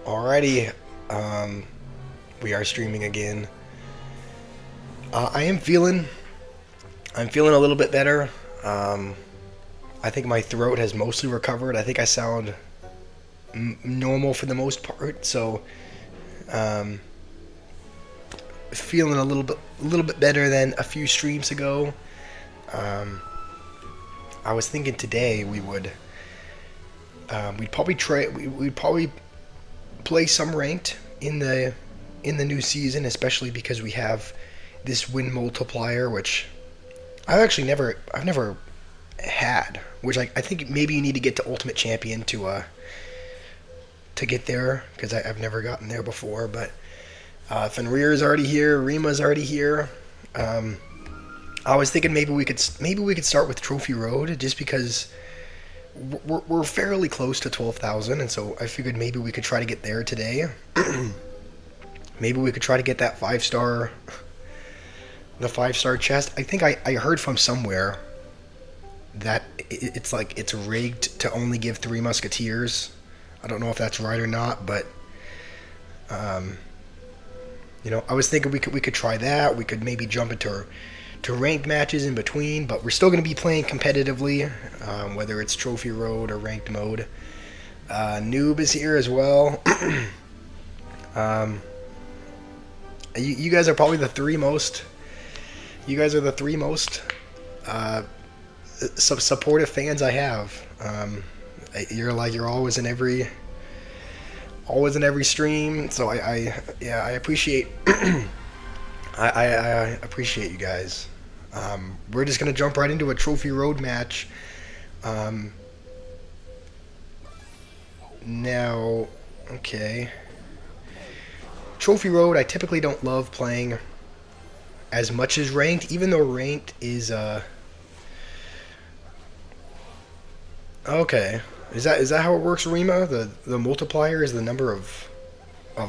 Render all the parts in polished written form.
Alrighty, um, we are streaming again. I'm feeling a little bit better. Um, I think my throat has mostly recovered. I think I sound normal for the most part. So, um, feeling a little bit better than a few streams ago. Um, I was thinking today we'd probably play some ranked in the new season, especially because we have this win multiplier, which I've never had. Which I think maybe you need to get to Ultimate Champion to get there because I've never gotten there before. But Fenrir's already here, Rima's already here. Um, I was thinking maybe we could start with Trophy Road just because we're fairly close to 12,000, and so I figured maybe we could try to get there today. Maybe we could try to get that the 5-star chest. I think I heard from somewhere that it's like it's rigged to only give 3 musketeers. I don't know if that's right or not, but um, I was thinking we could try that. We could maybe jump into to ranked matches in between, but we're still going to be playing competitively, whether it's Trophy Road or ranked mode. Noob is here as well. um, you guys are probably the three most. You guys are the three most supportive fans I have. You're always in every stream. So I appreciate I appreciate you guys. We're just gonna jump right into a Trophy Road match. Um, Now, okay. Trophy Road, I typically don't love playing as much as ranked, even though ranked is okay. Is that how it works, Rima? The multiplier is the number of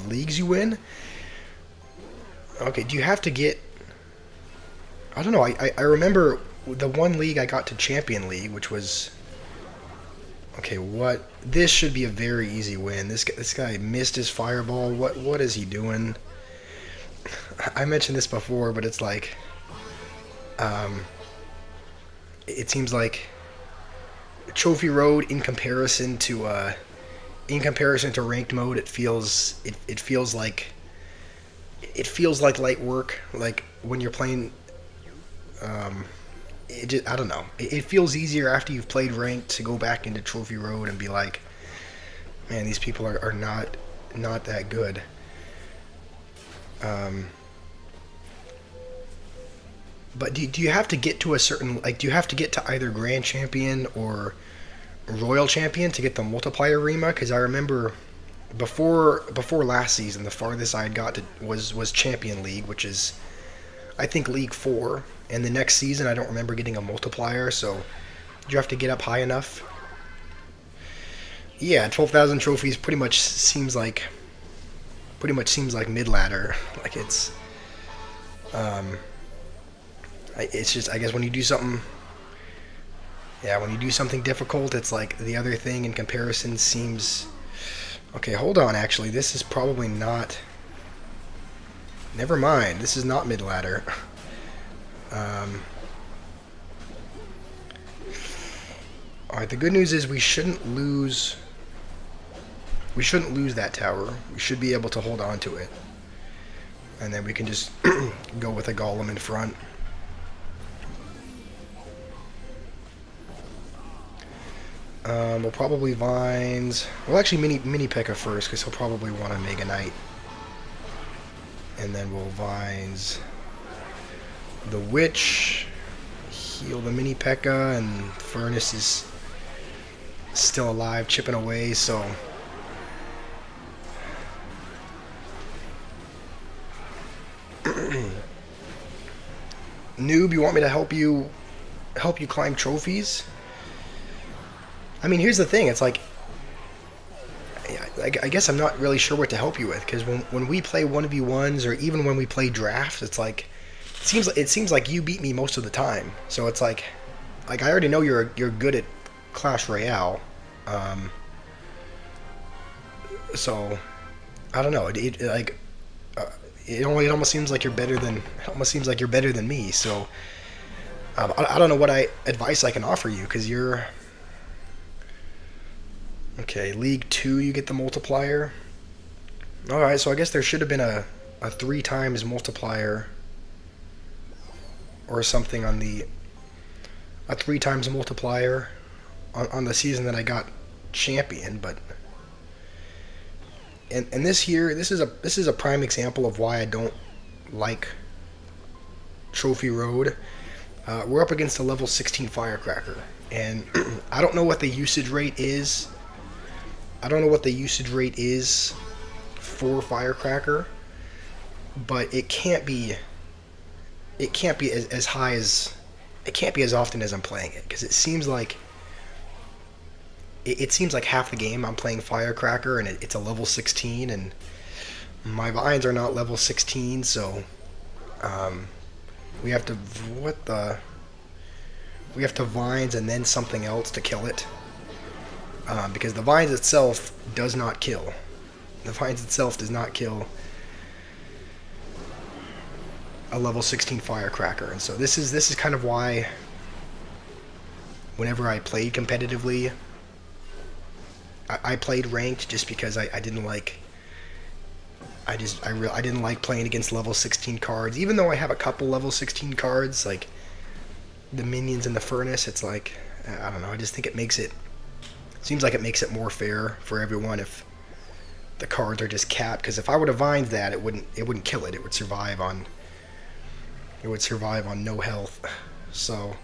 leagues you win. Okay, do you have to get? I don't know. I remember the one league I got to Champion League, which was okay. What this should be a very easy win. This guy missed his fireball. What is he doing? I mentioned this before, but it's like um, it seems like Trophy Road in comparison to ranked mode, it feels like light work. Like when you're playing, um, I don't know. It feels easier after you've played ranked to go back into Trophy Road and be like, man, these people are not that good. Um, but do you have to get to a certain do you have to get to either Grand Champion or Royal Champion to get the multiplier Rima? Because I remember before last season, the farthest I had got to was Champion League, which is I think League 4. And the next season, I don't remember getting a multiplier. So you have to get up high enough. Yeah, 12,000 trophies pretty much seems like mid ladder. Like um, it's just I guess when you do something. Yeah, when you do something difficult, it's like the other thing in comparison seems. Okay, hold on. Actually, this is probably not. Never mind. This is not mid ladder. Um, all right. The good news is we shouldn't lose. We shouldn't lose that tower. We should be able to hold on to it, and then we can just go with a golem in front. We'll probably vines. Well, actually, mini P.E.K.K.A first, because he'll probably want to Mega Knight, and then we'll vines the witch, heal the mini P.E.K.K.A, and Furnace is still alive, chipping away. So noob, you want me to help you climb trophies? I mean, here's the thing. It's like I guess I'm not really sure what to help you with because when we play 1v1s or even when we play draft, it's like it seems like you beat me most of the time. So it's like I already know you're good at Clash Royale. Um, so I don't know. Uh, it almost seems like you're better than me. So I don't know what advice I can offer you because you're okay. League 2, you get the multiplier. All right, so I guess there should have been a 3 times multiplier or something on the a 3 times multiplier on the season that I got champion, but and this is a prime example of why I don't like Trophy Road. We're up against a level 16 Firecracker, and I don't know what the usage rate is. I don't know what the usage rate is for Firecracker, but it can't be as high as it can't be as often as I'm playing it because it seems like half the game I'm playing Firecracker and it's a level 16 and my vines are not level 16, so we have to we have to vines and then something else to kill it because the vines itself does not kill. The vines itself does not kill a level 16 Firecracker, and so this is kind of why whenever I played competitively, I played ranked just because I didn't like I didn't like playing against level 16 cards, even though I have a couple level 16 cards like the minions and the furnace. It's like I don't know. I just think it seems like it makes it more fair for everyone if the cards are just capped. Because if I would have vined that, it wouldn't kill it. It would survive on no health. So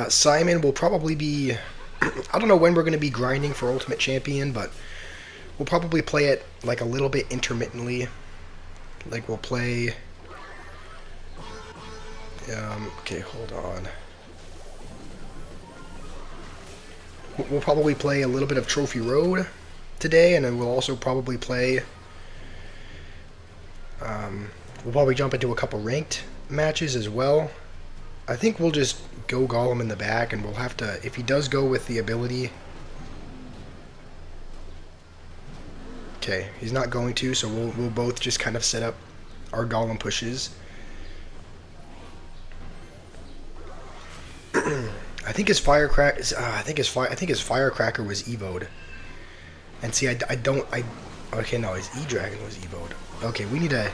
Simon will probably be. I don't know when we're going to be grinding for Ultimate Champion, but we'll probably play it like a little bit intermittently. Like we'll play. Okay, hold on. We'll probably play a little bit of Trophy Road today, and then we'll also probably play. We'll probably jump into a couple ranked matches as well. I think we'll just go Golem in the back, and we'll have to, if he does go with the ability. Okay, he's not going to, so we'll both just kind of set up our Golem pushes. I think his Firecracker. I think his Firecracker was evoed. And see, okay, no, his E-Dragon was evoed. Okay, we need to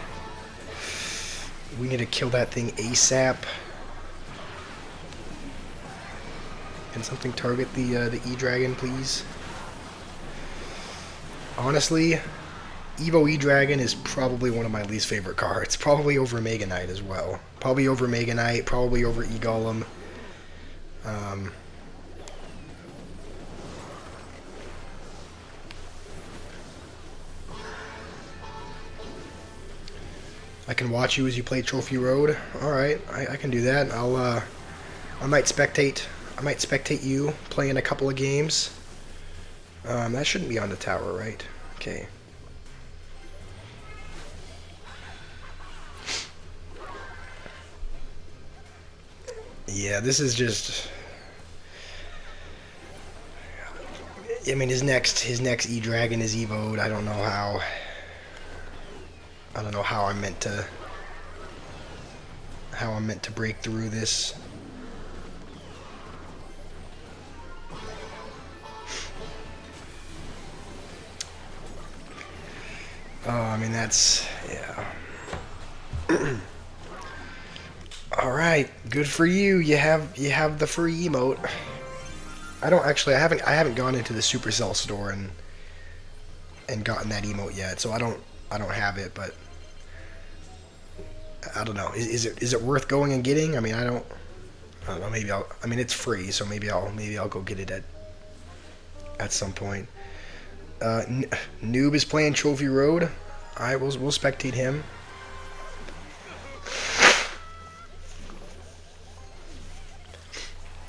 kill that thing ASAP. Can something target the E-Dragon, please? Honestly, Evo E-Dragon is probably one of my least favorite cards. Probably over Mega Knight as well. Probably over Mega Knight. Probably over E-Golem. I can watch you as you play Trophy Road. All right, I can do that. I might spectate you playing a couple of games. That shouldn't be on the tower, right? Okay. Yeah, this is just. I mean, his next E-Dragon is evoed. I don't know how. I don't know how I'm meant to break through this. Oh, I mean that's yeah. All right, good for you. You have the free emote. I haven't gone into the Supercell store and gotten that emote yet, so I don't have it, but I don't know. Is it worth going and getting? I mean, I don't know. Maybe I mean, it's free, so maybe I'll go get it at some point. Noob is playing Trophy Road. We'll spectate him.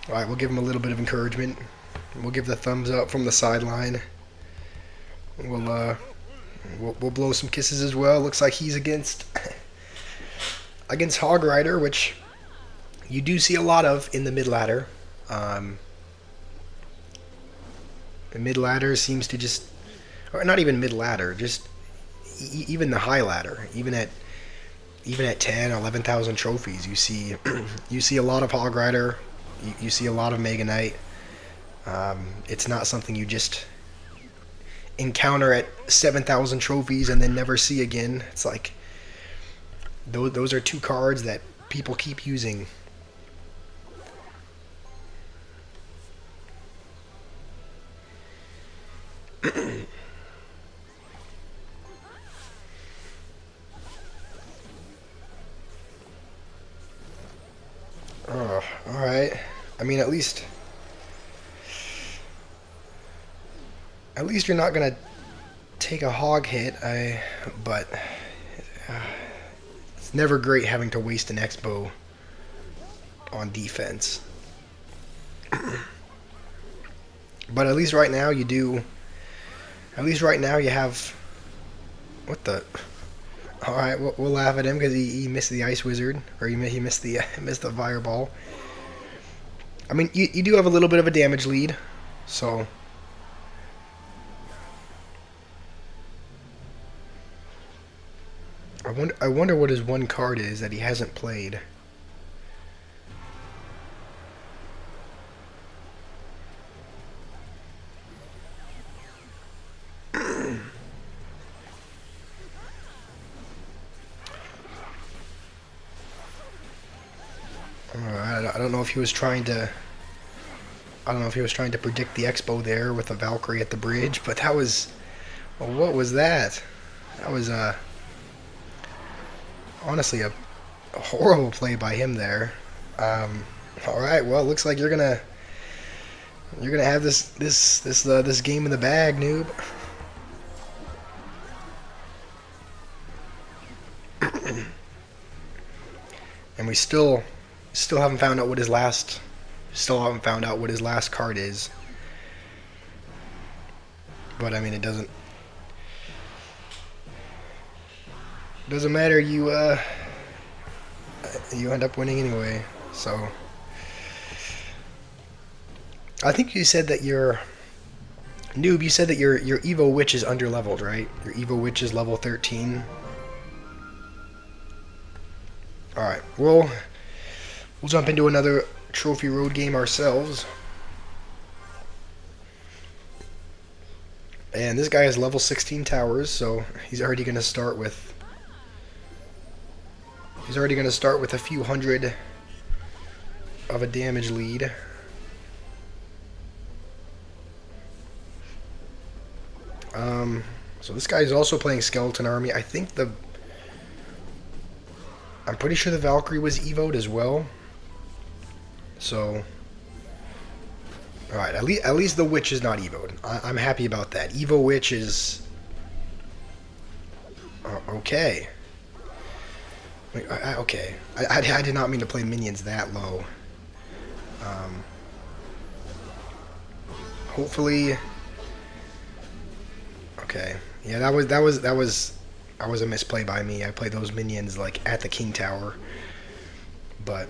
All right, we'll give him a little bit of encouragement. We'll give the thumbs up from the sideline. We'll blow some kisses as well. Looks like he's against Hog Rider, which you do see a lot of in the mid ladder. Mid ladder seems to just, or not even mid ladder, just even the high ladder, even at 10, 11,000 trophies, you see you see a lot of Hog Rider, you see a lot of Mega Knight. It's not something you just encounter at 7,000 trophies and then never see again. It's like those are two cards that people keep using. Oh, all right. I mean, at least you're not gonna take a hog hit. But it's never great having to waste an X-bow on defense. But at least right now you do. At least right now you have. What the? All right, we'll laugh at him because he missed the Ice Wizard, or he missed the missed the Fireball. I mean, you do have a little bit of a damage lead, so. I wonder what his one card is that he hasn't played. I don't know if he was trying to. I don't know if he was trying to predict the Expo there with a Valkyrie at the bridge, but that was. Well, what was that? That was honestly a horrible play by him there. All right, well, it looks like you're gonna have this game in the bag, noob. And we still haven't found out what his last card is. But I mean, it doesn't matter. You end up winning anyway. So I think you said that your noob. You said that your Evo Witch is underleveled, right? Your Evo Witch is level 13. All right. We'll jump into another trophy road game ourselves. And this guy has level 16 towers, so he's already going to start with. He's already going to start with a few hundred of a damage lead. So this guy is also playing Skeleton Army. I'm pretty sure the Valkyrie was evoed as well. So, all right, at least the Witch is not evoed. I'm happy about that. Evo Witch is okay. Okay, I did not mean to play minions that low. Hopefully, okay. Yeah, that was a misplay by me. I played those minions like at the King Tower, but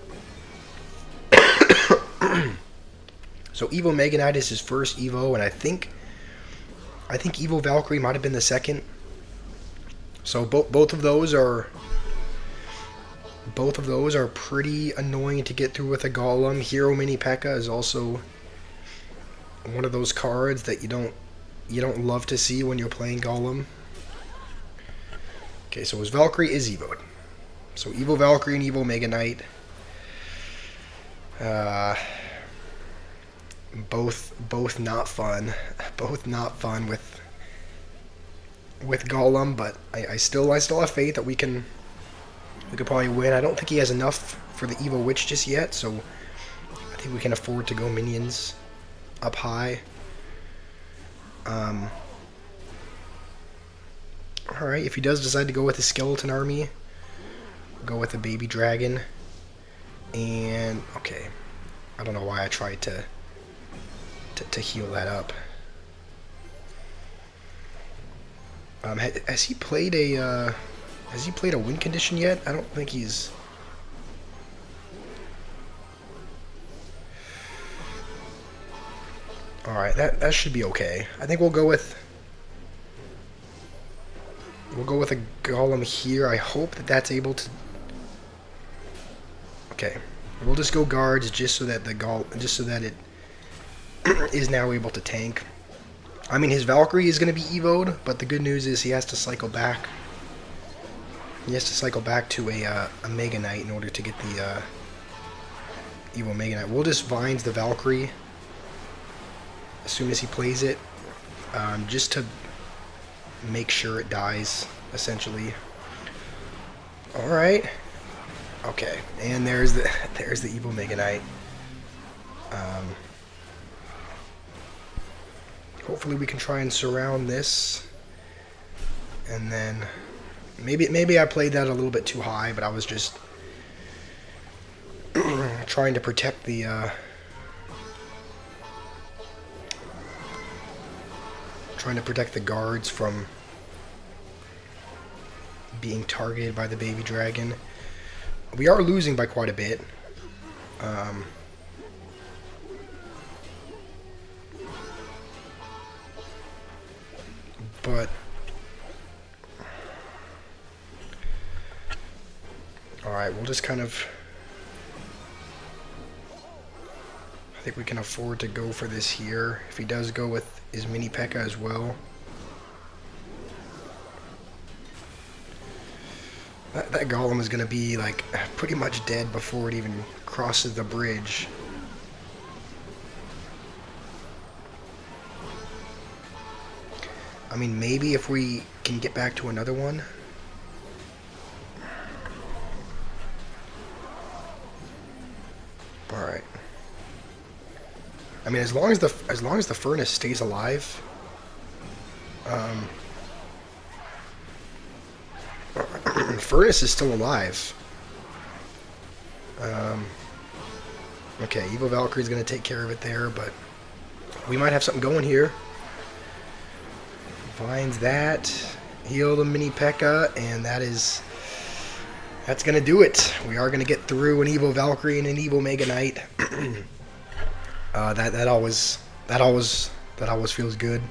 so Evo Mega Knight is his first Evo, and I think Evo Valkyrie might have been the second. So both of those are pretty annoying to get through with a Golem. Hero Mini P.E.K.K.A. is also one of those cards that you don't love to see when you're playing Golem. Okay, so his Valkyrie is evoed. So Evo Valkyrie and Evo Mega Knight. Both not fun. Both not fun with Golem, but I still have faith that we could probably win. I don't think he has enough for the Evo Witch just yet, so I think we can afford to go minions up high. Alright, if he does decide to go with the Skeleton Army, go with the Baby Dragon. And, okay. I don't know why I tried to heal that up. Has he played a win condition yet? I don't think he's. Alright, that should be okay. I think we'll go with a golem here. I hope that that's able to. Okay, we'll just go guards just so that it is now able to tank. I mean, his Valkyrie is going to be evoed, but the good news is he has to cycle back. He has to cycle back to a Mega Knight in order to get the Evo Mega Knight. We'll just Vines the Valkyrie as soon as he plays it, just to make sure it dies, essentially. Alright. Okay, and there's the Evo Mega Knight. Hopefully we can try and surround this, and then maybe I played that a little bit too high, but I was just trying to protect the guards from being targeted by the baby dragon. We are losing by quite a bit. But alright, we'll just kind of, I think we can afford to go for this here. If he does go with his mini P.E.K.K.A. as well. That golem is going to be like pretty much dead before it even crosses the bridge. I mean, maybe if we can get back to another one. All right. I mean, as long as the furnace stays alive, furnace is still alive. Okay, Evo Valkyrie is going to take care of it there, but we might have something going here. Finds that, heal the mini P.E.K.K.A., and that's going to do it. We are going to get through an Evo Valkyrie and an Evo Mega Knight. That always feels good.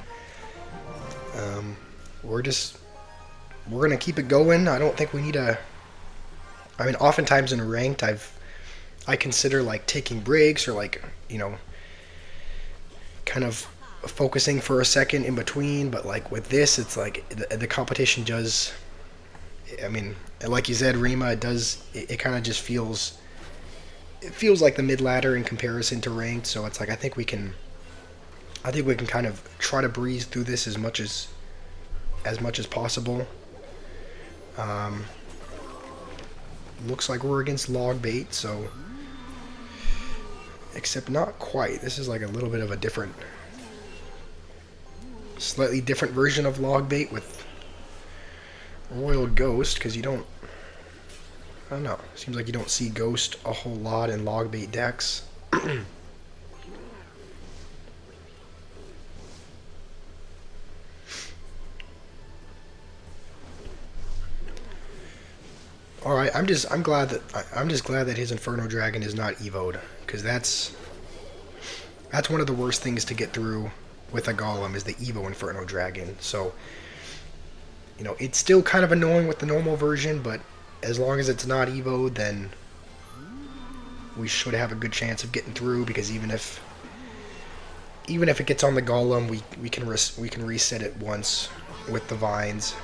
We're going to keep it going. I don't think we need a. I mean, oftentimes in ranked, I consider like taking breaks or like, you know, kind of focusing for a second in between, but like with this, it's like the competition does. I mean, like you said, Rima, it kind of just feels. It feels like the mid ladder in comparison to ranked, so it's like I think we can kind of try to breeze through this as much as possible. Looks like we're against log bait, so except not quite. This is like a little bit of a slightly different version of log bait with Royal Ghost, because you don't. I don't know. Seems like you don't see Ghost a whole lot in log bait decks. All right, I'm just glad that his Inferno Dragon is not evoed, because that's one of the worst things to get through with a Golem is the Evo Inferno Dragon. So, you know, it's still kind of annoying with the normal version, but as long as it's not evoed, then we should have a good chance of getting through, because even if it gets on the Golem, we can reset it once with the vines.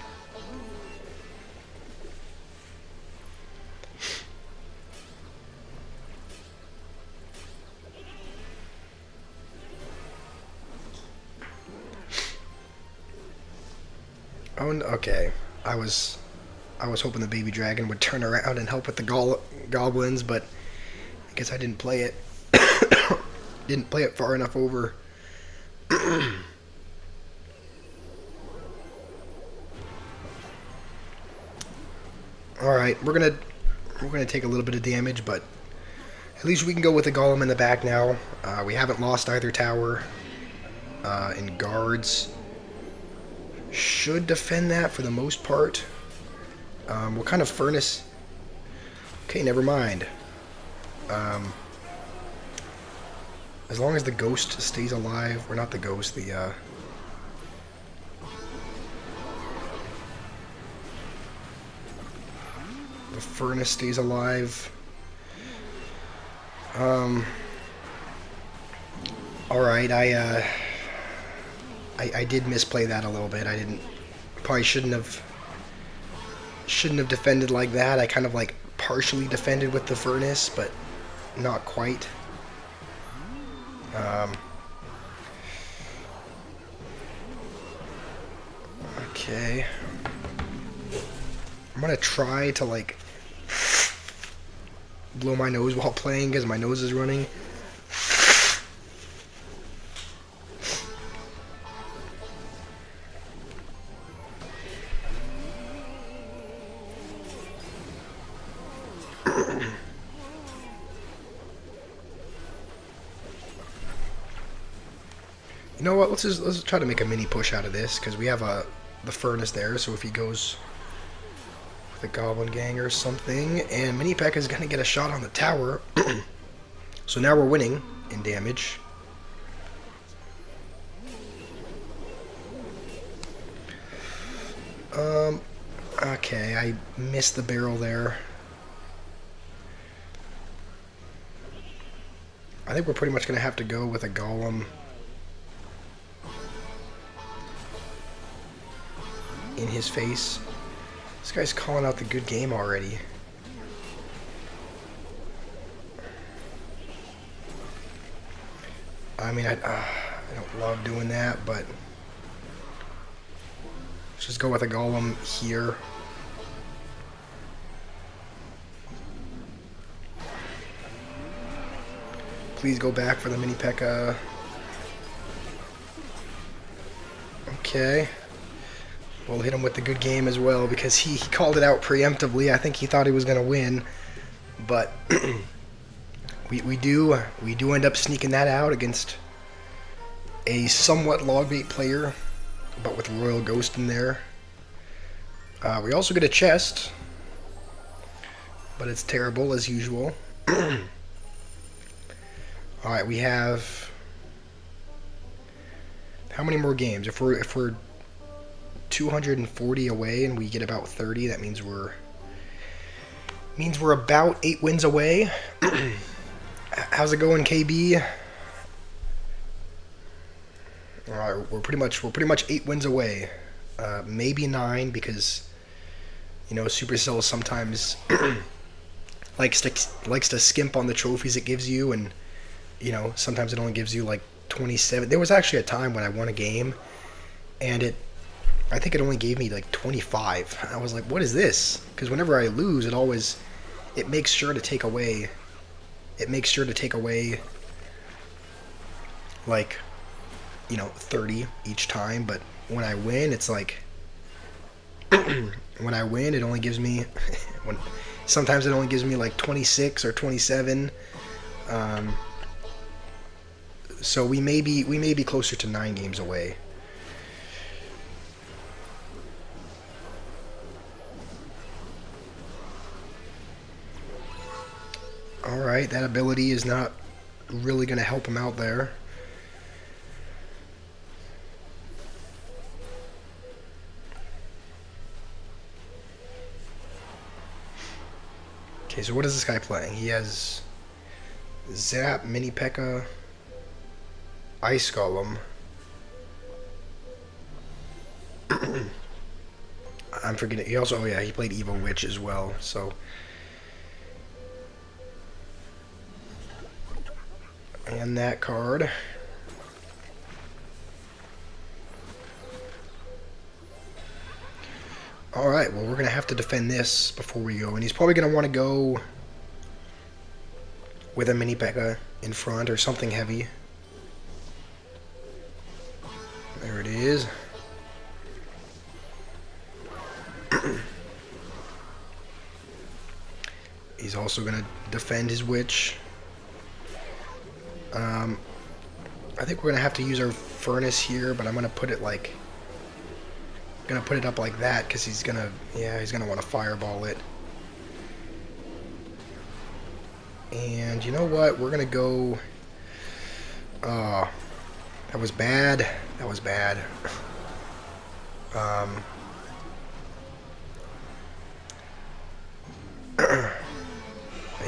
Oh, okay. I was hoping the baby dragon would turn around and help with the goblins, but I guess I didn't play it. Didn't play it far enough over. All right, we're gonna take a little bit of damage, but at least we can go with the golem in the back now. We haven't lost either tower, and guards should defend that for the most part. What kind of furnace? Okay, never mind. As long as the ghost stays alive, or not the ghost, the furnace stays alive. Alright, I did misplay that a little bit. I didn't, probably shouldn't have defended like that. I kind of like partially defended with the furnace, but not quite. Okay. I'm gonna try to like blow my nose while playing because my nose is running. You know what? Let's try to make a mini push out of this because we have the furnace there. So if he goes with a goblin gang or something, and Mini P.E.K.K.A is gonna get a shot on the tower. So now we're winning in damage. Okay, I missed the barrel there. I think we're pretty much gonna have to go with a golem in his face. This guy's calling out the good game already. I mean, I don't love doing that, but let's just go with a golem here. Please go back for the Mini P.E.K.K.A. Okay. We'll hit him with the good game as well because he called it out preemptively. I think he thought he was going to win, but we do end up sneaking that out against a somewhat logbait player, but with Royal Ghost in there. We also get a chest, but it's terrible as usual. All right, we have how many more games? If we're 240 away and we get about 30, that means we're about 8 wins away. How's it going, KB? All right, we're pretty much 8 wins away, maybe 9 because you know Supercell sometimes likes to skimp on the trophies it gives you, and you know sometimes it only gives you like 27. There was actually a time when I won a game, and I think it only gave me like 25. I was like, what is this? Because whenever I lose, it makes sure to take away. It makes sure to take away like, you know, 30 each time. But when I win, it's like when I win, it only gives me sometimes it only gives me like 26 or 27. So we may be closer to 9 games away. Alright, that ability is not really going to help him out there. Okay, so what is this guy playing? He has Zap, Mini P.E.K.K.A, Ice Golem. I'm forgetting. He also, oh yeah, he played Evil Witch as well, so. And that card. Alright, well we're going to have to defend this before we go. And he's probably going to want to go with a Mini P.E.K.K.A in front or something heavy. There it is. He's also going to defend his Witch. I think we're going to have to use our Furnace here, but I'm going to put it like... I'm going to put it up like that because he's going to... Yeah, he's going to want to Fireball it. And you know what? We're going to go Oh, that was bad. That was bad. Um,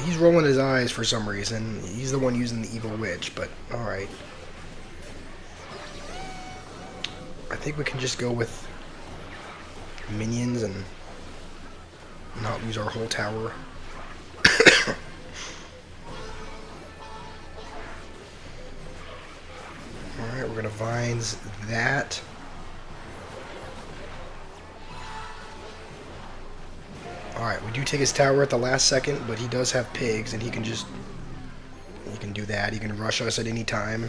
he's rolling his eyes for some reason. He's the one using the evil witch, but alright. I think we can just go with minions and not lose our whole tower. Alright, we're gonna vines that. Alright, we do take his tower at the last second, but he does have pigs, and he can do that. He can rush us at any time.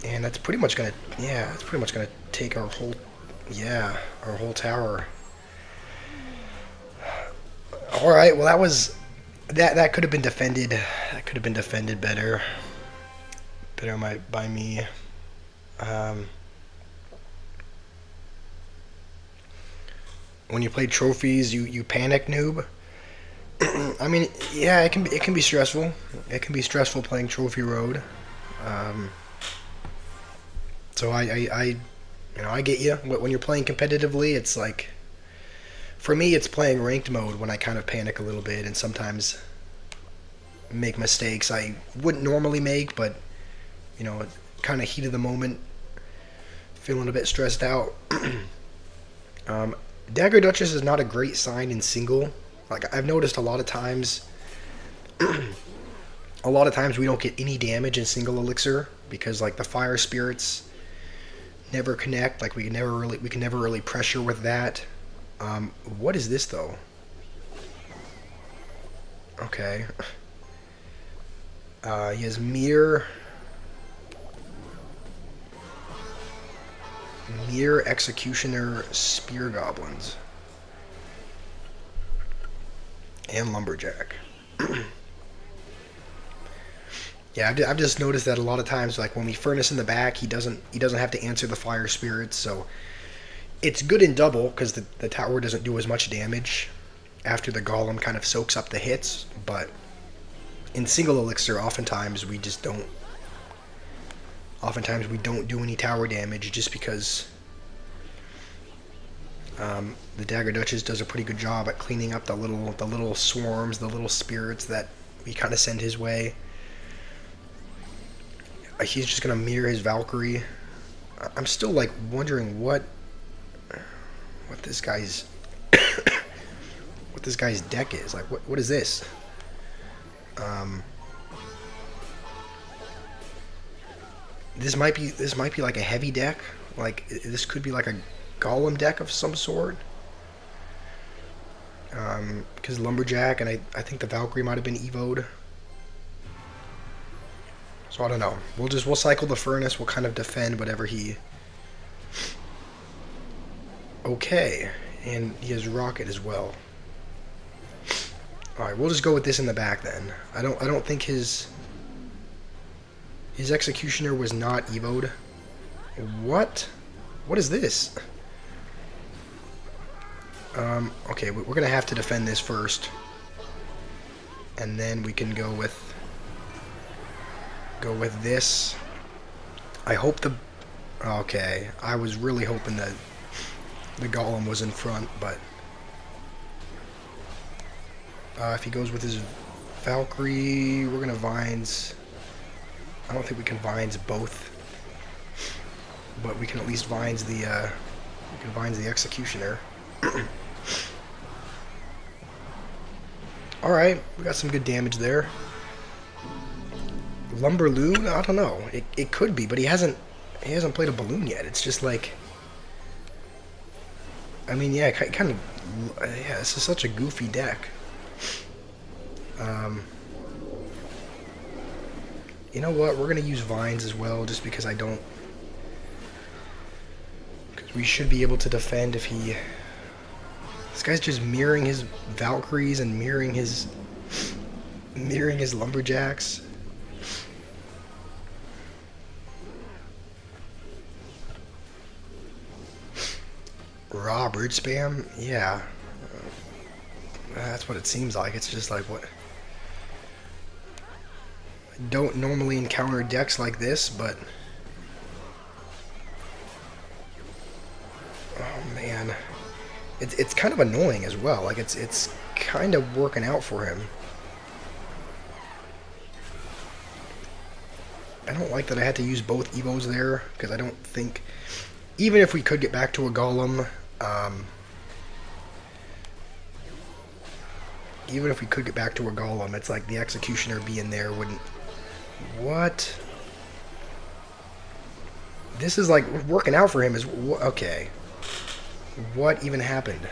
And that's pretty much gonna, yeah, that's pretty much gonna take our whole, yeah, our whole tower. Alright, well that could have been defended. That could have been defended better. Better by me. When you play trophies, you panic, noob. I mean, yeah, it can be stressful. It can be stressful playing trophy road. So I get you. When you're playing competitively, it's like, for me, it's playing ranked mode when I kind of panic a little bit and sometimes make mistakes I wouldn't normally make, but kind of heat of the moment, feeling a bit stressed out. Dagger Duchess is not a great sign in single. Like, I've noticed a lot of times we don't get any damage in single elixir because, like, the fire spirits never connect. Like, we can never really pressure with that. What is this though? Okay. He has Mirror Executioner Spear Goblins and Lumberjack. Yeah, I've just noticed that a lot of times, like when we furnace in the back, he doesn't have to answer the fire spirits, so it's good in double because the tower doesn't do as much damage after the golem kind of soaks up the hits, but in single elixir, oftentimes we don't do any tower damage just because the Dagger Duchess does a pretty good job at cleaning up the little swarms, the little spirits that we kind of send his way. He's just gonna mirror his Valkyrie. I'm still like wondering what this guy's what this guy's deck is. Like, what is this? This might be like a heavy deck. Like, this could be like a golem deck of some sort. Because Lumberjack and I think the Valkyrie might have been evoed. So I don't know. We'll cycle the furnace. We'll kind of defend whatever he. Okay, and he has rocket as well. All right, we'll just go with this in the back then. I don't think his executioner was not evoed. What? What is this? Okay, we're gonna have to defend this first, and then we can go with this. I hope the. Okay, I was really hoping that the golem was in front, but if he goes with his Valkyrie, we're gonna vines. I don't think we can vines both, but we can at least vines the executioner. All right, we got some good damage there. Lumberloon, I don't know. It could be, but he hasn't played a balloon yet. It's just like, I mean, yeah, kind of, yeah. This is such a goofy deck. You know what? We're gonna use vines as well, just because because we should be able to defend if he. This guy's just mirroring his Valkyries and mirroring his Lumberjacks. Raw brute spam? Yeah. That's what it seems like. It's just like, what? don't normally encounter decks like this, but oh man, it's kind of annoying as well. Like it's kind of working out for him. I don't like that I had to use both Evos there, because I don't think, even if we could get back to a Golem, even if we could get back to a Golem, it's like the Executioner being there wouldn't... What? This is like working out for him is... Okay. What even happened?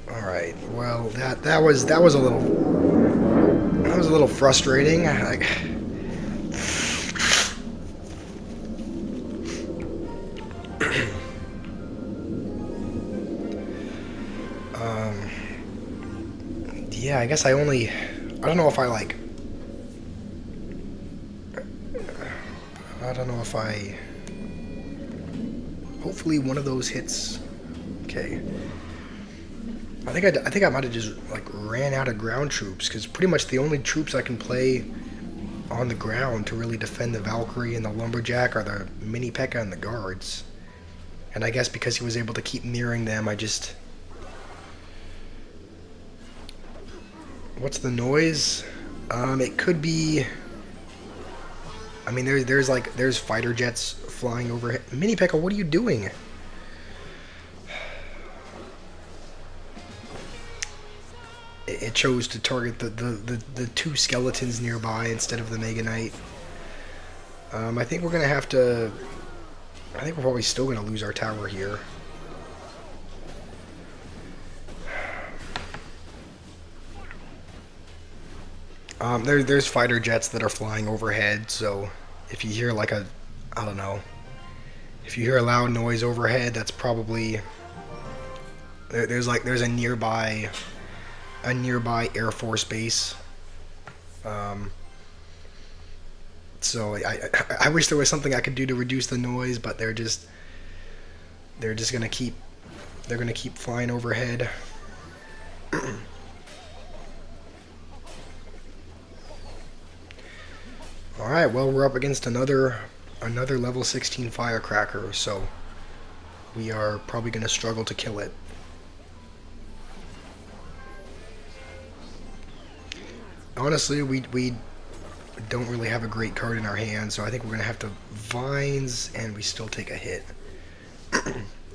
Alright, well, that was a little frustrating. Yeah, I guess I don't know if hopefully one of those hits. Okay. I think I might have just like ran out of ground troops, because pretty much the only troops I can play on the ground to really defend the Valkyrie and the Lumberjack are the Mini P.E.K.K.A. and the guards. And I guess because he was able to keep mirroring them, I just... What's the noise? It could be... I mean, there's fighter jets flying overhead. Mini P.E.K.K.A., what are you doing? It chose to target the two skeletons nearby instead of the Mega Knight. I think we're gonna have to... I think we're probably still gonna lose our tower here. There's fighter jets that are flying overhead, so if you hear like a... I don't know. If you hear a loud noise overhead, that's probably... There's a nearby Air Force base. So I wish there was something I could do to reduce the noise, but they're just gonna keep flying overhead. All right, well, we're up against another level 16 firecracker, so we are probably gonna struggle to kill it. Honestly, we don't really have a great card in our hand, so I think we're going to have to Vines, and we still take a hit.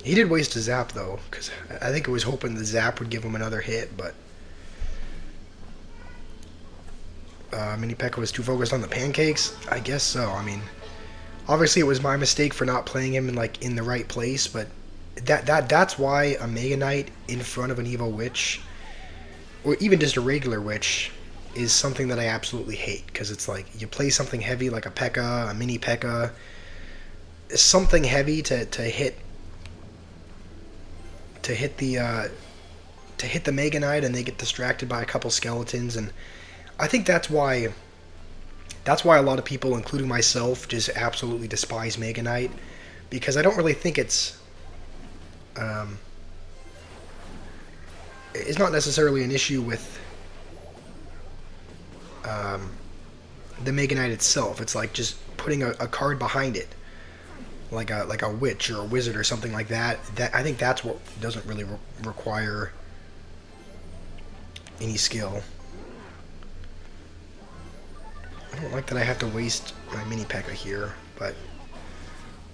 He did waste a Zap, though, because I think I was hoping the Zap would give him another hit, but... Mini P.E.K.K.A. was too focused on the pancakes? I guess so. I mean, obviously it was my mistake for not playing him in the right place, but that's why a Mega Knight in front of an Evo Witch, or even just a regular Witch, is something that I absolutely hate, because it's like you play something heavy like a P.E.K.K.A., a Mini P.E.K.K.A., something heavy to hit the Mega Knight, and they get distracted by a couple skeletons, and I think that's why a lot of people, including myself, just absolutely despise Mega Knight, because I don't really think it's not necessarily an issue with the Mega Knight itself. It's like just putting a card behind it, like a witch or a wizard or something like that. I think that's what doesn't really require any skill. I don't like that I have to waste my Mini P.E.K.K.A. here, but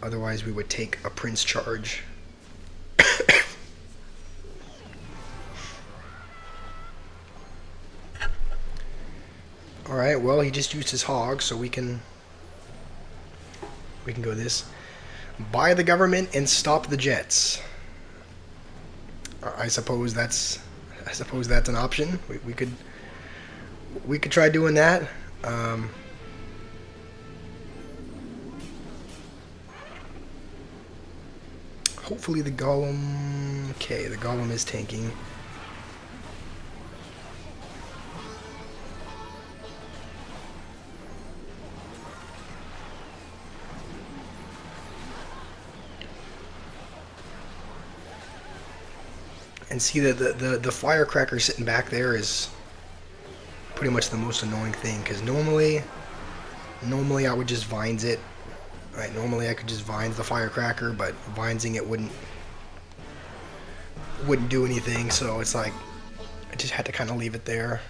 otherwise we would take a Prince charge. Alright, well, he just used his hog, so we can go this. Buy the government and stop the jets. I suppose that's an option. We could try doing that. Hopefully the Golem... Okay, the Golem is tanking. And see that the firecracker sitting back there is pretty much the most annoying thing, because normally I would just vines it. Right, normally I could just vines the firecracker, but vinesing it wouldn't do anything, so it's like I just had to kind of leave it there.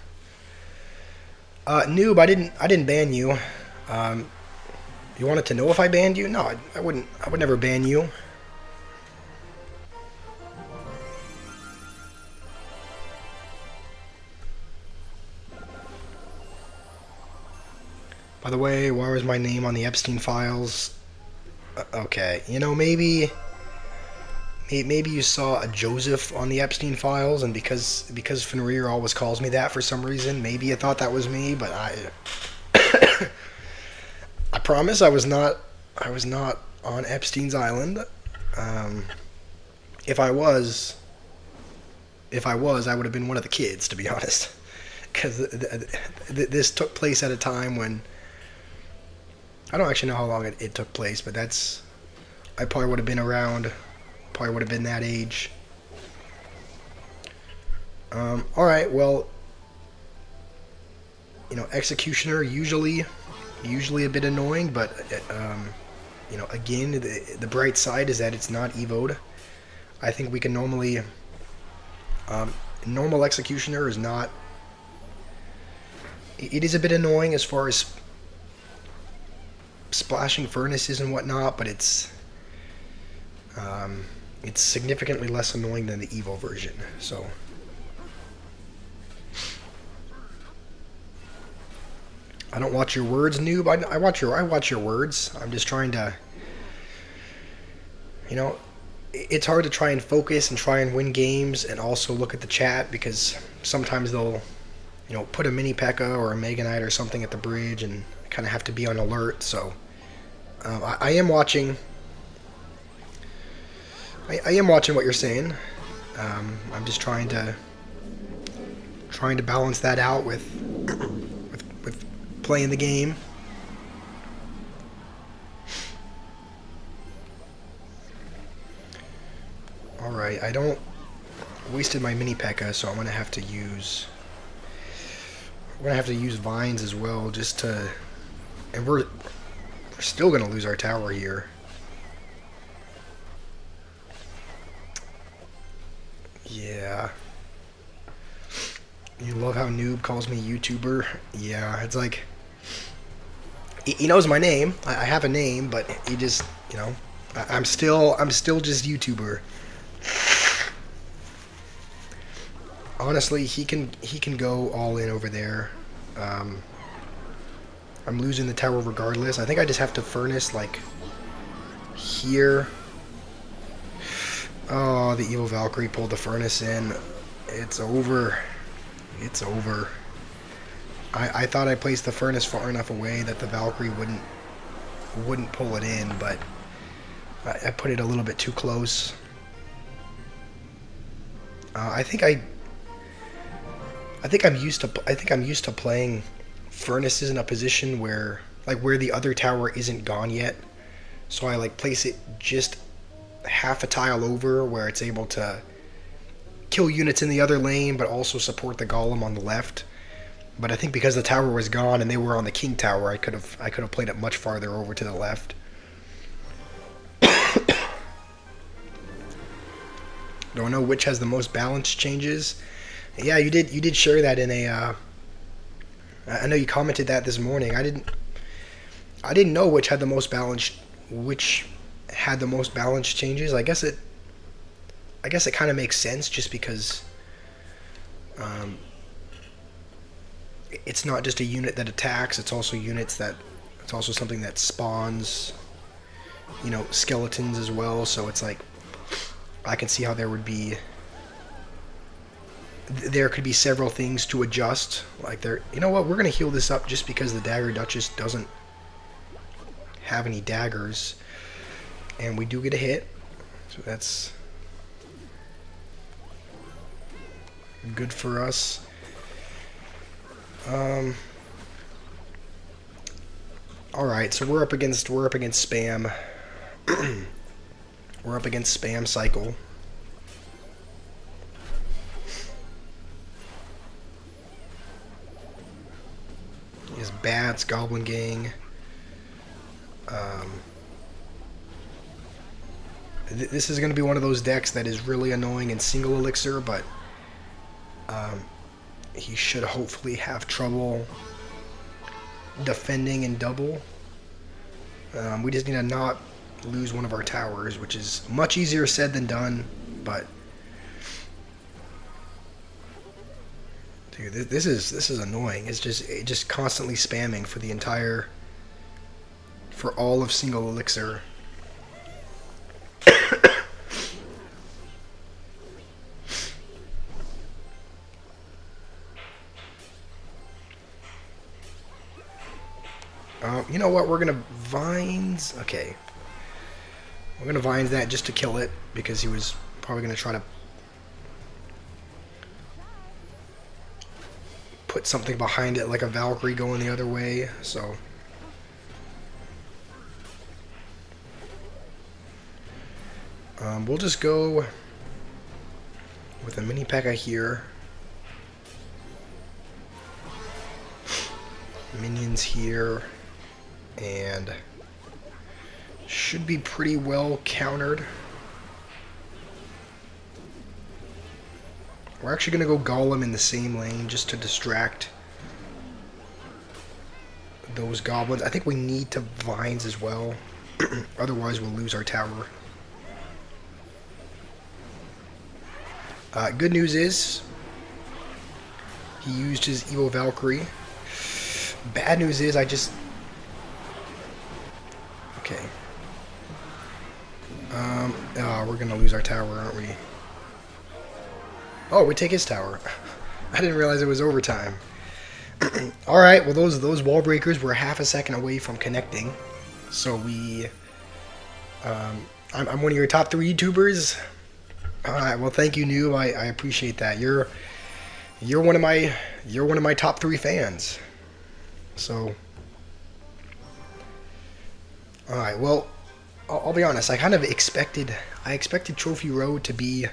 Noob, I didn't ban you. Um, you wanted to know if I banned you? No, I wouldn't. I would never ban you. By the way, why was my name on the Epstein files? Okay, you know, maybe you saw a Joseph on the Epstein files, and because Fenrir always calls me that for some reason, maybe you thought that was me, but I promise I was not on Epstein's island. Um, if I was, I would have been one of the kids, to be honest, because this took place at a time when I don't actually know how long it took place, but I probably would have been around, probably would have been that age. All right, well, you know, Executioner usually a bit annoying, but you know, again, the bright side is that it's not evoed. I think we can normally normal Executioner is not. It is a bit annoying as far as splashing furnaces and whatnot, but it's significantly less annoying than the Evo version. So I don't watch your words, noob. I watch your words. I'm just trying to, you know, it's hard to try and focus and try and win games and also look at the chat, because sometimes they'll, you know, put a mini P.E.K.K.A. or a Mega Knight or something at the bridge, and I kind of have to be on alert. So I am watching. I am watching what you're saying. I'm just trying to balance that out with playing the game. All right, I don't wasted my mini P.E.K.K.A., so I'm gonna have to use. We're gonna have to use vines as well, just to, and we're still gonna lose our tower here. Yeah. You love how Noob calls me YouTuber? Yeah, it's like he knows my name. I have a name, but he just, you know, I'm still just YouTuber. Honestly, he can go all in over there. I'm losing the tower regardless. I think I just have to furnace like here. Oh, the evil Valkyrie pulled the furnace in. It's over. It's over. I thought I placed the furnace far enough away that the Valkyrie wouldn't pull it in, but I put it a little bit too close. I think I'm used to playing furnaces in a position where the other tower isn't gone yet. So I like place it just half a tile over, where it's able to kill units in the other lane but also support the golem on the left. But I think because the tower was gone and they were on the king tower, I could have played it much farther over to the left. Don't know which has the most balance changes. Yeah, you did share that in a I know you commented that this morning. I didn't know which had the most balance changes. I guess it kind of makes sense, just because it's not just a unit that attacks, it's also something that spawns, you know, skeletons as well. So it's like, I can see how there could be several things to adjust. Like, you know what, we're gonna heal this up just because the Dagger Duchess doesn't have any daggers, and we do get a hit, so that's good for us. All right, so we're up against spam. We're up against spam cycle. There's bats, goblin gang. Um, this is going to be one of those decks that is really annoying in single elixir, but um, he should hopefully have trouble defending in double. We just need to not lose one of our towers, which is much easier said than done, but dude, this is annoying. It's just constantly spamming for all of single elixir. You know what? We're gonna vines. Okay, we're gonna vines that just to kill it because he was probably gonna try to put something behind it, like a Valkyrie going the other way. So we'll just go with a mini P.E.K.K.A here. Minions here. And should be pretty well countered. We're actually going to go Golem in the same lane just to distract those goblins. I think we need to vines as well. Otherwise we'll lose our tower. Good news is he used his Evo Valkyrie. Bad news is I just... Okay. Oh, we're gonna lose our tower, aren't we? Oh, we take his tower. I didn't realize it was overtime. Alright, well those wall breakers were half a second away from connecting. So we... I'm one of your top 3 YouTubers. Alright, well thank you, Noob. I appreciate that. You're one of my top 3 fans. So... Alright, well, I'll be honest, I expected Trophy Road to be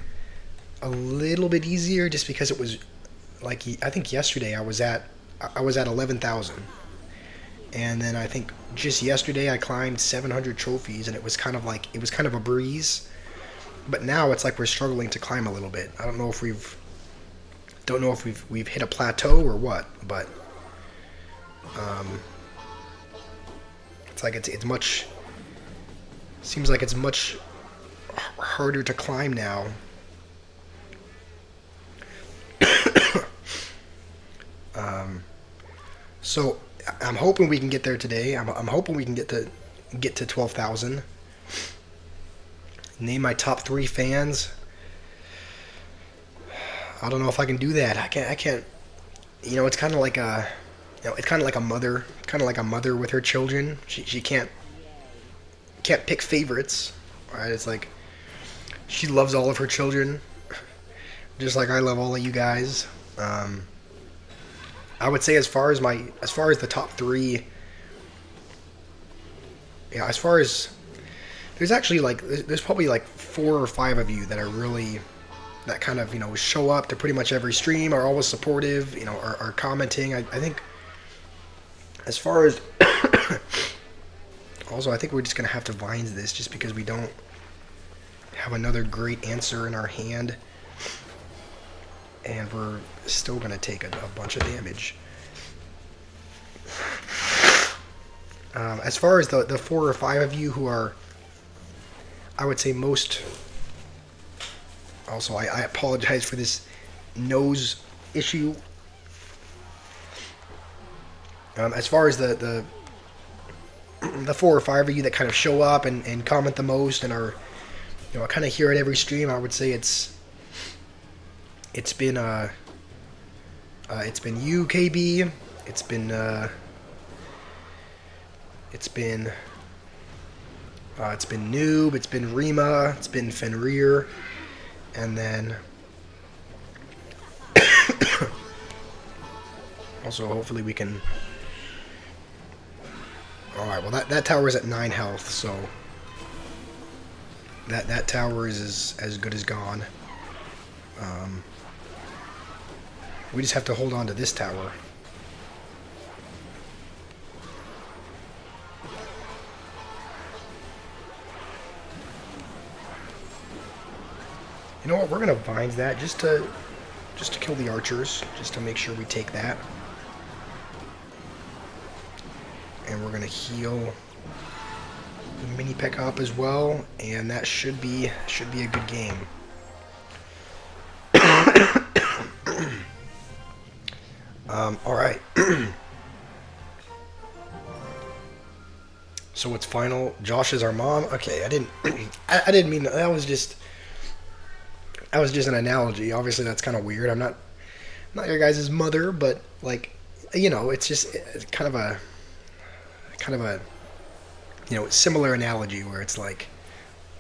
a little bit easier just because it was, like, I think yesterday I was at 11,000. And then I think just yesterday I climbed 700 trophies and it was kind of a breeze. But now it's like we're struggling to climb a little bit. I don't know if we've hit a plateau or what, but it's like it's much... Seems like it's much harder to climb now. So I'm hoping we can get there today. I'm hoping we can get to 12,000. Name my top 3 fans. I don't know if I can do that. I can't. You know, it's kind of like a... it's kind of like a mother. Kind of like a mother with her children. She can't pick favorites. Right? It's like she loves all of her children, just like I love all of you guys. I would say as far as the top 3. Yeah, as far as there's actually there's probably 4 or 5 of you that are really that kind of show up to pretty much every stream, are always supportive, are commenting. I think as far as also, I think we're just going to have to vines this just because we don't have another great answer in our hand. And we're still going to take a bunch of damage. As far as the 4 or 5 of you who are, I would say most... Also, I apologize for this nose issue. As far as the 4 or 5 of you that kind of show up and comment the most and are, I kind of hear it every stream. I would say it's been you, KB. It's been Noob. It's been Rima. It's been Fenrir, and then also hopefully we can. Alright, well that tower is at 9 health, so that tower is as good as gone. We just have to hold on to this tower. You know what? We're gonna vines that just to kill the archers, just to make sure we take that. And we're gonna heal the mini P.E.K.K.A up as well, and that should be a good game. All right. So it's final. Josh is our mom. Okay, I didn't I didn't mean that. That was just an analogy. Obviously, that's kind of weird. I'm not your guys' mother, but like, you know, it's kind of a similar analogy where it's like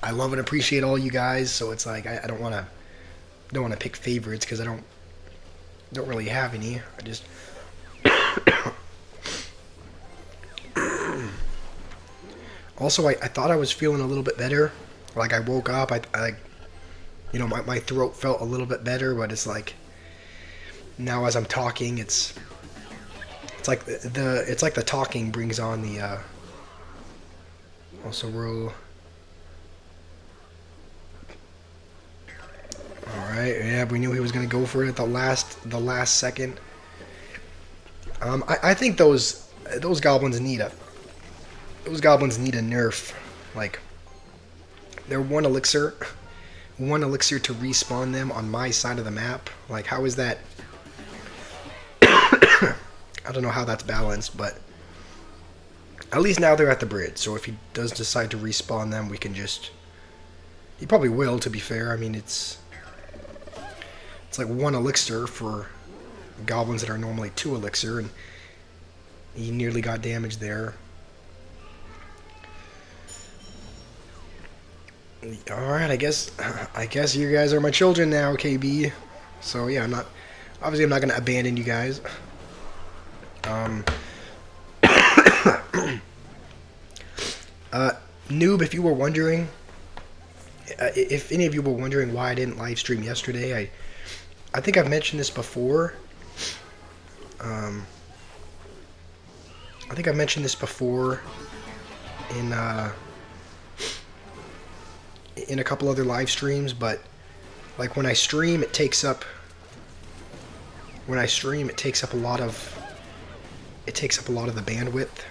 I love and appreciate all you guys. So it's like I don't want to pick favorites because I don't really have any. I just also I thought I was feeling a little bit better. Like I woke up, I my throat felt a little bit better, but it's like now as I'm talking, it's like the talking brings on the also roll. All right, yeah, we knew he was gonna go for it at the last second. I think those goblins need a nerf. Like they're one elixir to respawn them on my side of the map. Like how is that? I don't know how that's balanced, but at least now they're at the bridge. So if he does decide to respawn them, we can just. He probably will. To be fair, I mean it's like one elixir for goblins that are normally 2 elixir, and he nearly got damaged there. Alright, I guess you guys are my children now, KB. So yeah, I'm not gonna abandon you guys. Noob, if you were wondering, if any of you were wondering why I didn't live stream yesterday, I think I've mentioned this before. I think I've mentioned this before in a couple other live streams, but like when I stream, it takes up a lot of the bandwidth,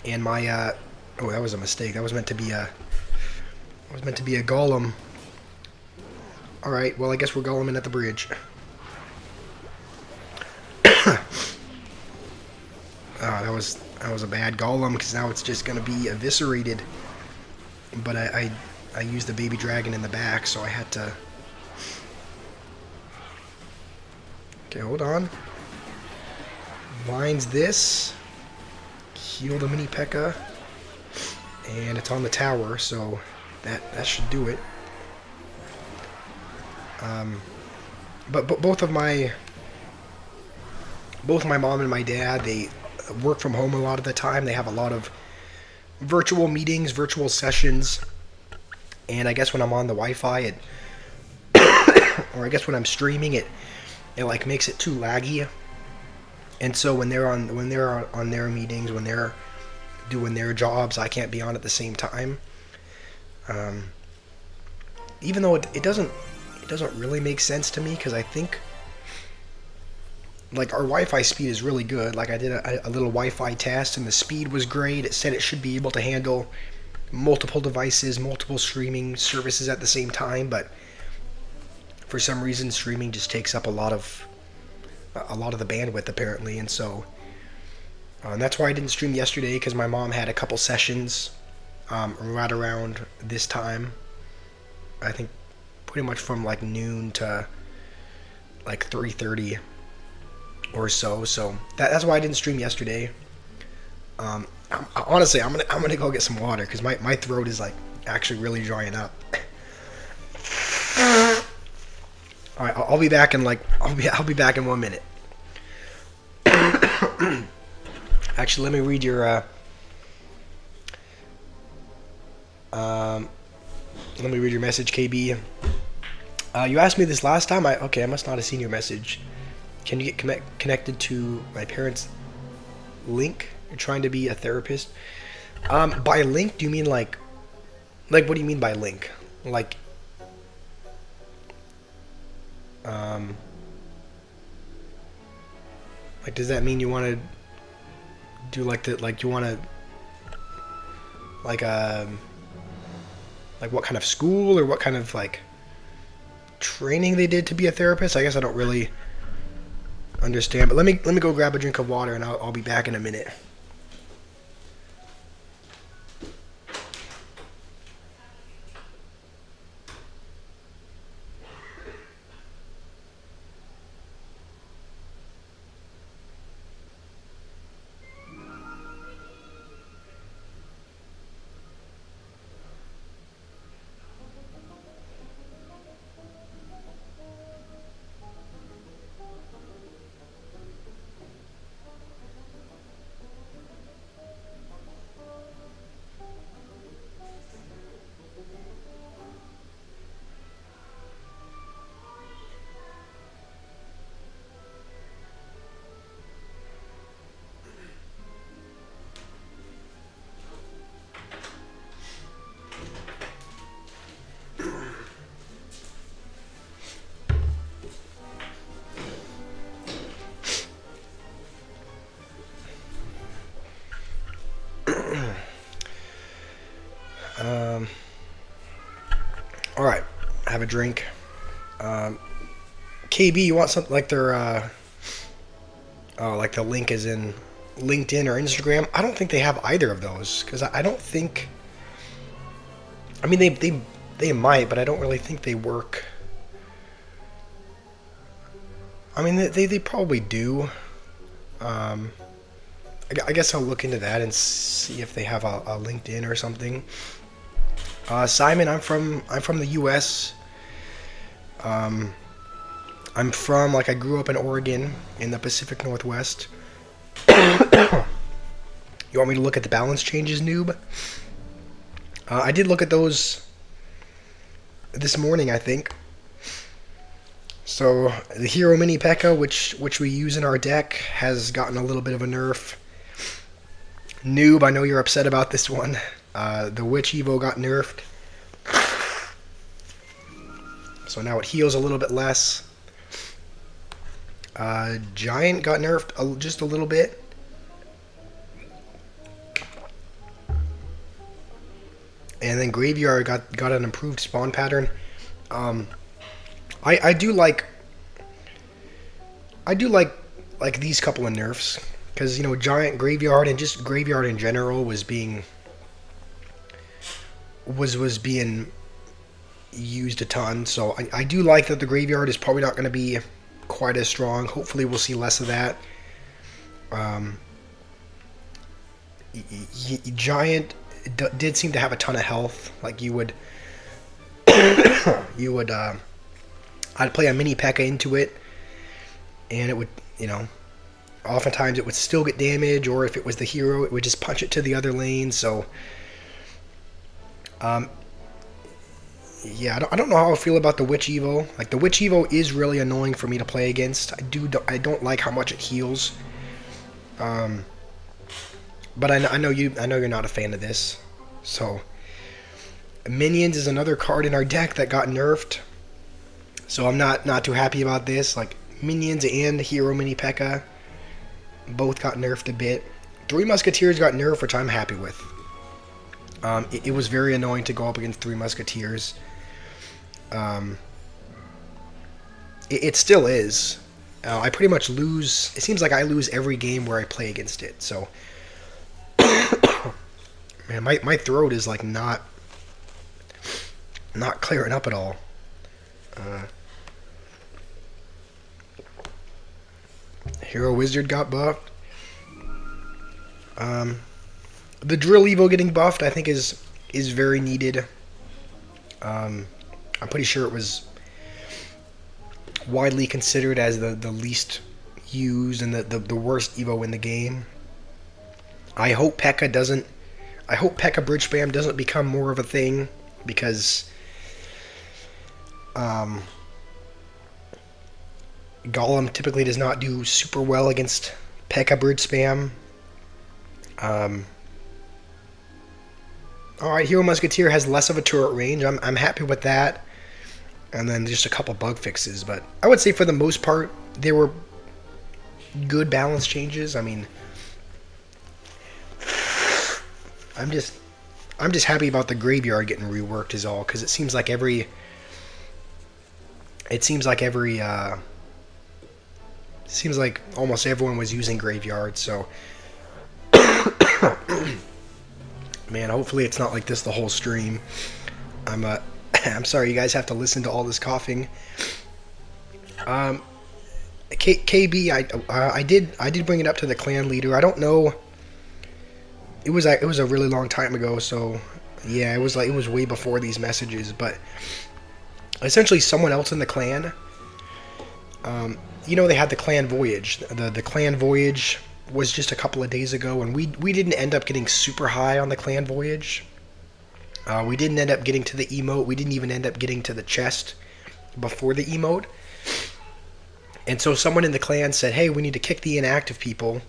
and my oh, that was a mistake. That was meant to be a golem. All right, well I guess we're goleming at the bridge. That was a bad golem because now it's just gonna be eviscerated. But I used the baby dragon in the back, so I had to. Okay, hold on. Vines this. Heal the mini P.E.K.K.A. And it's on the tower, so that should do it. But both my mom and my dad, they work from home a lot of the time. They have a lot of virtual meetings, virtual sessions, and I guess when I'm on the Wi-Fi, or I guess when I'm streaming, it like makes it too laggy. And so when they're on their meetings, when they're doing their jobs, I can't be on at the same time. Even though it doesn't really make sense to me, because I think like our Wi-Fi speed is really good. Like I did a little Wi-Fi test and the speed was great. It said it should be able to handle multiple devices, multiple streaming services at the same time, but for some reason streaming just takes up a lot of the bandwidth apparently, and so and that's why I didn't stream yesterday, because my mom had a couple sessions right around this time. I think pretty much from like noon to like 3:30 or so. So that's why I didn't stream yesterday. Honestly, I'm gonna go get some water because my throat is like actually really drying up. All right, I'll be back in I'll be back in 1 minute. Actually, let me read your message, KB. You asked me this last time. I must not have seen your message. Can you get connected to my parents' link? You're trying to be a therapist. By link, do you mean like what do you mean by link? Like Um, like, does that mean you want to do like the like you want to like like what kind of school or what kind of like training they did to be a therapist? I guess I don't really understand. But let me go grab a drink of water and I'll be back in a minute. Um, all right, have a drink. KB, you want something like their oh, like the link is in LinkedIn or Instagram? I don't think they have either of those because I don't think. I mean, they might, but I don't really think they work. I mean, they probably do. Um, I guess I'll look into that and see if they have a LinkedIn or something. Simon, I'm from the U.S. Um, I'm from like I grew up in Oregon in the Pacific Northwest. You want me to look at the balance changes, noob? I did look at those this morning, I think. So the Hero Mini P.E.K.K.A, which we use in our deck, has gotten a little bit of a nerf. Noob, I know you're upset about this one. The Witch Evo got nerfed. So now it heals a little bit less. Giant got nerfed just a little bit. And then Graveyard got an improved spawn pattern. I do like these couple of nerfs because Giant Graveyard and just Graveyard in general was being used a ton. So I do like that the Graveyard is probably not going to be quite as strong. Hopefully we'll see less of that. Giant did seem to have a ton of health. Like you would I'd play a mini P.E.K.K.A into it, and it would, oftentimes it would still get damage, or if it was the hero, it would just punch it to the other lane. So, yeah, I don't know how I feel about the Witch Evo. Like, the Witch Evo is really annoying for me to play against. I don't like how much it heals. But I know you're not a fan of this. So, Minions is another card in our deck that got nerfed. So I'm not too happy about this. Like, Minions and Hero Mini P.E.K.K.A both got nerfed a bit. Three Musketeers got nerfed, which I'm happy with. It was very annoying to go up against Three Musketeers. It still is. I pretty much lose. It seems like I lose every game where I play against it. So, man, my throat is like not clearing up at all. Hero Wizard got buffed. The Drill Evo getting buffed, I think, is very needed. I'm pretty sure it was widely considered as the least used and the worst Evo in the game. I hope P.E.K.K.A doesn't. I hope P.E.K.K.A bridge spam doesn't become more of a thing because Golem typically does not do super well against P.E.K.K.A bridge spam. Alright, Hero Musketeer has less of a turret range. I'm happy with that. and then just a couple bug fixes. But I would say for the most part, they were good balance changes. I mean, I'm just I'm just happy about the graveyard getting reworked is all, because it seems like almost everyone was using graveyard. So man, hopefully it's not like this the whole stream. I'm I'm sorry you guys have to listen to all this coughing. KB, I did bring it up to the clan leader. I don't know. It was a really long time ago, so yeah, it was way before these messages. But essentially, someone else in the clan, they had the clan voyage. The clan voyage was just a couple of days ago, and we didn't end up getting super high on the clan voyage. We didn't end up getting to the emote. We didn't even end up getting to the chest before the emote. And so someone in the clan said, "Hey, we need to kick the inactive people."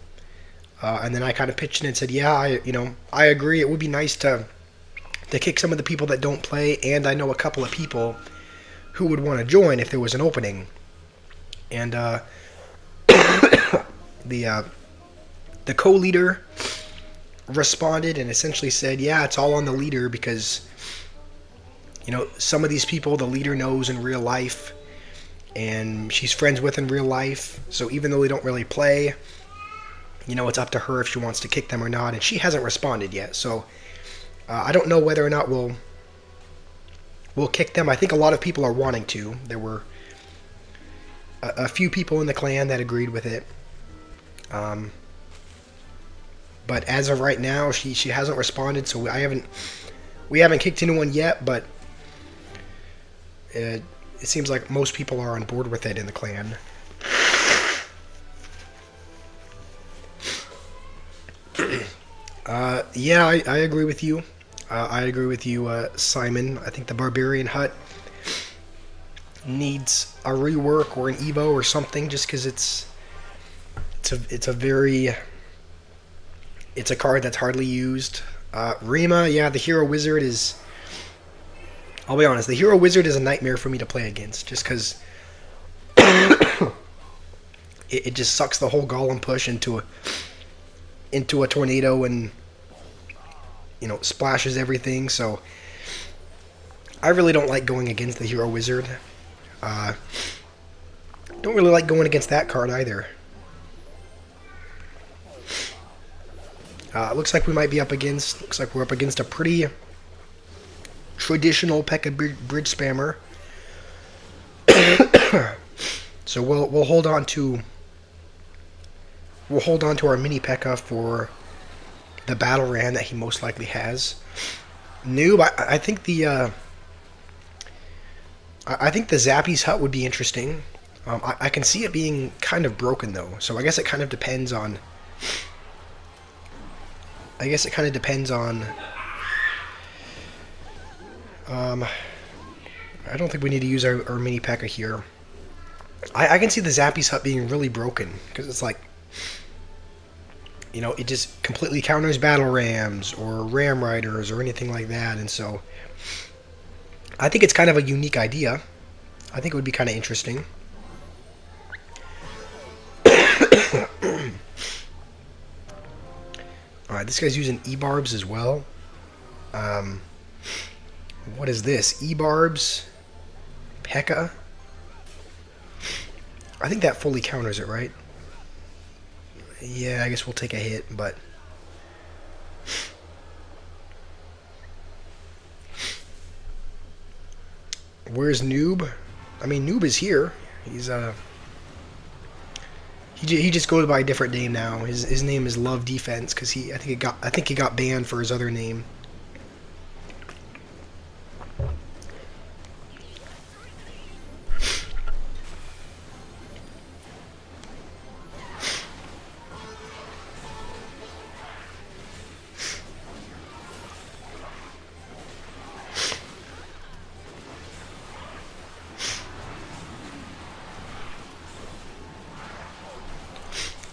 And then I kind of pitched in and said, "Yeah, I agree. It would be nice to kick some of the people that don't play, and I know a couple of people who would want to join if there was an opening." And the co-leader responded and essentially said, "Yeah, it's all on the leader, because some of these people the leader knows in real life, and she's friends with in real life. So even though they don't really play, it's up to her if she wants to kick them or not." And she hasn't responded yet, so I don't know whether or not we'll kick them. I think a lot of people are wanting to. There were a few people in the clan that agreed with it. But as of right now, she hasn't responded, so we haven't kicked anyone yet. But it seems like most people are on board with it in the clan. Yeah, I agree with you. I agree with you, Simon. I think the Barbarian Hut needs a rework or an Evo or something, just because it's a card that's hardly used. Rima, yeah, the Hero Wizard is... I'll be honest, the Hero Wizard is a nightmare for me to play against, just because it just sucks the whole Golem push into a tornado and splashes everything. So I really don't like going against the Hero Wizard. Don't really like going against that card either. Looks like we're up against a pretty traditional P.E.K.K.A. bridge spammer. So we'll hold on to our mini P.E.K.K.A. for the battle ram that he most likely has. Noob, I think the Zappy's Hut would be interesting. I can see it being kind of broken though, so I guess it kind of depends on. I don't think we need to use our mini P.E.K.K.A. here. I can see the Zappy's Hut being really broken, because it's like, it just completely counters battle rams or ram riders or anything like that. And so I think it's kind of a unique idea. I think it would be kind of interesting. Alright, this guy's using E-Barbs as well. What is this? E-Barbs? P.E.K.K.A.? I think that fully counters it, right? Yeah, I guess we'll take a hit, but... Where's Noob? I mean, Noob is here. He's, He just goes by a different name now. His name is Love Defense, because I think he got banned for his other name.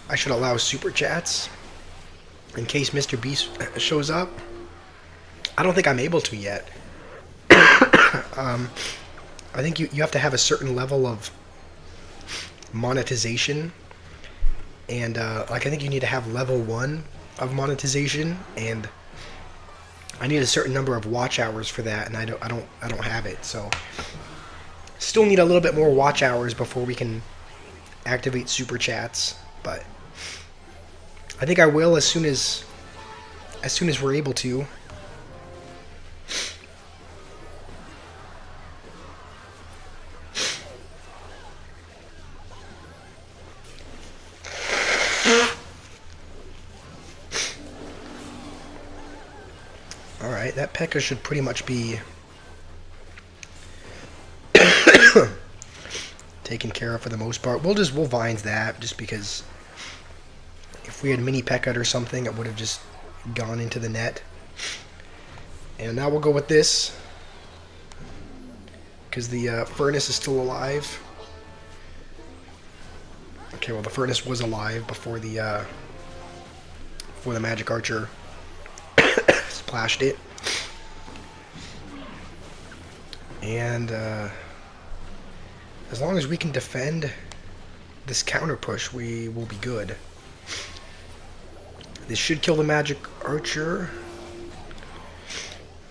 I should allow super chats in case Mr. Beast shows up. I don't think I'm able to yet. I I think you have to have a certain level of monetization, and like I think you need to have level 1 of monetization, and I need a certain number of watch hours for that, and I don't have it. So still need a little bit more watch hours before we can activate super chats, but I think I will as soon as we're able to. Alright, that P.E.K.K.A should pretty much be taken care of for the most part. We'll Vines that, just because if we had mini P.E.K.K.A or something, it would have just gone into the net. And now we'll go with this, because the furnace is still alive. Okay, well the furnace was alive before the magic archer splashed it. And as long as we can defend this counter push, we will be good. This should kill the magic archer.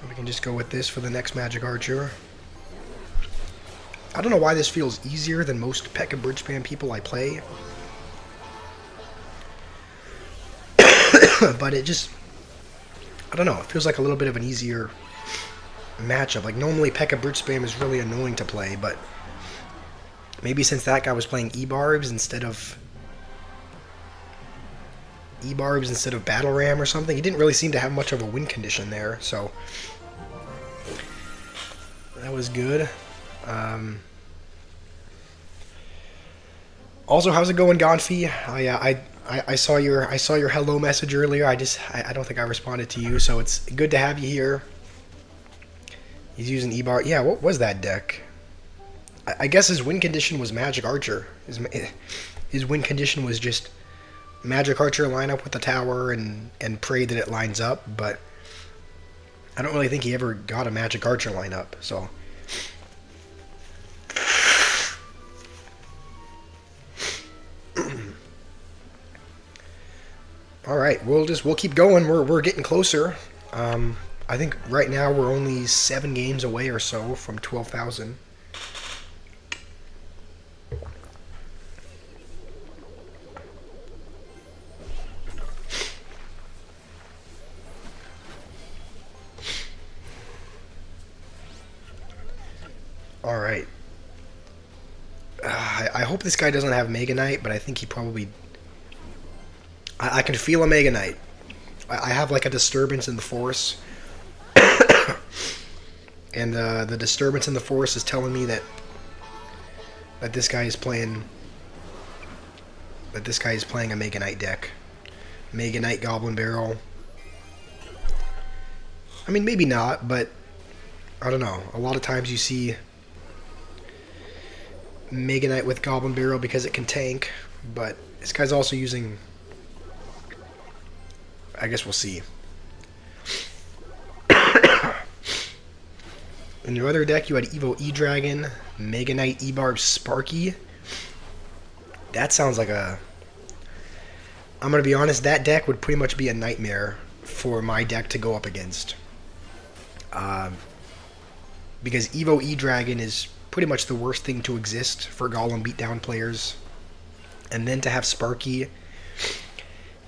We can just go with this for the next magic archer. I don't know why this feels easier than most P.E.K.K.A bridge spam people I play. But it just, I don't know, it feels like a little bit of an easier matchup. Like normally P.E.K.K.A bridge spam is really annoying to play, but maybe since that guy was playing E-Barbs instead of Battle Ram or something, he didn't really seem to have much of a win condition there, so that was good. Also, how's it going, Gonfi? I saw your hello message earlier. I don't think I responded to you, so it's good to have you here. He's using E-Bar. Yeah, what was that deck? I guess his win condition was Magic Archer. His win condition was just Magic Archer line up with the tower and pray that it lines up, but I don't really think he ever got a Magic Archer lineup, so. All right, we'll keep going. We're getting closer. I think right now we're only 7 games away or so from 12,000. All right. I hope this guy doesn't have Mega Knight, but I think he probably. I can feel a Mega Knight. I have like a disturbance in the force. And the disturbance in the force is telling me that this guy is playing a Mega Knight deck. Mega Knight Goblin Barrel. I mean, maybe not, but I don't know. A lot of times you see Mega Knight with Goblin Barrel because it can tank, but this guy's also using. I guess we'll see. In your other deck, you had Evo E-Dragon, Mega Knight E-Barb Sparky. That sounds like a. I'm going to be honest, that deck would pretty much be a nightmare for my deck to go up against. Because Evo E-Dragon is pretty much the worst thing to exist for Golem beatdown players. And then to have Sparky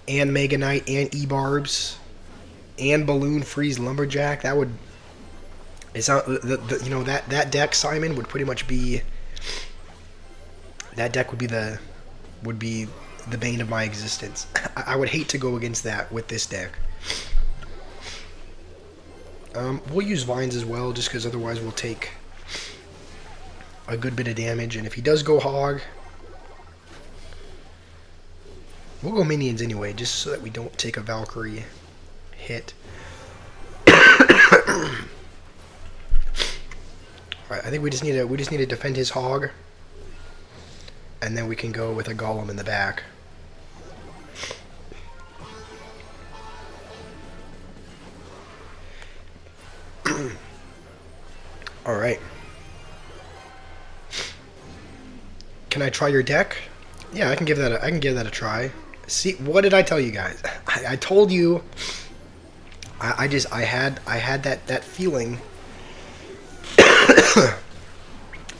and Mega Knight and E-Barbs and Balloon Freeze Lumberjack, that would. It's not that deck, Simon, would pretty much be. That deck would be the bane of my existence. I would hate to go against that with this deck. We'll use Vines as well, just because otherwise we'll take a good bit of damage. And if he does go Hog, we'll go Minions anyway, just so that we don't take a Valkyrie hit. Alright, I think we just need to defend his Hog, and then we can go with a Golem in the back. Alright. can I try your deck? Yeah, I can give that. I can give that a try. See, what did I tell you guys? I told you. I had that feeling.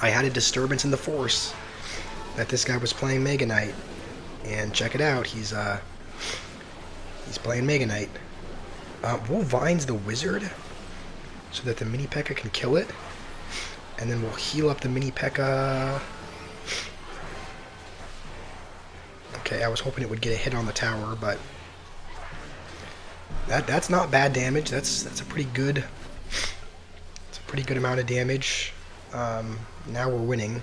I had a disturbance in the force that this guy was playing Mega Knight, and check it out. He's playing Mega Knight. We'll Vines the Wizard so that the Mini P.E.K.K.A can kill it, and then we'll heal up the Mini P.E.K.K.A. Okay, I was hoping it would get a hit on the tower, but that's not bad damage. That's a pretty good. It's a pretty good amount of damage. Now we're winning.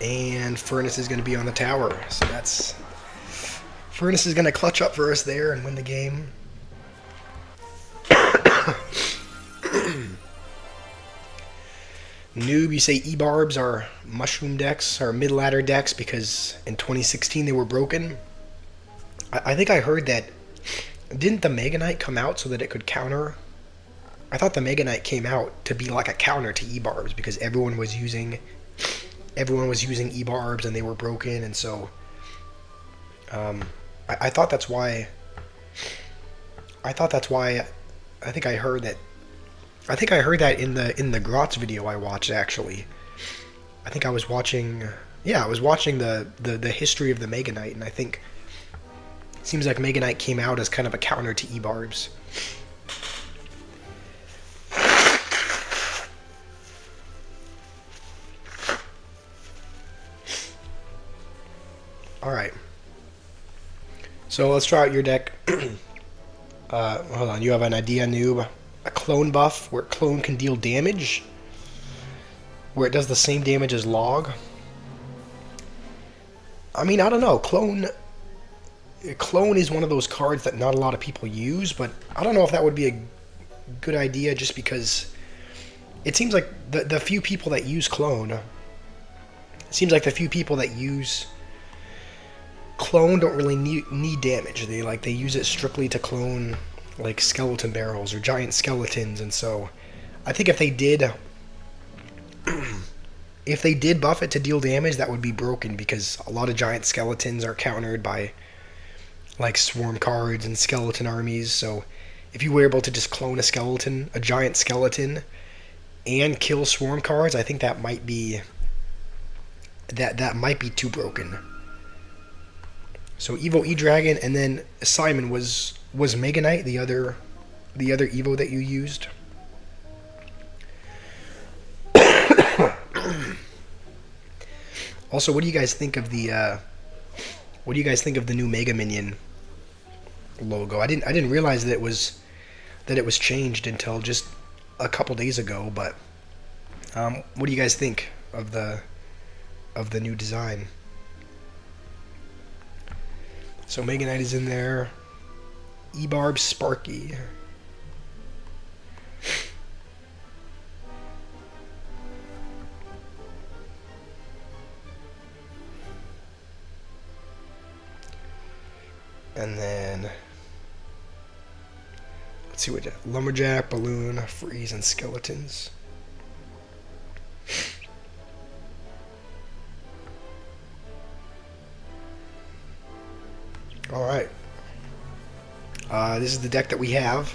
And Furnace is going to be on the tower, so that's... Furnace is going to clutch up for us there and win the game. Noob, you say E-Barbs are mushroom decks, or mid-ladder decks, because in 2016 they were broken. I think I heard that... Didn't the Mega Knight come out so that it could counter? I thought the Mega Knight came out to be like a counter to E-Barbs, because everyone was using E-Barbs and they were broken, and so... I thought that's why. I think I heard that. I think I heard that in the Grotz video I watched, actually. I think I was watching. Yeah, I was watching the history of the Mega Knight, and I think it seems like Mega Knight came out as kind of a counter to E-Barbs. All right. So let's try out your deck. Hold on, you have an idea, Noob. A clone buff, where clone can deal damage. Where it does the same damage as log. I mean, I don't know. Clone is one of those cards that not a lot of people use, but I don't know if that would be a good idea just because it seems like the few people that use clone... It seems like the few people that use... Clone don't really need damage. They use it strictly to clone like skeleton barrels or giant skeletons, and so I think if they did buff it to deal damage, that would be broken because a lot of giant skeletons are countered by like swarm cards and skeleton armies. So if you were able to just clone a giant skeleton, and kill swarm cards, I think that might be too broken. So Evo E-Dragon, and then Simon was Mega Knight the other Evo that you used. Also, what do you guys think of the new Mega Minion logo? I didn't realize that it was changed until just a couple days ago. But what do you guys think of the new design? So Mega Knight is in there. E-Barb Sparky. And then let's see what Lumberjack, Balloon, Freeze, and Skeletons. Alright. This is the deck that we have.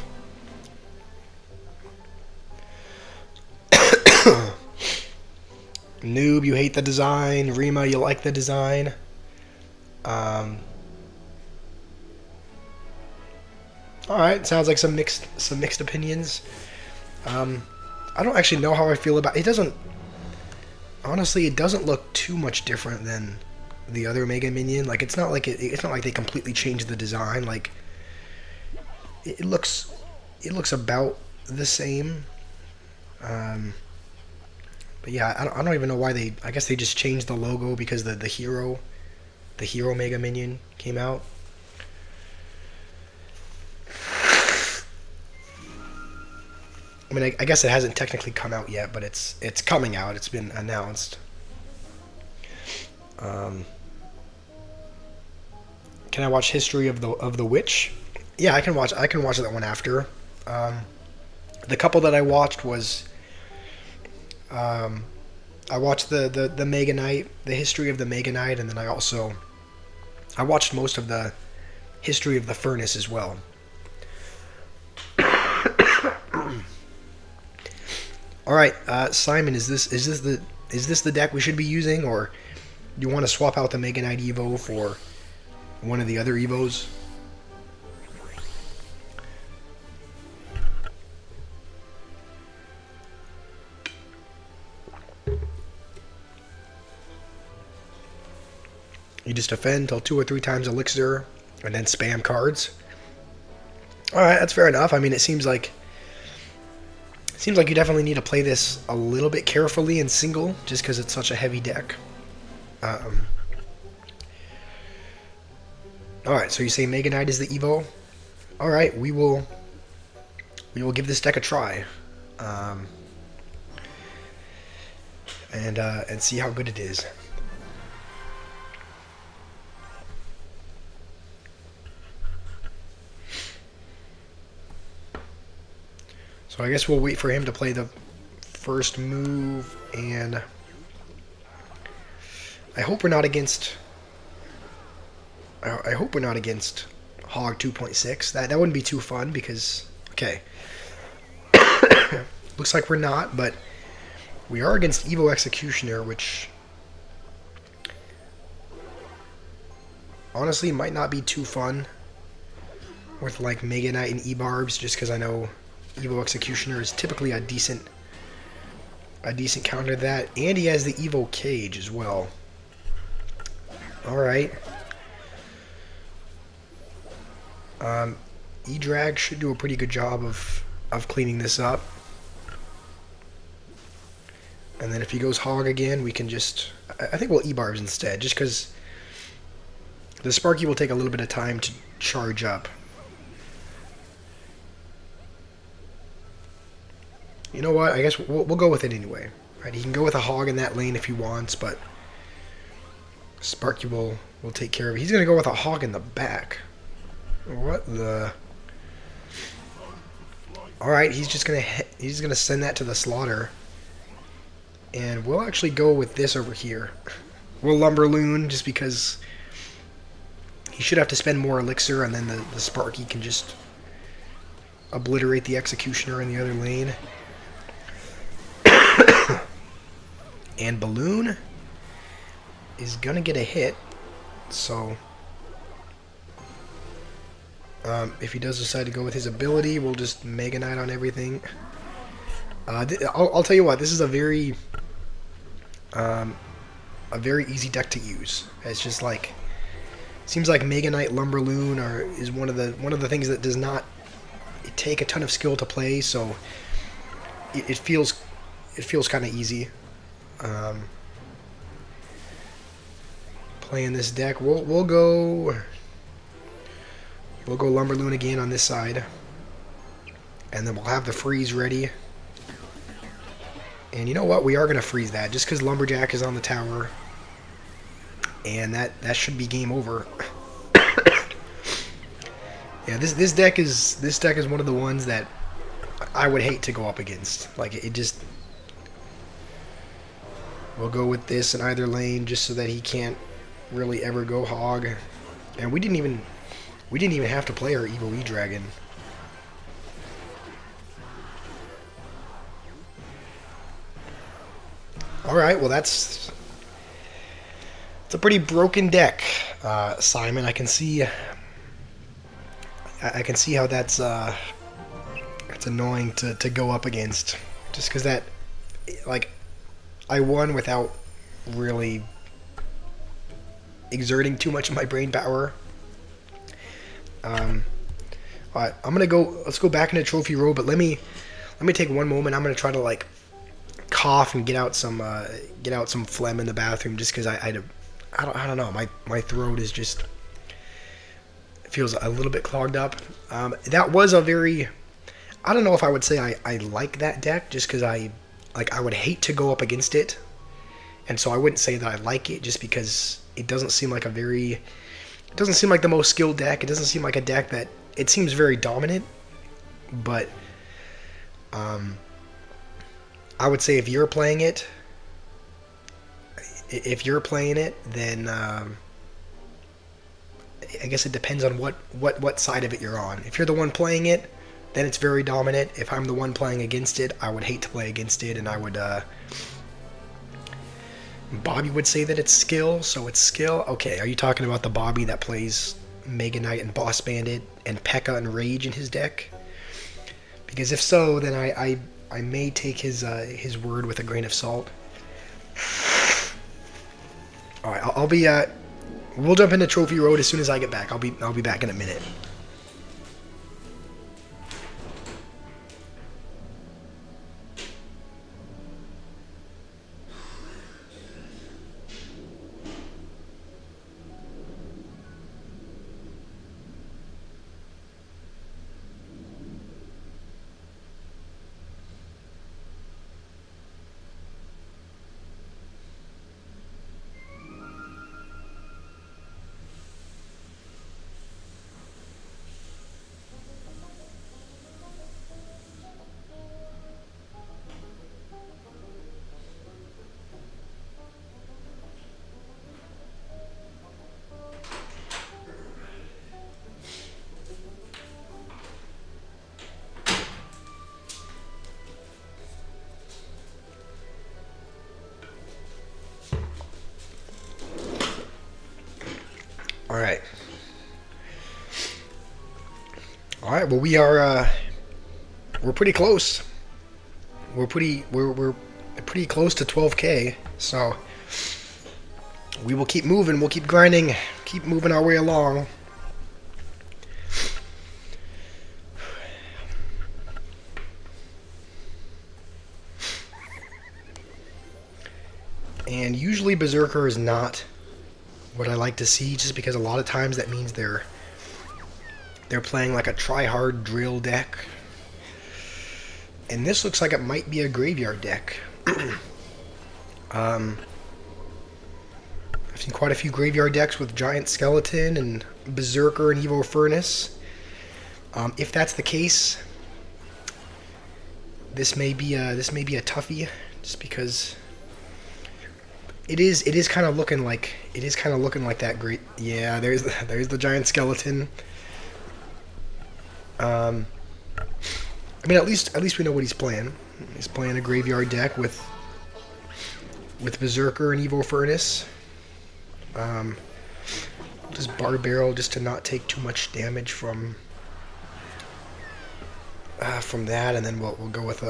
Noob, you hate the design. Rima, you like the design. Alright, sounds like some mixed opinions. I don't actually know how I feel about it. Honestly, it doesn't look too much different than the other Mega Minion. Like, it's not like they completely changed the design. Like, it looks about the same. But yeah, I don't even know why I guess they just changed the logo because the hero Mega Minion came out. I mean, I guess it hasn't technically come out yet, but it's coming out. It's been announced. Can I watch History of the Witch? Yeah, I can watch that one after. Um, the couple that I watched was um, I watched the Mega Knight, the History of the Mega Knight, and then I watched most of the History of the Furnace as well. All right, Simon, is this the deck we should be using, or do you want to swap out the Mega Knight Evo for one of the other Evos? You just defend till 2 or 3 times Elixir, and then spam cards. All right, that's fair enough. I mean, it seems like you definitely need to play this a little bit carefully in single, just because it's such a heavy deck. All right, so you say Mega Knight is the Evo. All right, we will give this deck a try, and see how good it is. So I guess we'll wait for him to play the first move, and I hope we're not against. I hope we're not against Hog 2.6. That wouldn't be too fun because okay, looks like we're not, but we are against Evo Executioner, which honestly might not be too fun with like Mega Knight and E-Barbs, just because I know Evo Executioner is typically a decent counter to that, and he has the Evo Cage as well. All right. E-Drag should do a pretty good job of cleaning this up. And then if he goes Hog again, we can just... I think we'll E-Barbs instead, just because the Sparky will take a little bit of time to charge up. You know what? I guess we'll go with it anyway. Right? He can go with a Hog in that lane if he wants, but Sparky will take care of it. He's going to go with a Hog in the back. What the... Alright, he's gonna send that to the slaughter. And we'll actually go with this over here. We'll Lumberloon just because he should have to spend more elixir, and then the Sparky can just obliterate the Executioner in the other lane. And Balloon is gonna get a hit, so if he does decide to go with his ability, we'll just Mega Knight on everything. I'll tell you what, this is a very easy deck to use. It's just like, seems like Mega Knight Lumberloon is one of the things that does not take a ton of skill to play, so it feels kind of easy. Playing this deck, we'll go Lumberloon again on this side, and then we'll have the freeze ready. And you know what? We are going to freeze that just because Lumberjack is on the tower, and that should be game over. Yeah, this deck is one of the ones that I would hate to go up against. Like it just. We'll go with this in either lane just so that he can't really ever go Hog. And we didn't even have to play our Evo E-Dragon. Alright, well it's a pretty broken deck, Simon. I can see how that's annoying to go up against. Just because that, like, I won without really exerting too much of my brain power. Alright, let's go back into Trophy Row, but let me take one moment. I'm gonna try to like cough and get out some phlegm in the bathroom, just because I don't know, my throat is just feels a little bit clogged up. That was a very, I don't know if I would say I like that deck, just because I would hate to go up against it, and so I wouldn't say that I like it, just because it doesn't seem like a very It doesn't seem like the most skilled deck. It doesn't seem like a deck that it seems very dominant, but I would say if you're playing it, then I guess it depends on what side of it you're on. If you're the one playing it, then it's very dominant. If I'm the one playing against it, I would hate to play against it, and I would. Bobby would say that it's skill, so it's skill. Okay, are you talking about the Bobby that plays Mega Knight and Boss Bandit and P.E.K.K.A. and Rage in his deck? Because if so, then I may take his word with a grain of salt. All right, I'll be we'll jump into Trophy Road as soon as I get back. I'll be back in a minute. All right. All right. Well, we're pretty close. We're pretty close to 12K. So we will keep moving. We'll keep grinding. Keep moving our way along. And usually Berserker is not what I like to see, just because a lot of times that means they're playing like a try-hard drill deck. And this looks like it might be a graveyard deck. I've seen quite a few graveyard decks with Giant Skeleton and Berserker and Evo Furnace. If that's the case, this may be a toughie, just because it is kind of looking like that great. Yeah, there's the Giant Skeleton. I mean, at least we know what he's playing. He's playing a graveyard deck with Berserker and Evo Furnace. Just Bar Barrel just to not take too much damage from that, and then we'll go with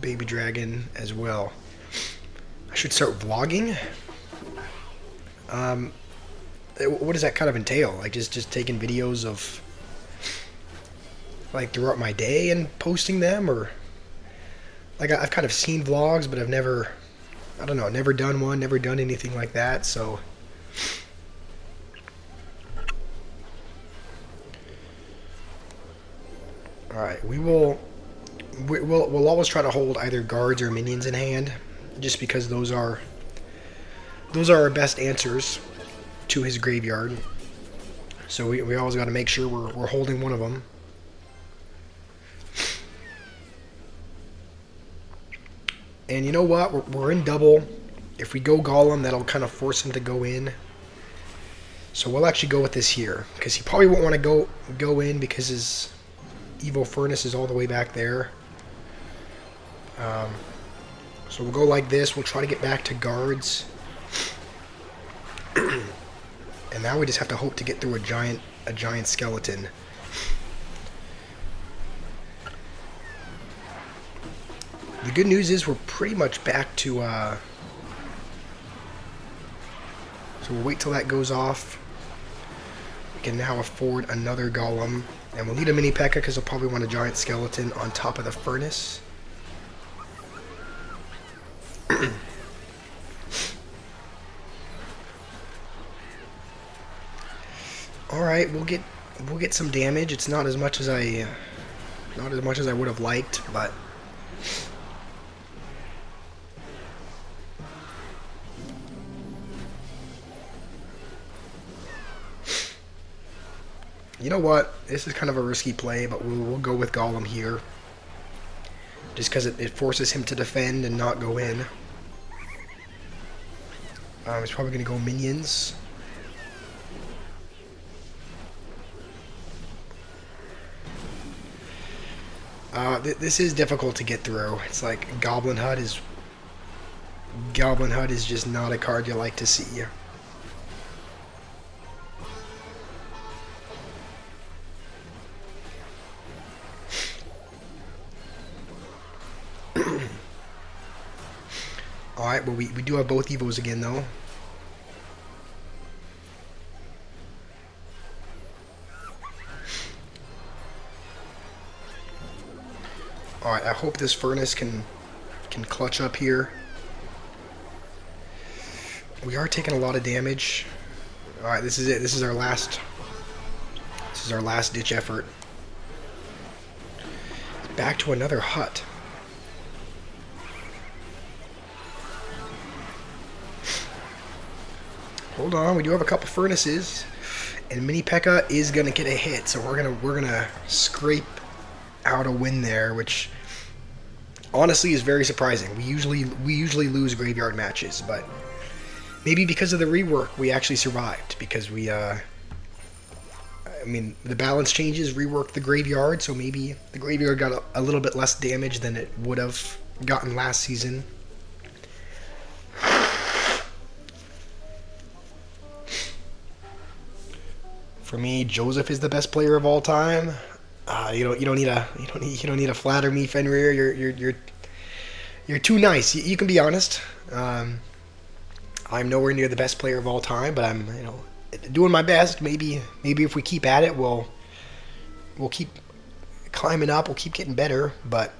Baby Dragon as well. I should start vlogging. What does that kind of entail? Like just taking videos of like throughout my day and posting them, or like I've kind of seen vlogs, but I've never, I don't know, never done one, never done anything like that. So all right, we'll always try to hold either guards or minions in hand, just because those are our best answers to his graveyard. So we always got to make sure we're holding one of them. And you know what? We're in double. If we go Golem, that'll kind of force him to go in. So we'll actually go with this here, because he probably won't want to go in because his Evo Furnace is all the way back there. So we'll go like this. We'll try to get back to guards. And now we just have to hope to get through a giant skeleton. The good news is we're pretty much back to so we'll wait till that goes off. We can now afford another golem, and we'll need a mini P.E.K.K.A. because he'll probably want a giant skeleton on top of the furnace. All right, we'll get some damage. It's not as much as I would have liked, but You know what? This is kind of a risky play, but we'll go with Golem here. Just because it forces him to defend and not go in. He's probably going to go minions. This is difficult to get through. It's like Goblin Hut is just not a card you like to see. Alright, well we do have both Evos again though. Alright, I hope this Furnace can clutch up here. We are taking a lot of damage. Alright, this is it. This is our last ditch effort. Back to another hut. Hold on, we do have a couple furnaces, and Mini P.E.K.K.A is gonna get a hit, so we're gonna scrape out a win there, which honestly is very surprising. We usually lose graveyard matches, but maybe because of the rework we actually survived, because we I mean the balance changes reworked the graveyard, so maybe the graveyard got a little bit less damage than it would have gotten last season. For me, Joseph is the best player of all time. You don't need to flatter me, Fenrir. You're too nice. You can be honest. I'm nowhere near the best player of all time, but I'm doing my best. Maybe if we keep at it, we'll keep climbing up. We'll keep getting better. But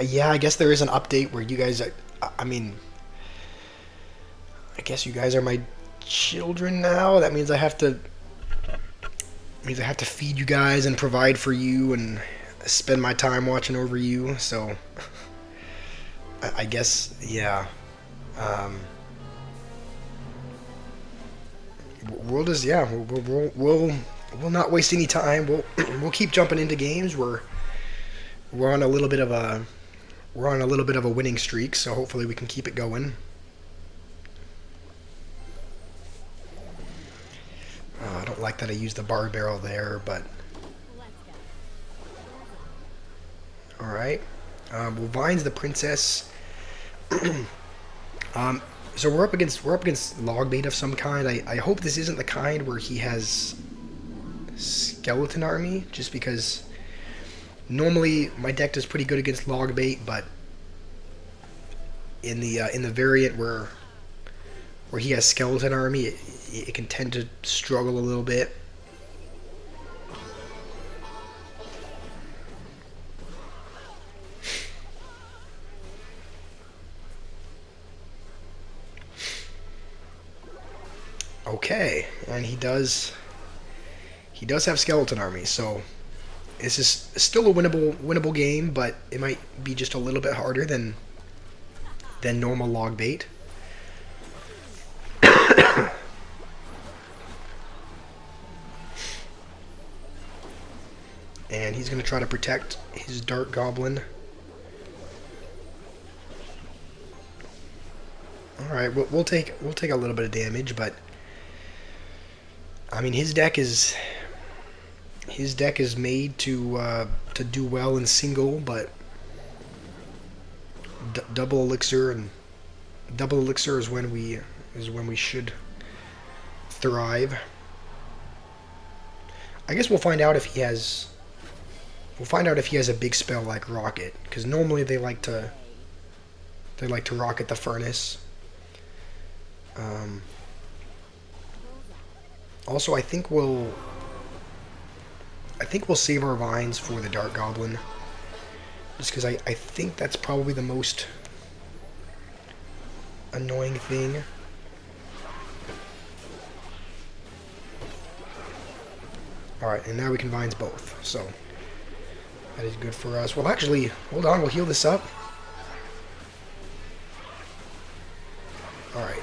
yeah, I guess there is an update where you guys. I guess you guys are my children now. That means I have to feed you guys and provide for you and spend my time watching over you. So I guess yeah. We'll just we'll not waste any time. We'll keep jumping into games. We're on a little bit of a winning streak, so hopefully we can keep it going. I don't like that I used the bar barrel there, but all right. Well, Vine's the princess. So we're up against log bait of some kind. I hope this isn't the kind where he has skeleton army, just because normally my deck does pretty good against log bait, but in the variant where he has skeleton army, it can tend to struggle a little bit. Okay, and he does have skeleton army, so this is still a winnable game, but it might be just a little bit harder than normal log bait. And he's going to try to protect his Dark Goblin. All right, we'll take a little bit of damage, but I mean his deck is made to do well in single, but double elixir is when we should thrive. I guess we'll find out if he has a big spell like Rocket, because normally they like to rocket the Furnace. Also, I think we'll save our vines for the Dark Goblin, just because I think that's probably the most annoying thing. Alright, and now we can vines both, so that is good for us. Well, actually, hold on, we'll heal this up. Alright.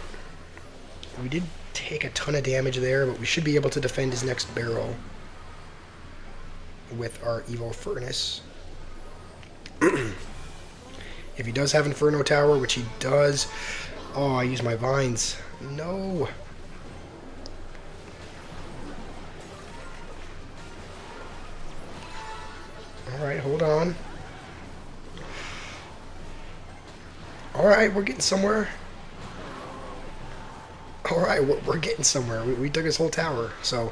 We did take a ton of damage there, but we should be able to defend his next barrel with our Evo Furnace. If he does have Inferno Tower, which he does... Oh, I used my vines. No. Alright, hold on. Alright, we're getting somewhere. Alright, we're getting somewhere. We took his whole tower, so...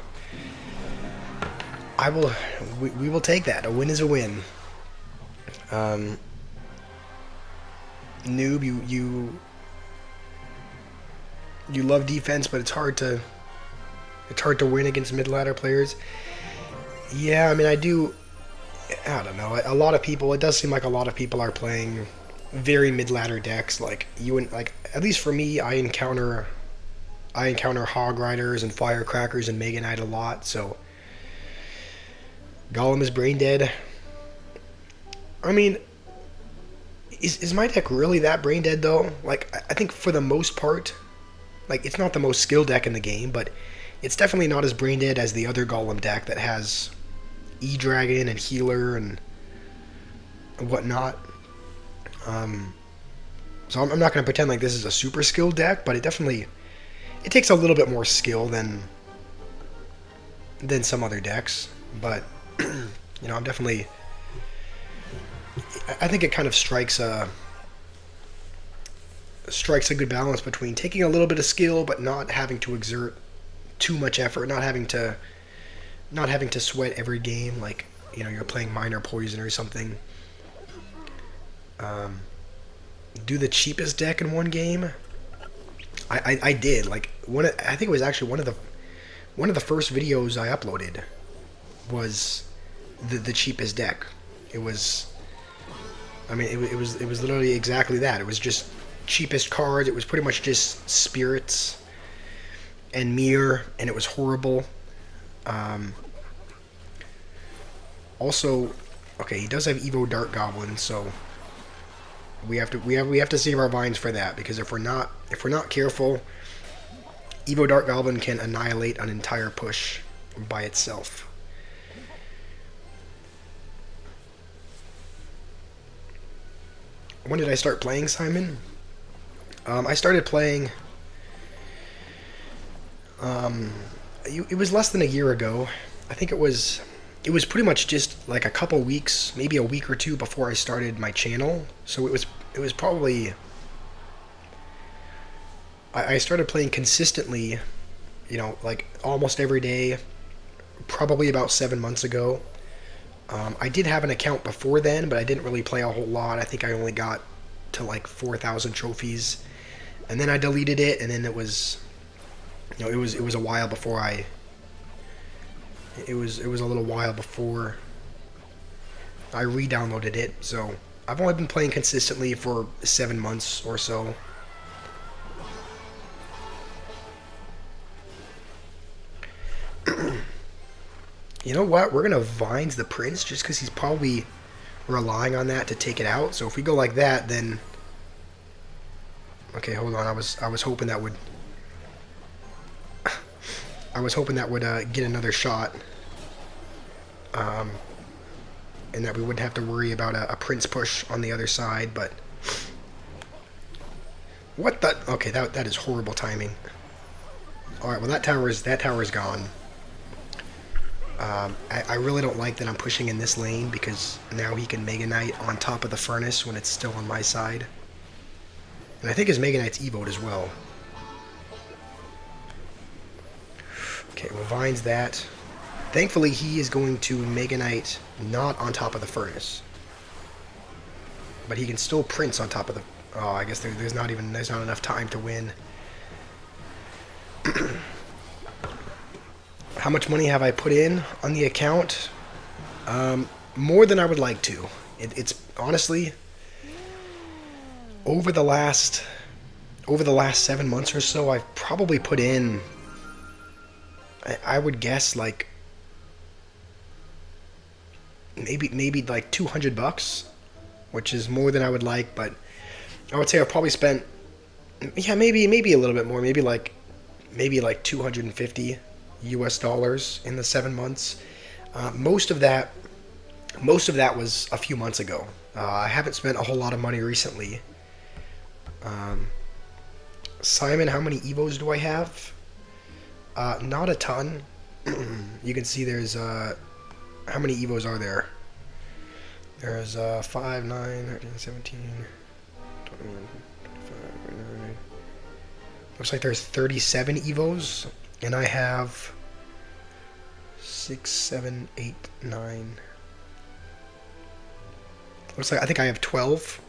We will take that. A win is a win. Noob, you love defense, but it's hard to win against mid-ladder players. Yeah, I mean, I don't know. A lot of people, it does seem like a lot of people are playing very mid-ladder decks. Like at least for me, I encounter Hog Riders and Firecrackers and Mega Knight a lot, so Golem is brain dead. I mean, is my deck really that brain dead though? Like, I think for the most part, like, it's not the most skilled deck in the game, but it's definitely not as brain dead as the other Golem deck that has E-Dragon and Healer and whatnot. So I'm not going to pretend like this is a super skilled deck, but it takes a little bit more skill than some other decks. But you know, I think it kind of strikes a good balance between taking a little bit of skill but not having to exert too much effort, not having to sweat every game, like, you know, you're playing Minor Poison or something. Do the cheapest deck in one game. I did, like, I think it was actually one of the first videos I uploaded was the cheapest deck. It was, I mean, it was literally exactly that. It was just cheapest cards. It was pretty much just spirits and mirror, and it was horrible. Also, okay, he does have Evo Dart Goblin, so we have to save our vines for that, because if we're not careful, Evo Dart Goblin can annihilate an entire push by itself. When did I start playing, Simon? I started playing... it was less than a year ago. I think it was pretty much just like a couple weeks, maybe a week or two before I started my channel. So it was probably... I started playing consistently, you know, like almost every day, probably about 7 months ago. I did have an account before then, but I didn't really play a whole lot. I think I only got to like 4,000 trophies, and then I deleted it, and then it was, you know, it was a while before it was a little while before I re-downloaded it. So I've only been playing consistently for 7 months or so. You know what? We're gonna Vines the Prince just because he's probably relying on that to take it out. So if we go like that, then okay, hold on. I was hoping that would get another shot, and that we wouldn't have to worry about a Prince push on the other side. But what the? Okay, that is horrible timing. All right, well that tower is gone. I really don't like that I'm pushing in this lane, because now he can Mega Knight on top of the furnace when it's still on my side. And I think his Mega Knight's evoed as well. Okay, well, Vines that. Thankfully, he is going to Mega Knight not on top of the furnace. But he can still Prince on top of the... Oh, I guess there's not enough time to win. How much money have I put in on the account? More than I would like to. It's honestly, over the last 7 months or so, I've probably put in, I would guess, like maybe like $200, which is more than I would like. But I would say I've probably spent, yeah, maybe a little bit more, maybe like maybe like 250 US dollars in the 7 months. Most of that was a few months ago. I haven't spent a whole lot of money recently. Um, Simon, how many Evos do I have? Not a ton. You can see there's how many Evos are there? There's 5, 9, 13, 17, 21, 25, 29. Looks like there's 37 Evos, and I have 6, 7, 8, 9. Looks like I think I have 12.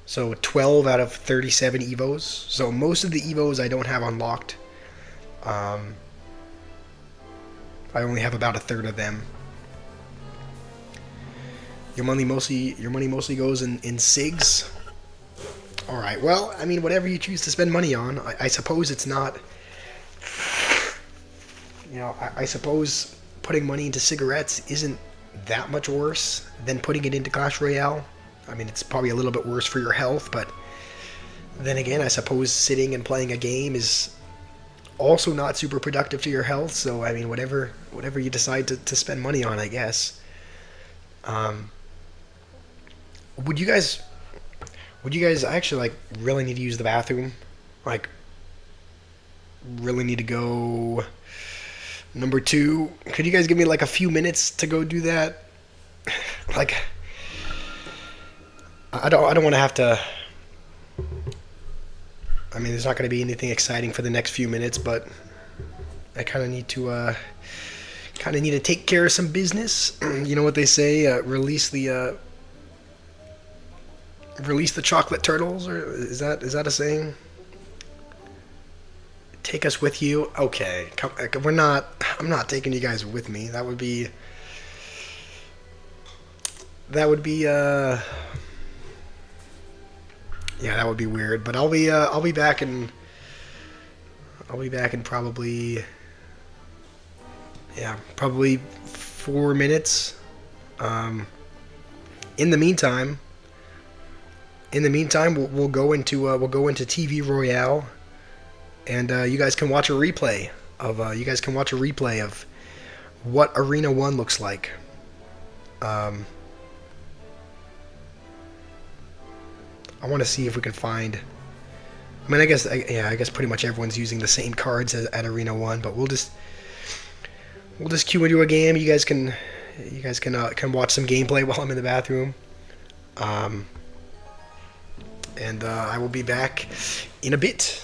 So 12 out of 37 Evos. So most of the Evos I don't have unlocked. Um, I only have about a third of them. Your money mostly goes in SIGs. All right. Well, I mean, whatever you choose to spend money on, I suppose it's not. I suppose putting money into cigarettes isn't that much worse than putting it into Clash Royale. I mean, it's probably a little bit worse for your health, but then again, I suppose sitting and playing a game is also not super productive to your health. So I mean, whatever you decide to spend money on, I guess. Um, would you guys I actually like really need to use the bathroom? Like really need to go number 2. Could you guys give me like a few minutes to go do that? Like I don't want to have to. I mean, there's not going to be anything exciting for the next few minutes, but I kind of need to take care of some business. You know what they say? Release the chocolate turtles, or is that a saying? Take us with you. Okay, I'm not taking you guys with me. That would be. Yeah, that would be weird. But I'll be back in probably, yeah, probably 4 minutes. Um, in the meantime, we'll go into TV Royale, and you guys can watch a replay of what Arena 1 looks like. Um, I want to see if we can find. I mean, I guess pretty much everyone's using the same cards as at Arena 1, but we'll just queue into a game. You guys can watch some gameplay while I'm in the bathroom. And I will be back in a bit.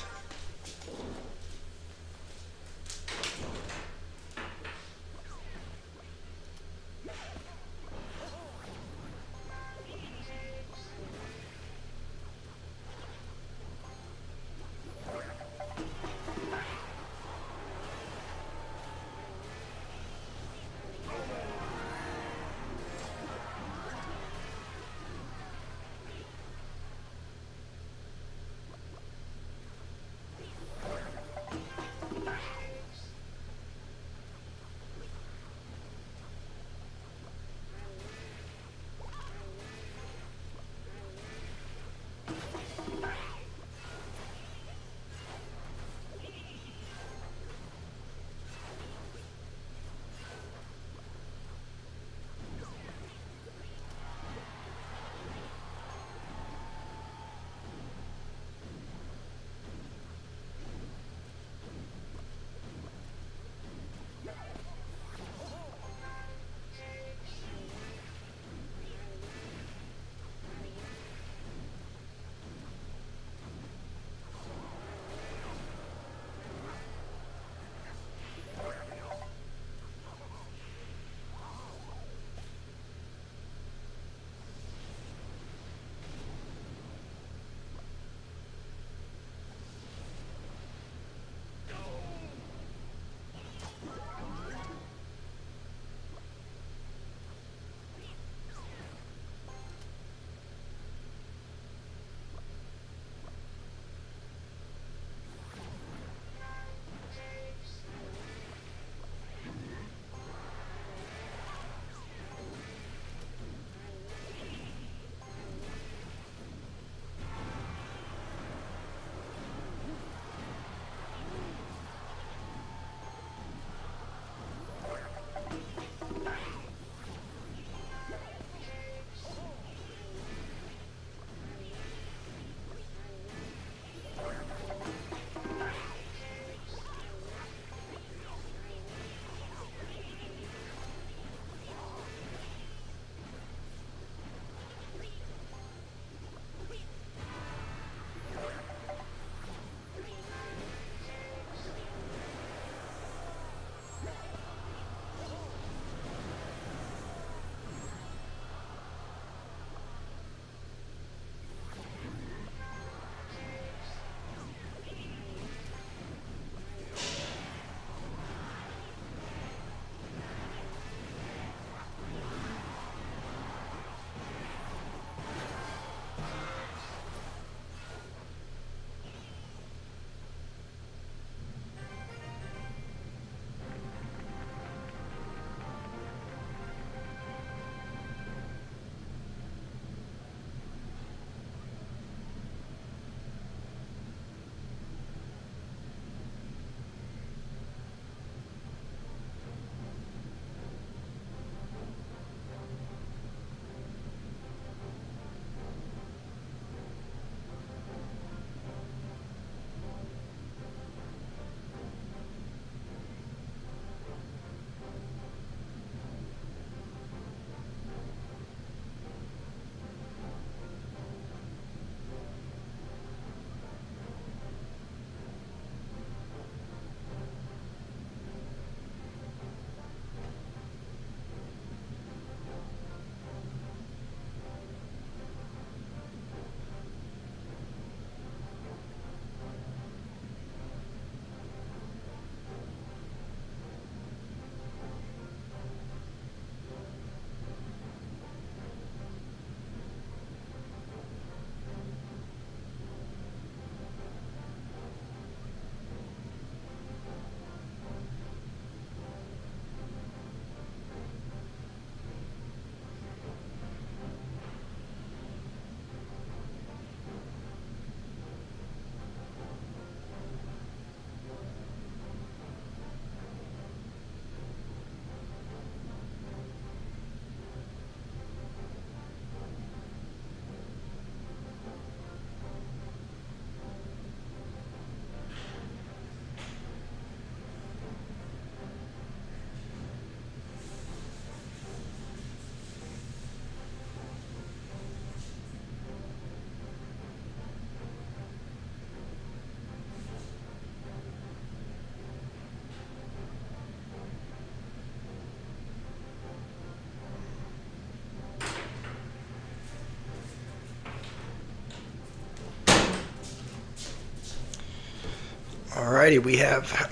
Alrighty, we have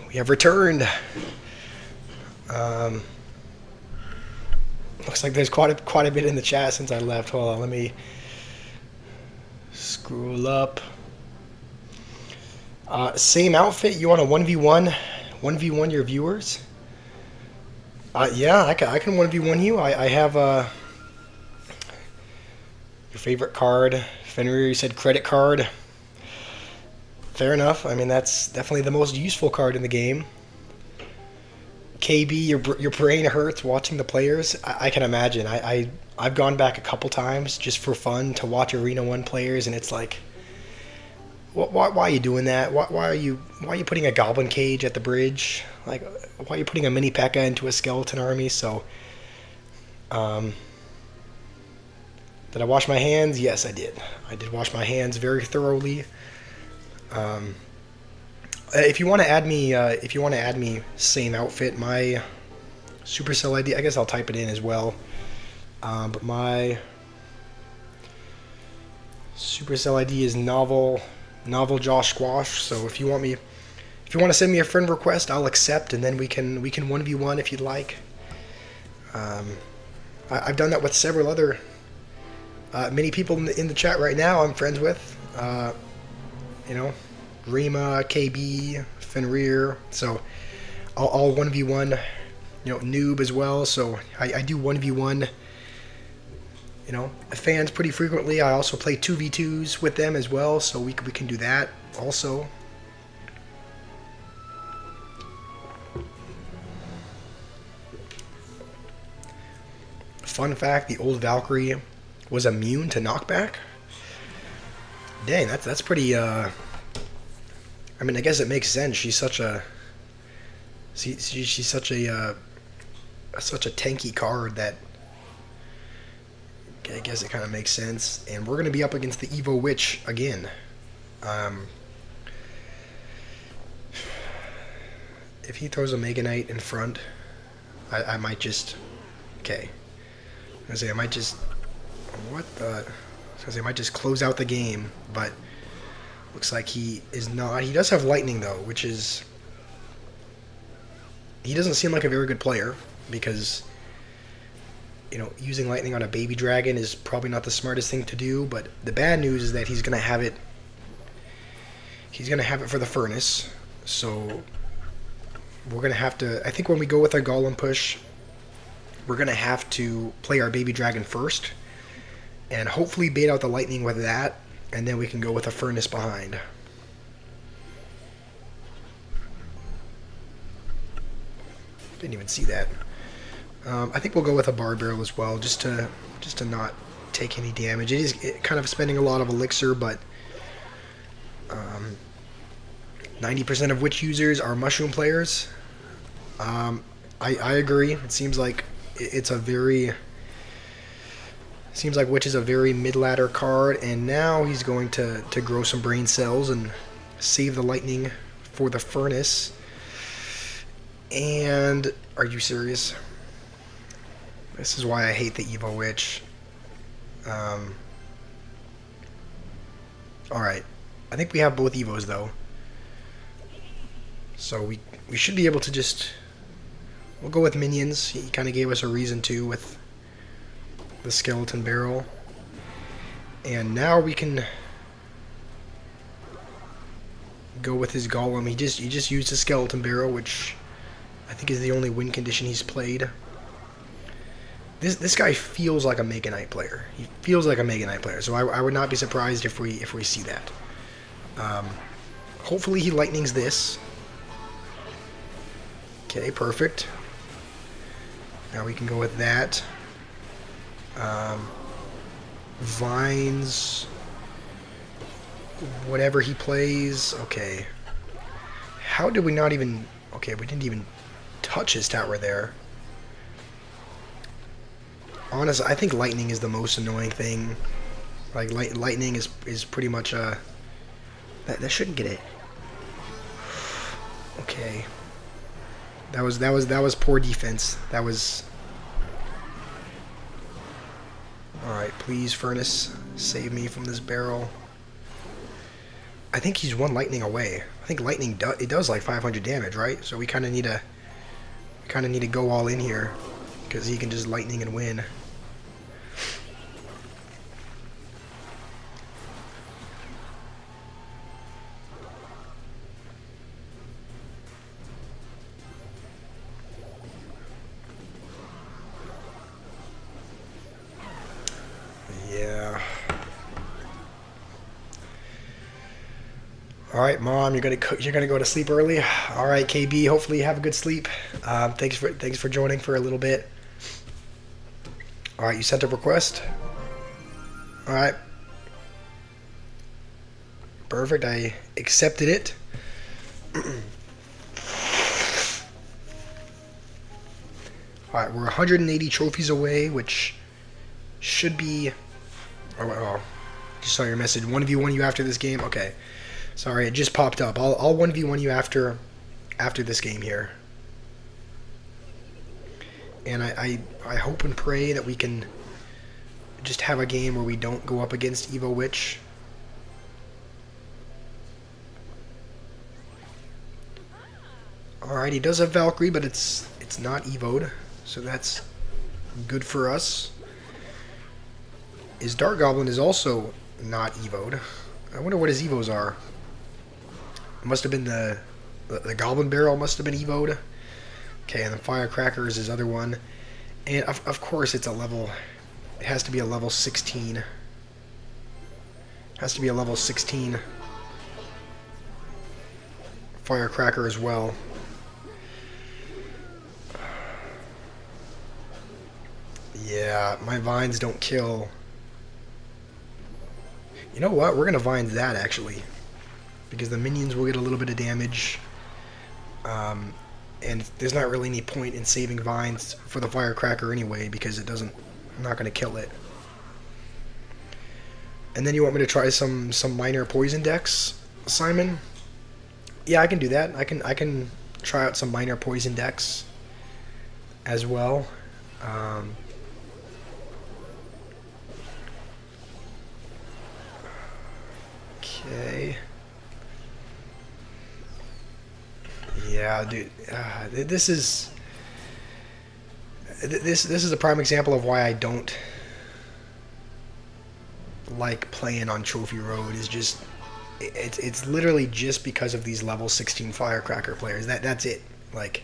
we have returned. Um, Looks like there's quite a bit in the chat since I left. Hold on, let me scroll up. Same outfit. You want a 1v1 your viewers? Yeah, I can 1v1 you. I have your favorite card. Fenrir, you said credit card. Fair enough. I mean, that's definitely the most useful card in the game. KB, your brain hurts watching the players. I can imagine. I've gone back a couple times just for fun to watch Arena 1 players, and it's like, why are you doing that? Why are you putting a goblin cage at the bridge? Like, why are you putting a mini P.E.K.K.A. into a skeleton army? So, did I wash my hands? Yes, I did. I did wash my hands very thoroughly. If you want to add me, same outfit, my Supercell ID. I guess I'll type it in as well. But my Supercell ID is novel Josh Squash. So if you want to send me a friend request, I'll accept, and then we can 1v1 if you'd like. I've done that with several other many people in the chat right now. I'm friends with. Rima, KB, Fenrir. So I'll 1v1, Noob as well. So I do 1v1, fans pretty frequently. I also play 2v2s with them as well. So we can do that also. Fun fact, the old Valkyrie was immune to knockback. Dang, that's pretty, I mean, I guess it makes sense. She's such a such a tanky card that I guess it kind of makes sense. And we're gonna be up against the Evo Witch again. If he throws a Mega Knight in front, I might just I might just I might just close out the game, but. Looks like he is not. He does have lightning though, which is. He doesn't seem like a very good player because, using lightning on a baby dragon is probably not the smartest thing to do. But the bad news is that he's gonna have it. He's gonna have it for the furnace, so we're gonna have to. I think when we go with our golem push, we're gonna have to play our baby dragon first, and hopefully bait out the lightning with that. And then we can go with a furnace behind. Didn't even see that. I think we'll go with a bar barrel as well, just to not take any damage. It is kind of spending a lot of elixir, but 90% of witch users are mushroom players. I agree. It seems like it's a very. Seems like Witch is a very mid-ladder card, and now he's going to grow some brain cells and save the lightning for the furnace. And are you serious? This is why I hate the Evo Witch. Alright. I think we have both Evos, though. So we should be able to just. We'll go with minions. He kind of gave us a reason to with the skeleton barrel, and now we can go with his golem. He just used his skeleton barrel, which I think is the only win condition he's played. This guy feels like a Mega Knight player. He feels like a Mega Knight player, so I would not be surprised if we see that. Hopefully he lightnings this. Okay, perfect. Now we can go with that. Vines, whatever he plays. Okay. How did we not even... Okay, we didn't even touch his tower there. Honestly, I think lightning is the most annoying thing. Like, lightning is pretty much that shouldn't get it. Okay. That was poor defense. That was... Alright, please, Furnace, save me from this barrel. I think he's one lightning away. I think lightning it does like 500 damage, right? So we kind of need to go all in here because he can just lightning and win. Yeah. All right, Mom, you're gonna go to sleep early. All right, KB, hopefully you have a good sleep. Thanks for joining for a little bit. All right, you sent a request. All right, perfect. I accepted it. All right, we're 180 trophies away, which should be. Oh, just saw your message. 1v1 you after this game. Okay. Sorry, it just popped up. I'll 1v1 you after this game here. And I hope and pray that we can just have a game where we don't go up against Evo Witch. Alright, he does have Valkyrie, but it's not Evo'd, so that's good for us. His Dart Goblin is also not Evo'd. I wonder what his Evos are. It must have been the Goblin Barrel must have been Evo'd. Okay, and the Firecracker is his other one. And of course it's a level... It has to be a level 16. It has to be a level 16 Firecracker as well. Yeah, my vines don't kill. You know what? We're going to vines that, actually. Because the minions will get a little bit of damage. And there's not really any point in saving vines for the Firecracker anyway, because it doesn't... I'm not going to kill it. And then you want me to try some minor poison decks, Simon? Yeah, I can do that. I can try out some minor poison decks as well. Okay. Yeah, dude. This is a prime example of why I don't like playing on Trophy Road. Is just it's literally just because of these level 16 Firecracker players. That's it. Like,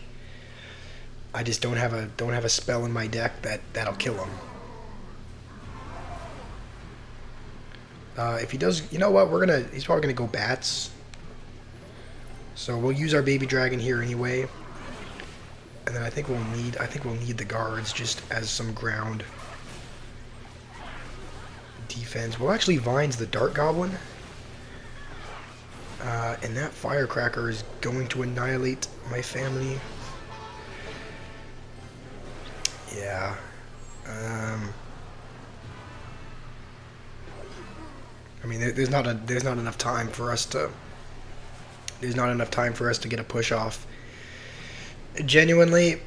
I just don't have a spell in my deck that'll kill him. If he does, you know what? He's probably gonna go bats. So we'll use our baby dragon here anyway. And then I think we'll need the guards just as some ground defense. Well, actually vines the Dart Goblin. And that Firecracker is going to annihilate my family. Yeah. I mean, there's not enough time for us to. There's not enough time for us to get a push off. Genuinely,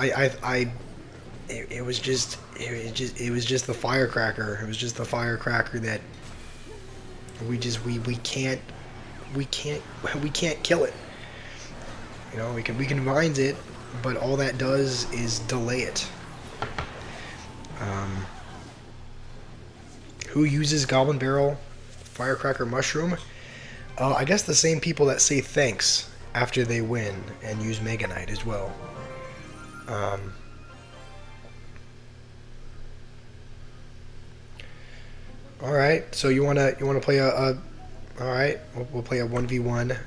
it was just the Firecracker. It was just the Firecracker that we can't kill it. You know, we can vines it, but all that does is delay it. Who uses Goblin Barrel, Firecracker Mushroom? I guess the same people that say thanks after they win and use Mega Knight as well. All right, so you wanna play all right, we'll play a 1v1.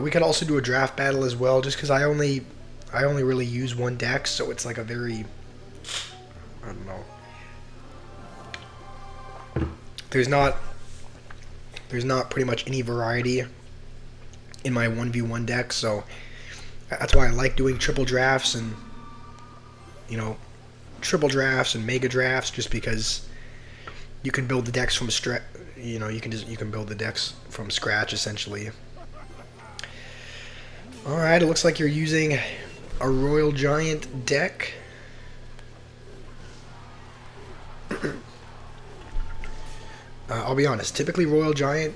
We could also do a draft battle as well, just because I only really use one deck, so it's like a very, I don't know. There's not pretty much any variety in my 1v1 deck, so that's why I like doing triple drafts and, you know, triple drafts and mega drafts, just because you can build the decks from you can build the decks from scratch essentially. All right, it looks like you're using a Royal Giant deck. I'll be honest, typically Royal Giant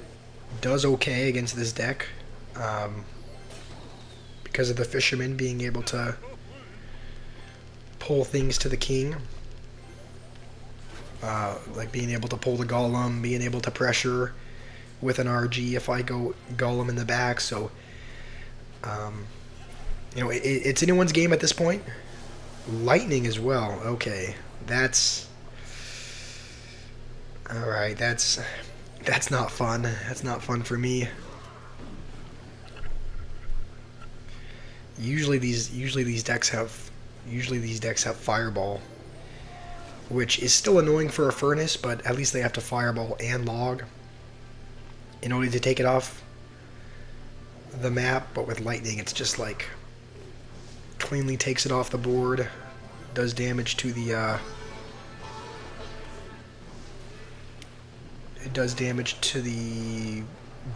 does okay against this deck. Um, because of the Fisherman being able to pull things to the king. Like being able to pull the Golem, being able to pressure with an RG if I go Golem in the back. So, you know, it's anyone's game at this point. Lightning as well. Okay, that's... Alright, that's not fun. That's not fun for me. Usually these decks have Fireball, which is still annoying for a Furnace, but at least they have to Fireball and Log in order to take it off the map. But with Lightning, it's just like cleanly takes it off the board, does damage to the it does damage to the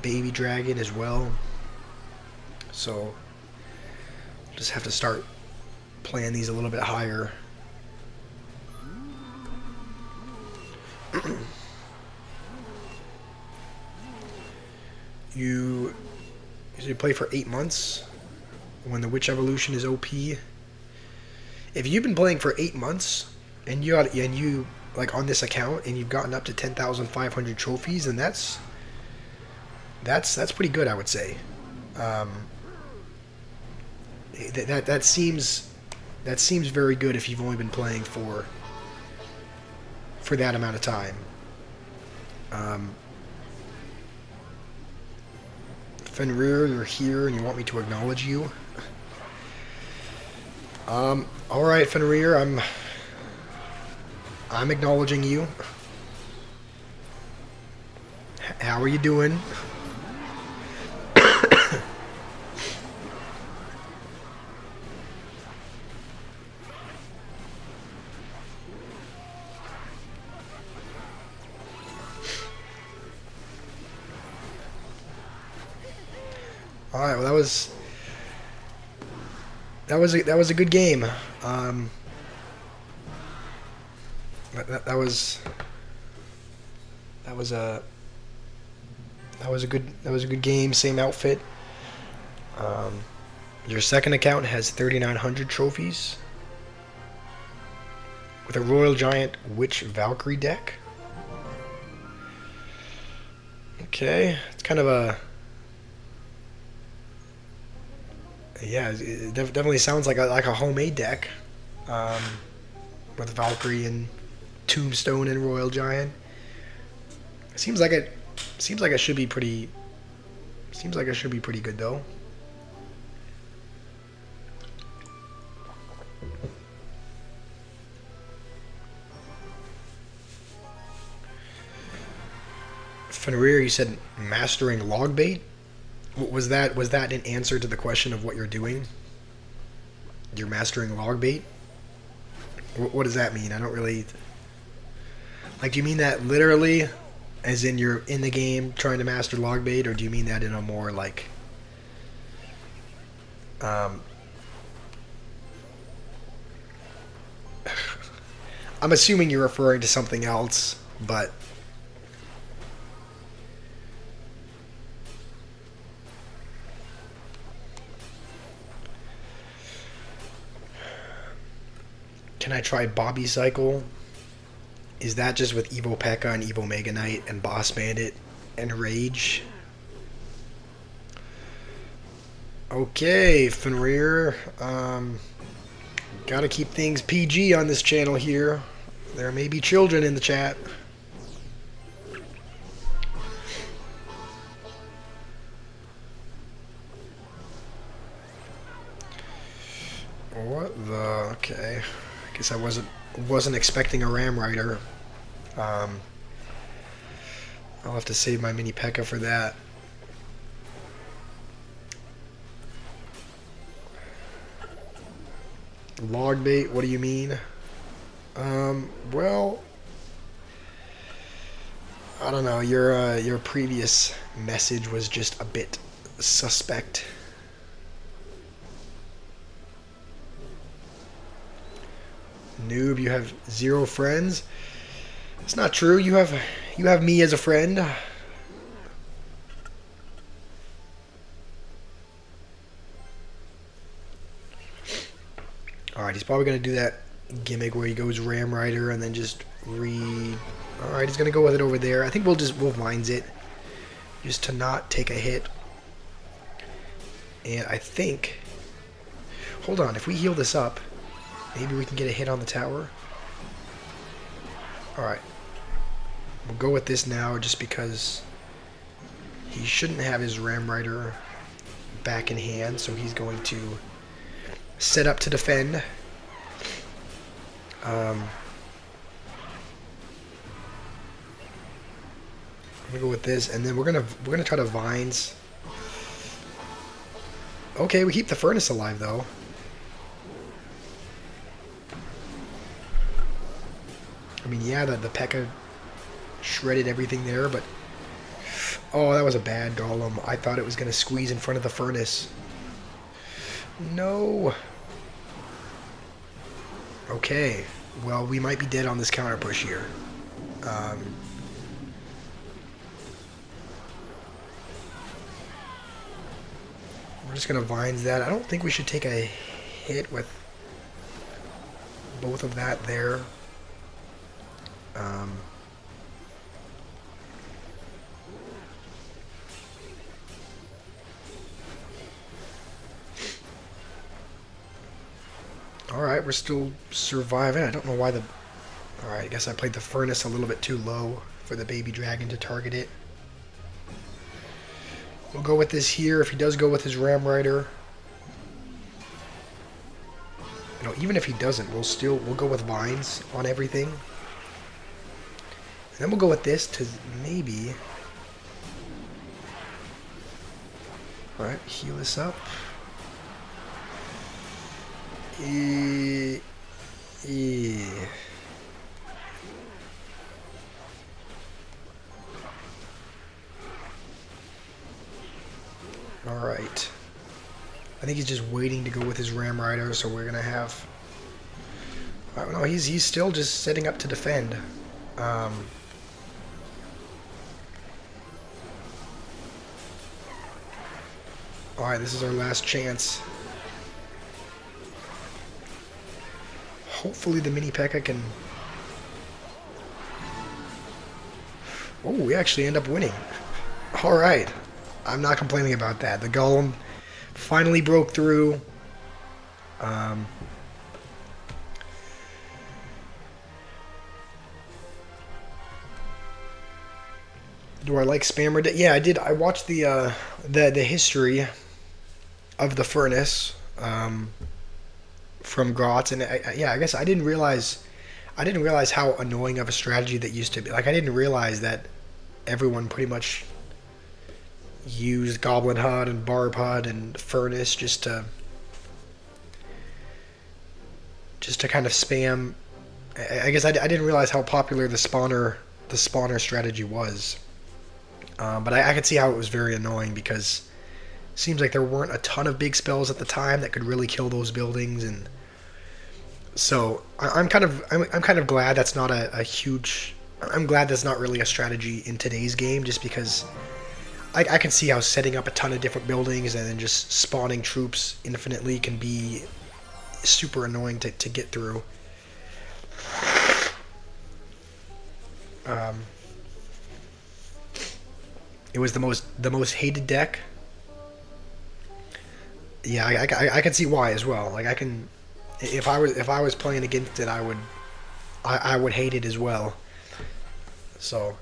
baby dragon as well. So just have to start playing these a little bit higher. You play for 8 months when the Witch Evolution is OP. If you've been playing for 8 months and you like on this account and you've gotten up to 10,500 trophies, then that's pretty good, I would say. That seems very good if you've only been playing for that amount of time. Fenrir, you're here and you want me to acknowledge you. Alright, Fenrir, I'm acknowledging you. How are you doing? All right, well that was a good game. That was a good game. Same outfit. Your second account has 3,900 trophies with a Royal Giant Witch Valkyrie deck. Okay, it's kind of a... Yeah, it definitely sounds like a homemade deck, with Valkyrie and Tombstone and Royal Giant. Seems like it should be pretty. Seems like it should be pretty good though. Fenrir, you said mastering log bait. Was that an answer to the question of what you're doing? You're mastering log bait? What does that mean? I don't really... Like, do you mean that literally, as in you're in the game trying to master log bait, or do you mean that in a more, like... I'm assuming you're referring to something else, but... Can I try Bobby Cycle? Is that just with Evo P.E.K.K.A. and Evo Mega Knight and Boss Bandit and Rage? Okay, Fenrir. Gotta keep things PG on this channel here. There may be children in the chat. What the... Okay. I guess I wasn't expecting a Ram Rider. I'll have to save my mini P.E.K.K.A. for that. Log bait, what do you mean? Well, I don't know. Your previous message was just a bit suspect. Noob, you have 0 friends. It's not true. You have me as a friend. Alright, he's probably going to do that gimmick where he goes Ram Rider and then just Alright, he's going to go with it over there. I think we'll Vines it just to not take a hit. And I think... Hold on, if we heal this up, maybe we can get a hit on the tower. Alright. We'll go with this now just because he shouldn't have his Ram Rider back in hand, so he's going to set up to defend. I'm gonna go with this, and then we're gonna try to Vines. Okay, we keep the furnace alive though. I mean, yeah, the P.E.K.K.A. shredded everything there, but oh, that was a bad golem. I thought it was gonna squeeze in front of the furnace. No. Okay, well, we might be dead on this counter push here. We're just going to Vines that. I don't think we should take a hit with both of that there. Alright, we're still surviving. I don't know why the... Alright, I guess I played the furnace a little bit too low for the baby dragon to target it. We'll go with this here. If he does go with his Ram Rider, you know, even if he doesn't, we'll go with Vines on everything. And then we'll go with this to maybe... Alright, heal this up. Alright. I think he's just waiting to go with his Ram Rider, so we're gonna have... I don't know, he's still just setting up to defend. Alright, this is our last chance. Hopefully the mini P.E.K.K.A. can... Oh, we actually end up winning. Alright. I'm not complaining about that. The golem finally broke through. Do I like Spammer? Yeah, I did. I watched the history of the furnace from Grotz, and yeah, I guess I didn't realize how annoying of a strategy that used to be. Like, I didn't realize that everyone pretty much used Goblin HUD and Barb HUD and Furnace just to kind of spam. I guess I didn't realize how popular the spawner strategy was. But I could see how it was very annoying because it seems like there weren't a ton of big spells at the time that could really kill those buildings, and so I'm kind of glad that's not a huge. I'm glad that's not really a strategy in today's game, just because I can see how setting up a ton of different buildings and then just spawning troops infinitely can be super annoying to get through. It was the most hated deck. Yeah, I can see why as well. Like, I can, if I was playing against it, I would hate it as well. So.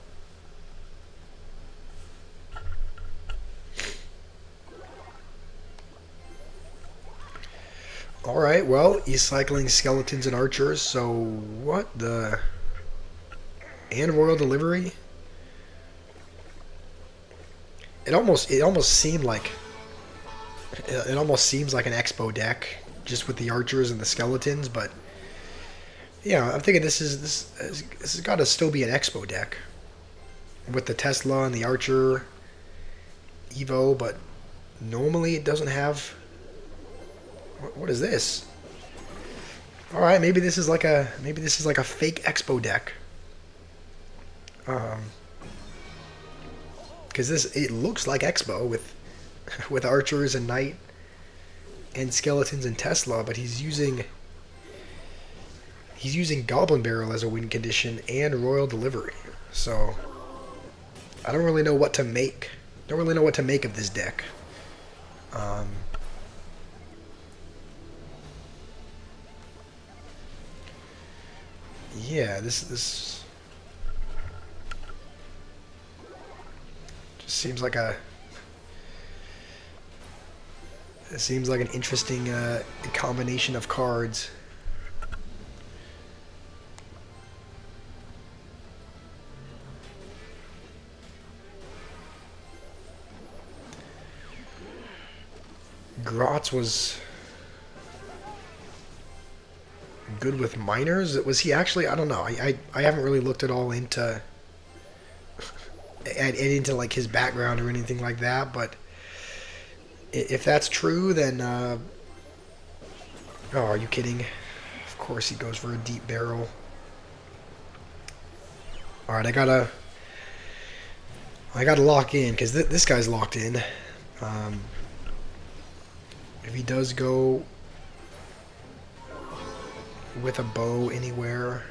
Alright, well, he's cycling skeletons and archers, so what the... And royal delivery? It almost seemed like... It almost seems like an expo deck, just with the archers and the skeletons, but... Yeah, I'm thinking this has got to still be an expo deck. With the Tesla and the Archer Evo, but normally it doesn't have... What is this? All right, maybe this is like a fake expo deck. Because it looks like expo with archers and knight and skeletons and Tesla, but he's using He's using Goblin Barrel as a win condition and Royal Delivery. So I don't really know what to make. Don't really know what to make of this deck. Yeah, this just seems like a it seems like an interesting combination of cards. Grotz was good with miners. Was he actually? I don't know. I haven't really looked at all into like his background or anything like that. But if that's true, then oh, are you kidding? Of course he goes for a deep barrel. All right, I gotta lock in because this guy's locked in. If he does go with a bow anywhere,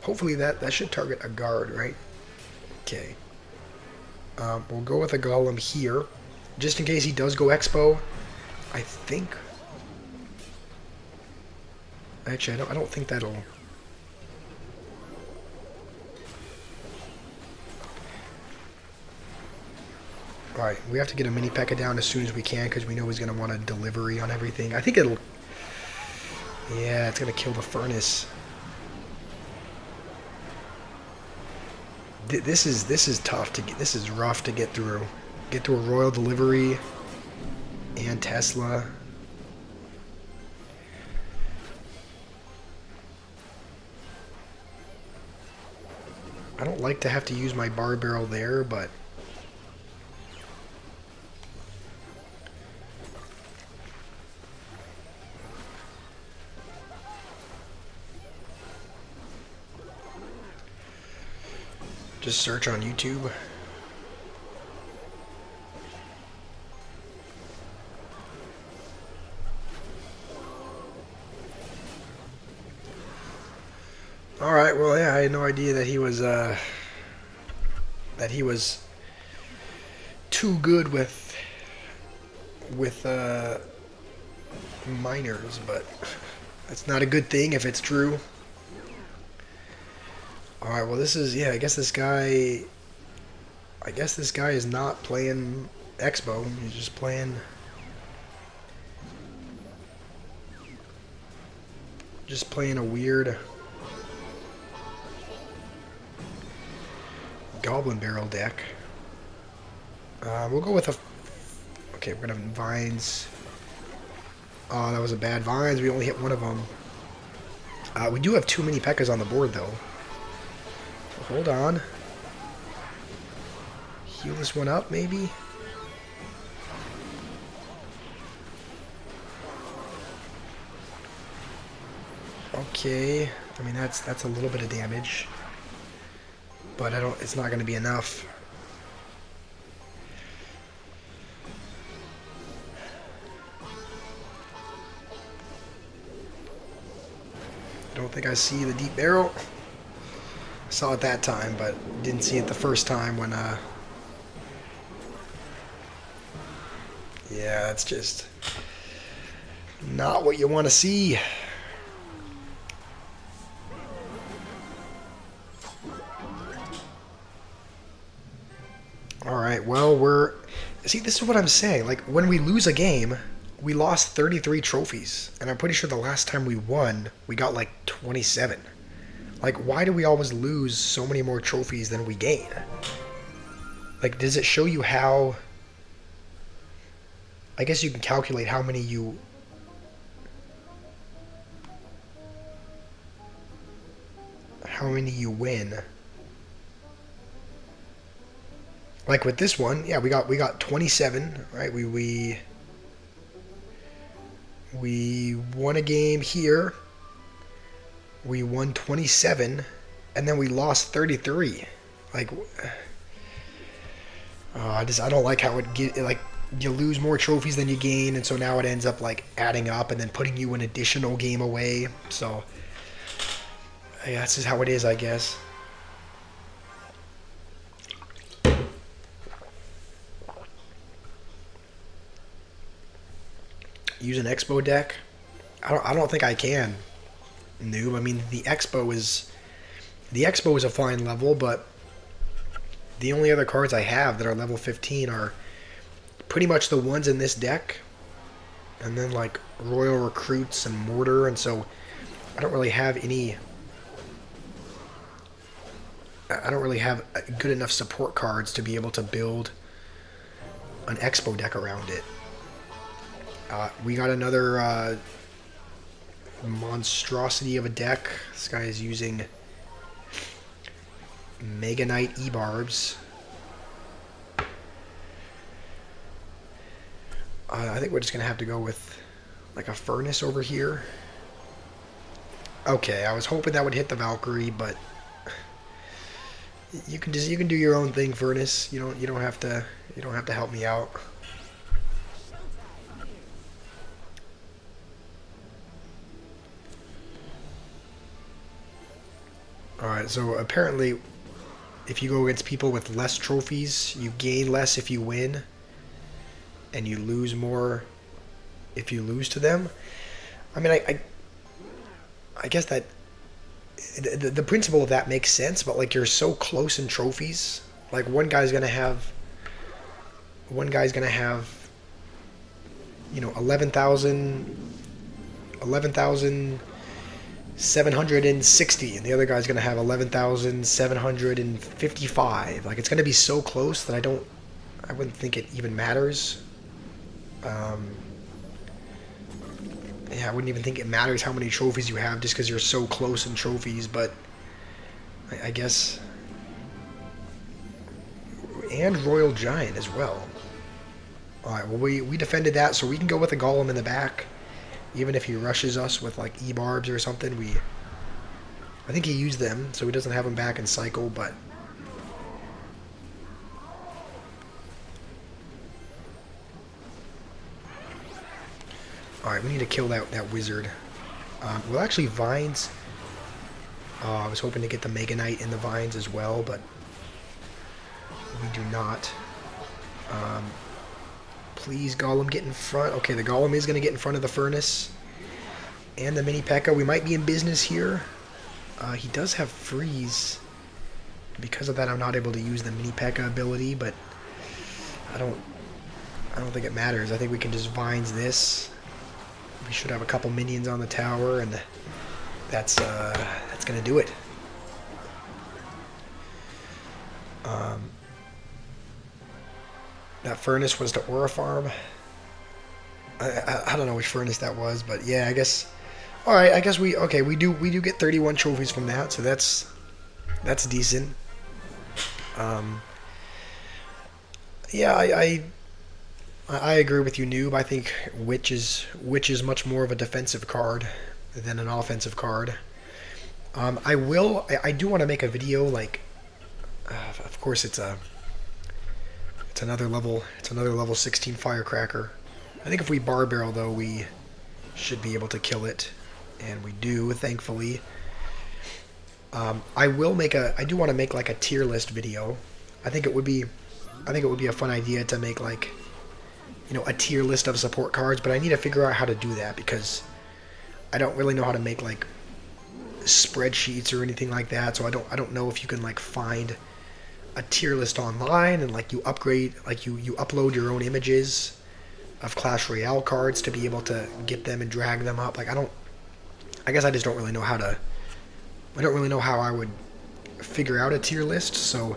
hopefully that should target a guard, right? Okay. We'll go with a golem here, just in case he does go expo. I think. Actually, I don't think that'll. Alright, we have to get a mini P.E.K.K.A down as soon as we can because we know he's going to want a delivery on everything. I think it'll... Yeah, it's going to kill the furnace. This is tough to get. This is rough to get through. Get through a Royal Delivery and Tesla. I don't like to have to use my bar barrel there, but... Just search on YouTube. All right. Well, yeah, I had no idea that he was too good with miners, but that's not a good thing if it's true. Alright, well this is, yeah, I guess this guy is not playing Expo. He's just playing a weird Goblin Barrel deck. We'll go with a... Okay, we're going to Vines. Oh, that was a bad Vines. We only hit one of them. We do have too many P.E.K.K.As on the board, though. Hold on. Heal this one up, maybe? Okay. I mean, that's a little bit of damage. But it's not going to be enough. I don't think I see the deep barrel. I saw it that time, but didn't see it the first time when, yeah, it's just not what you want to see. Alright, well, see, this is what I'm saying. Like, when we lose a game, we lost 33 trophies. And I'm pretty sure the last time we won, we got, like, 27. Like, why do we always lose so many more trophies than we gain? Like, does it show you how... I guess you can calculate how many you... win. Like with this one, yeah, we got 27, right? We won a game here. We won 27, and then we lost 33. Like, I don't like how it get like you lose more trophies than you gain, and so now it ends up like adding up and then putting you an additional game away. So yeah, this is how it is, I guess. Use an Expo deck? I don't think I can, noob. I mean, the Expo is a fine level, but the only other cards I have that are level 15 are pretty much the ones in this deck, and then like Royal Recruits and Mortar, and so I don't really have any. I don't really have good enough support cards to be able to build an Expo deck around it. We got another monstrosity of a deck. This guy is using Mega Knight E-Barbs. I think we're just going to have to go with like a Furnace over here. Okay, I was hoping that would hit the Valkyrie, but you can do your own thing, Furnace. You don't have to help me out. Alright, so apparently if you go against people with less trophies, you gain less if you win, and you lose more if you lose to them. I mean, I guess that the principle of that makes sense, but like you're so close in trophies. Like one guy's gonna have 11,760, and the other guy's gonna have 11,755. Like it's gonna be so close that I wouldn't think it even matters. Yeah, I wouldn't even think it matters how many trophies you have just because you're so close in trophies, but I guess. And Royal Giant as well. Alright, well we defended that, so we can go with a Golem in the back. Even if he rushes us with like E-Barbs or something, I think he used them, so he doesn't have them back in cycle, but alright, we need to kill that wizard. Well, actually, Vines. I was hoping to get the Mega Knight in the Vines as well, but we do not. Please, Golem, get in front. Okay, the Golem is going to get in front of the Furnace and the Mini P.E.K.K.A. We might be in business here. He does have freeze. Because of that, I'm not able to use the Mini P.E.K.K.A. ability, but I don't think it matters. I think we can just Vines this. We should have a couple minions on the tower, and that's gonna do it. That Furnace was to Aura Farm. I don't know which Furnace that was, but yeah, I guess. All right, I guess we do get 31 trophies from that, so that's decent. Yeah, I agree with you, Noob. I think Witch is much more of a defensive card than an offensive card. I do want to make a video like, of course it's another level 16 Firecracker. I think if we bar barrel though, we should be able to kill it, and we do, thankfully. I do want to make like a tier list video. I think it would be a fun idea to make like, a tier list of support cards, but I need to figure out how to do that because I don't really know how to make like spreadsheets or anything like that. So I don't know if you can like find a tier list online and like you upgrade, like you upload your own images of Clash Royale cards to be able to get them and drag them up. Like I guess I just don't really know how I would figure out a tier list. So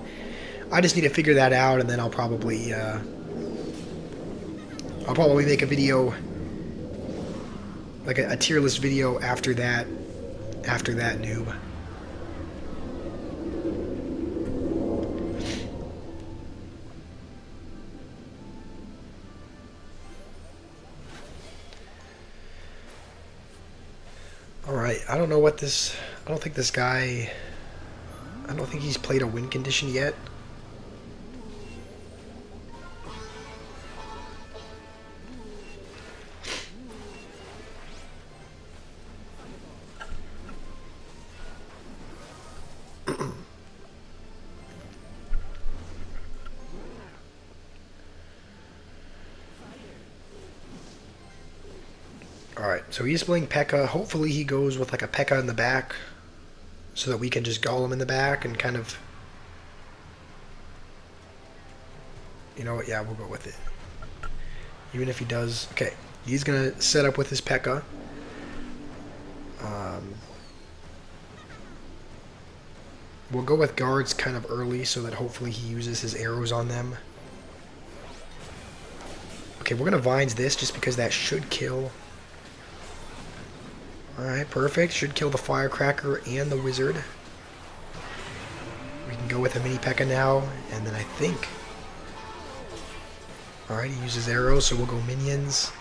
I just need to figure that out, and then I'll probably make a video, like a tier list video after that Noob. Alright, I don't think this guy, I don't think he's played a win condition yet. Alright, so he's playing P.E.K.K.A. Hopefully he goes with like a P.E.K.K.A. in the back so that we can just golem in the back and kind of... You know what? Yeah, we'll go with it. Even if he does... Okay, he's going to set up with his P.E.K.K.A. We'll go with guards kind of early so that hopefully he uses his arrows on them. Okay, we're going to Vines this just because that should kill. Alright, perfect. Should kill the Firecracker and the Wizard. We can go with a mini P.E.K.K.A. now, and then I think... Alright, he uses arrows, so we'll go minions.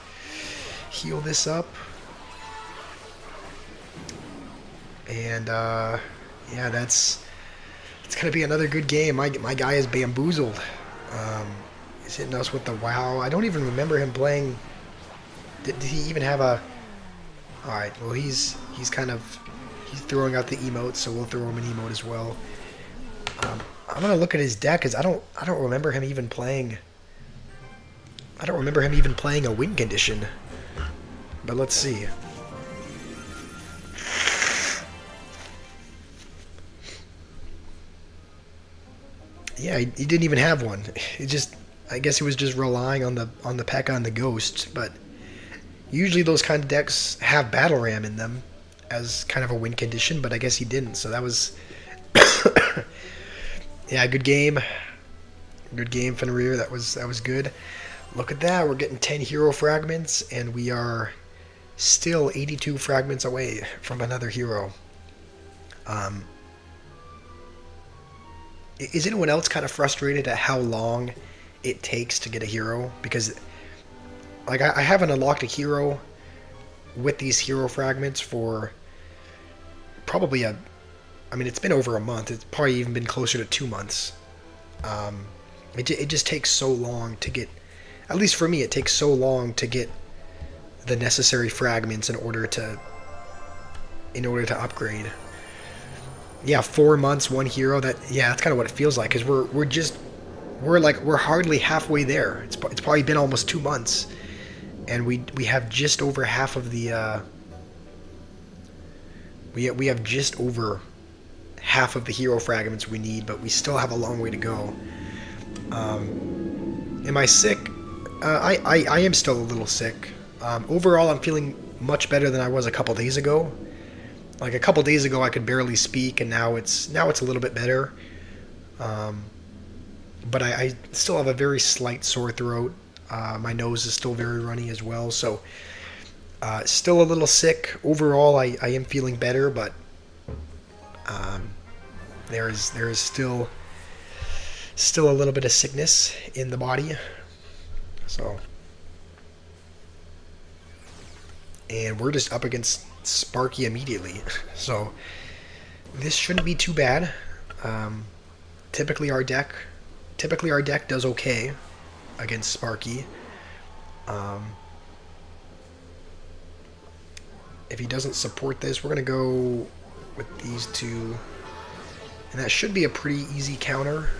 Heal this up. And, yeah, it's going to be another good game. My guy is bamboozled. He's hitting us with the WoW. I don't even remember him playing... Did he even have a... Alright, well, he's throwing out the emotes, so we'll throw him an emote as well. I'm going to look at his deck, because I don't remember him even playing... I don't remember him even playing a win condition. But let's see. Yeah, he didn't even have one. He just, I guess he was just relying on the P.E.K.K.A. and the Ghost. But usually those kind of decks have Battle Ram in them as kind of a win condition. But I guess he didn't. So that was, yeah, good game. Good game, Fenrir. That was good. Look at that. We're getting 10 hero fragments, and we are still 82 fragments away from another hero. Is anyone else kind of frustrated at how long it takes to get a hero? Because, like, I haven't unlocked a hero with these hero fragments for probably I mean, it's been over a month. It's probably even been closer to 2 months. It just takes so long to get, at least for me, it takes so long to get the necessary fragments in order to upgrade. Yeah, 4 months, one hero. That's kind of what it feels like, because we're hardly halfway there. It's probably been almost 2 months, and we have just over half of the we have just over half of the hero fragments we need, but we still have a long way to go. Am I sick? I am still a little sick. Overall, I'm feeling much better than I was a couple days ago. Like a couple days ago, I could barely speak, and now it's a little bit better. But I still have a very slight sore throat. My nose is still very runny as well, so still a little sick. Overall, I am feeling better, but there is still a little bit of sickness in the body. So, and we're just up against Sparky immediately, so this shouldn't be too bad. Typically our deck does okay against Sparky. If he doesn't support this, we're gonna go with these two, and that should be a pretty easy counter.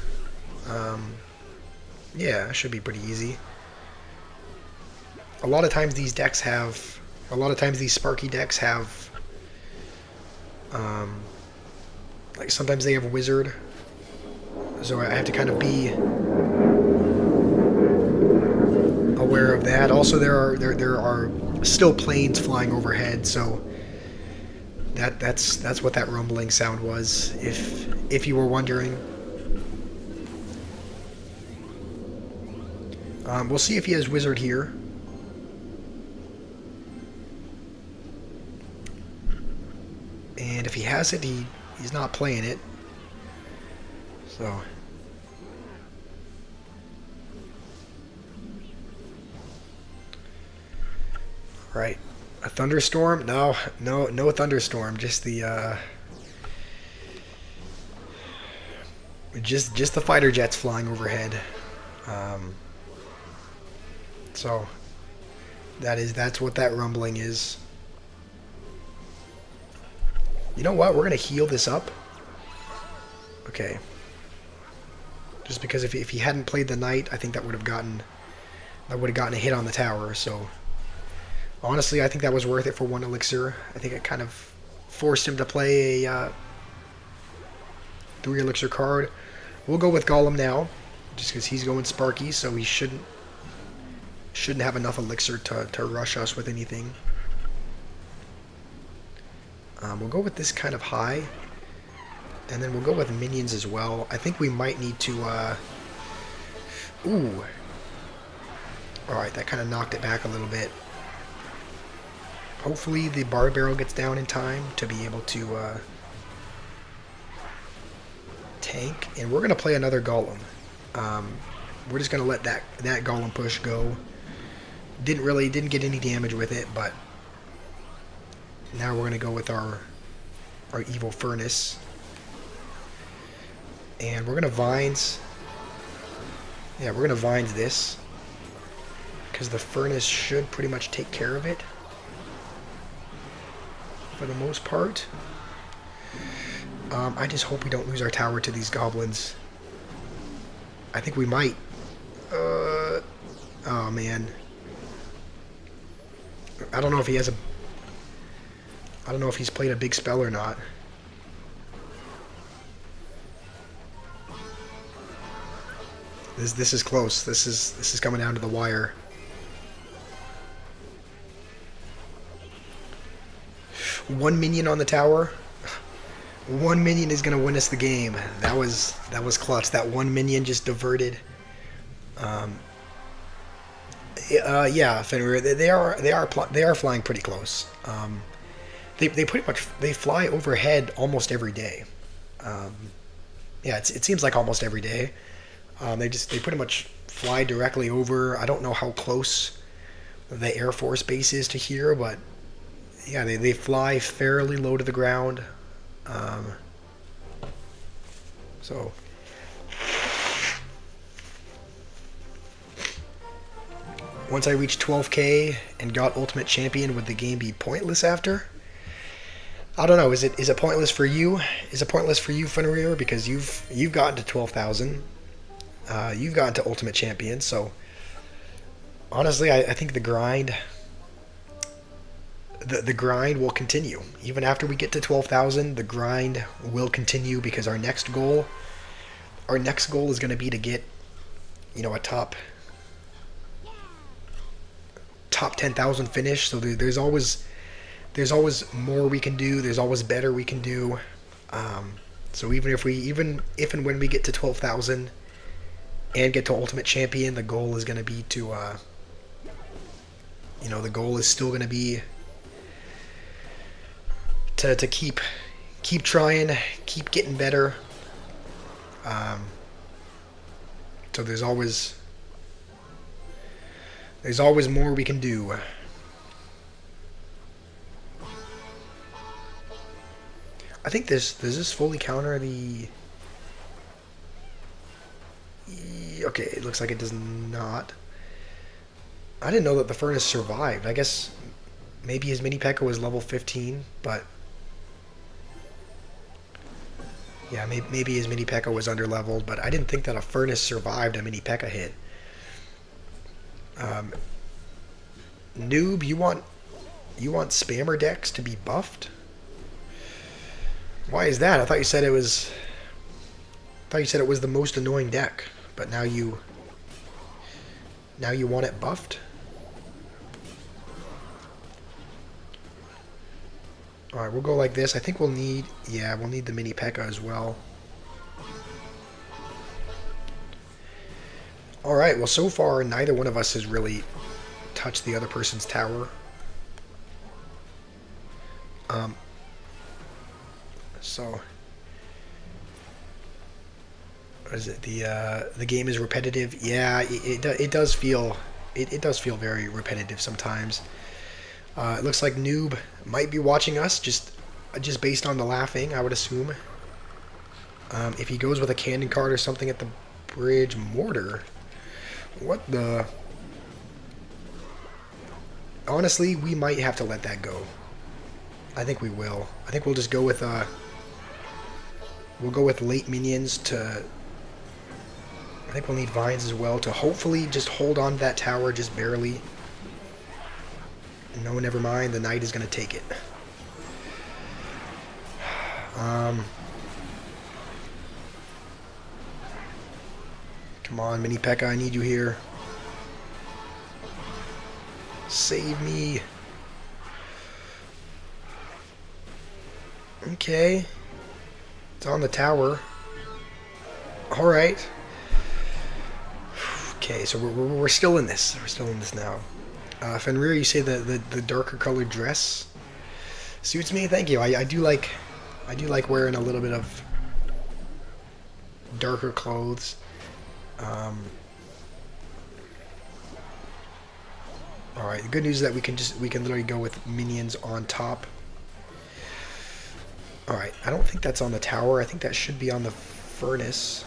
Yeah, it should be pretty easy. A lot of times these Sparky decks have, like sometimes they have a Wizard, so I have to kind of be aware of that. Also, there are still planes flying overhead, so that's what that rumbling sound was, if you were wondering. We'll see if he has Wizard here. And if he has it, he's not playing it. So. Right. A thunderstorm? No thunderstorm. Just the just the fighter jets flying overhead. So that's what that rumbling is. You know what? We're gonna heal this up. Okay. Just because if he hadn't played the knight, I think that would have gotten a hit on the tower. So Honestly, I think that was worth it for 1 elixir. I think it kind of forced him to play a 3 elixir card. We'll go with Golem now, just because he's going Sparky, so he shouldn't have enough elixir to rush us with anything. We'll go with this kind of high, and then we'll go with minions as well. I think we might need to... Ooh. Alright, that kind of knocked it back a little bit. Hopefully the bar barrel gets down in time to be able to tank. And we're going to play another golem. We're just going to let that golem push go. Didn't get any damage with it, but now we're going to go with our evil furnace. And we're going to vines. Yeah, we're going to vines this, because the furnace should pretty much take care of it for the most part. I just hope we don't lose our tower to these goblins. I think we might. Oh man. I don't know if he has a... I don't know if he's played a big spell or not. This is close. This is coming down to the wire. One minion on the tower. One minion is gonna win us the game. That was clutch. That one minion just diverted. Yeah, Fenrir. They are flying pretty close. They pretty much fly overhead almost every day. Yeah, it seems like almost every day. They pretty much fly directly over. I don't know how close the Air Force base is to here, but yeah, they fly fairly low to the ground. So once I reach 12K and got Ultimate Champion, would the game be pointless after? I don't know. Is it pointless for you? Is it pointless for you, Fenrir? Because you've gotten to 12,000. You've gotten to Ultimate Champion. So honestly, I think the grind. The grind will continue. Even after we get to 12,000, the grind will continue, because our next goal is going to be to get, a top 10,000 finish. So there's always more we can do. There's always better we can do. So even if and when we get to 12,000 and get to Ultimate Champion, the goal is going to be to the goal is still going to be to keep trying, keep getting better. So there's always more we can do. I think does this fully counter the... Okay, it looks like it does not. I didn't know that the furnace survived. I guess maybe his mini P.E.K.K.A. was level 15, but yeah, maybe his mini P.E.K.K.A. was underleveled, but I didn't think that a furnace survived a mini P.E.K.K.A. hit. Noob, you want spammer decks to be buffed? Why is that? I thought you said it was the most annoying deck, but now you want it buffed? Alright, we'll go like this. I think we'll need the mini P.E.K.K.A. as well. Alright, well, so far neither one of us has really touched the other person's tower. So what is it? The game is repetitive. Yeah, it does feel very repetitive sometimes. It looks like Noob might be watching us, just based on the laughing, I would assume. If he goes with a cannon card or something at the bridge, mortar. What the? Honestly, we might have to let that go. I think we will. I think we'll just go with late minions to... I think we'll need vines as well to hopefully just hold on to that tower just barely. No, never mind. The knight is going to take it. Come on, Mini P.E.K.K.A, I need you here. Save me. Okay. It's on the tower. Alright. Okay, so we're still in this. We're still in this now. Fenrir, you say the darker colored dress suits me. Thank you. I do like wearing a little bit of darker clothes. All right. The good news is that we can literally go with minions on top. All right. I don't think that's on the tower. I think that should be on the furnace.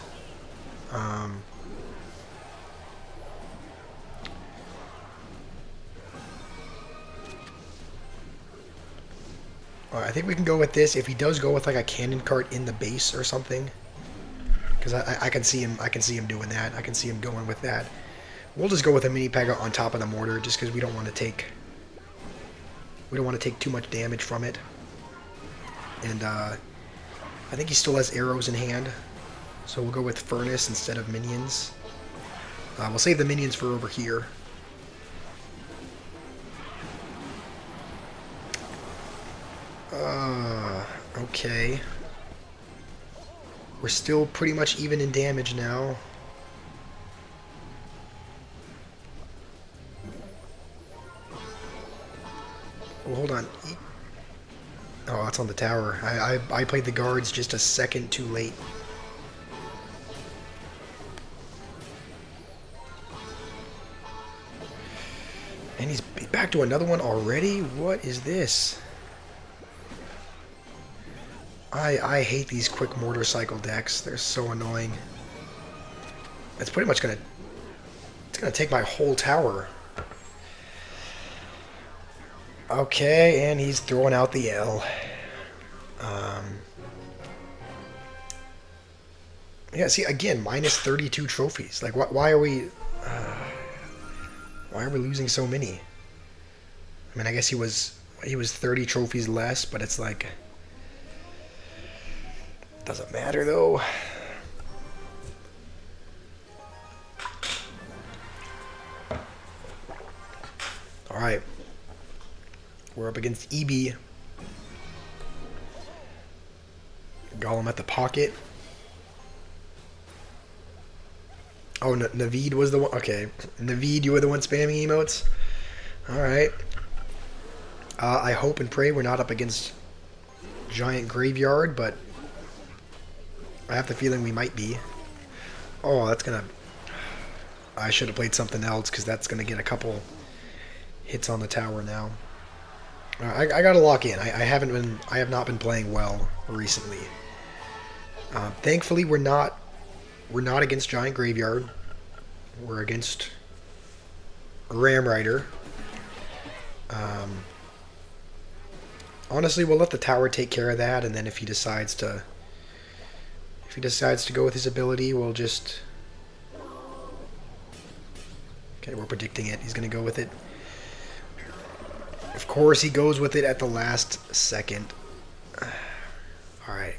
I think we can go with this. If he does go with like a cannon cart in the base or something, because I can see him doing that. I can see him going with that. We'll just go with a mini P.E.K.K.A on top of the mortar, just because we don't want to take too much damage from it. And I think he still has arrows in hand, so we'll go with furnace instead of minions. We'll save the minions for over here. Okay. We're still pretty much even in damage now. Oh, hold on. Oh, that's on the tower. I played the guards just a second too late. And he's back to another one already? What is this? I hate these quick mortar cycle decks. They're so annoying. It's pretty much gonna take my whole tower. Okay, and he's throwing out the L. Yeah, see again, minus 32 trophies. Like, why are we losing so many? I mean, I guess he was 30 trophies less, but it's like, doesn't matter though. All right, we're up against EB. Golem at the pocket. Oh, Naveed was the one. Okay, Naveed, you were the one spamming emotes. All right. I hope and pray we're not up against Giant Graveyard, but I have the feeling we might be. Oh, that's gonna... I should have played something else, because that's gonna get a couple hits on the tower now. I gotta lock in. I have not been playing well recently. Thankfully, we're not against Giant Graveyard. We're against Ram Rider. Honestly, we'll let the tower take care of that, and then if he decides to go with his ability, we'll just... Okay, we're predicting it. He's going to go with it. Of course, he goes with it at the last second. Alright.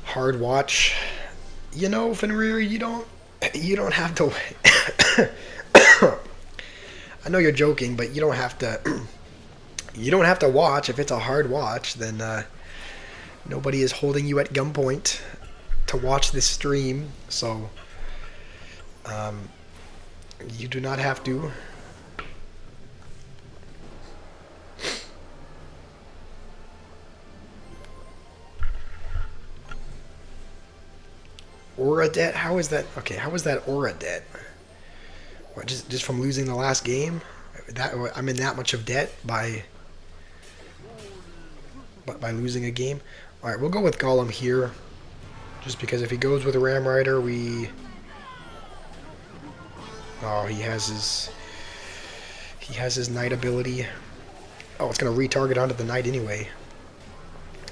Hard watch. You know, Fenrir, you don't have to... I know you're joking, but you don't have to... you don't have to watch. If it's a hard watch, then nobody is holding you at gunpoint to watch this stream, so you do not have to. Aura debt? How is that? Okay, how is that aura debt? What, just from losing the last game? That I'm in that much of debt by losing a game. All right, we'll go with Golem here, just because if he goes with a Ram Rider, we... Oh, he has his Knight ability. Oh, it's gonna retarget onto the Knight anyway.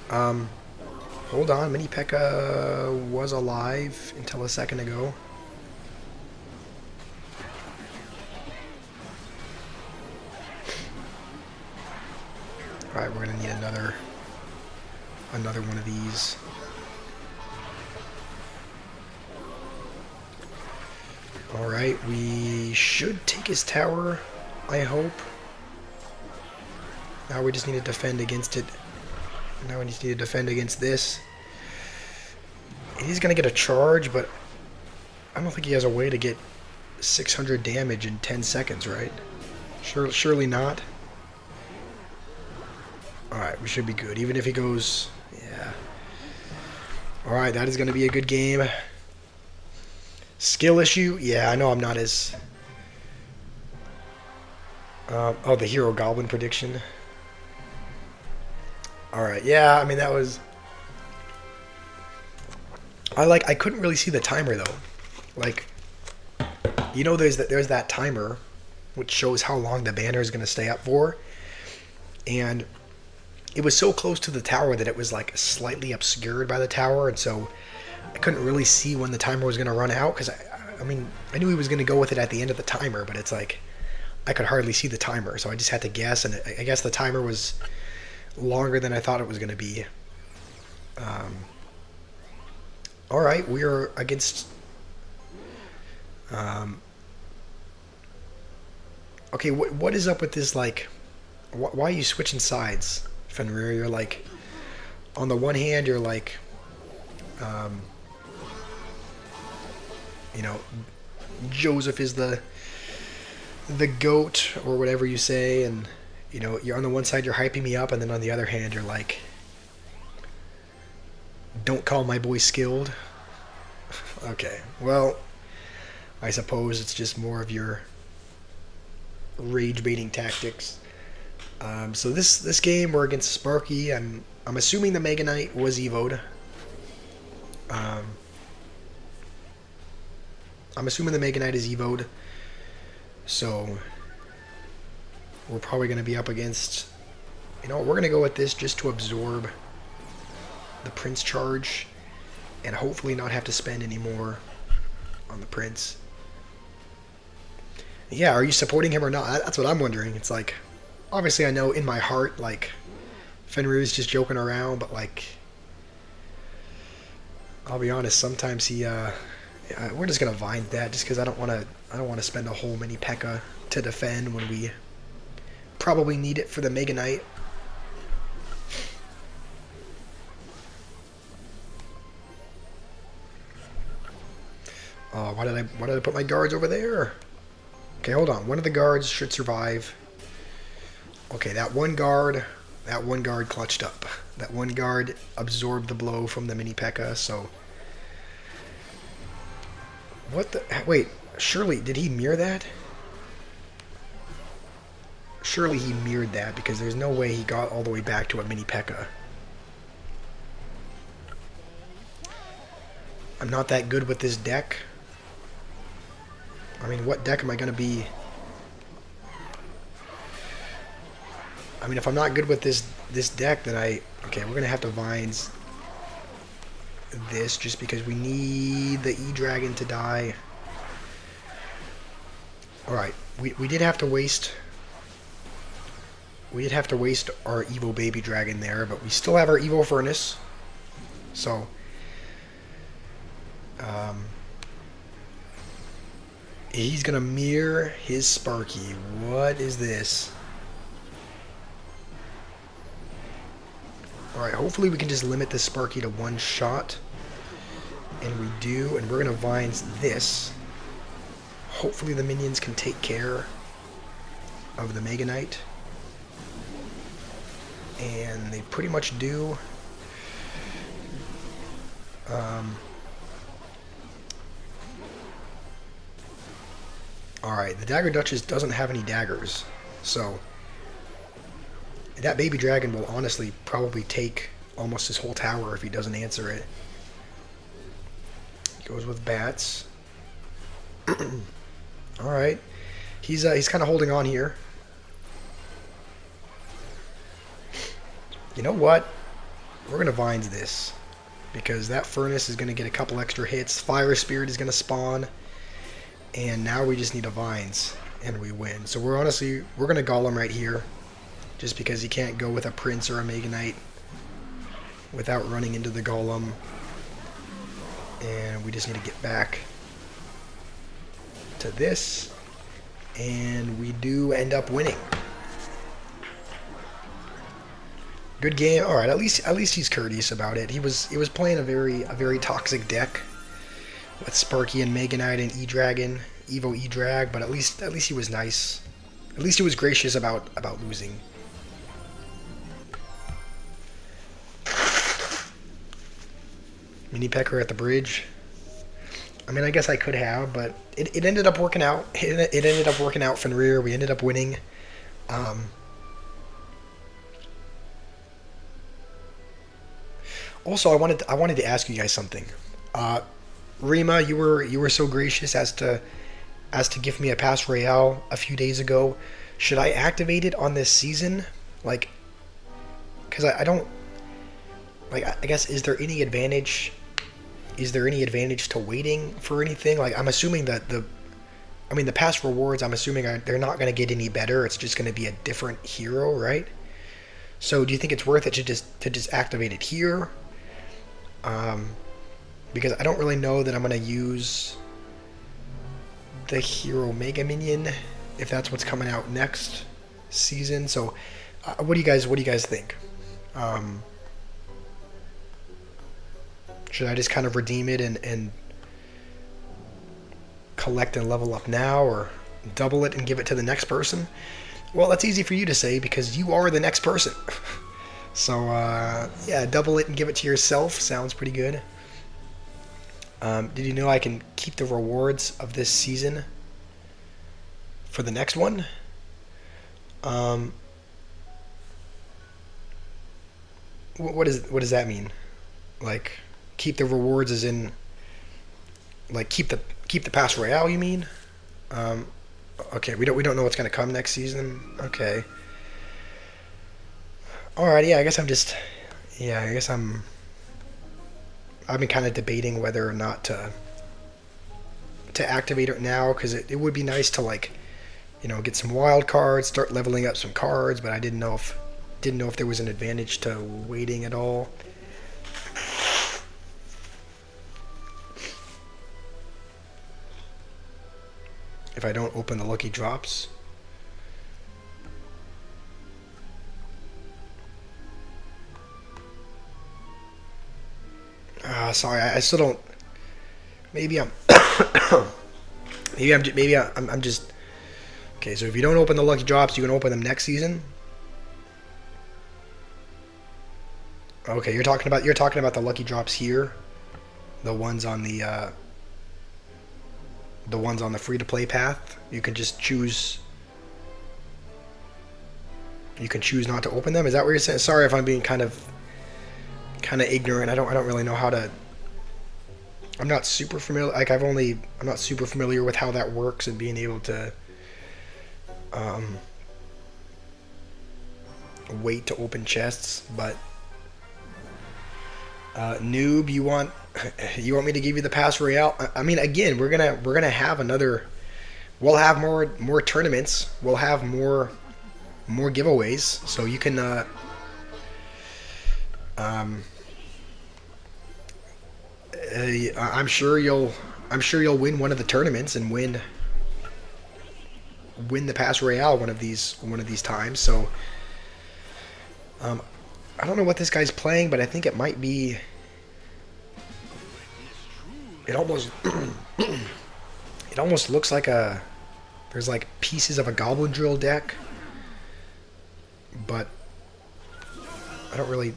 Hold on, Mini P.E.K.K.A was alive until a second ago. Alright, we're gonna need another one of these. Alright, we should take his tower, I hope. Now we just need to defend against it. Now we just need to defend against this. He's gonna get a charge, but I don't think he has a way to get 600 damage in 10 seconds, right? Surely not. Alright, we should be good. Even if he goes... Yeah. Alright, that is going to be a good game. Skill issue? Yeah, I know I'm not as... oh, the Hero Goblin prediction. Alright, yeah, I mean, that was... I couldn't really see the timer, though. Like, you know there's that timer, which shows how long the banner is going to stay up for. And it was so close to the tower that it was, like, slightly obscured by the tower, and so I couldn't really see when the timer was going to run out, because, I mean, I knew he was going to go with it at the end of the timer, but it's like, I could hardly see the timer, so I just had to guess, and I guess the timer was longer than I thought it was going to be. Alright, we are against... okay, what is up with this, like... Why are you switching sides, Fenrir? You're like... On the one hand, you're like... you know... Joseph is the goat, or whatever you say, and... You know, you're on the one side, you're hyping me up, and then on the other hand, you're like... Don't call my boy skilled. Okay, well... I suppose it's just more of your rage-baiting tactics. So this game, we're against Sparky. I'm assuming the Mega Knight was evoed. I'm assuming the Mega Knight is evoed. So we're probably going to be up against... You know, we're going to go with this just to absorb the Prince charge and hopefully not have to spend any more on the Prince. Yeah, are you supporting him or not? That's what I'm wondering. It's like, obviously I know in my heart, like, Fenrir's just joking around, but like, I'll be honest, sometimes he, we're just gonna Vine that just because I don't want to spend a whole mini P.E.K.K.A. to defend when we probably need it for the Mega Knight. Why did I put my guards over there? Okay, hold on. One of the guards should survive. Okay, that one guard clutched up. That one guard absorbed the blow from the mini P.E.K.K.A. So, what the? Wait, surely did he mirror that? Surely he mirrored that because there's no way he got all the way back to a mini P.E.K.K.A. I'm not that good with this deck. I mean, what deck am I going to be? I mean, if I'm not good with this deck, then okay, we're going to have to Vines this just because we need the E-Dragon to die. Alright, we did have to waste... We did have to waste our Evo Baby Dragon there, but we still have our Evo Furnace. So... he's gonna mirror his Sparky. What is this? Alright, hopefully we can just limit this Sparky to one shot. And we do, and we're gonna Vines this. Hopefully the minions can take care of the Mega Knight. And they pretty much do. Alright, the Dagger Duchess doesn't have any daggers, so that baby dragon will honestly probably take almost his whole tower if he doesn't answer it. He goes with bats. Alright, he's kind of holding on here. You know what? We're going to Vines this because that Furnace is going to get a couple extra hits. Fire Spirit is going to spawn. And now we just need a Vines, and we win. So we're going to Golem right here, just because you can't go with a Prince or a Mega Knight without running into the Golem. And we just need to get back to this, and we do end up winning. Good game. All right, at least he's courteous about it. He was playing a very toxic deck with Sparky and Mega Knight and E-Dragon, Evo E-Drag, but at least he was nice. At least he was gracious about losing. Mini Pecker at the bridge. I mean, I guess I could have, but it ended up working out. It ended up working out Fenrir. We ended up winning. Also, I wanted to ask you guys something. Rima, you were so gracious as to give me a pass royale a few days ago. Should I activate it on this season? Like, because I don't like. I guess is there any advantage? Is there any advantage to waiting for anything? Like, I'm assuming that the past rewards, I'm assuming they're not going to get any better. It's just going to be a different hero, right? So, do you think it's worth it to just activate it here? Because I don't really know that I'm going to use the hero Mega Minion if that's what's coming out next season. So, what do you guys think? Should I just kind of redeem it and collect and level up now, or double it and give it to the next person? Well, that's easy for you to say because you are the next person. So, yeah, double it and give it to yourself. Sounds pretty good. Did you know I can keep the rewards of this season for the next one? What does that mean? Like, keep the rewards as in, like, keep the pass royale, you mean? Okay, we don't know what's gonna come next season. Okay. Alright, yeah, I guess I've been kind of debating whether or not to activate it now, because it would be nice to, like, you know, get some wild cards, start leveling up some cards, but I didn't know if there was an advantage to waiting at all. If I don't open the lucky drops. Sorry, I still don't. Maybe I'm. I'm just. Okay, so if you don't open the lucky drops, you can open them next season. Okay, you're talking about the lucky drops here, the ones on the free-to-play path. You can just choose. You can choose not to open them. Is that what you're saying? Sorry if I'm being kind of ignorant. I don't really know how to. I'm not super familiar. Like, I'm not super familiar with how that works and being able to wait to open chests. But noob, you want me to give you the pass royale? I mean, again, we're gonna have another. We'll have more tournaments. We'll have more giveaways. So you can. I'm sure you'll win one of the tournaments and win the pass royale one of these times. So I don't know what this guy's playing, but I think it might be. It almost it almost looks like there's like pieces of a Goblin Drill deck, but I don't really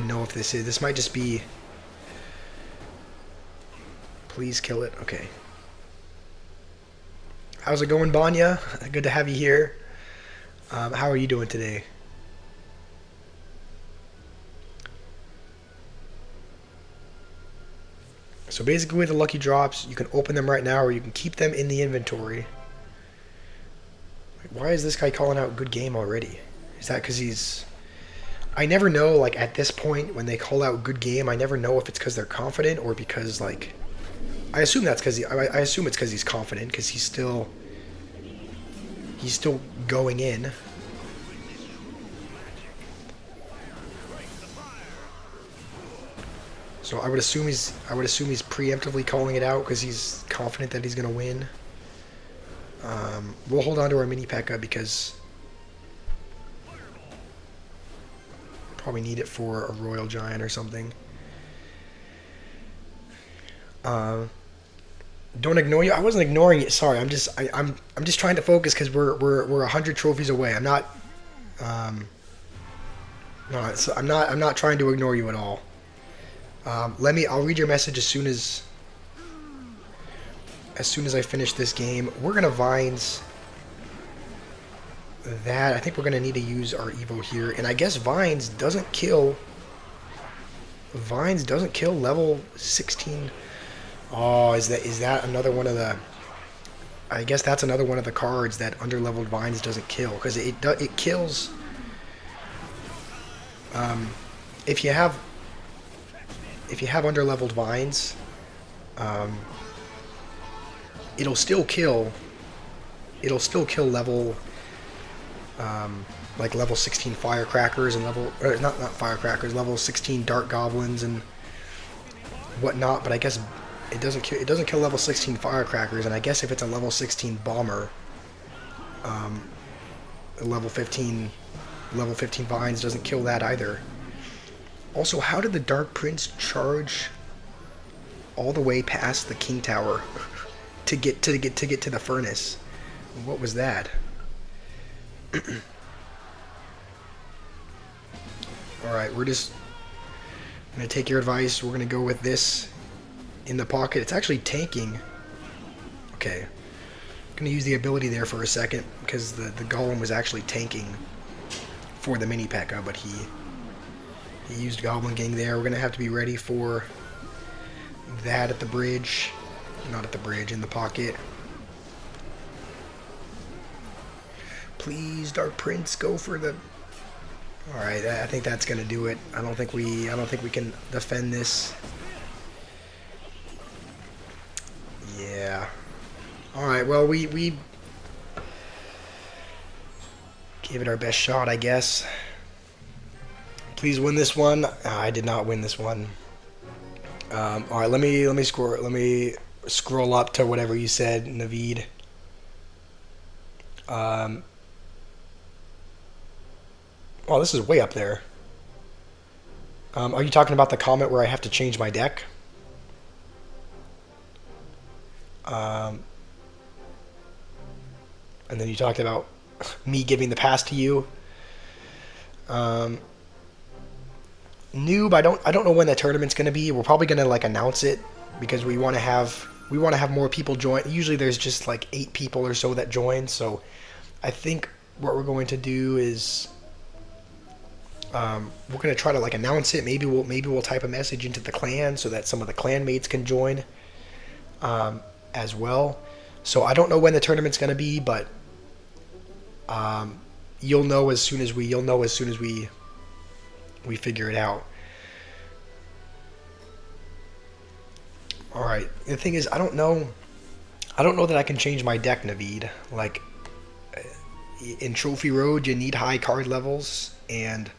know if this might just be. Please kill it. Okay. How's it going, Banya? Good to have you here. How are you doing today? So basically with the lucky drops, you can open them right now or you can keep them in the inventory. Why is this guy calling out good game already? Is that because he's... I never know, like, at this point when they call out good game, I never know if it's because they're confident or because, like... I assume that's because I assume it's because he's confident, because he's still going in. So I would assume he's preemptively calling it out because he's confident that he's gonna win. We'll hold on to our mini P.E.K.K.A because probably need it for a Royal Giant or something. Don't ignore you. I wasn't ignoring you. Sorry, I'm just trying to focus because we're 100 trophies away. I'm not. No, I'm not trying to ignore you at all. I'll read your message as soon as I finish this game. We're gonna vines that. I think we're gonna need to use our Evo here, and I guess vines doesn't kill. Vines doesn't kill level 16. Oh, is that another one of the? I guess that's another one of the cards that underleveled vines doesn't kill because it kills. If you have underleveled vines, it'll still kill. It'll still kill level, like level 16 firecrackers and not firecrackers, level 16 dart goblins and whatnot. But I guess it doesn't kill level 16 firecrackers, and I guess if it's a level 16 bomber, level 15 vines doesn't kill that either. Also, how did the Dark Prince charge all the way past the King Tower to get to the furnace? What was that? All right, we're gonna take your advice. We're gonna go with this in the pocket. It's actually tanking. Okay, I'm gonna use the ability there for a second because the golem was actually tanking for the mini P.E.K.K.A, but he used Goblin Gang there. We're gonna have to be ready for that at the bridge. Not at the bridge, in the pocket. Please, Dark Prince, go for the. All right, I think that's gonna do it. I don't think we can defend this. Yeah. All right. Well, we gave it our best shot, I guess. Please win this one. I did not win this one. All right, let me scroll up to whatever you said, Naveed. Oh, this is way up there. Are you talking about the comment where I have to change my deck? And then you talked about me giving the pass to you. Noob, I don't know when the tournament's gonna be. We're probably gonna like announce it because we want to have more people join. Usually there's just like 8 people or so that join. So I think what we're going to do is we're gonna try to like announce it. Maybe we'll type a message into the clan so that some of the clan mates can join as well. So I don't know when the tournament's gonna be, but you'll know as soon as we figure it out. All right. The thing is, I don't know that I can change my deck, Naveed. Like in Trophy Road, you need high card levels, and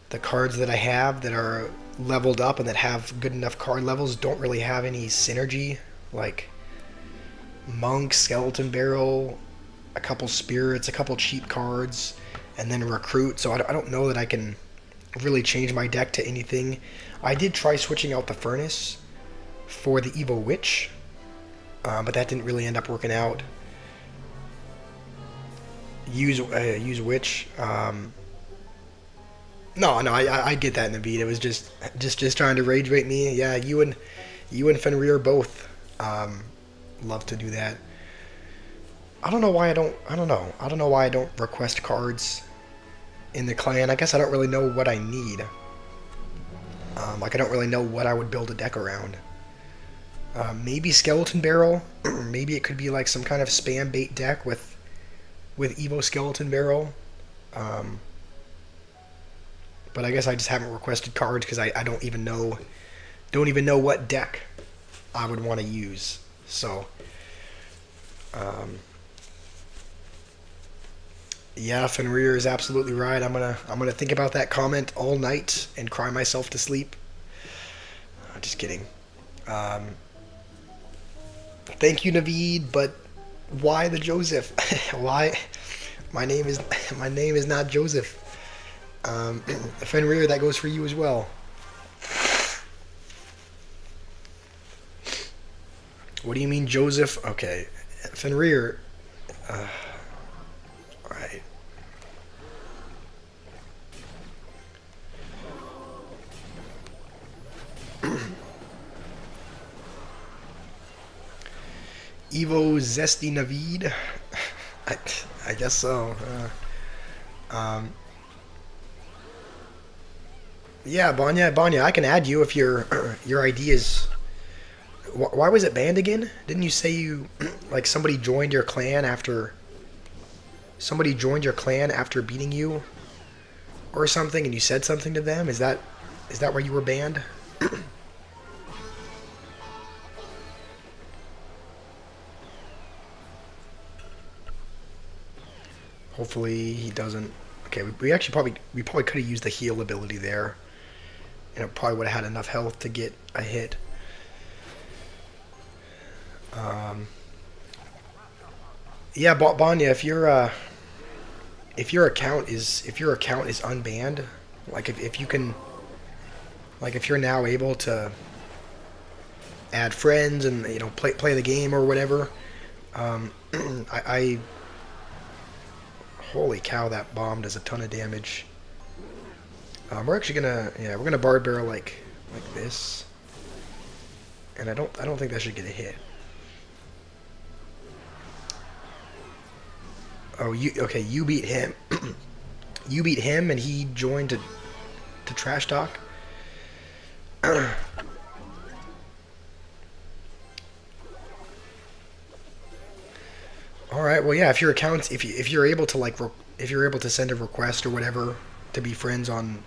the cards that I have that are leveled up and that have good enough card levels don't really have any synergy. Like Monk, Skeleton Barrel, a couple Spirits, a couple cheap cards, and then Recruit. So I don't know that I can really change my deck to anything. I did try switching out the Furnace for the Evo Witch, but that didn't really end up working out. Use Witch. No, I get that, Naveed. It was just trying to rage bait me. Yeah, you and Fenrir both love to do that. I don't know why I don't request cards in the clan. I guess I don't really know what I need. Like I don't really know what I would build a deck around. Maybe Skeleton Barrel. Maybe it could be like some kind of spam bait deck with Evo Skeleton Barrel. But I guess I just haven't requested cards because I don't even know what deck I would want to use. So yeah, Fenrir is absolutely right. I'm gonna think about that comment all night and cry myself to sleep. just kidding. Um, Thank you, Naveed, but why the Joseph? Why? My name is my name is not Joseph. Fenrir, that goes for you as well. What do you mean, Joseph? Okay, Fenrir. All right. Evo Zesty Naveed. I, I guess so. Yeah, Banya, I can add you if your ID is. Why was it banned again? Didn't you say you like somebody joined your clan after beating you or something, and you said something to them? Is that where you were banned? Hopefully he doesn't. Okay, we probably could have used the heal ability there, and it probably would have had enough health to get a hit. Um, yeah, Banya, if your account is unbanned, like if you can, like if you're now able to add friends and play the game or whatever, I holy cow, that bomb does a ton of damage. We're gonna bard barrel like this, and I don't think that should get a hit. Oh, you beat him. You beat him, and he joined to trash talk. All right. Well, yeah. If you're able to if you're able to send a request or whatever to be friends on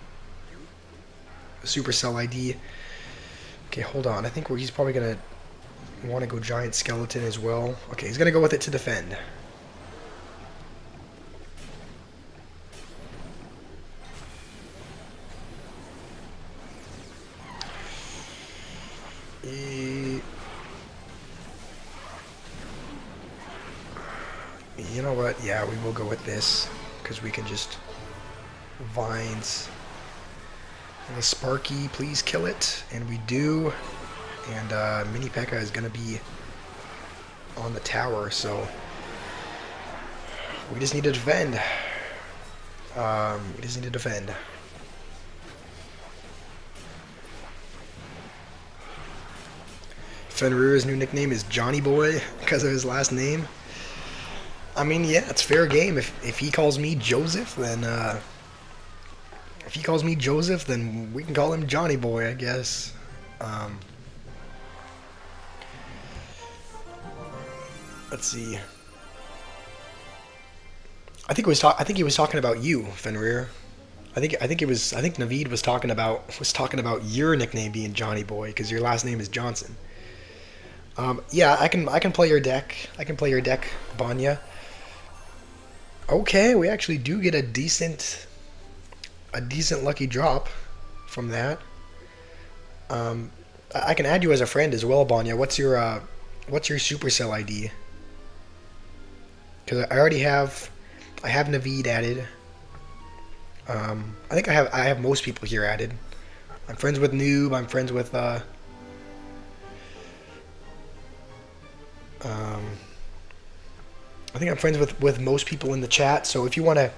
Supercell ID. Okay, hold on. I think he's probably gonna want to go giant skeleton as well. Okay, he's gonna go with it to defend. You know what? Yeah, we will go with this because we can just vines. And the Sparky, please kill it, and we do. And Mini P.E.K.K.A is gonna be on the tower, so we just need to defend. We just need to defend. Fenrir's new nickname is Johnny Boy because of his last name. I mean, yeah, it's fair game. If he calls me Joseph, then we can call him Johnny Boy, I guess. Let's see. I think he was talking about you, Fenrir. I think Naveed was talking about your nickname being Johnny Boy because your last name is Johnson. Yeah, I can play your deck. I can play your deck, Banya. Okay, we actually do get a decent lucky drop from that. I can add you as a friend as well, Banya. What's your Supercell ID? Because I have Naveed added. I think I have most people here added. I'm friends with Noob. I'm friends with I think I'm friends with most people in the chat. So if you want to,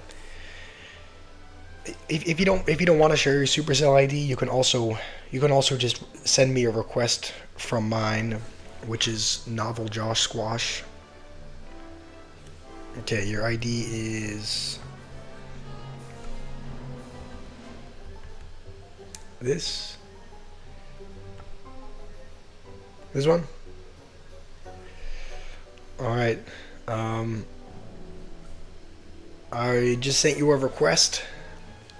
if you don't want to share your Supercell ID, you can also just send me a request from mine, which is Novel Josh Squash. Okay, your ID is this one. All right. I just sent you a request.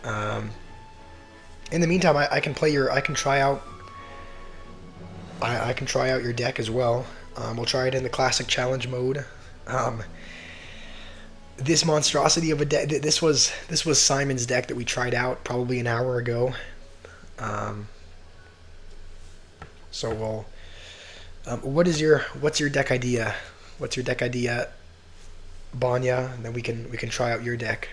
In the meantime, I can try out. I can try out your deck as well. We'll try it in the classic challenge mode. This monstrosity of a deck. This was Simon's deck that we tried out probably an hour ago. So we'll. What's your deck idea? What's your deck idea, Banya? And then we can try out your deck.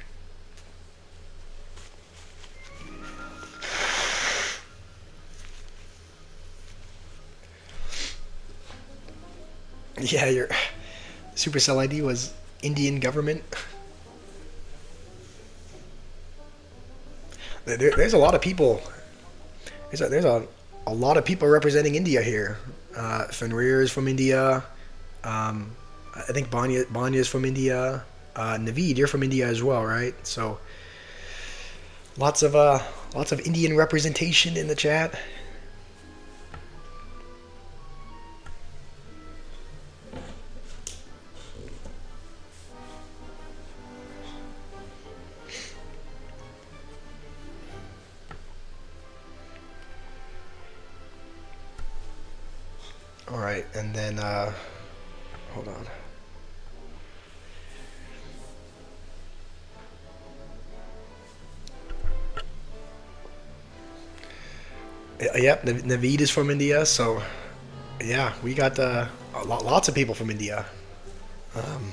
Yeah, your Supercell ID was Indian government. There's a lot of people. There's a lot of people representing India here. Fenrir is from India. Um, I think Banya is from India. Naveed, you're from India as well, right? So lots of Indian representation in the chat. All right, and then hold on. Yep, Naveed is from India, so yeah, we got lots of people from India. Um,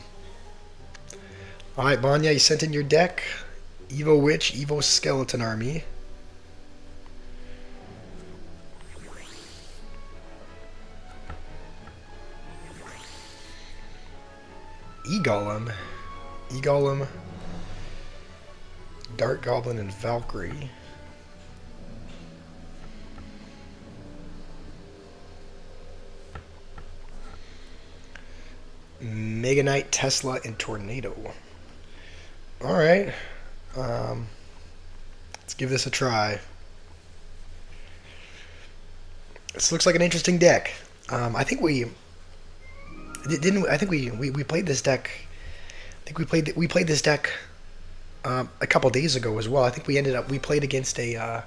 all right, Banya, you sent in your deck. Evo Witch, Evo Skeleton Army. E-Golem. E-Golem. Dark Goblin and Valkyrie. Mega Knight, Tesla, and Tornado. Alright. Let's give this a try. This looks like an interesting deck. I think we didn't. I think we played this deck. I think we played this deck a couple days ago as well. I think we played against a.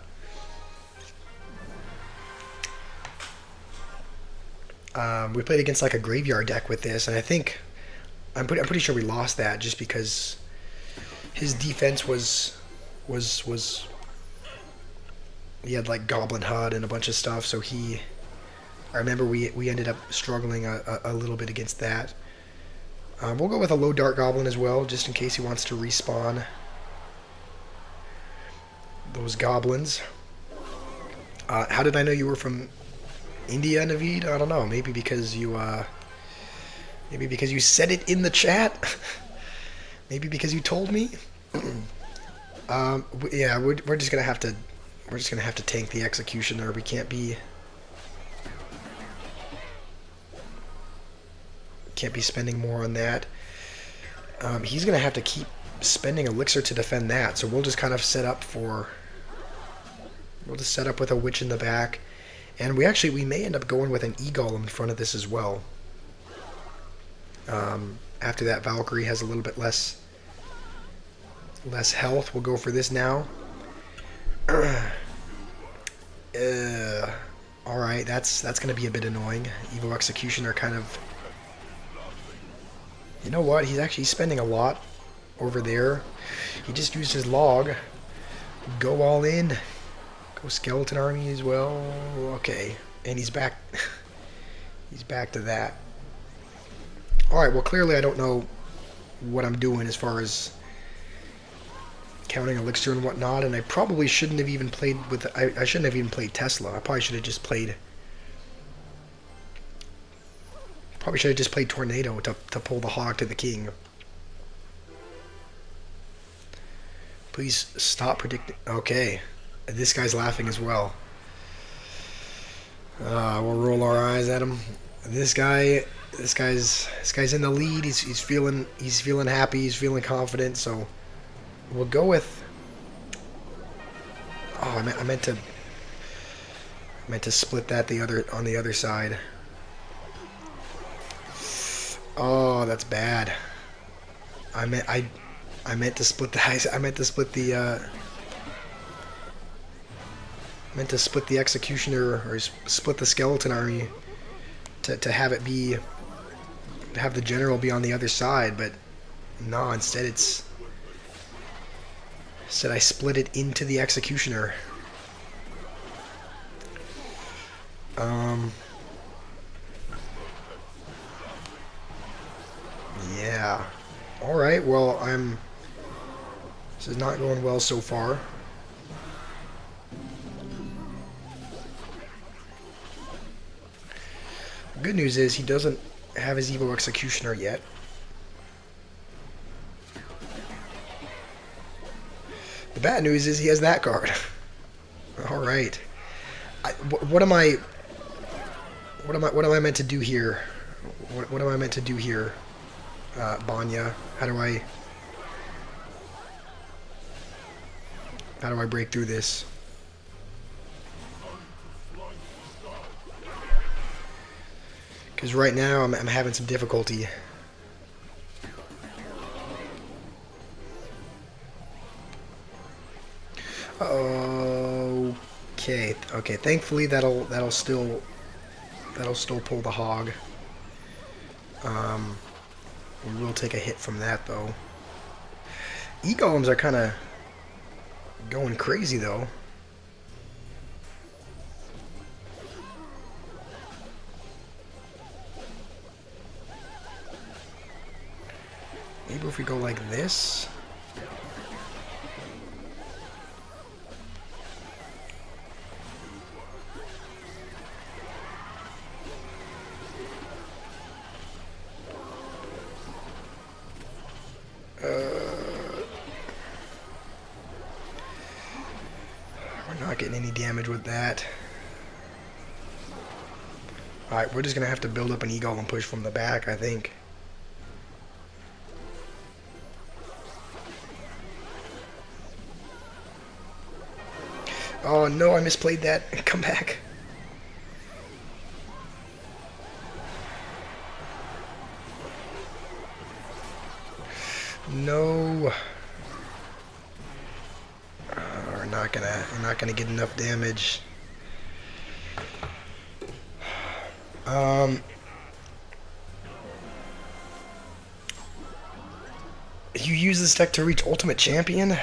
We played against like a graveyard deck with this, and I think I'm pretty sure we lost that just because his defense was he had like Goblin HUD and a bunch of stuff. So I remember we ended up struggling a little bit against that. We'll go with a low Dark Goblin as well, just in case he wants to respawn those goblins. How did I know you were from India, Naveed? I don't know. Maybe because you said it in the chat. Maybe because you told me. Yeah, we're just gonna have to tank the Executioner. We can't be spending more on that. He's gonna have to keep spending Elixir to defend that. So we'll just kind of set up with a Witch in the back. And we may end up going with an E-Golem in front of this as well. After that, Valkyrie has a little bit less health. We'll go for this now. Alright, that's going to be a bit annoying. Evo Executioner kind of... You know what? He's actually spending a lot over there. He just used his log. Go all in. Go Skeleton Army as well. Okay. And he's back. He's back to that. Alright, well clearly I don't know what I'm doing as far as counting Elixir and whatnot, and I probably shouldn't have even played with... I shouldn't have even played Tesla. I probably should have just played... Probably should have just played Tornado to pull the Hog to the King. Please stop predicting... Okay. This guy's laughing as well. We'll roll our eyes at him. This guy's in the lead. He's feeling happy. He's feeling confident. So we'll go with. Oh, I meant to split that on the other side. Oh, that's bad. I meant to split the. I meant to split the. Meant to split the Executioner or split the Skeleton Army to have it be have the General be on the other side, but no, instead I split it into the Executioner. Um, yeah. All right. Well, This is not going well so far. Good news is he doesn't have his Evo Executioner yet. The bad news is he has that card. All right. What am I? What am I meant to do here? What am I meant to do here, Banya? How do I break through this? Because right now I'm having some difficulty. Okay. Okay. Thankfully that'll still pull the hog. We will take a hit from that though. E-golems are kind of going crazy though. Maybe if we go like this. We're not getting any damage with that. Alright, we're just going to have to build up an E-golem and push from the back, I think. Oh no, I misplayed that. Come back. No. We're not gonna get enough damage. You use this deck to reach Ultimate Champion?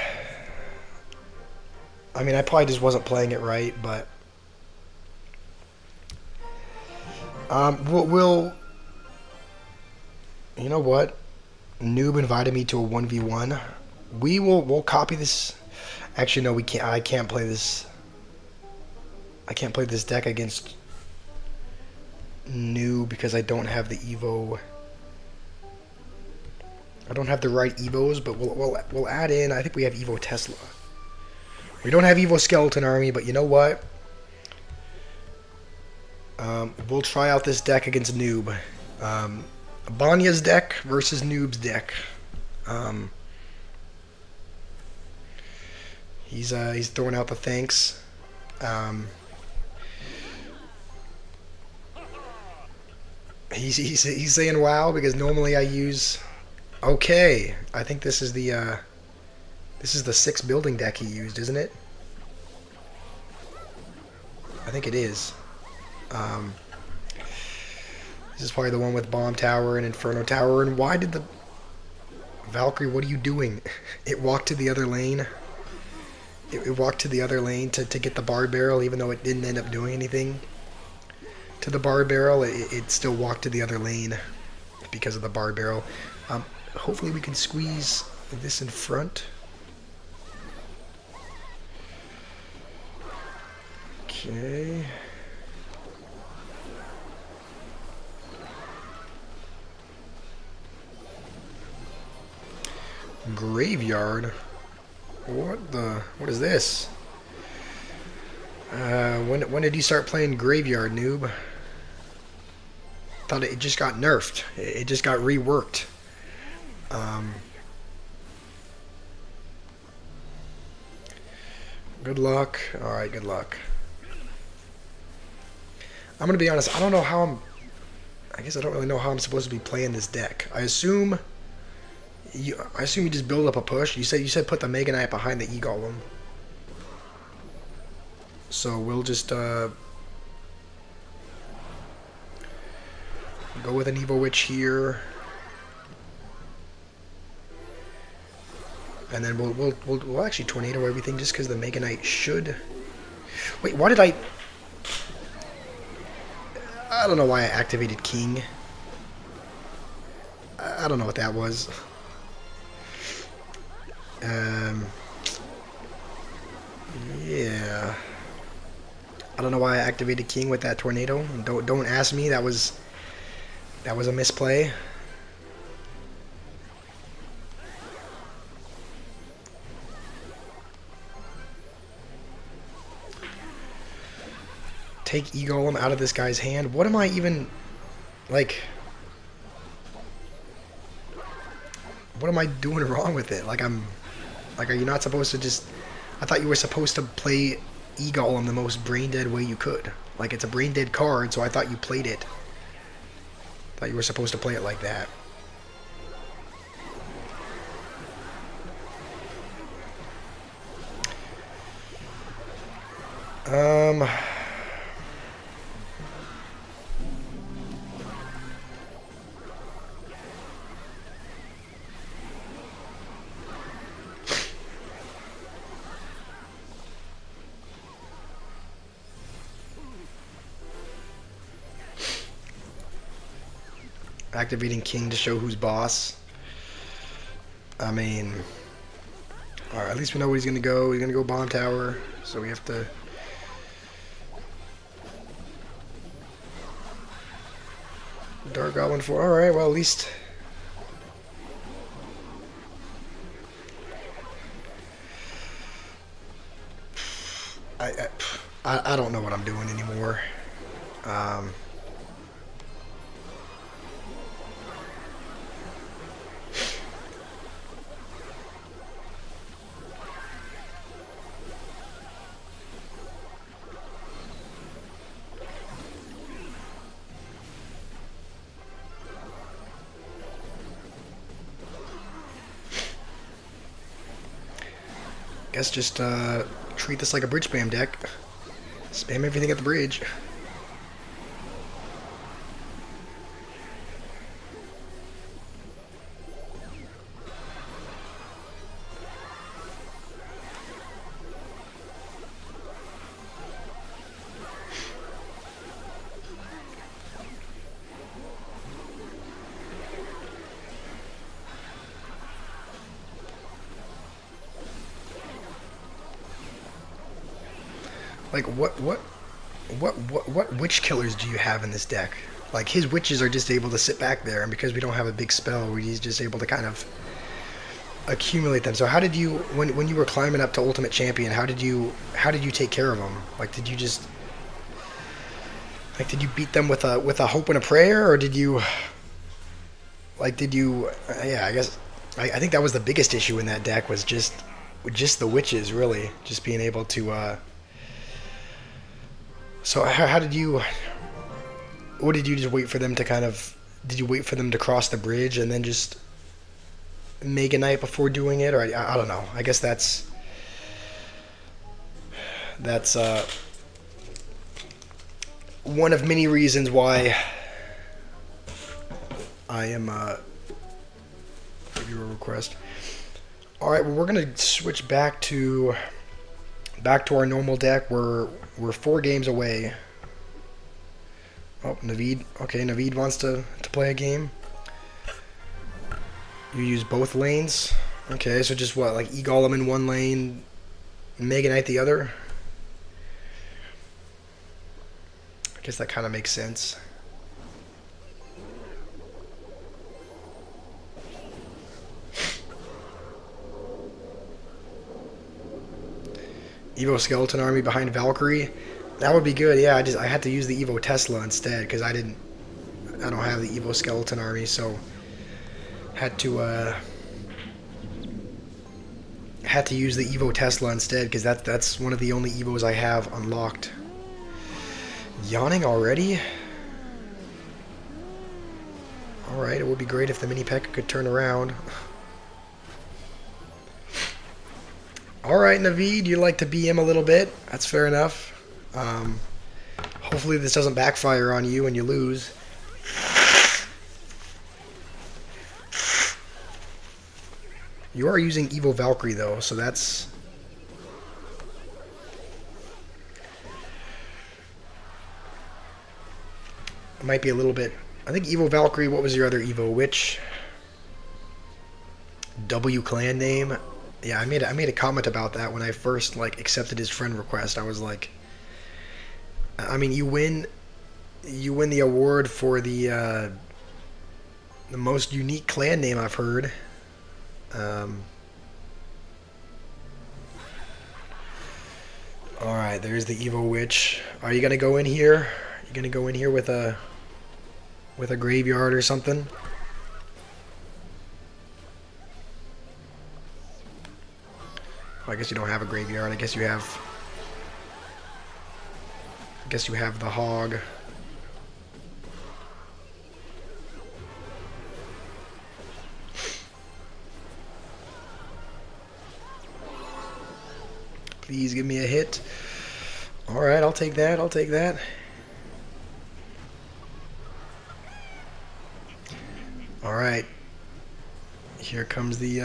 I mean, I probably just wasn't playing it right, but we'll you know what? Noob invited me to a 1v1. We'll copy this. Actually, no, we can't. I can't play this. I can't play this deck against Noob because I don't have the Evo. I don't have the right Evos, but we'll add in. I think we have Evo Tesla. We don't have Evo Skeleton Army, but you know what? We'll try out this deck against Noob. Banya's deck versus Noob's deck. He's throwing out the thanks. He's saying wow because normally I use. Okay, I think this is the 6 building deck he used, isn't it? I think it is. This is probably the one with Bomb Tower and Inferno Tower. And why did the Valkyrie? What are you doing? It walked to the other lane. It walked to the other lane to get the bar barrel, even though it didn't end up doing anything to the bar barrel. It still walked to the other lane because of the bar barrel. Hopefully we can squeeze this in front. Okay. Graveyard? What is this? When did you start playing Graveyard, noob? Thought it just got nerfed. It just got reworked. Good luck. Alright, good luck. I'm gonna be honest, I don't know how I guess I don't really know how I'm supposed to be playing this deck. I assume you just build up a push. You said put the Mega Knight behind the E-Golem. So we'll just go with an Evo Witch here. And then we'll actually tornado everything just because the Mega Knight should. Wait, why did I? I don't know why I activated King. I don't know what that was. Yeah. I don't know why I activated King with that tornado. Don't ask me. That was a misplay. Take E-Golem out of this guy's hand. What am I even like? What am I doing wrong with it? Like, are you not supposed to just? I thought you were supposed to play E-Golem the most brain dead way you could. Like, it's a brain dead card, so I thought you played it. Thought you were supposed to play it like that. Um. Activating King to show who's boss. I mean, alright, at least we know where he's gonna go. He's gonna go bomb tower, so we have to. Dark Goblin 4. Alright, well, at least. I don't know what I'm doing anymore. Guess just treat this like a bridge spam deck. Spam everything at the bridge. Like, what witch killers do you have in this deck? Like, his witches are just able to sit back there, and because we don't have a big spell, he's just able to kind of accumulate them. So how did you, when you were climbing up to Ultimate Champion, how did you take care of them? Like, did you just, like, did you beat them with a hope and a prayer, or did you, like, yeah, I guess, I think that was the biggest issue in that deck, was just the witches, really, just being able to, so how did you, or did you just wait for them to kind of, did you wait for them to cross the bridge and then just make a night before doing it? Or I don't know. I guess that's one of many reasons why I am give you a request. All right, well, we're gonna switch back to our normal deck. We're 4 games away. Oh, Naveed. Okay, Naveed wants to play a game. You use both lanes. Okay, so just what, like E-Golem in one lane, Mega Knight the other? I guess that kind of makes sense. Evo Skeleton Army behind Valkyrie. That would be good. Yeah, I had to use the Evo Tesla instead because I don't have the Evo Skeleton Army, so had to use the Evo Tesla instead because that's one of the only Evos I have unlocked. Yawning already? All right, it would be great if the mini P.E.K.K.A could turn around. All right, Naveed, you like to BM a little bit. That's fair enough. Hopefully this doesn't backfire on you and you lose. You are using Evo Valkyrie, though, so that's... It might be a little bit. I think Evo Valkyrie. What was your other Evo Witch? W clan name. Yeah, I made a comment about that when I first like accepted his friend request. I was like, I mean, you win the award for the most unique clan name I've heard. Um, all right, there's the Evo Witch. Are you gonna go in here? Are you gonna go in here with a graveyard or something? Oh, I guess you don't have a graveyard. I guess you have. I guess you have the hog. Please give me a hit. All right, I'll take that. I'll take that. All right. Here comes the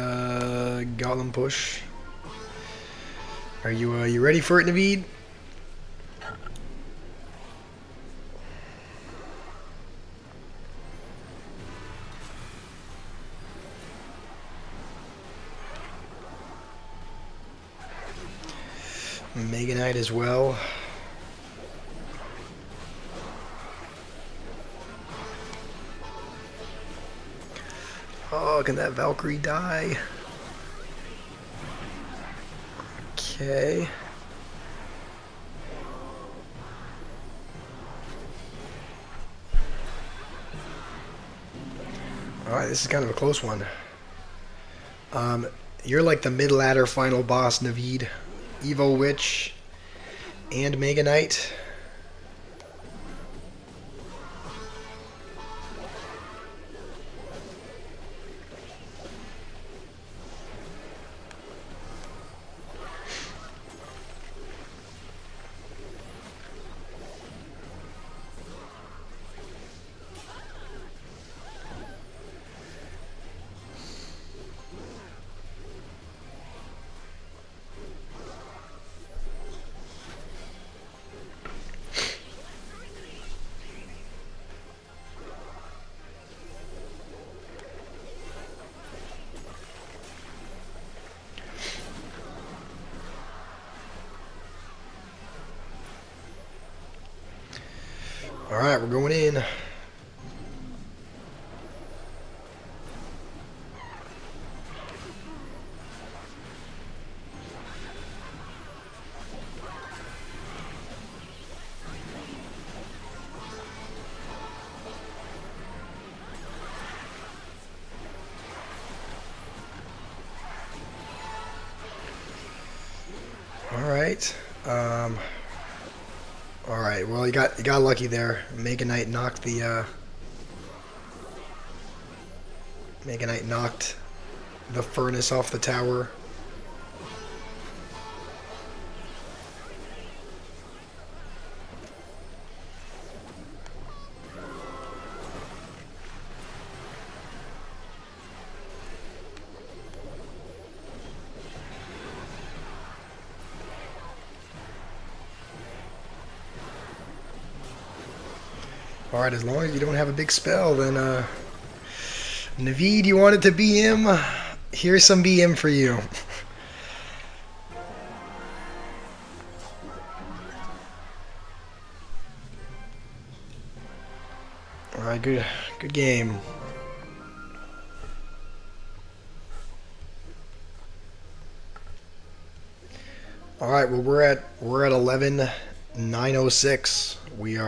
Golem push. Are you ready for it, Naveed? Mega Knight as well. Oh, can that Valkyrie die? Okay. Alright, this is kind of a close one. You're like the mid-ladder final boss, Naveed. Evo Witch and Mega Knight. Alright, we're going in. Alright. Alright, well you got lucky there. Mega Knight knocked the Mega Knight knocked the furnace off the tower. Alright, as long as you don't have a big spell, then Naveed, you wanted to BM? Here's some BM for you. Alright, good game. Alright, well we're at 11,906. We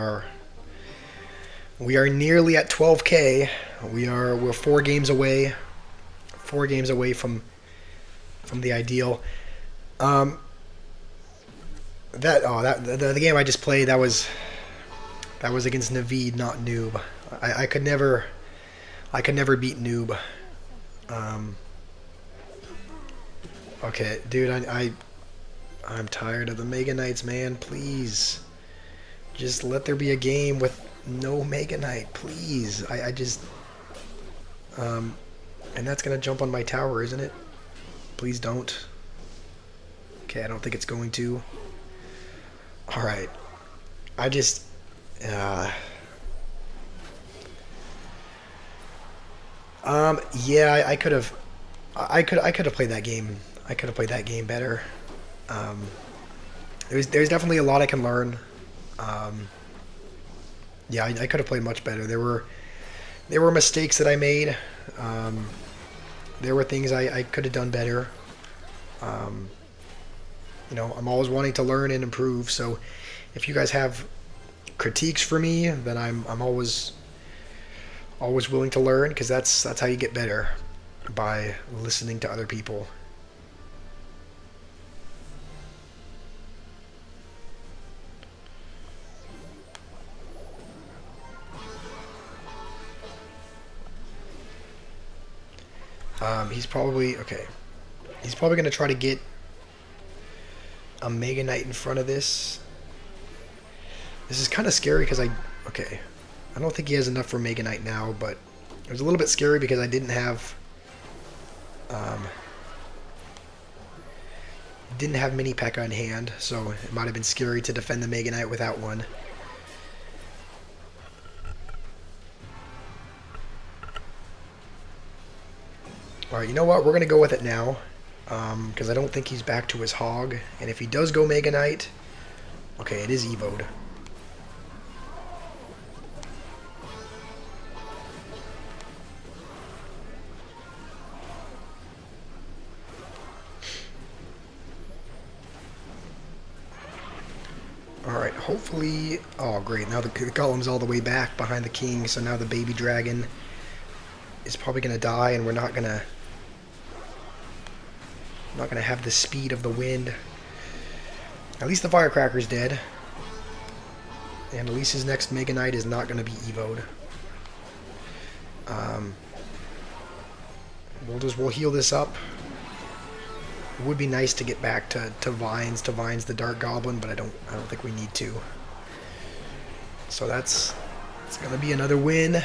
are nearly at 12K. We're 4 games away. 4 games away from the ideal. The game I just played, that was against Naveed, not Noob. I could never beat Noob. Okay, dude, I'm tired of the Mega Knights, man. Please, just let there be a game with no Mega Knight, please. I just and that's gonna jump on my tower, isn't it? Please don't. Okay, I don't think it's going to. All right, I just Yeah, I could have played that game. I could have played that game better. Um, there's definitely a lot I can learn. Um, yeah, I could have played much better. There were mistakes that I made. Um, there were things I could have done better. Um, I'm always wanting to learn and improve. So if you guys have critiques for me, then I'm always willing to learn because that's how you get better by listening to other people. He's probably okay. He's probably gonna try to get a Mega Knight in front of this. This is kind of scary because okay. I don't think he has enough for Mega Knight now, but it was a little bit scary because I um, didn't have mini P.E.K.K.A in hand, so it might have been scary to defend the Mega Knight without one. All right, you know what? We're gonna go with it now because I don't think he's back to his hog, and if he does go Mega Knight, okay, it is Evo'd. Alright, hopefully... Oh, great. Now the golem's all the way back behind the king, so now the baby dragon is probably going to die, and we're not gonna have the speed of the wind. At least the firecracker's dead. And at least his next Mega Knight is not going to be Evo'd. Um, we'll heal this up. It would be nice to get back to Vines the Dark Goblin, but I don't think we need to. So it's gonna be another win.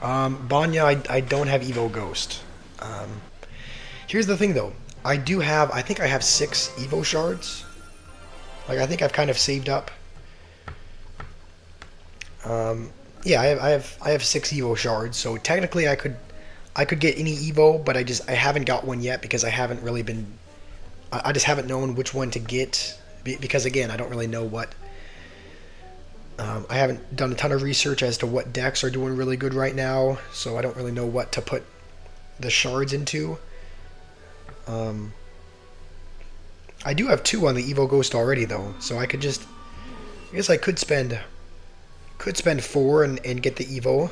Banya, I don't have Evo Ghost. Here's the thing though. I think I have 6 Evo shards. Like I think I've kind of saved up. Yeah, I have 6 Evo shards, so technically I could get any Evo, but I haven't got one yet because I haven't really been. I just haven't known which one to get because again I don't really know what. I haven't done a ton of research as to what decks are doing really good right now, so I don't really know what to put the shards into. I do have 2 on the Evo Ghost already though, so I guess I could spend 4 and get the Evo.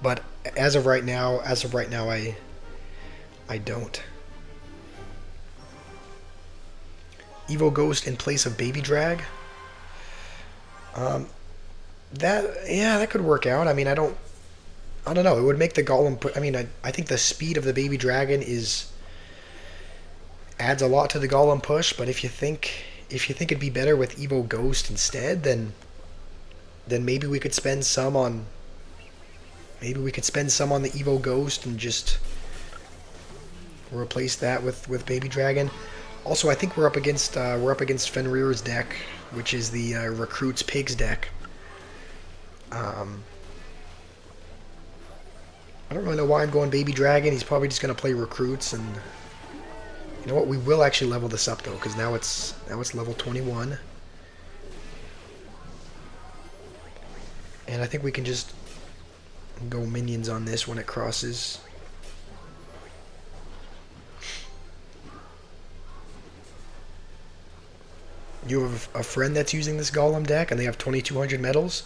But as of right now, I don't. Evo Ghost in place of Baby Drag. That could work out. I mean, I don't know. It would make the Golem put. I mean, I think the speed of the Baby Dragon adds a lot to the Golem push. But if you think it'd be better with Evo Ghost instead, then maybe we could spend some on. Maybe we could spend some on the Evo Ghost and just replace that with Baby Dragon. Also, I think we're up against Fenrir's deck, which is the Recruits Pigs deck. I don't really know why I'm going Baby Dragon. He's probably just going to play Recruits, and you know what? We will actually level this up though, because now it's level 21, and I think we can just go minions on this when it crosses. You have a friend that's using this Golem deck, and they have 2,200 medals.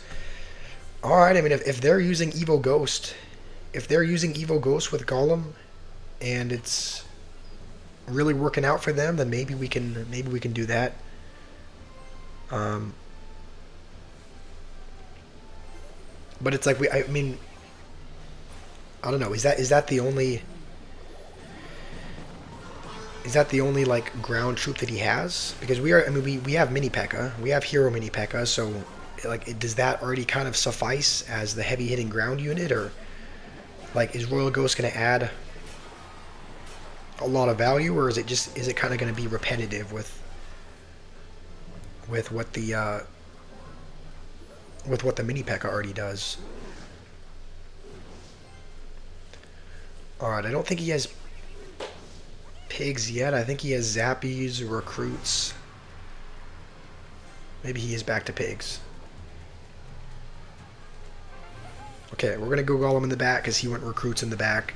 All right, I mean, if they're using Evo Ghost, with Golem, and it's really working out for them, then maybe we can do that. But it's like I mean, I don't know. Is that the only? Is that the only like ground troop that he has? Because we have mini P.E.K.K.A, we have hero mini P.E.K.K.A, so like does that already kind of suffice as the heavy hitting ground unit, or like is Royal Ghost going to add a lot of value, or is it kind of going to be repetitive with what the mini P.E.K.K.A already does? Alright, I don't think he has pigs yet. I think he has zappies, recruits. Maybe he is back to pigs. Okay, we're going to go Golem in the back because he went recruits in the back.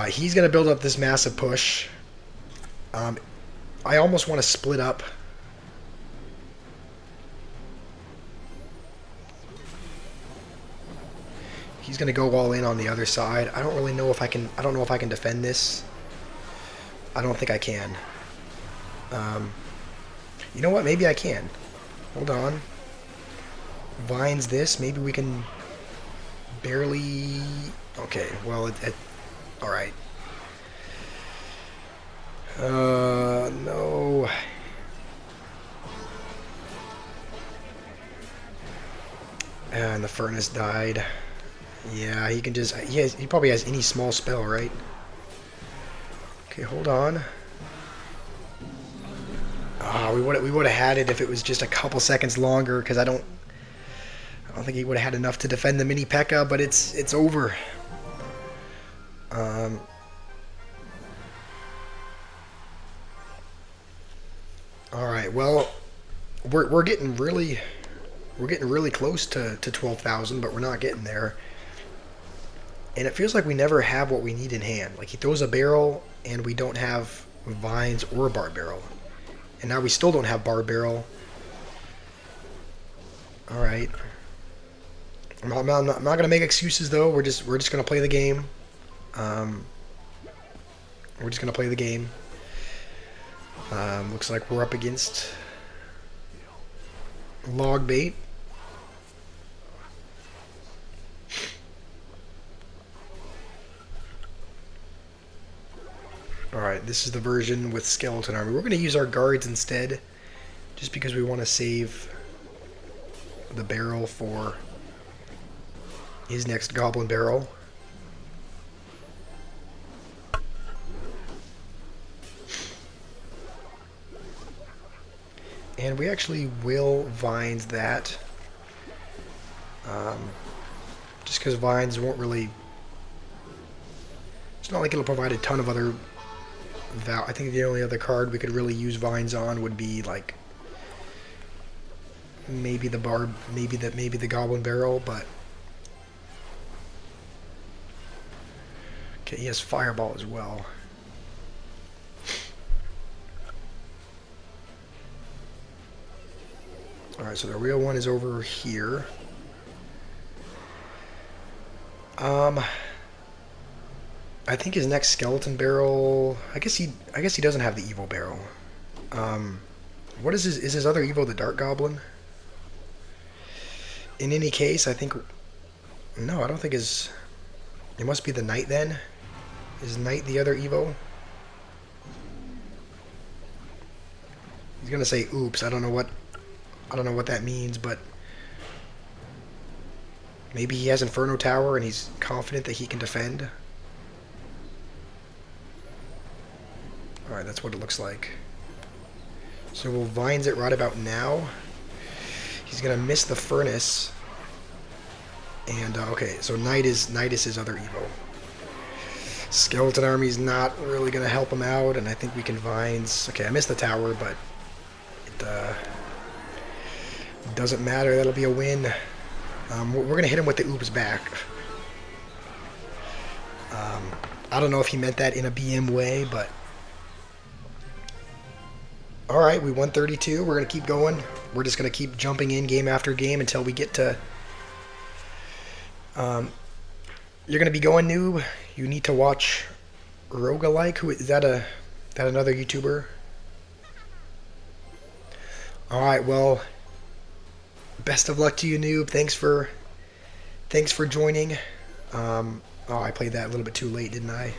He's going to build up this massive push. I almost want to split up. He's going to go all in on the other side. I don't really know if I can... I don't know if I can defend this. I don't think I can. You know what? Maybe I can. Hold on. Vines this. Maybe we can barely... Okay, well, alright. No. And the furnace died. Yeah, he can just... He probably has any small spell, right? Okay, hold on. We would have had it if it was just a couple seconds longer, because I don't think he would have had enough to defend the mini P.E.K.K.A, but it's over. All right, well, we're getting really close to 12,000, but we're not getting there. And it feels like we never have what we need in hand. Like, he throws a barrel, and we don't have vines or a bar barrel. And now we still don't have bar barrel. All right. I'm not going to make excuses, though. We're just going to play the game. We're just going to play the game. Looks like we're up against log bait. Alright, this is the version with skeleton army. We're going to use our guards instead, just because we want to save the barrel for his next goblin barrel. And we actually will vines that. Just because vines won't really... It's not like it'll provide a ton of other... I think the only other card we could really use vines on would be like maybe the barb, maybe the goblin barrel, but okay, he has fireball as well. All right, so the real one is over here. I think his next skeleton barrel. I guess he doesn't have the evil barrel. What is his other evil? The dark goblin. In any case, I think. No, I don't think his. It must be the knight then. Is knight the other evo? He's gonna say oops. I don't know what that means, but maybe he has Inferno Tower and he's confident that he can defend. Alright, that's what it looks like. So we'll vines it right about now. He's gonna miss the furnace. And okay, so Knight is his other evo. Skeleton Army's not really gonna help him out, and I think we can vines. Okay, I missed the tower, but it doesn't matter. That'll be a win. We're gonna hit him with the oops back. I don't know if he meant that in a BM way, but alright, we won 32. We're going to keep going. We're just going to keep jumping in game after game until we get to... you're going to be going noob. You need to watch Roguelike. Who is that? That another YouTuber? Alright, well, best of luck to you, noob. Thanks for joining. Oh, I played that a little bit too late, didn't I?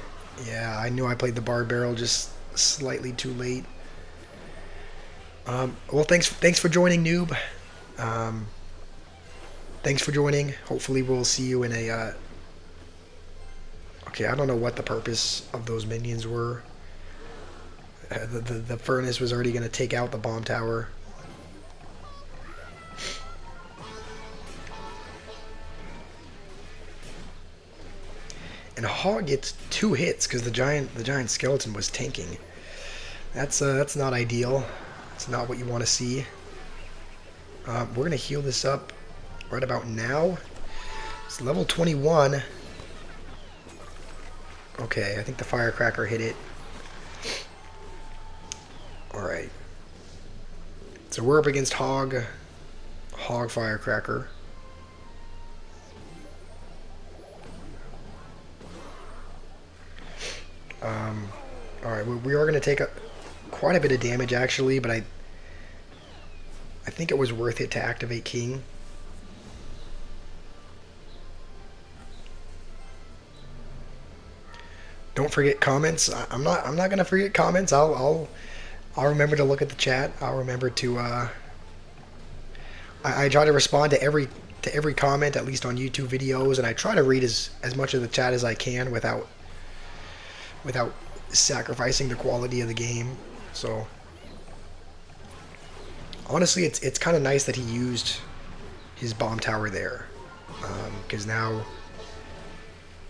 Yeah, I knew I played the bar barrel just slightly too late. Well, thanks for joining, noob. Thanks for joining. Hopefully we'll see you in a... Okay, I don't know what the purpose of those minions were. The furnace was already going to take out the bomb tower. And Hog gets 2 hits because the giant skeleton was tanking. That's not ideal. It's not what you want to see. We're gonna heal this up right about now. It's level 21. Okay, I think the firecracker hit it. Alright. So we're up against Hog firecracker. Alright, we are going to take quite a bit of damage actually, but I think it was worth it to activate King. Don't forget comments. I'm not gonna forget comments. I'll remember to look at the chat. I'll remember to I try to respond to every comment, at least on YouTube videos, and I try to read as much of the chat as I can without sacrificing the quality of the game. So honestly, it's kind of nice that he used his bomb tower there, because now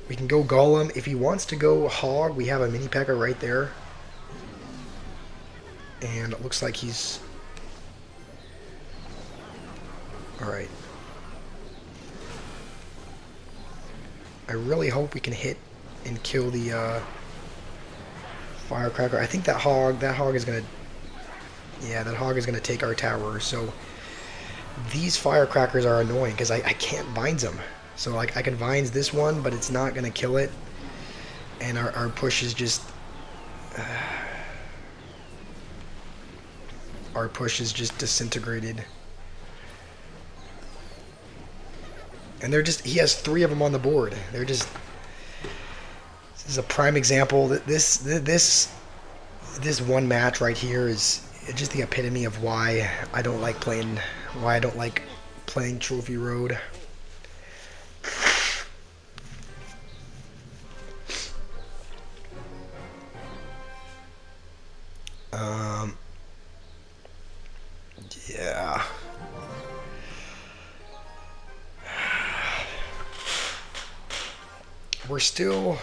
we can go Golem. If he wants to go Hog, we have a mini P.E.K.K.A right there. And it looks like he's... Alright. I really hope we can hit and kill the firecracker. I think that hog is gonna... Yeah, that hog is gonna take our tower. So these firecrackers are annoying because I can't vines them. So like I can vines this one, but it's not gonna kill it. And our push is just... our push is just disintegrated. And they're just... He has 3 of them on the board. They're just... This is a prime example. That this one match right here is just the epitome of why I don't like playing... Why I don't like playing Trophy Road. Yeah. We're still...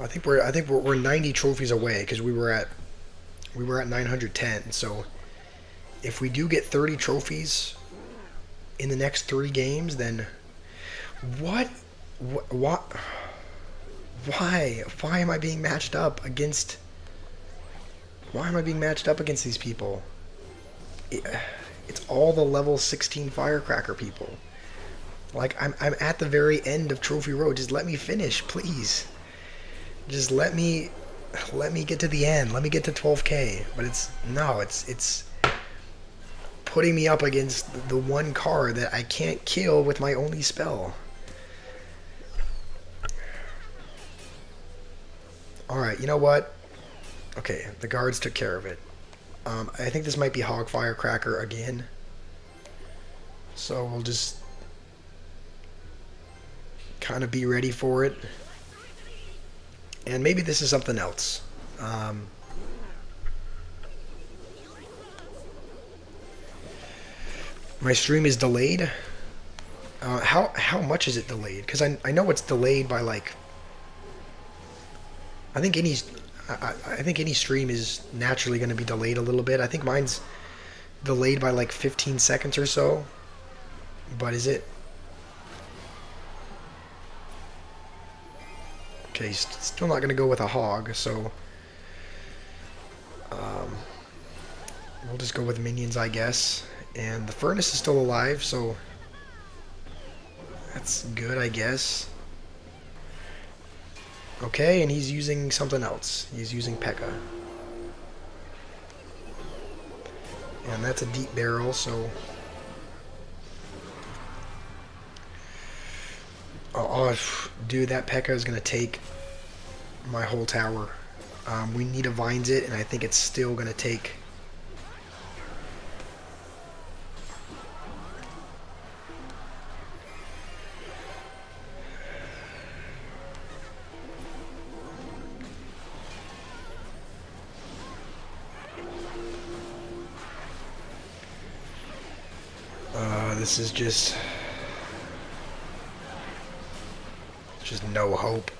I think we're 90 trophies away because we were at 910. So if we do get 30 trophies in the next 3 games, then what? Why am I being matched up against? Why am I being matched up against these people? It's all the level 16 firecracker people. Like I'm at the very end of Trophy Road. Just let me finish, please. Just let me get to the end. Let me get to 12K. But it's putting me up against the one card that I can't kill with my only spell. Alright, you know what? Okay, the guards took care of it. I think this might be Hog Firecracker again. So we'll just kind of be ready for it. And maybe this is something else. My stream is delayed. How much is it delayed? Because I know it's delayed by like... I think any stream is naturally going to be delayed a little bit. I think mine's delayed by like 15 seconds or so. But is it? Okay, still not going to go with a hog, so we'll just go with minions, I guess. And the furnace is still alive, so that's good, I guess. Okay, and he's using something else. He's using P.E.K.K.A. And that's a deep barrel, so... Oh, dude, that P.E.K.K.A is going to take my whole tower. We need to vines it, and I think it's still going to take... This is just no hope.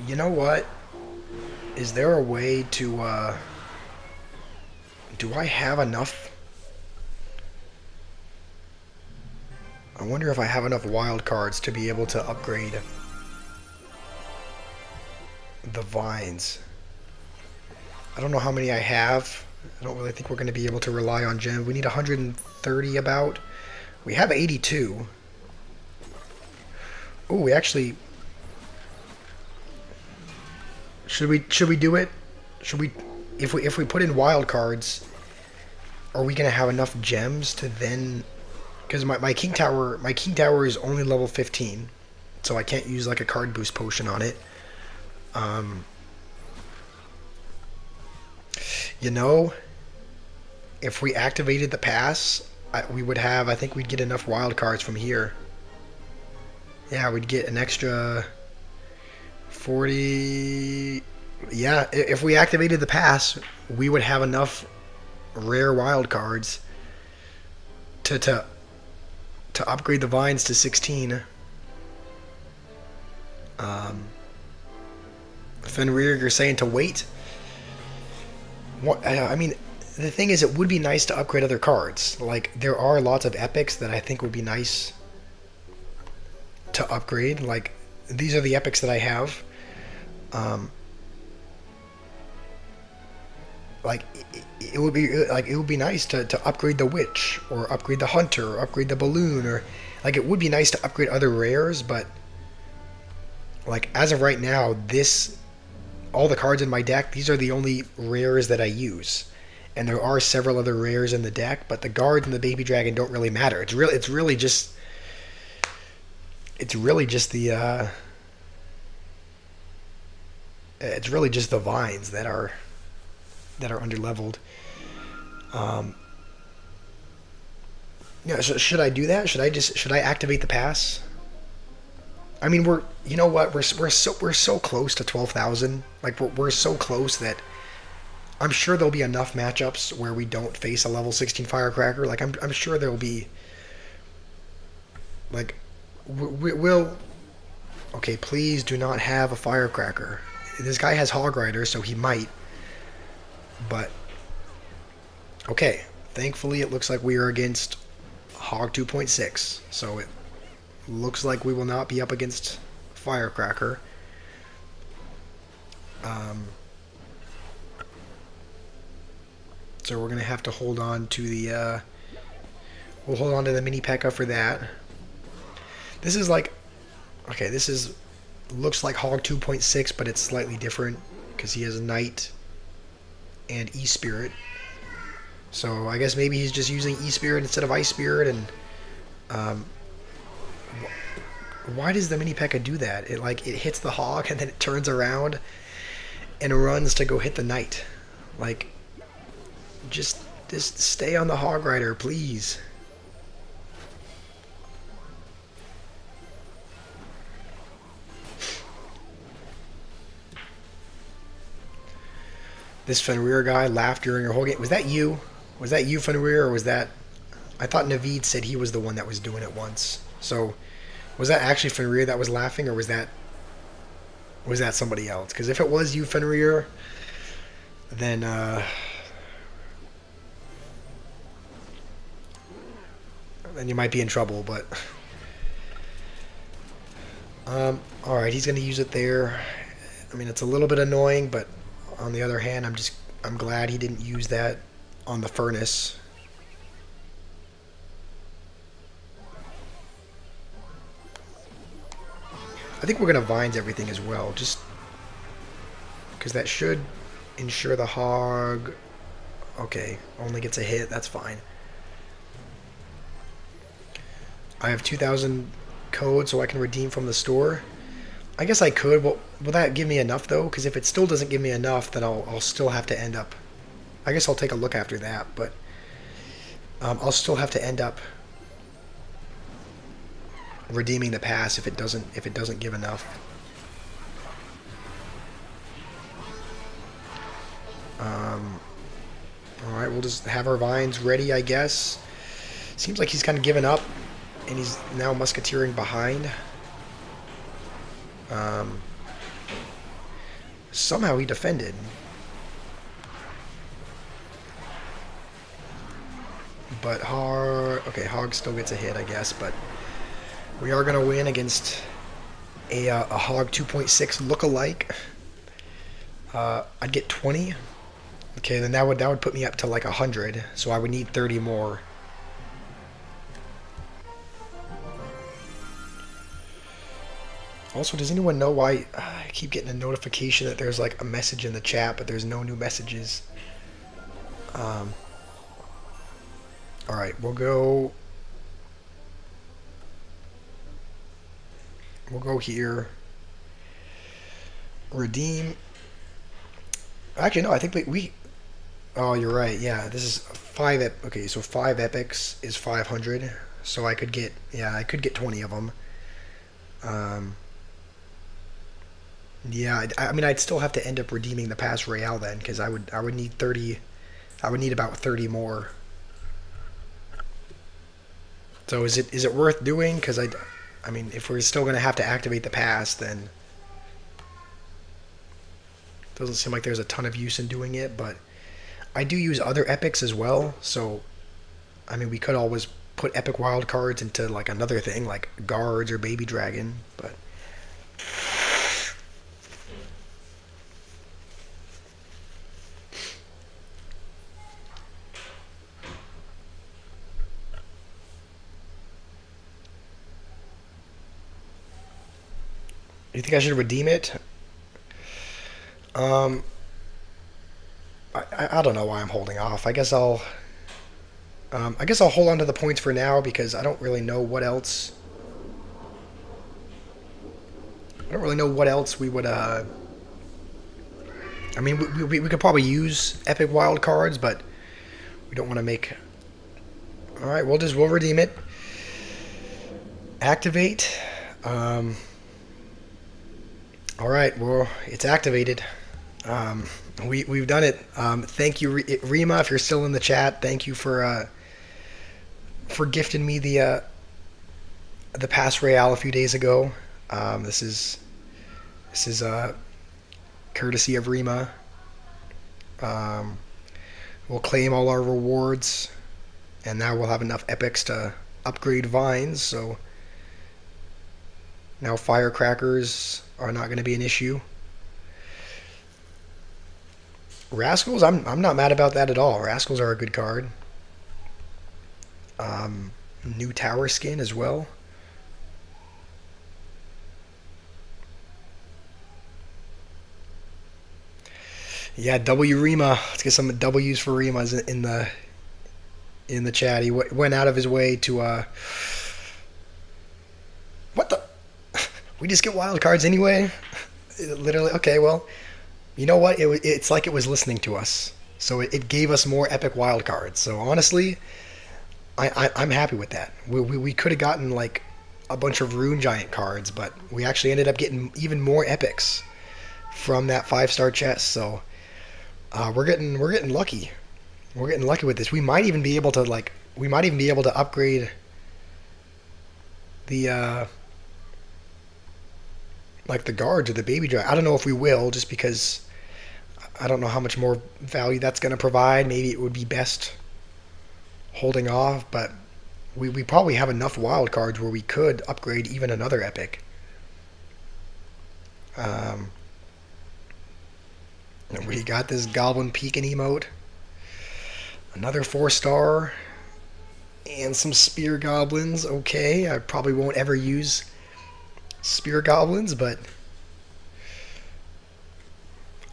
You know what? Is there a way to, do I have enough? I wonder if I have enough wild cards to be able to upgrade the vines. I don't know how many I have. I don't really think we're going to be able to rely on gems. We need 130 about. We have 82. Oh, we actually... Should we do it? Should we... If we put in wild cards, are we going to have enough gems to then... Because my King Tower is only level 15, so I can't use like a card boost potion on it. You know, if we activated the pass, we would have, I think we'd get enough wild cards from here. Yeah, we'd get an extra 40. Yeah, if we activated the pass, we would have enough rare wild cards to upgrade the vines to 16. Fenrir, you're saying to wait? What, I mean, the thing is, it would be nice to upgrade other cards. Like, there are lots of epics that I think would be nice to upgrade. Like, these are the epics that I have. Like, it would be nice to upgrade the witch, or upgrade the hunter, or upgrade the balloon, or like, it would be nice to upgrade other rares, but like, as of right now, all the cards in my deck, these are the only rares that I use. And there are several other rares in the deck, but the guards and the baby dragon don't really matter. It's really just the vines that are underleveled. Yeah, should I do that? Should I activate the pass? I mean, you know what? We're so close to 12,000. Like, we're so close that I'm sure there'll be enough matchups where we don't face a level 16 firecracker. Like, I'm sure there'll be, like, we'll... Okay, please do not have a firecracker. This guy has Hog Rider, so he might. But, okay. Thankfully, it looks like we are against Hog 2.6. So it looks like we will not be up against firecracker. So we're going to have to hold on to the... we'll hold on to the mini P.E.K.K.A for that. This is like... Okay, this is... Looks like Hog 2.6, but it's slightly different, because he has Knight and E-Spirit. So I guess maybe he's just using E-Spirit instead of Ice Spirit, and... why does the mini P.E.K.K.A do that? It hits the Hog, and then it turns around and runs to go hit the Knight. Like... Just stay on the Hog Rider, please. This Fenrir guy laughed during your whole game. Was that you? Was that you, Fenrir, or was that... I thought Naveed said he was the one that was doing it once. So, was that actually Fenrir that was laughing, or was that somebody else? Because if it was you, Fenrir, then, then you might be in trouble, but... Alright, he's going to use it there. I mean, it's a little bit annoying, but on the other hand, I'm glad he didn't use that on the furnace. I think we're going to vines everything as well, just because that should ensure the Hog... Okay, only gets a hit, that's fine. I have 2,000 code so I can redeem from the store. I guess I could. Will that give me enough, though? Because if it still doesn't give me enough, then I'll still have to end up... I guess I'll take a look after that, but... I'll still have to end up redeeming the pass if it doesn't give enough. Alright, we'll just have our vines ready, I guess. Seems like he's kind of given up, and he's now musketeering behind. Somehow he defended. But okay, Hog still gets a hit, I guess, but we are going to win against a Hog 2.6 look-alike. I'd get 20. Okay, then that would put me up to like 100, so I would need 30 more. Also, does anyone know why I keep getting a notification that there's like a message in the chat, but there's no new messages? All right, we'll go here. Redeem. Actually, no. I think we. Oh, you're right. Yeah, this is okay, so 5 epics is 500. So I could get, yeah, I could get 20 of them. Yeah, I mean, I'd still have to end up redeeming the Pass Royale then, because I would need 30. I would need about 30 more. So is it worth doing? Because I mean, if we're still gonna have to activate the pass, then it doesn't seem like there's a ton of use in doing it. But I do use other epics as well, so I mean, we could always put epic wild cards into like another thing, like guards or baby dragon. But you think I should redeem it? Um, I don't know why I'm holding off. I guess I'll hold on to the points for now because I don't really know what else. I don't really know what else we would. I mean, we could probably use epic wild cards, but we don't want to make. All right, we'll redeem it. Activate. All right, well, it's activated. We've done it. Thank you, Rima, if you're still in the chat. Thank you for gifting me the Pass Royale a few days ago. This is courtesy of Rima. We'll claim all our rewards, and now we'll have enough epics to upgrade vines. So now firecrackers are not going to be an issue. Rascals, I'm not mad about that at all. Rascals are a good card. New tower skin as well. Yeah, W Rima. Let's get some W's for Rima in the chat. He went out of his way to what the. We just get wild cards anyway. Literally, okay. Well, you know what? It's like it was listening to us, so it gave us more epic wild cards. So honestly, I'm happy with that. We could have gotten like a bunch of Rune Giant cards, but we actually ended up getting even more epics from that 5-star chest. So we're getting lucky. We're getting lucky with this. We might even be able to upgrade the like the guards or the baby dragon. I don't know if we will, just because I don't know how much more value that's going to provide. Maybe it would be best holding off, but we probably have enough wild cards where we could upgrade even another epic. We got this Goblin Peekin emote, another 4-star, and some Spear Goblins. Okay, I probably won't ever use Spear Goblins, but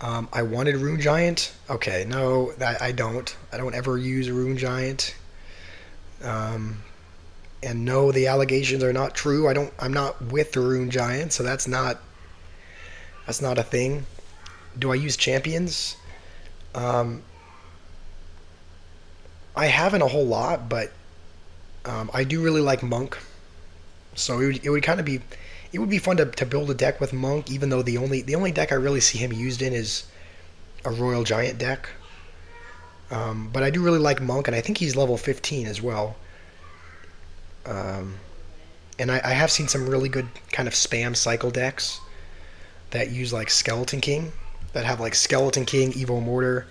I wanted Rune Giant. Okay, no, I don't. I don't ever use Rune Giant. And no, the allegations are not true. I'm not with the Rune Giant, so that's not a thing. Do I use champions? I haven't a whole lot, but I do really like Monk. So it would kind of be, it would be fun to build a deck with Monk, even though the only deck I really see him used in is a Royal Giant deck. But I do really like Monk, and I think he's level 15 as well. And I have seen some really good kind of spam cycle decks that use like Skeleton King. that have like Skeleton King, Evo Mortar.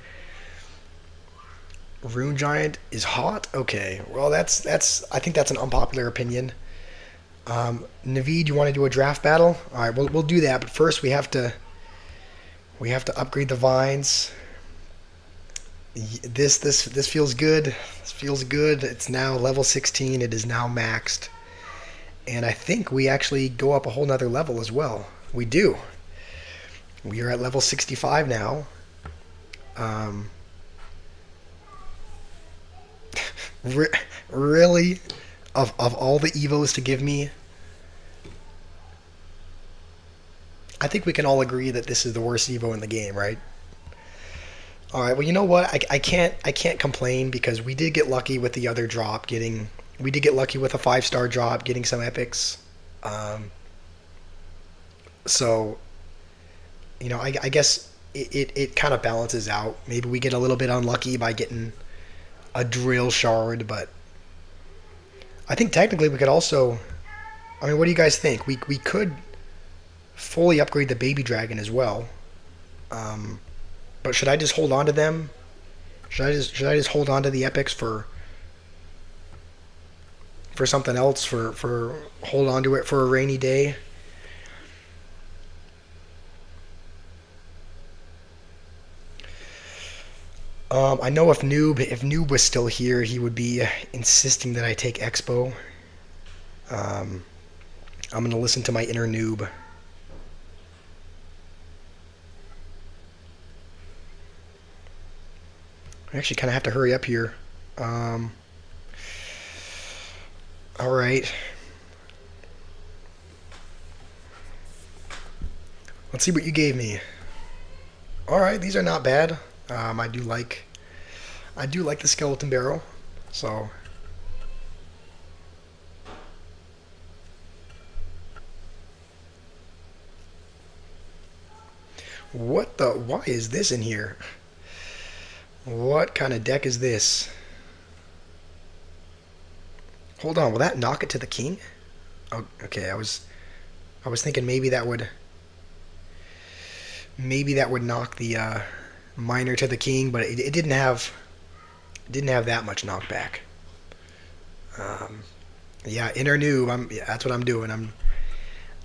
Rune Giant is hot. Okay, well that's I think that's an unpopular opinion. Naveed, you want to do a draft battle? All right, we'll do that. But first, we have to upgrade the vines. This feels good. This feels good. It's now level 16. It is now maxed, and I think we actually go up a whole nother level as well. We do. We are at level 65 now. Um, re- really, of all the evos to give me, I think we can all agree that this is the worst Evo in the game, right? All right. Well, you know what? I can't complain because we did get lucky with the other drop. We did get lucky with a 5-star drop, getting some epics. Um, so I guess it kind of balances out. Maybe we get a little bit unlucky by getting a drill shard, but I think technically we could also. I mean, what do you guys think? We could fully upgrade the baby dragon as well. Um, But should I just hold on to them? Should I just hold on to the epics for something else for hold on to it for a rainy day? I know if Noob was still here, he would be insisting that I take Expo. Um, I'm gonna listen to my inner Noob. I actually kind of have to hurry up here. Um, all right, let's see what you gave me. All right, these are not bad. I do like the skeleton barrel. So what the? Why is this in here? What kind of deck is this? Hold on, will that knock it to the king? Oh, okay. I was thinking maybe that would knock the miner to the king, but it didn't have that much knockback. Um, yeah, inner noob. Yeah, that's what I'm doing.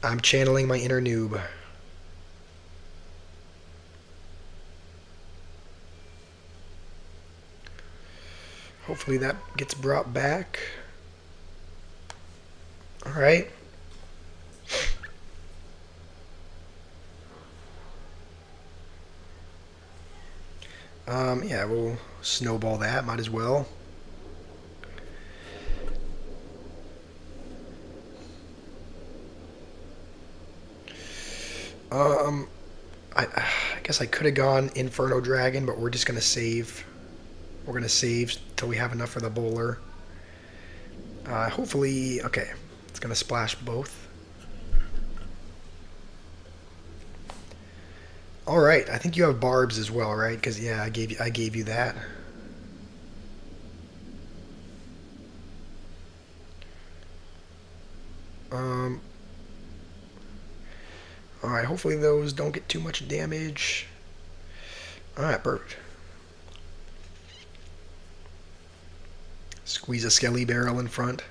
I'm channeling my inner noob. Hopefully that gets brought back. All right. Yeah, we'll snowball that. Might as well. Um, I guess I could have gone Inferno Dragon, but we're just gonna save. We're gonna save till we have enough for the bowler. Hopefully, okay. It's gonna splash both. All right. I think you have barbs as well, right? Because yeah, I gave you that. Um. All right. Hopefully those don't get too much damage. All right. Perfect. Squeeze a skelly barrel in front.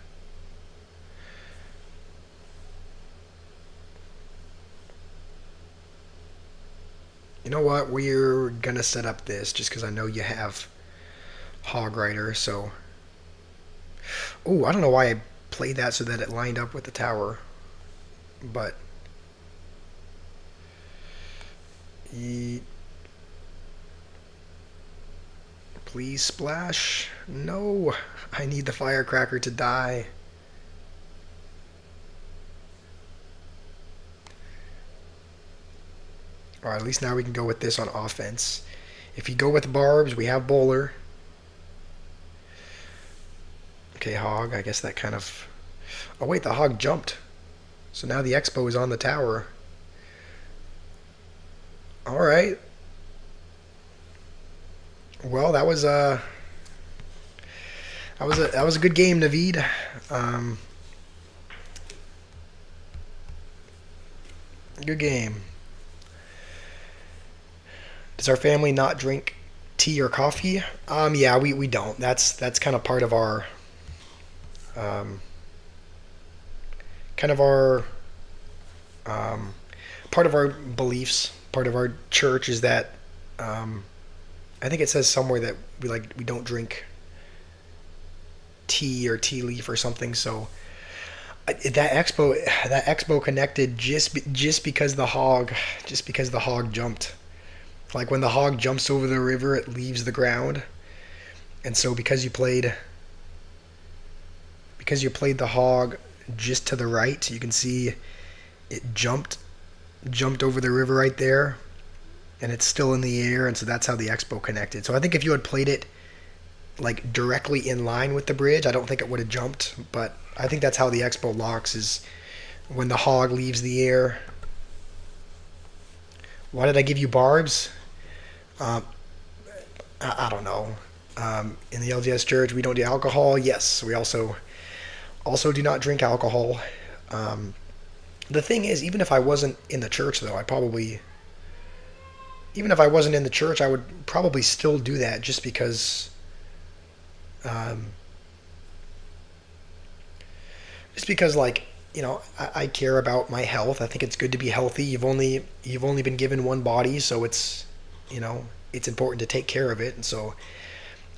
You know what? We're gonna set up this just because I know you have Hog Rider. So, oh, I don't know why I played that so that it lined up with the tower, but please splash. No, I need the firecracker to die. All right, at least now we can go with this on offense. If you go with barbs, we have bowler. Okay, hog. I guess that kind of. Oh wait, the hog jumped. So now the expo is on the tower. All right. Well, that was a good game, Naveed. Um, good game. Does our family not drink tea or coffee? Yeah, we don't. That's kind of um, kind of our um, part of our beliefs. Part of our church is that um, I think it says somewhere that we don't drink tea or tea leaf or something. So that expo connected just because the hog jumped. Like when the hog jumps over the river, it leaves the ground, and so because you played the hog just to the right, you can see it jumped over the river right there, and it's still in the air, and so that's how the expo connected. So I think if you had played it like directly in line with the bridge, I don't think it would have jumped, but I think that's how the expo locks is when the hog leaves the air. Why did I give you barbs? Um, I don't know. In the LDS Church, we don't do alcohol. Yes, we also do not drink alcohol. Um, the thing is, even if I wasn't in the church, though, even if I wasn't in the church, I would probably still do that um, just because, like, I care about my health. I think it's good to be healthy. You've only been given one body, so you know, it's important to take care of it, and so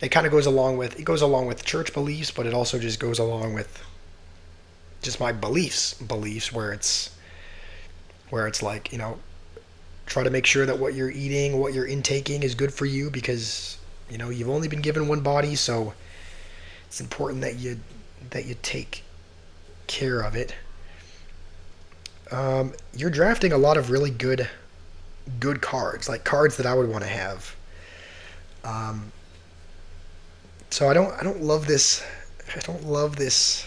it kind of goes along with church beliefs, but it also just goes along with just my beliefs where it's like, try to make sure that what you're eating, what you're intaking is good for you because you've only been given one body, so it's important that you take care of it. You're drafting a lot of really good cards, like cards that I would want to have. Um, so I don't love this. I don't love this.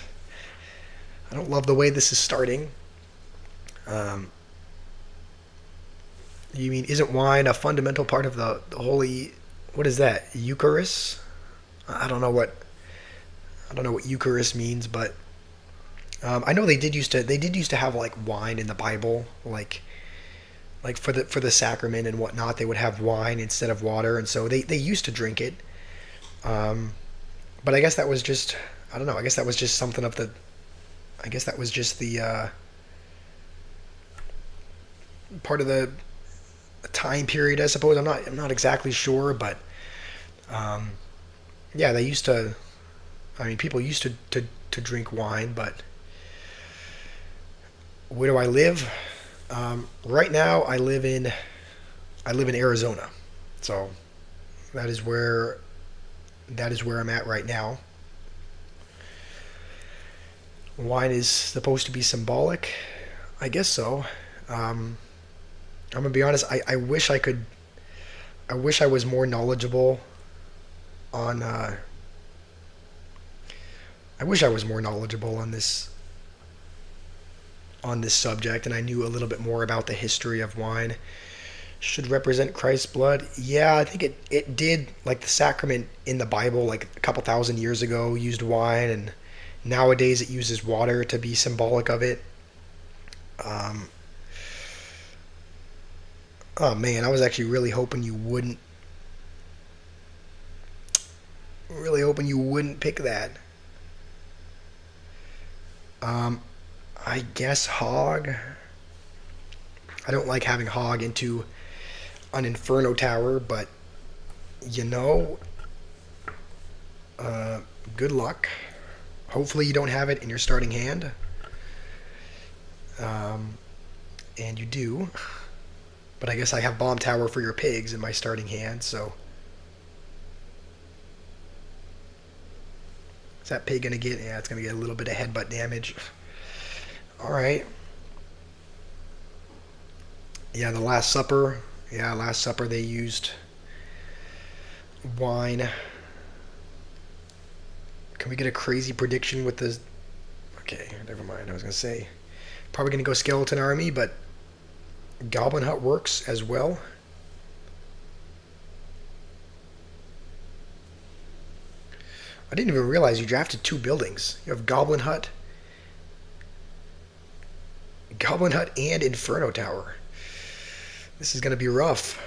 I don't love the way this is starting. Um, you mean isn't wine a fundamental part of the holy? What is that? Eucharist? I don't know what Eucharist means, but I know they did used to have like wine in the Bible, like for the sacrament and whatnot. They would have wine instead of water, and so they used to drink it. Um, but I guess that was just I don't know. I guess that was just something of the. I guess that was just the part of the time period. I suppose I'm not exactly sure, but um, yeah, they used to. I mean, people used to drink wine, but where do I live? Right now, I live in Arizona, so that is where that is where I'm at right now. Wine is supposed to be symbolic, I guess so. Um, I'm gonna be honest. I wish I was more knowledgeable on. I wish I was more knowledgeable on this subject, and I knew a little bit more about the history of wine. Should represent Christ's blood. Yeah, I think it did. Like the sacrament in the Bible, like a couple thousand years ago, used wine, and nowadays it uses water to be symbolic of it. Um, oh man, I was actually really hoping you wouldn't pick that. Um, I guess hog. I don't like having hog into an inferno tower, but you know, uh, good luck. Hopefully, you don't have it in your starting hand, um, and you do. But I guess I have bomb tower for your pigs in my starting hand. So is that pig gonna get? Yeah, it's gonna get a little bit of headbutt damage. All right. Yeah, the Last Supper. Yeah, Last Supper they used wine. Can we get a crazy prediction with this? Okay, never mind. I was gonna say probably gonna go skeleton army, but Goblin Hut works as well. I didn't even realize you drafted two buildings. You have Goblin Hut, and Inferno Tower. This is gonna be rough.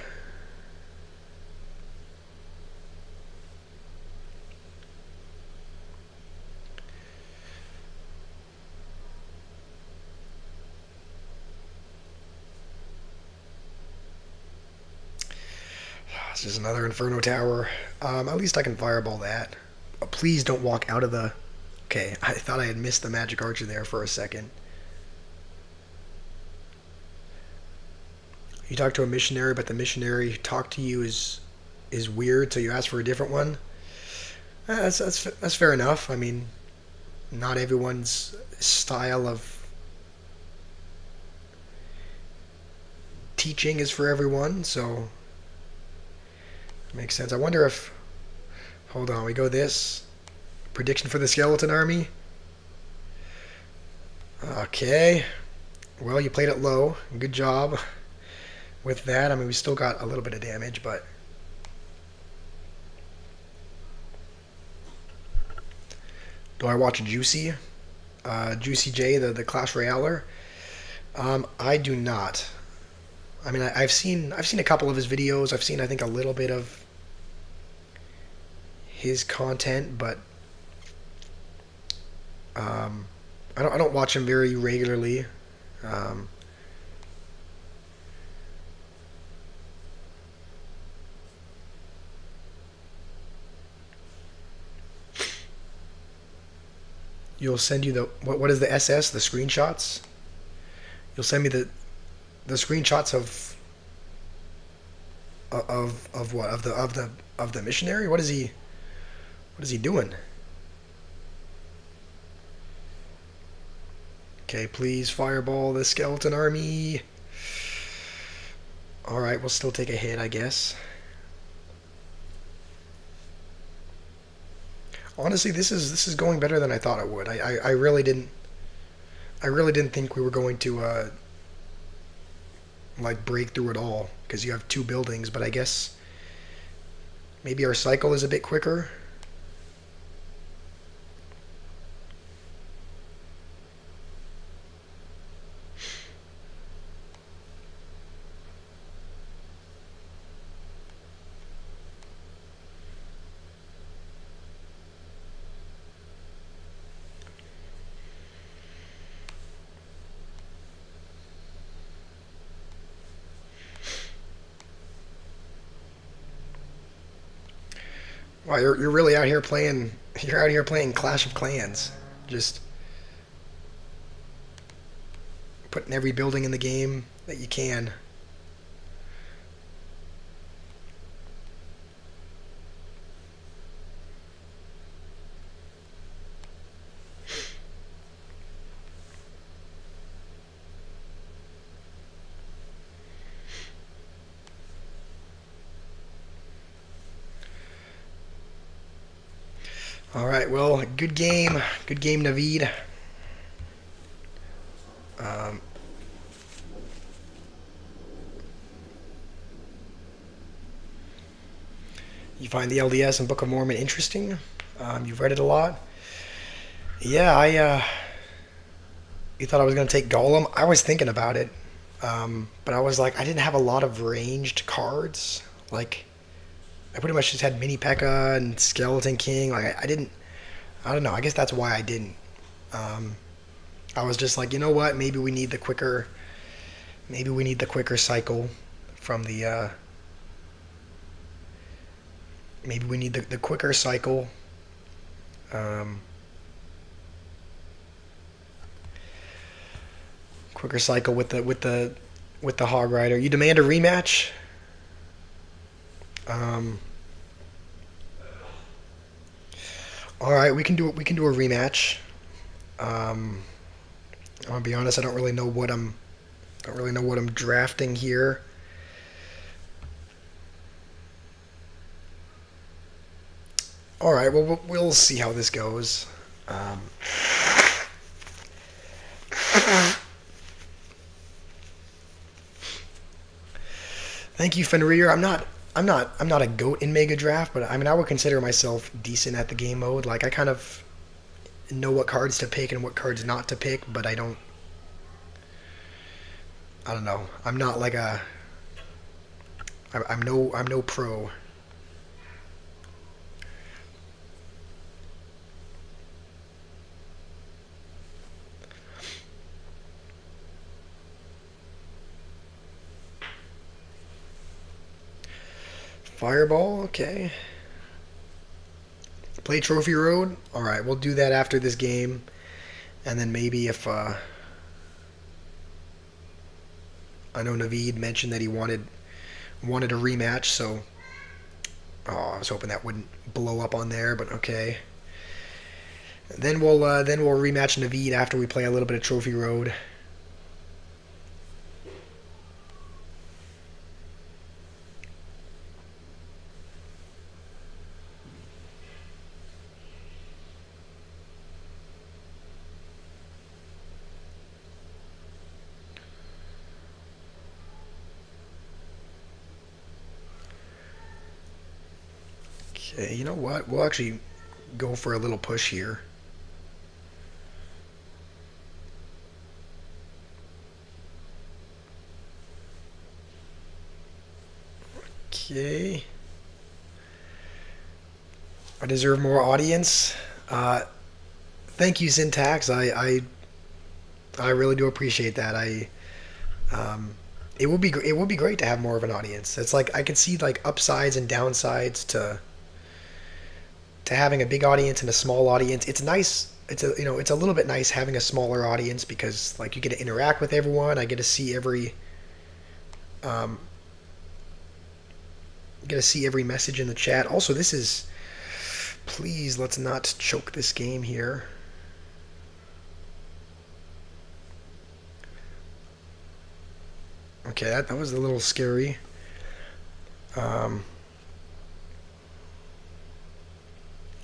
It's just another Inferno Tower. At least I can fireball that. Please don't walk out of the... Okay, I thought I had missed the magic archer there for a second. You talk to a missionary, but the missionary who talked to you is weird, so you ask for a different one. That's fair enough. I mean, not everyone's style of teaching is for everyone, so it makes sense. I wonder if... Hold on, we go this. Prediction for the skeleton army. Okay. Well, you played it low. Good job with that. I mean, we still got a little bit of damage, but... Do I watch Juicy? Juicy J, the Clash Royale? I do not. I mean, I've seen a couple of his videos. I've seen, I think, a little bit of his content, but I don't watch him very regularly. You'll send you the what is the SS? The screenshots. You'll send me the screenshots of what of the missionary. What is he doing? Okay, please fireball the skeleton army. All right, we'll still take a hit, I guess. Honestly, this is going better than I thought it would. I really didn't think we were going to like break through it all because you have two buildings, but I guess maybe our cycle is a bit quicker. Wow, you're really out here playing. You're out here playing Clash of Clans. Just putting every building in the game that you can. All right, well, good game, Naveed. Um, you find the LDS and Book of Mormon interesting? You've read it a lot. Yeah, you thought I was gonna take Golem? I was thinking about it, but I was like, I didn't have a lot of ranged cards. Like, I pretty much just had Mini P.E.K.K.A. and Skeleton King. Like, I didn't. I don't know. I guess that's why I didn't. Um, I was just like, you know what? Maybe we need the quicker. Maybe we need the quicker cycle from the. Maybe we need the quicker cycle. Um, quicker cycle with the Hog Rider. You demand a rematch. Um, all right, we can do a rematch. Um, I'm gonna be honest. I don't really know what I'm drafting here. All right, well we'll see how this goes. Um, Thank you, Fenrir. I'm not a goat in Mega Draft, but I mean I would consider myself decent at the game mode. Like I kind of know what cards to pick and what cards not to pick, but I don't know. I'm not like a I'm no pro. Fireball, okay. Play Trophy Road. All right, we'll do that after this game, and then maybe if I know Naveed mentioned that he wanted a rematch, so I was hoping that wouldn't blow up on there, but okay. Then we'll rematch Naveed after we play a little bit of Trophy Road. Okay, you know what? We'll actually go for a little push here. Okay. I deserve more audience. Thank you, Syntax. I really do appreciate that. It would be great to have more of an audience. It's like I can see like upsides and downsides to having a big audience and a small audience. It's nice. It's a little bit nice having a smaller audience because like you get to interact with everyone. I get to see um, every message in the chat. Also, this is please let's not choke this game here. Okay, that was a little scary. Um,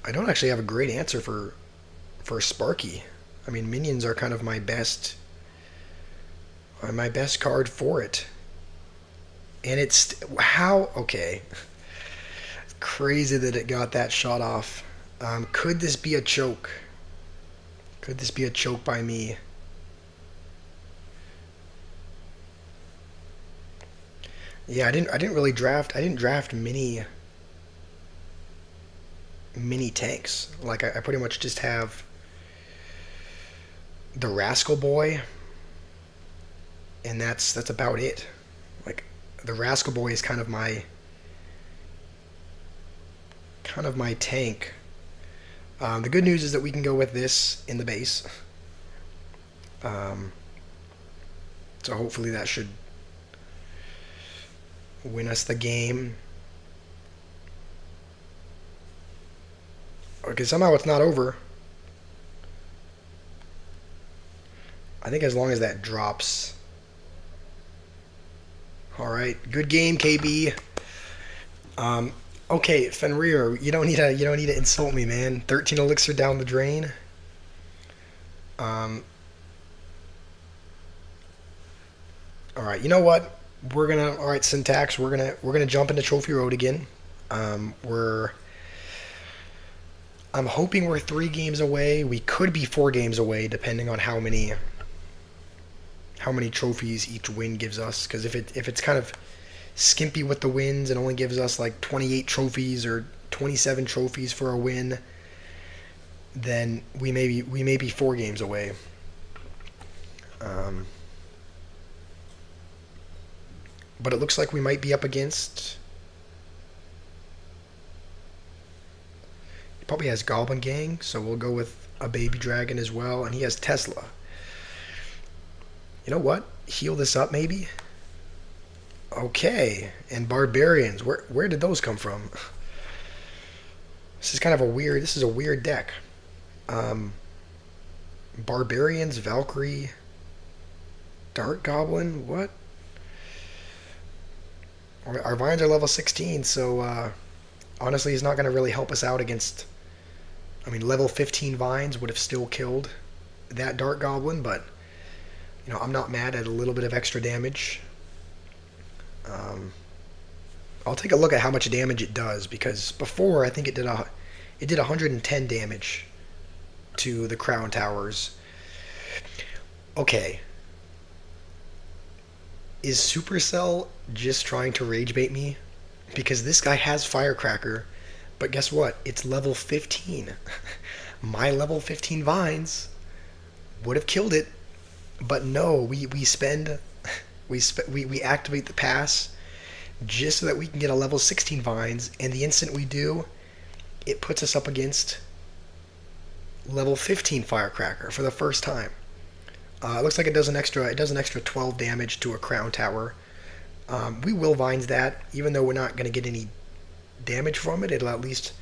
I don't actually have a great answer for Sparky. I mean, minions are kind of my best card for it. And it's how okay. Crazy that it got that shot off. Could this be a choke? Could this be a choke by me? Yeah, I didn't really draft. I didn't draft mini tanks. Like I pretty much just have the Rascal Boy, and that's about it. Like the Rascal Boy is kind of my tank. The good news is that we can go with this in the base. Um, so hopefully that should win us the game. Okay, somehow it's not over. I think as long as that drops. All right, good game, KB. Um, okay, Fenrir, you don't need to insult me, man. 13 elixir down the drain. Um, all right, you know what? All right, Syntax. We're gonna jump into Trophy Road again. We're I'm hoping we're 3 games away. We could be 4 games away, depending on how many trophies each win gives us. Because if it's kind of skimpy with the wins and only gives us like 28 trophies or 27 trophies for a win, then we may be 4 games away. Um, but it looks like we might be up against. He probably has Goblin Gang, so we'll go with a Baby Dragon as well, and he has Tesla. You know what? Heal this up maybe. Okay, and Barbarians. Where did those come from? This is kind of a weird. This is a weird deck. Um, Barbarians, Valkyrie, Dark Goblin. What? Our vines are level 16, so honestly, he's not going to really help us out against. I mean, level 15 vines would have still killed that Dark Goblin, but I'm not mad at a little bit of extra damage. Um, I'll take a look at how much damage it does because before I think it did 110 damage to the Crown Towers. Okay. Is Supercell just trying to rage bait me? Because this guy has Firecracker, but guess what? It's level 15. My level 15 vines would have killed it, but no, we activate the pass just so that we can get a level 16 vines, and the instant we do, it puts us up against level 15 firecracker for the first time. It looks like it does an extra 12 damage to a crown tower. We will vines that, even though we're not going to get any damage from it. It'll at least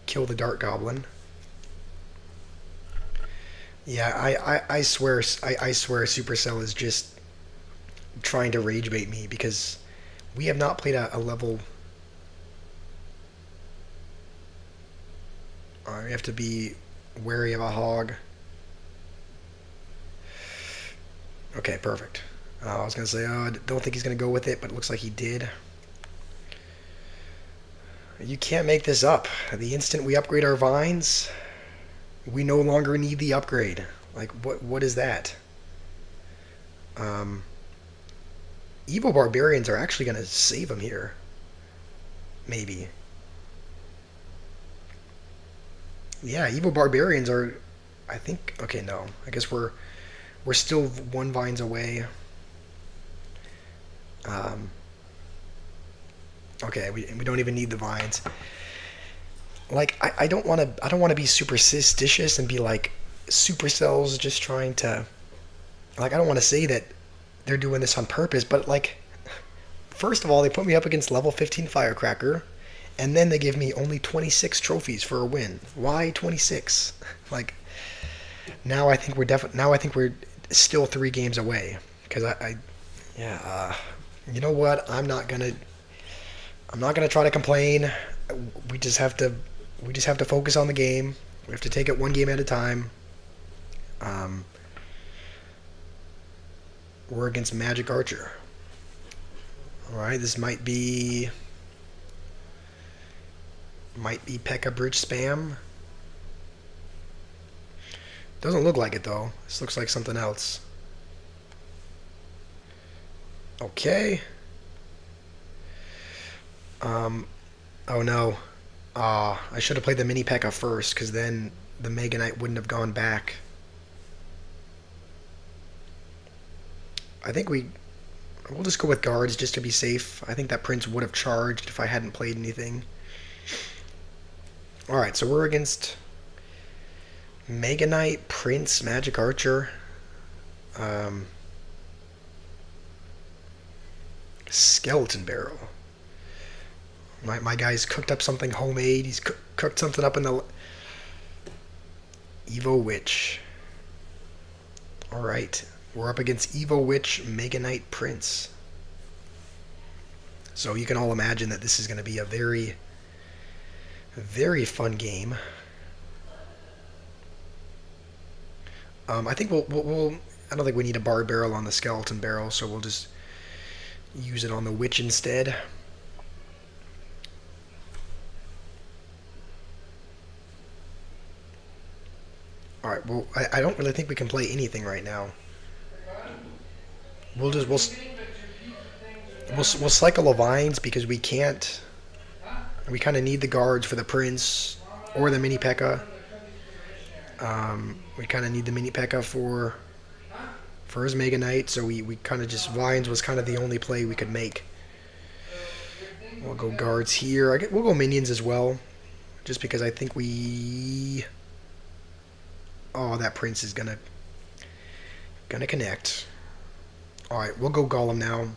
kill the dart goblin. Yeah, I swear I swear Supercell is just trying to rage bait me because we have not played a level. We have to be wary of a hog. Okay, perfect. I was gonna say, I don't think he's gonna go with it, but it looks like he did. You can't make this up. The instant we upgrade our vines, we no longer need the upgrade. Like, what is that? Um, Evo Barbarians are actually gonna save him here. Maybe. Yeah, Evo Barbarians are. I think. Okay, no. I guess we're still one vines away. Um, okay, we don't even need the vines. Like I don't want to be superstitious and be like Supercell's just trying to, like, I don't want to say that they're doing this on purpose, but like, first of all, they put me up against level 15 Firecracker, and then they give me only 26 trophies for a win. Why 26? Like, now I think we're still 3 games away because yeah, you know what? I'm not gonna try to complain. We just have to focus on the game. We have to take it one game at a time. Um, we're against Magic Archer. All right, this might be P.E.K.K.A. Bridge spam. Doesn't look like it though. This looks like something else. Okay. Um, oh no. I should have played the mini P.E.K.K.A. first, because then the Mega Knight wouldn't have gone back. I think we'll just go with guards just to be safe. I think that Prince would have charged if I hadn't played anything. Alright, so we're against Mega Knight, Prince, Magic Archer, um, Skeleton Barrel. My guy's cooked up something homemade. He's cooked something up in the Evo Witch. Alright, we're up against Evo Witch, Mega Knight, Prince. So you can all imagine that this is going to be a very, very fun game. I think I don't think we need a bar barrel on the skeleton barrel, so we'll just use it on the witch instead. All right. Well, I don't really think we can play anything right now. We'll cycle the vines because we can't. We kind of need the guards for the prince or the mini P.E.K.K.A. We kind of need the mini P.E.K.K.A. for his Mega Knight, so we kind of just vines was kind of the only play we could make. We'll go guards here. We'll go minions as well, just because I think we. Oh, that prince is gonna connect. All right, we'll go golem now.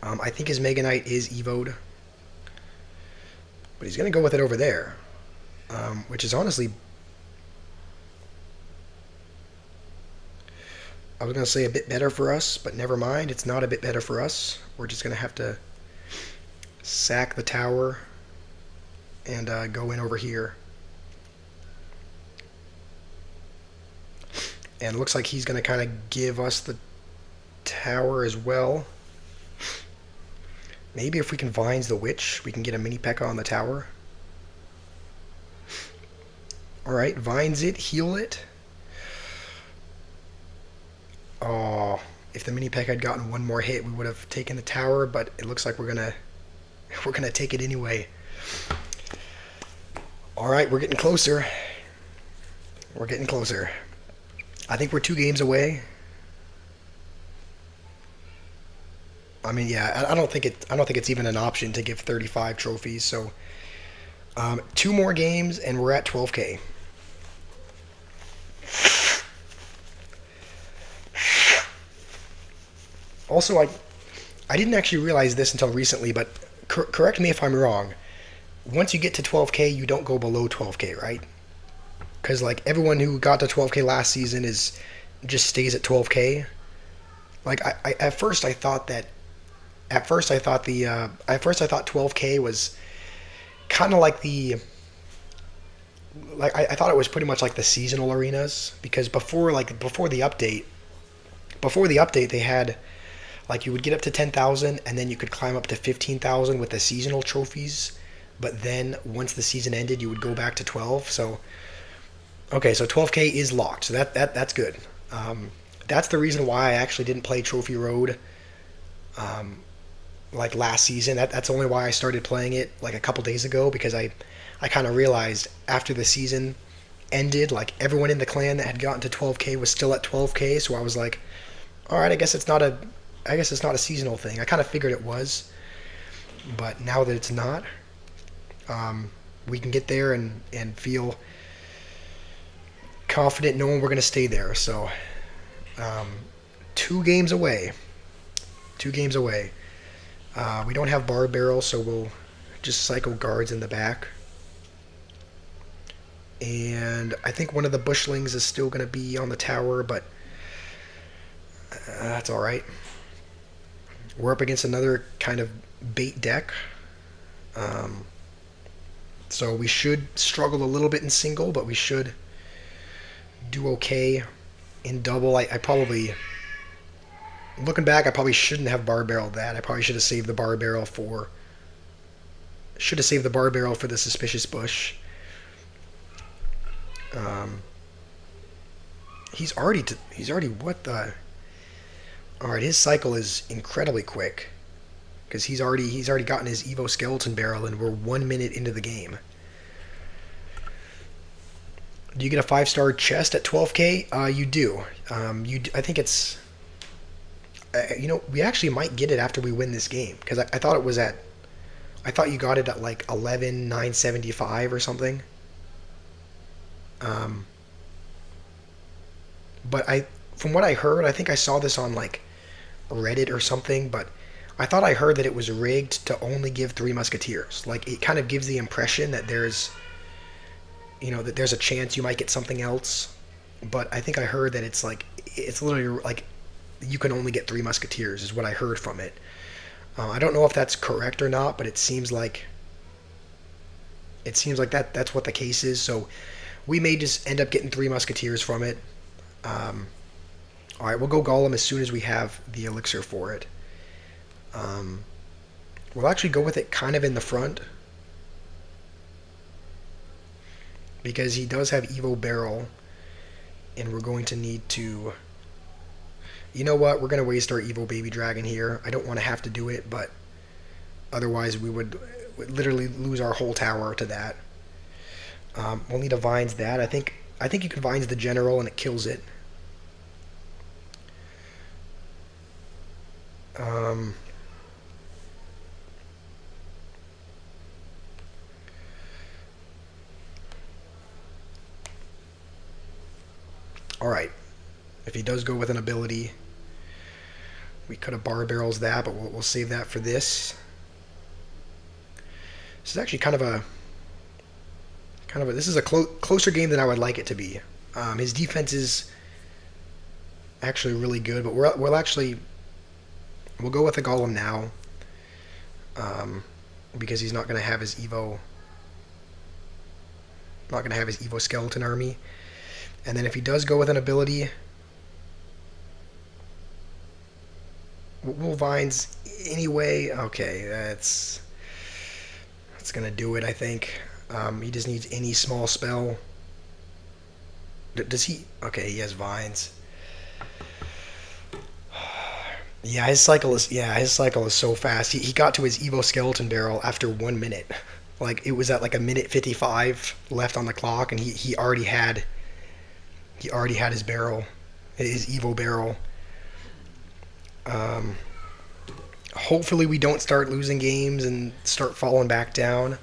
I think his Mega Knight is evoed, but he's gonna go with it over there, which is honestly. I was going to say a bit better for us, but never mind. It's not a bit better for us. We're just going to have to sack the tower and go in over here. And it looks like he's going to kind of give us the tower as well. Maybe if we can vines the witch, we can get a mini P.E.K.K.A. on the tower. Alright, vines it, heal it. Oh, if the mini P.E.K.K.A. had gotten one more hit, we would have taken the tower, but it looks like we're gonna take it anyway. All right, we're getting closer. We're getting closer. I think we're 2 games away. I mean, yeah, I don't think I don't think it's even an option to give 35 trophies. So, two more games and we're at 12K. Also, I didn't actually realize this until recently, but correct me if I'm wrong. Once you get to 12K, you don't go below 12K, right? Because like everyone who got to 12K last season is just stays at 12K. Like at first I thought that at first I thought 12K was kind of like the like I thought it was pretty much like the seasonal arenas because before the update they had like you would get up to 10,000 and then you could climb up to 15,000 with the seasonal trophies, but then once the season ended you would go back to 12. So okay, so 12K is locked. So that's good. That's the reason why I actually didn't play Trophy Road like last season. That's only why I started playing it like a couple days ago because I kind of realized after the season ended, like everyone in the clan that had gotten to 12K was still at 12K. So I was like, all right, I guess it's not a seasonal thing. I kind of figured it was, but now that it's not, we can get there and feel confident knowing we're going to stay there. So, um, 2 games away. 2 games away. We don't have bar barrel, so we'll just cycle guards in the back. And I think one of the bushlings is still going to be on the tower, but that's all right. We're up against another kind of bait deck. Um, so we should struggle a little bit in single, but we should do okay in double. I probably, looking back, I probably shouldn't have bar barreled that. I probably should have saved the bar barrel for the suspicious bush. Um, he's already what the? All right, his cycle is incredibly quick because he's already gotten his Evo skeleton barrel, and we're 1 minute into the game. Do you get a 5-star chest at 12K? You do. I think it's. We actually might get it after we win this game because I thought it was at. I thought you got it at like 11,975 or something. Um, but from what I heard, I think I saw this on like Reddit or something. But I thought I heard that it was rigged to only give 3 musketeers. Like it kind of gives the impression that there's a chance you might get something else. But I think I heard that it's literally like you can only get 3 musketeers is what I heard from it. I don't know if that's correct or not, but it seems like that's what the case is. So we may just end up getting 3 musketeers from it. Um, all right, we'll go golem as soon as we have the elixir for it. Um, we'll actually go with it kind of in the front because he does have Evo barrel, and we're going to need to. You know what? We're going to waste our Evo baby dragon here. I don't want to have to do it, but otherwise we would literally lose our whole tower to that. We'll need a vines that. I think you can vines the general and it kills it. Um, all right. If he does go with an ability, we could have bar barrels that, but we'll save that for this. This is actually this is a closer game than I would like it to be. His defense is actually really good, but we'll go with the golem now, because he's not going to have his Evo skeleton army. And then if he does go with an ability, we'll vines anyway. Okay, that's gonna do it, I think. He just needs any small spell. Does he? Okay, he has vines. Yeah, his cycle is so fast. He got to his Evo skeleton barrel after 1 minute. Like it was at like a minute 55 left on the clock, and he already had his barrel, his Evo barrel. Um, Hopefully we don't start losing games and start falling back down.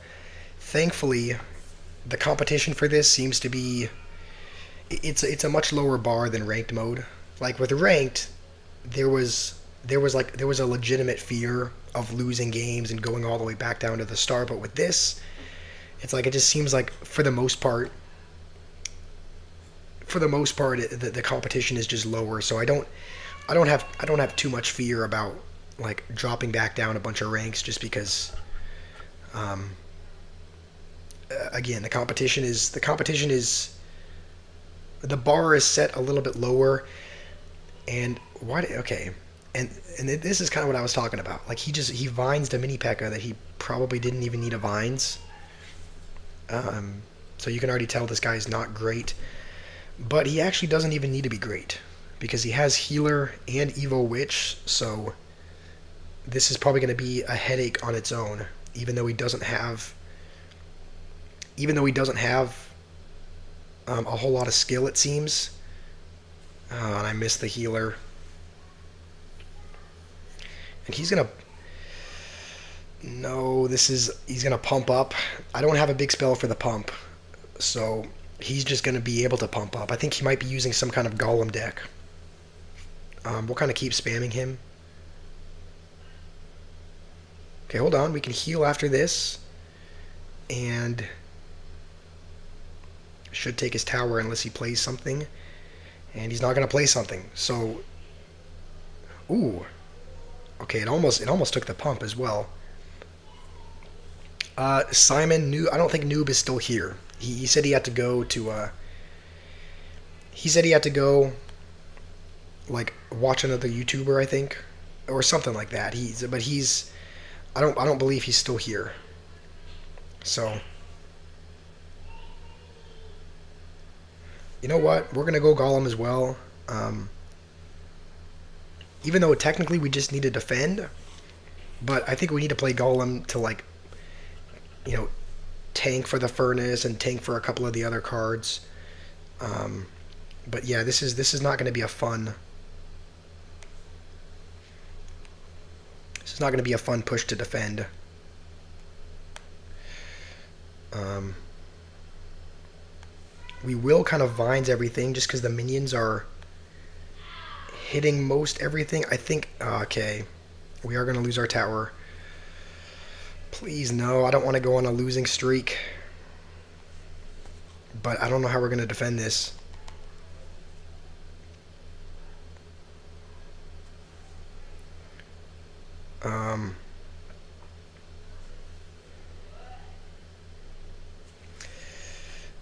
Thankfully, the competition for this seems to be it's a much lower bar than ranked mode. Like with ranked, there was there was a legitimate fear of losing games and going all the way back down to the start. But with this, it's like it just seems like for the most part, the competition is just lower. So I don't have too much fear about like dropping back down a bunch of ranks just because um, again the competition is the bar is set a little bit lower. And why? Okay, and this is kind of what I was talking about. Like he vines to mini P.E.K.K.A that he probably didn't even need a vines. Um, so you can already tell this guy's not great, but he actually doesn't even need to be great because he has healer and Evo Witch. So this is probably going to be a headache on its own, even though he doesn't have a whole lot of skill. It seems. And I missed the healer. And he's gonna. No, he's gonna pump up. I don't have a big spell for the pump, so he's just gonna be able to pump up. I think he might be using some kind of golem deck. We'll kind of keep spamming him. Okay, hold on. We can heal after this, and should take his tower unless he plays something. And he's not gonna play something. So, ooh, okay. It almost took the pump as well. Simon Noob. I don't think Noob is still here. He said he had to go to. He said he had to go, like watch another YouTuber, I think, or something like that. He's. I don't believe he's still here. So. You know what? We're gonna go Golem as well. Um, Even though technically we just need to defend, but I think we need to play Golem to like, you know, tank for the furnace and tank for a couple of the other cards. Um, but yeah, this is not going to be a fun. This is not going to be a fun push to defend. Um, we will kind of vines everything just because the minions are hitting most everything. I think. Okay, we are going to lose our tower. Please no, I don't want to go on a losing streak. But I don't know how we're going to defend this. Um,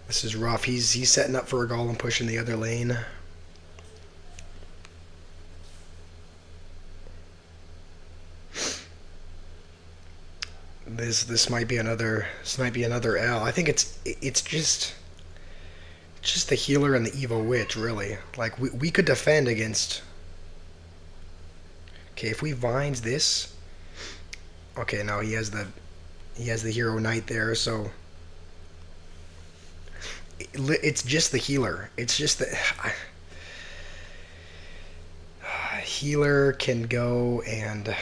this is rough. He's setting up for a golem push in the other lane. This might be another L. I think it's just the healer and the Evo Witch really. Like we could defend against. Okay, if we vines this. Okay, no, he has the hero knight there, so it's just the healer. It's just the healer can go and.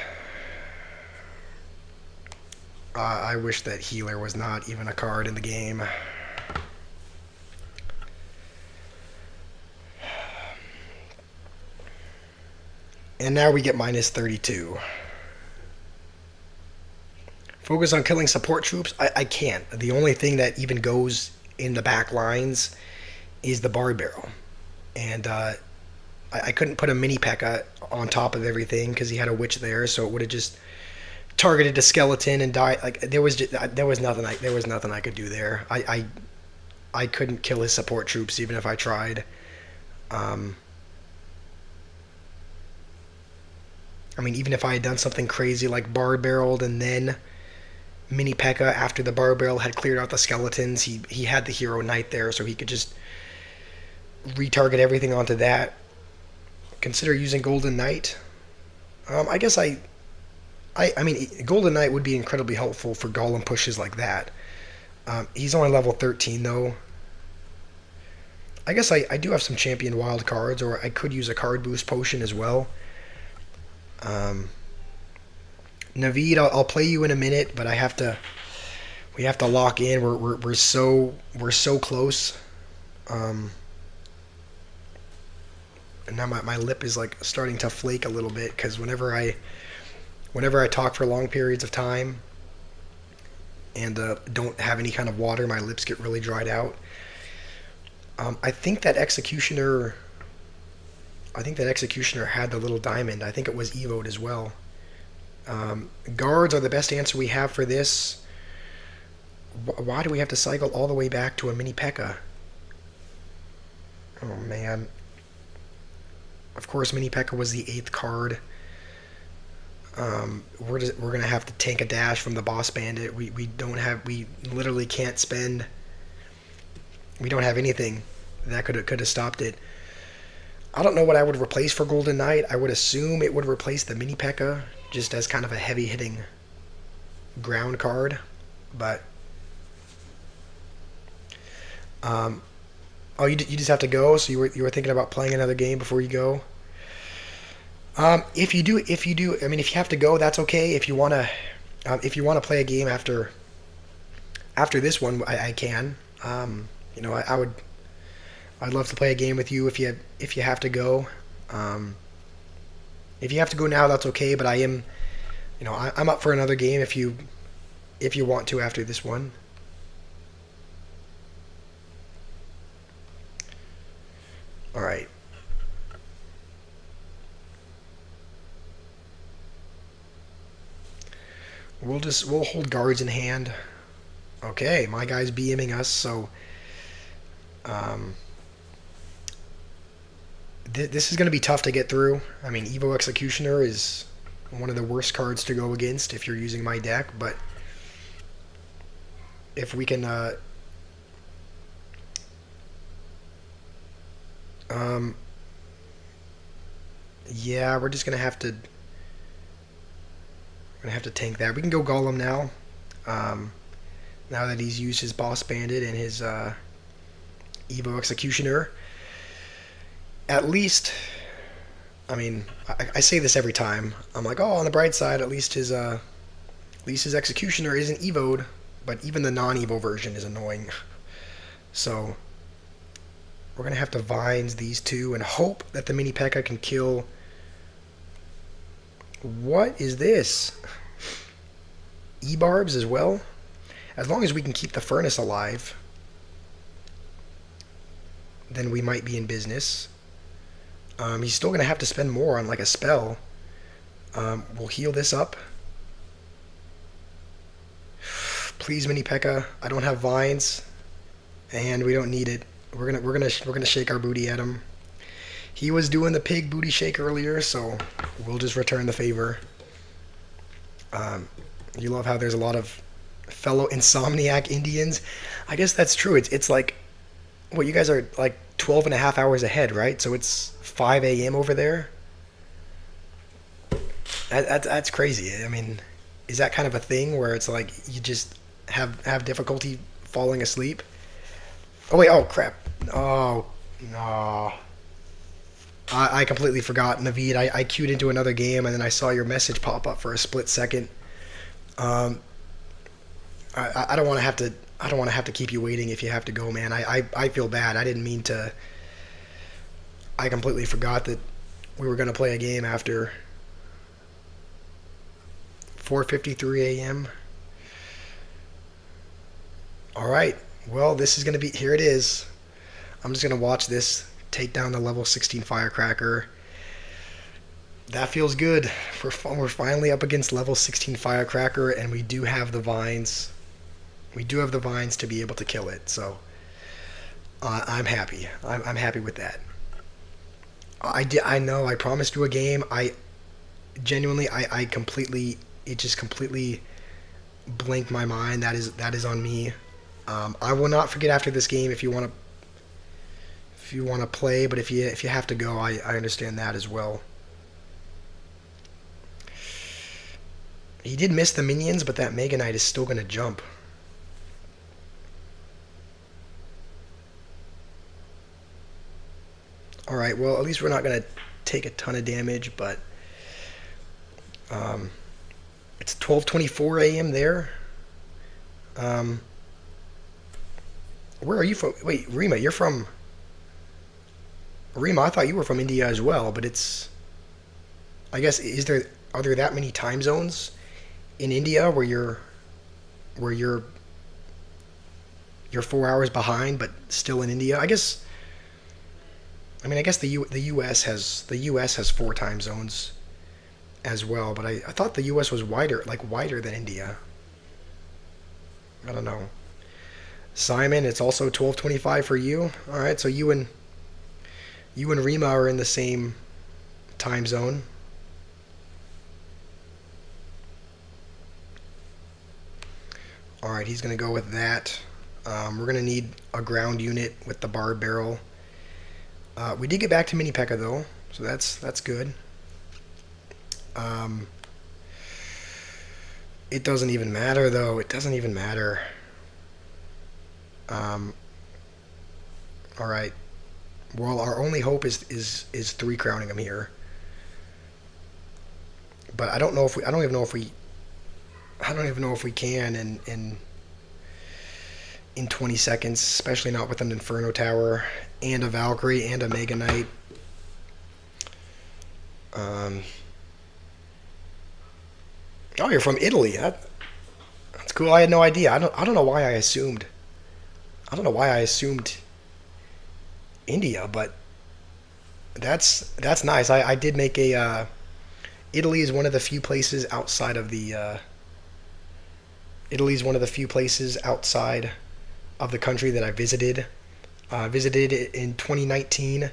I wish that healer was not even a card in the game. And now we get minus 32. Focus on killing support troops? I can't. The only thing that even goes in the back lines is the bar barrel. And I couldn't put a mini P.E.K.K.A on top of everything because he had a witch there, so it would have just targeted a skeleton and died. Like there was nothing I could do there. I couldn't kill his support troops even if I tried. Um, I mean, even if I had done something crazy like bar barreled and then mini P.E.K.K.A after the bar barrel had cleared out the skeletons, he had the hero knight there, so he could just retarget everything onto that. Consider using Golden Knight. I guess I mean, Golden Knight would be incredibly helpful for golem pushes like that. He's only level 13 though. I guess I do have some champion wild cards, or I could use a card boost potion as well. Naveed, I'll play you in a minute, but I have to. We have to lock in. We're so close. Um, and now my lip is like starting to flake a little bit because whenever I talk for long periods of time and don't have any kind of water, my lips get really dried out. I think that executioner. I think that executioner had the little diamond. I think it was evoed as well. Guards are the best answer we have for this. Why do we have to cycle all the way back to a mini P.E.K.K.A? Oh man. Of course, mini P.E.K.K.A was the eighth card. We're gonna have to tank a dash from the boss bandit. We don't have we literally can't spend. We don't have anything that could have stopped it. I don't know what I would replace for Golden Knight. I would assume it would replace the mini P.E.K.K.A just as kind of a heavy hitting ground card, but um, oh, you just have to go. So you were thinking about playing another game before you go. If you do, I mean, if you have to go, that's okay. If you wanna play a game after this one, I can. I'd love to play a game with you if you have to go. Um, if you have to go now, that's okay. But I'm up for another game if you want to after this one. All right. We'll hold guards in hand. Okay, my guy's BMing us, so um, this is going to be tough to get through. I mean, Evo Executioner is one of the worst cards to go against if you're using my deck, but if we can, um, yeah, we're gonna have to tank that. We can go Golem now. Um, Now that he's used his Boss Bandit and his Evo Executioner, at least, I mean, I say this every time. I'm like, oh, on the bright side, at least his Executioner isn't Evoed, but even the non-Evo version is annoying. So we're gonna have to Vines these two and hope that the mini P.E.K.K.A can kill. What is this? E-Barbs as well? As long as we can keep the Furnace alive, then we might be in business. He's still going to have to spend more on like a spell. We'll heal this up. Please, mini P.E.K.K.A. I don't have vines, and we don't need it. We're gonna shake our booty at him. He was doing the pig booty shake earlier, so we'll just return the favor. Um, you love how there's a lot of fellow insomniac Indians. I guess that's true. It's like, what, you guys are like 12 and a half hours ahead, right? So it's 5 a.m. over there. That's crazy. I mean, is that kind of a thing where it's like you just have difficulty falling asleep? Oh wait, oh crap. Oh no. I completely forgot, Naveed. I queued into another game and then I saw your message pop up for a split second. Um, I don't want to have to. I don't want to have to keep you waiting if you have to go, man. I feel bad. I didn't mean to. I completely forgot that we were gonna play a game after 4:53 a.m. All right. Well, this is gonna be. Here it is. I'm just gonna watch this take down the level 16 firecracker. That feels good. We're finally up against level 16 firecracker, and we do have the vines. We do have the vines to be able to kill it. So I'm happy. I'm happy with that. I did. I know. I promised you a game. I genuinely. I completely. It just completely blinked my mind. That is on me. I will not forget after this game if you want to play, but if you have to go, I understand that as well. He did miss the minions, but that Mega Knight is still going to jump. Alright, well, at least we're not going to take a ton of damage, but um, It's 12:24 a.m. there. Um, where are you from? Wait, Rima, you're from Rima. I thought you were from India as well, but it's. I guess is there are there that many time zones in India where you're 4 hours behind, but still in India? I guess. I mean, I guess the U.S. has four time zones as well, but I thought the U.S. was wider, like wider than India. I don't know. Simon, it's also 12:25 for you. All right, so you and Rima are in the same time zone. All right, he's gonna go with that. We're gonna need a ground unit with the bar barrel. We did get back to Mini P.E.K.K.A though, so that's good. Um, it doesn't even matter though. It doesn't even matter. Um, all right. Well, our only hope is three crowning him here. But I don't know if we. I don't even know if we. I don't even know if we can in 20 seconds, especially not with an Inferno Tower and a Valkyrie and a Mega Knight. Um, oh, you're from Italy. That's cool. I had no idea. I don't know why I assumed. I don't know why I assumed India, but that's nice. I did make a. Italy is one of the few places outside of the. Italy is one of the few places outside of the country that I visited. I visited it in 2019,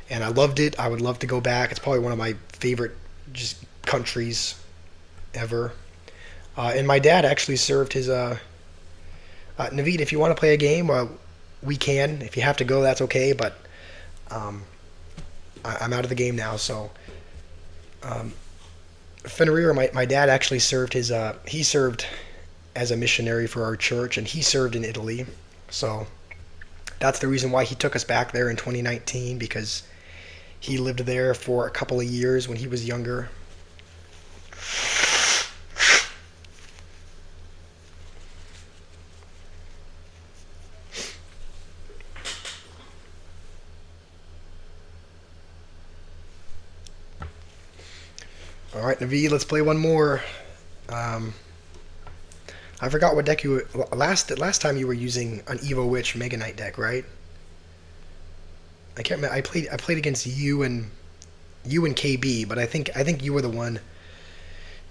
and I loved it. I would love to go back. It's probably one of my favorite just countries ever. And my dad actually served his. Naveed, if you want to play a game, we can. If you have to go, that's okay. But um, I'm out of the game now, so. Um, Fenrir, my dad actually served his. He served as a missionary for our church, and he served in Italy. So that's the reason why he took us back there in 2019, because he lived there for a couple of years when he was younger. All right, Naveed, let's play one more. Um, I forgot what deck you last time you were using an Evo Witch Mega Knight deck, right? I can't remember. I played against you and KB, but I think you were the one.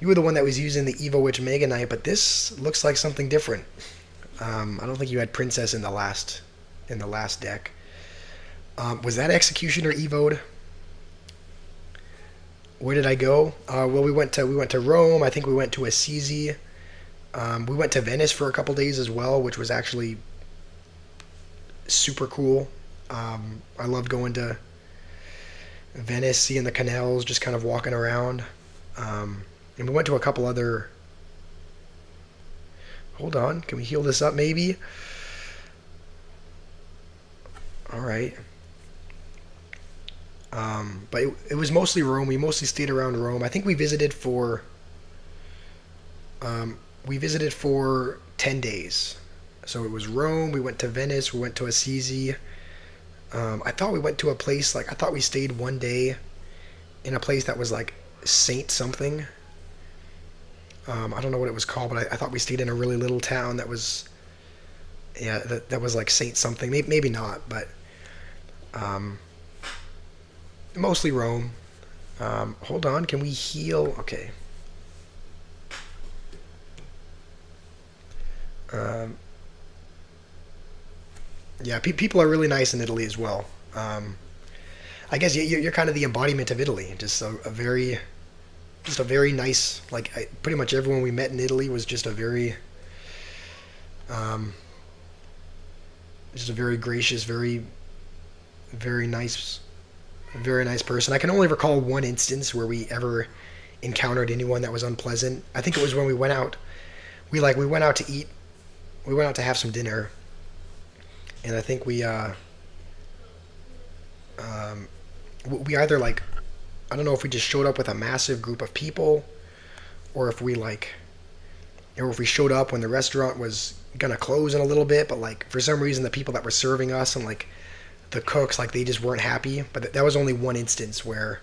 You were the one that was using the Evo Witch Mega Knight, but this looks like something different. I don't think you had Princess in the last deck. Was that Executioner Evo'd? Where did I go? Well, we went to Rome. I think we went to Assisi. We went to Venice for a couple days as well, which was actually super cool. I loved going to Venice, seeing the canals, just kind of walking around. And we went to a couple other. Hold on, can we heal this up maybe? All right. But it was mostly Rome. We mostly stayed around Rome. I think we visited for 10 days. So it was Rome. We went to Venice. We went to Assisi. I thought we went to a place like I thought we stayed one day in a place that was like Saint something. I don't know what it was called, but I thought we stayed in a really little town that was yeah that was like Saint something. Maybe not, but um, mostly Rome. Hold on, can we heal? Okay. Um, yeah, people are really nice in Italy as well. I guess you're kind of the embodiment of Italy. Just a very nice. Like pretty much everyone we met in Italy was um, just a very gracious, very nice, very nice person. I can only recall one instance where we ever encountered anyone that was unpleasant. I think it was when we went out. We went out to eat. We went out to have some dinner, and I think um, we either like I don't know if we just showed up with a massive group of people, or if we or if we showed up when the restaurant was gonna close in a little bit, but like for some reason the people that were serving us and like the cooks, like they just weren't happy. But that was only one instance where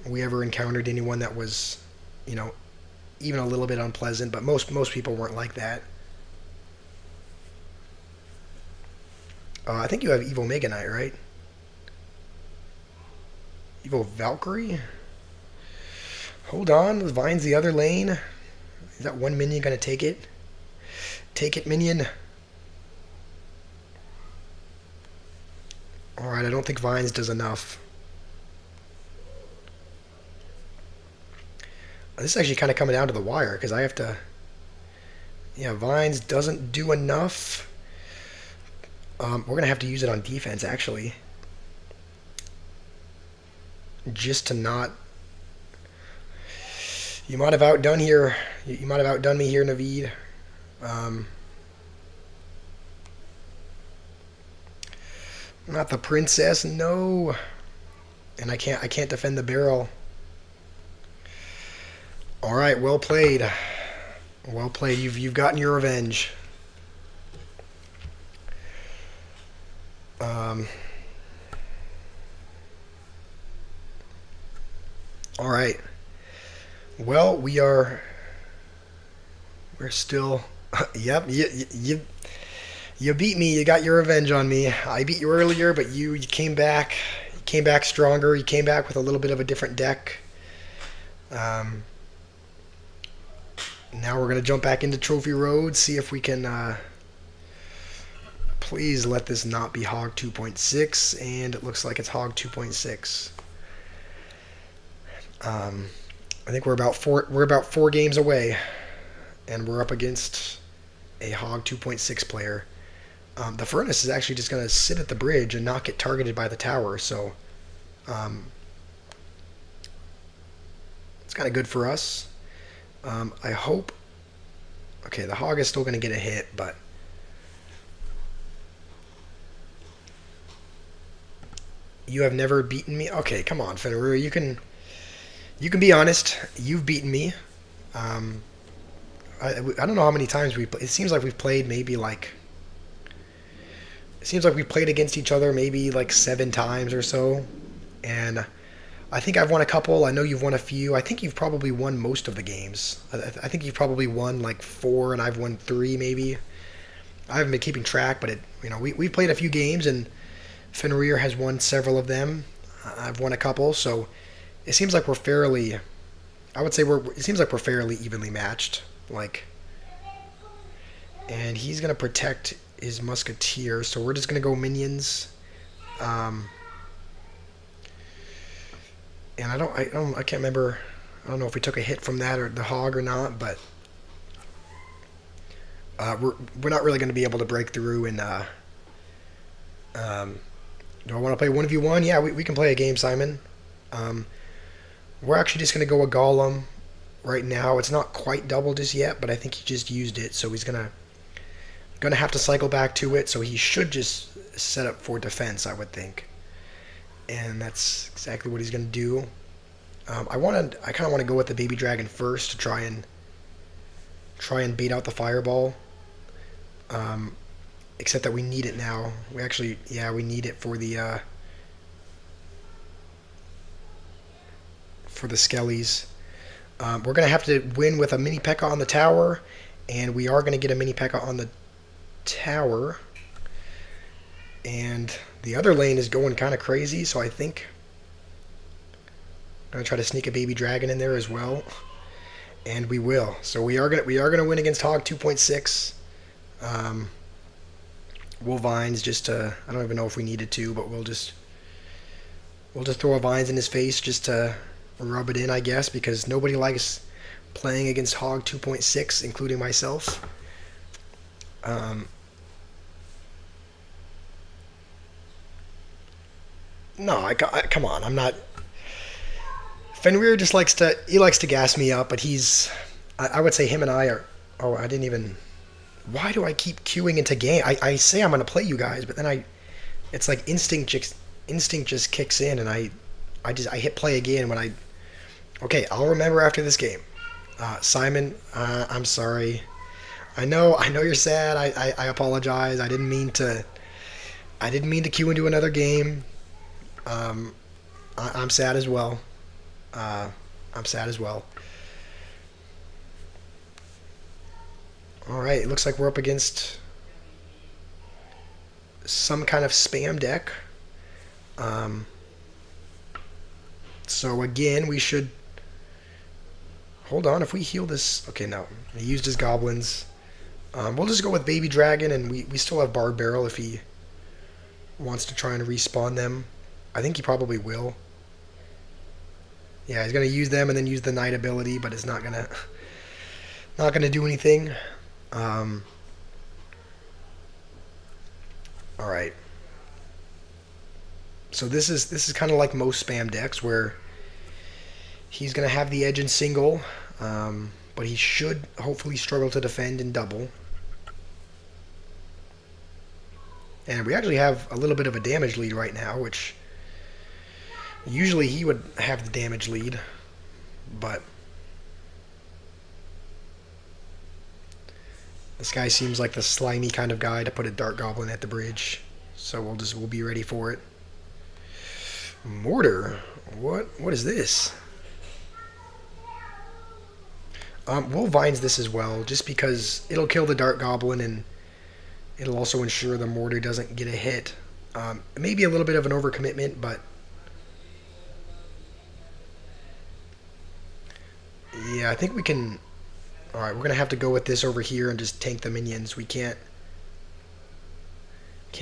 we ever encountered anyone that was, you know, even a little bit unpleasant. But most people weren't like that. I think you have Evil Mega Knight, right? Evil Valkyrie? Hold on, Vine's the other lane. Is that one minion gonna take it? Take it, minion. Alright, I don't think Vines does enough. This is actually kind of coming down to the wire, because I have to... Yeah, Vines doesn't do enough. We're going to have to use it on defense, actually. Just to not... You might have outdone here. You might have outdone me here, Naveed. Not the princess, no. And I can't defend the barrel. All right, well played. Well played. You've gotten your revenge. All right. Well, we're still. Yep. You beat me. You got your revenge on me. I beat you earlier, but you came back. You came back stronger. You came back with a little bit of a different deck. Now we're gonna jump back into Trophy Road. See if we can. Please let this not be Hog 2.6, and it looks like it's Hog 2.6. I think we're about four games away, and we're up against a Hog 2.6 player. The Furnace is actually just going to sit at the bridge and not get targeted by the tower, so it's kind of good for us. I hope... Okay, the Hog is still going to get a hit, but... You have never beaten me? Okay, come on, Fenrir. You can be honest. You've beaten me. I don't know how many times it seems like we've played maybe like... It seems like we played against each other maybe like 7 times or so. And I think I've won a couple. I know you've won a few. I think you've probably won most of the games. I think you've probably won like 4 and I've won 3 maybe. I haven't been keeping track, but we've played a few games and Fenrir has won several of them. I've won a couple, so it seems like we're fairly... I would say it seems like we're fairly evenly matched. And he's going to protect his musketeer, so we're just going to go minions. And I can't remember. I don't know if we took a hit from that or the Hog or not, but we're not really going to be able to break through. And do I want to play 1v1? Yeah, we can play a game, Simon. We're actually just going to go a Golem right now. It's not quite double just yet, but I think he just used it, so he's gonna have to cycle back to it. So he should just set up for defense, I would think. And that's exactly what he's gonna do. I kind of want to go with the baby dragon first to try and bait out the fireball. Except that we need it now. We need it for the skellies. We're going to have to win with a mini P.E.K.K.A. on the tower, and we are going to get a mini P.E.K.K.A. on the tower. And the other lane is going kind of crazy, so I think I'm going to try to sneak a baby dragon in there as well. And we will. So we are going to win against Hog 2.6. We'll Vines just to... I don't even know if we needed to, but we'll just throw a Vines in his face just to rub it in, I guess, because nobody likes playing against Hog 2.6, including myself. No, come on, I'm not... Fenrir just likes to gas me up, but I would say him and I are... Oh, I didn't even... Why do I keep queuing into game? I say I'm going to play you guys, but then it's like instinct just kicks in, and I I hit play again when I. Okay, I'll remember after this game. Simon, I'm sorry. I know you're sad. I apologize. I didn't mean to queue into another game. Um, I'm sad as well. Uh, I'm sad as well. All right, it looks like we're up against some kind of spam deck. Um, so again, we should hold on. If we heal this, okay, no, he used his goblins. We'll just go with Baby Dragon, and we still have Bard Barrel if he wants to try and respawn them. I think he probably will. Yeah, he's gonna use them and then use the Knight ability, but it's not gonna do anything. Um, all right. So this is kind of like most spam decks where he's gonna have the edge in single, but he should hopefully struggle to defend in double. And we actually have a little bit of a damage lead right now, which usually he would have the damage lead, but this guy seems like the slimy kind of guy to put a Dart Goblin at the bridge. So we'll be ready for it. Mortar? What is this? We'll Vines this as well, just because it'll kill the Dart Goblin and it'll also ensure the Mortar doesn't get a hit. It may be a little bit of an overcommitment, but yeah, I think we can. All right, we're gonna have to go with this over here and just tank the minions. We can't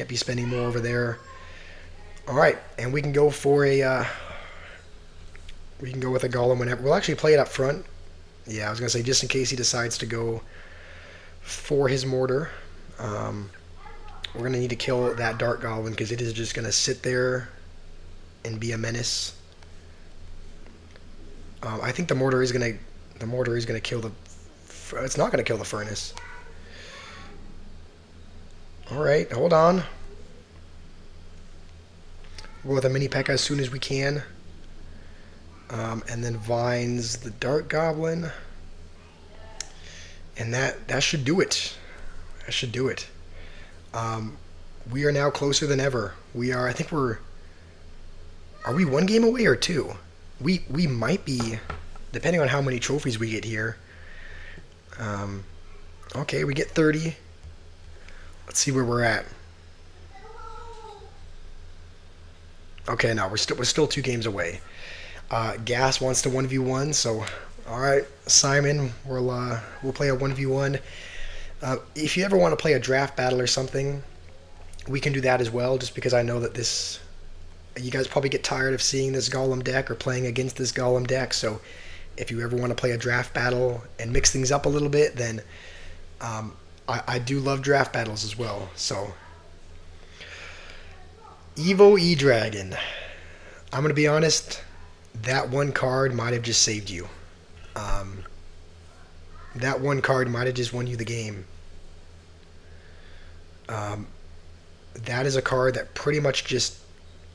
be spending more over there. All right, and we can go for a. We can go with a Golem whenever. We'll actually play it up front. Yeah, I was gonna say just in case he decides to go for his mortar. We're gonna need to kill that Dart Goblin because it is just gonna sit there and be a menace. I think the mortar is gonna kill the. It's not gonna kill the furnace. All right, hold on. We'll go with a mini P.E.K.K.A as soon as we can. And then Vines the Dart Goblin. And that should do it. That should do it. We are now closer than ever. I think are we one game away or two? We might be, depending on how many trophies we get here. Okay, we get 30. Let's see where we're at. Okay, no, we're still 2 games away. Gas wants to 1v1, so all right, Simon, we'll play a 1v1. If you ever want to play a draft battle or something, we can do that as well. Just because I know that you guys probably get tired of seeing this Golem deck or playing against this Golem deck. So if you ever want to play a draft battle and mix things up a little bit, then I do love draft battles as well. So Evo E-Dragon. I'm gonna be honest. That one card might have just saved you. That one card might have just won you the game. That is a card that pretty much just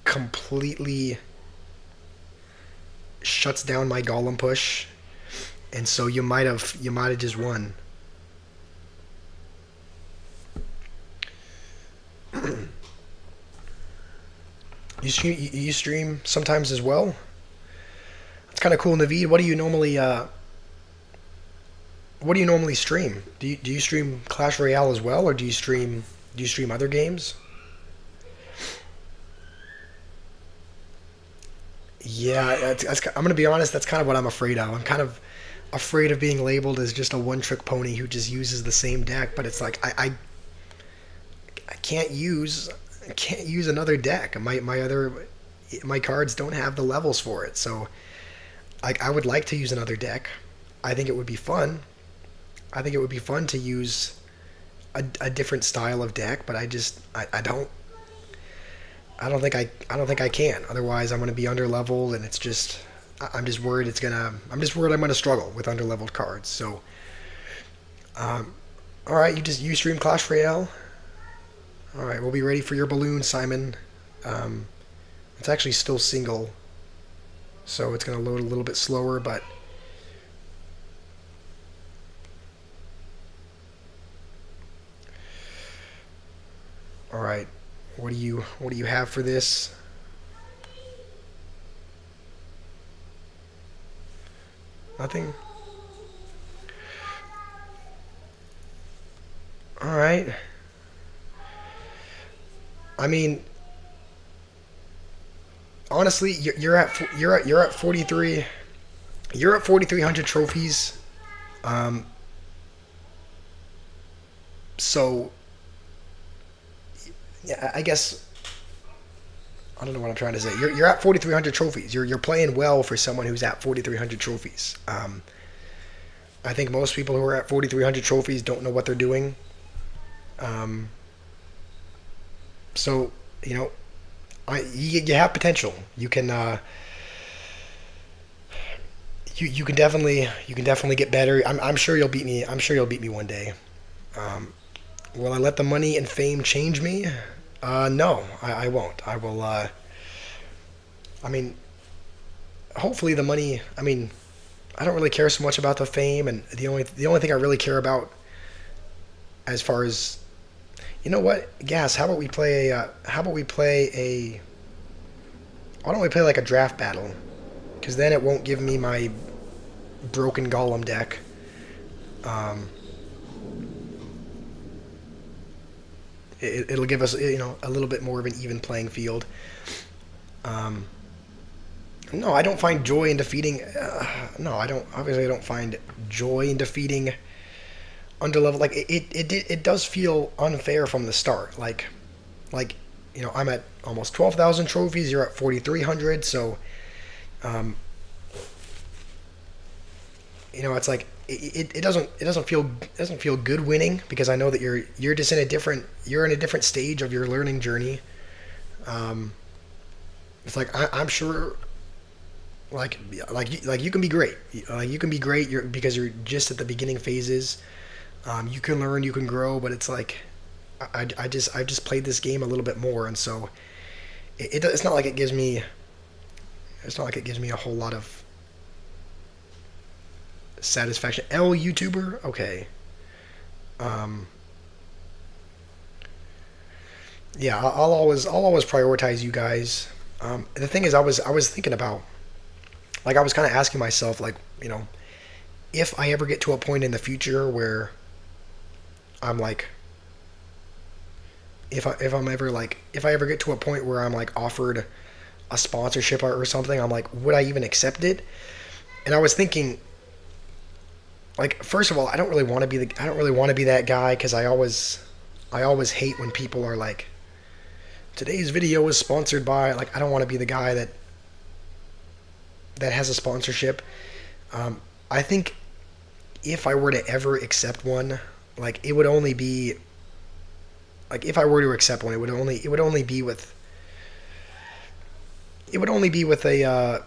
completely shuts down my Golem push, and so you might have just won. You stream sometimes as well. It's kind of cool, Naveed. What do you normally stream? Do you stream Clash Royale as well, or do you stream other games? Yeah, I'm gonna be honest. That's kind of what I'm afraid of. I'm kind of afraid of being labeled as just a one-trick pony who just uses the same deck. But it's like I can't use another deck. My cards don't have the levels for it. So I would like to use another deck. I think it would be fun. I think it would be fun to use a different style of deck, but I don't think I can. Otherwise, I'm going to be underleveled, and it's just I'm just worried I'm going to struggle with underleveled cards. So, all right, you stream Clash Royale. All right, we'll be ready for your balloon, Simon. It's actually still single. so it's going to load a little bit slower. But all right, what do you have for this? Nothing. All right. I mean, honestly, you're at 43. You're at 4,300 trophies. Um, so yeah, I guess I don't know what I'm trying to say. You're at 4,300 trophies. You're playing well for someone who's at 4,300 trophies. I think most people who are at 4,300 trophies don't know what they're doing. Um, so you know, you have potential. You can definitely get better. I'm sure you'll beat me. I'm sure you'll beat me one day. Um, will I let the money and fame change me? No, I won't. I will. I mean, hopefully the money. I mean, I don't really care so much about the fame, and the only thing I really care about, as far as you know what, Gas. How about we play a? Why don't we play like a draft battle? Because then it won't give me my broken golem deck. Um, it'll give us a little bit more of an even playing field. Um, no, I don't find joy in defeating. No, I don't. Obviously, I don't find joy in defeating underlevel. Like it does feel unfair from the start. Like I'm at almost 12,000 trophies. You're at 4,300. So um, it's like it doesn't feel good winning, because I know that you're just in a different stage of your learning journey. Um, it's like I'm sure, like you can be great. You can be great. Because you're just at the beginning phases. You can learn, you can grow, but it's like I've just played this game a little bit more, and so it's not like it gives me a whole lot of satisfaction. L YouTuber, okay. Um, yeah, I'll always prioritize you guys. The thing is, I was thinking about, like, I was kind of asking myself, like, if I ever get to a point in the future where I'm like, if I ever get to a point where I'm like offered a sponsorship or something, I'm like, would I even accept it? And I was thinking, like, first of all, I don't really want to be that guy, because I always hate when people are like, today's video is sponsored by, like, I don't want to be the guy that has a sponsorship. I think if I were to ever accept one, like, it would only be, like, if I were to accept one, it would only be with a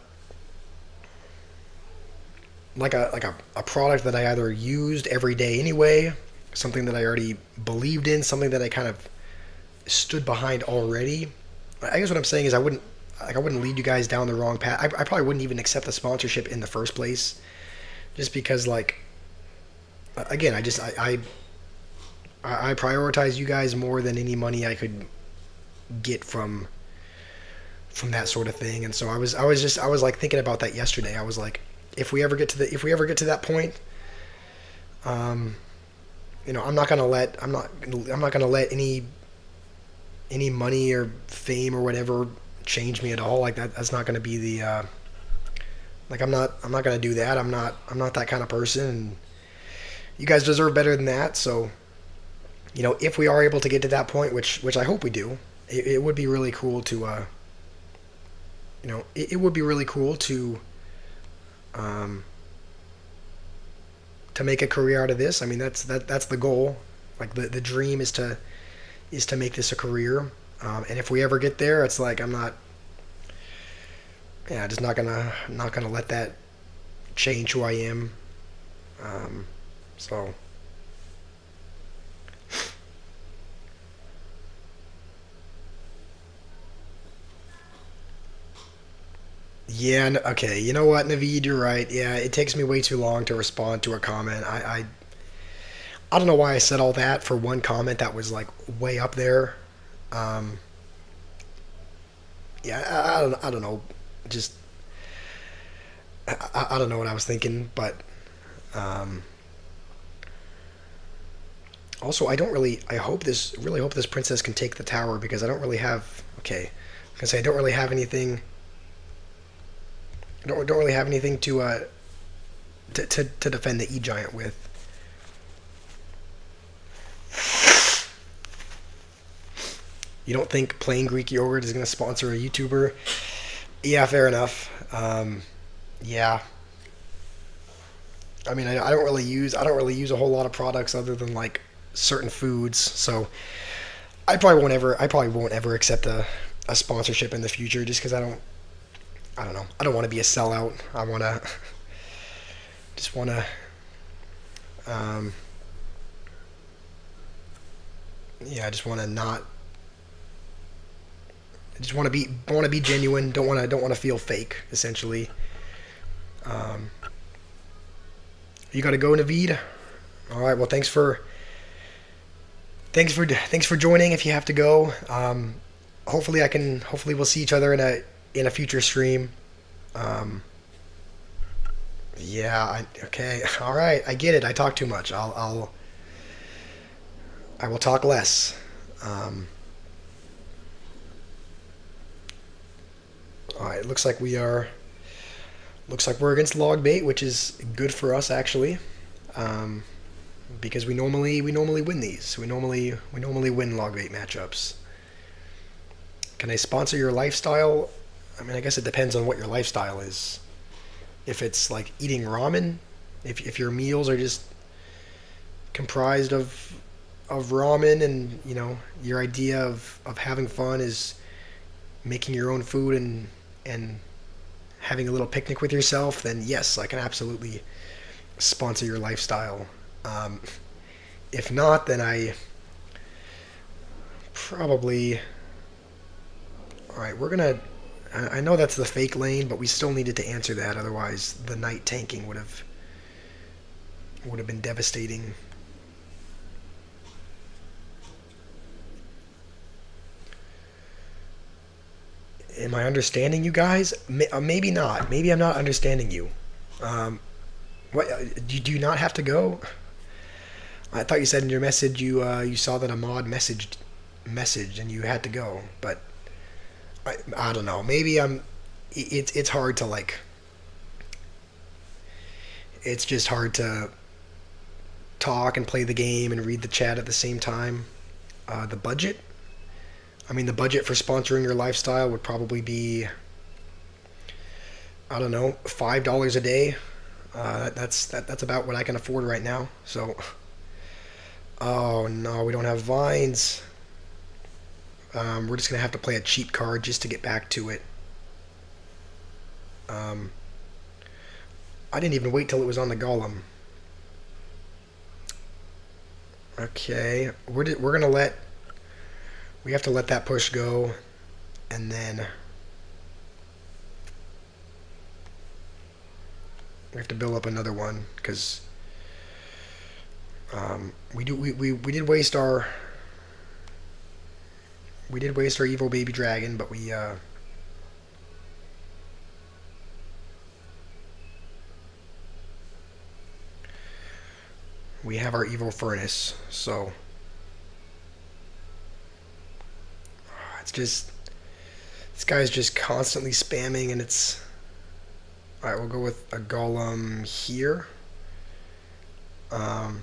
like a product that I either used every day anyway, something that I already believed in, something that I kind of stood behind already. I guess what I'm saying is I wouldn't lead you guys down the wrong path. I probably wouldn't even accept the sponsorship in the first place, just because, like, again, I prioritize you guys more than any money I could get from that sort of thing. And so I was like thinking about that yesterday. I was like, if we ever get to that point, um, I'm not gonna let any money or fame or whatever change me at all. Like, that's not gonna be the like, I'm not gonna do that. I'm not that kind of person. And you guys deserve better than that. So if we are able to get to that point, which I hope we do, it would be really cool to it would be really cool um, to make a career out of this. I mean, that's the goal. Like, the dream is to make this a career. And if we ever get there, it's like, I'm not, yeah, just not gonna let that change who I am. Um, so Yeah, okay. You know what, Naveed, you're right. Yeah, it takes me way too long to respond to a comment. I don't know why I said all that for one comment that was like way up there. Um, yeah, I don't know. Just I don't know what I was thinking, but um, also I don't really. I hope this really hope this princess can take the tower because I don't really have. Okay, I can say I don't really have anything. I don't really have anything to defend the E giant with. You don't think plain Greek yogurt is going to sponsor a YouTuber? Yeah, fair enough. Yeah, I mean, I don't really use a whole lot of products other than like certain foods. So I probably won't ever accept a sponsorship in the future just because I don't know. I don't want to be a sellout. I want to just want to um, yeah, I just want to not. I just want to be genuine. Don't want to feel fake. Essentially, um, you got to go, Naveed. All right. Well, thanks for joining. If you have to go, hopefully I can. Hopefully we'll see each other in a future stream. Um, yeah. Okay. All right. I get it. I talk too much. I will talk less. Um, all right. Looks like we're against log bait, which is good for us actually, um, because we normally win these. We normally win log bait matchups. Can I sponsor your lifestyle? I mean, I guess it depends on what your lifestyle is. If it's like eating ramen, if your meals are just comprised of ramen, and your idea of having fun is making your own food and having a little picnic with yourself, then yes, I can absolutely sponsor your lifestyle. Um, if not, then I probably. All right, we're gonna. I know that's the fake lane, but we still needed to answer that. Otherwise, the knight tanking would have been devastating. Am I understanding you guys? Maybe not. Maybe I'm not understanding you. Um, what do you not have to go? I thought you said in your message you saw that a mod messaged and you had to go, but I don't know. Maybe I'm. It's hard to like. It's just hard to talk and play the game and read the chat at the same time. The budget. I mean, the budget for sponsoring your lifestyle would probably be, I don't know, $5 a day. That's about what I can afford right now. So, oh no, we don't have vines. We're just gonna have to play a cheap card just to get back to it. Um, I didn't even wait till it was on the golem. Okay, we're gonna let we have to let that push go, and then we have to build up another one because we did waste our evil baby dragon, but we have our evil furnace, so it's just this guy's just constantly spamming, and it's all right. We'll go with a golem here. Um,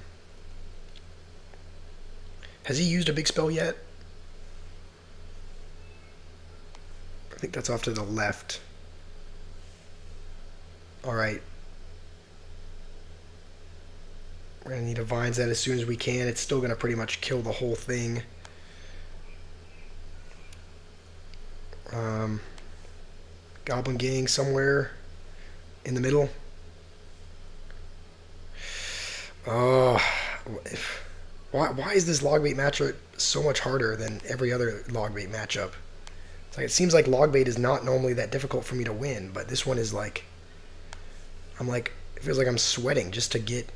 has he used a big spell yet? I think that's off to the left. All right. We're going to need to vines that as soon as we can. It's still going to pretty much kill the whole thing. Um, Goblin Gang somewhere in the middle. Oh, why is this log bait matchup so much harder than every other log bait matchup? Like, it seems like log bait is not normally that difficult for me to win, but this one is like, I'm like, it feels like I'm sweating just to get.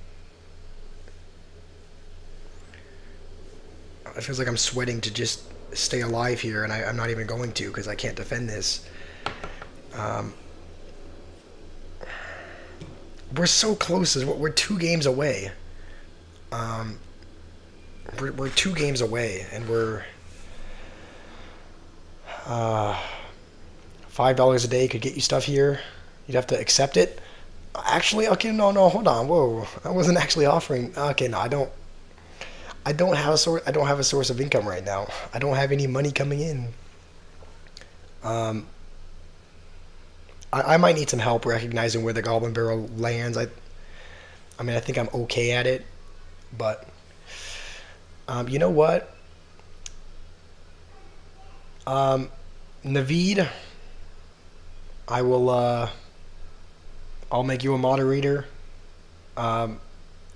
It feels like I'm sweating to just stay alive here, and I'm not even going to because I can't defend this. Um, we're so close. We're 2 games away. Um, we're 2 games away, and we're uh, $5 a day could get you stuff here. You'd have to accept it. Actually, okay, no, hold on, whoa, I wasn't actually offering. Okay, no, I don't have a source. I don't have a source of income right now. I don't have any money coming in. Um, I might need some help recognizing where the Goblin Barrel lands. I mean, I think I'm okay at it, but you know what? Um, Naveed, I will. I'll make you a moderator. Um,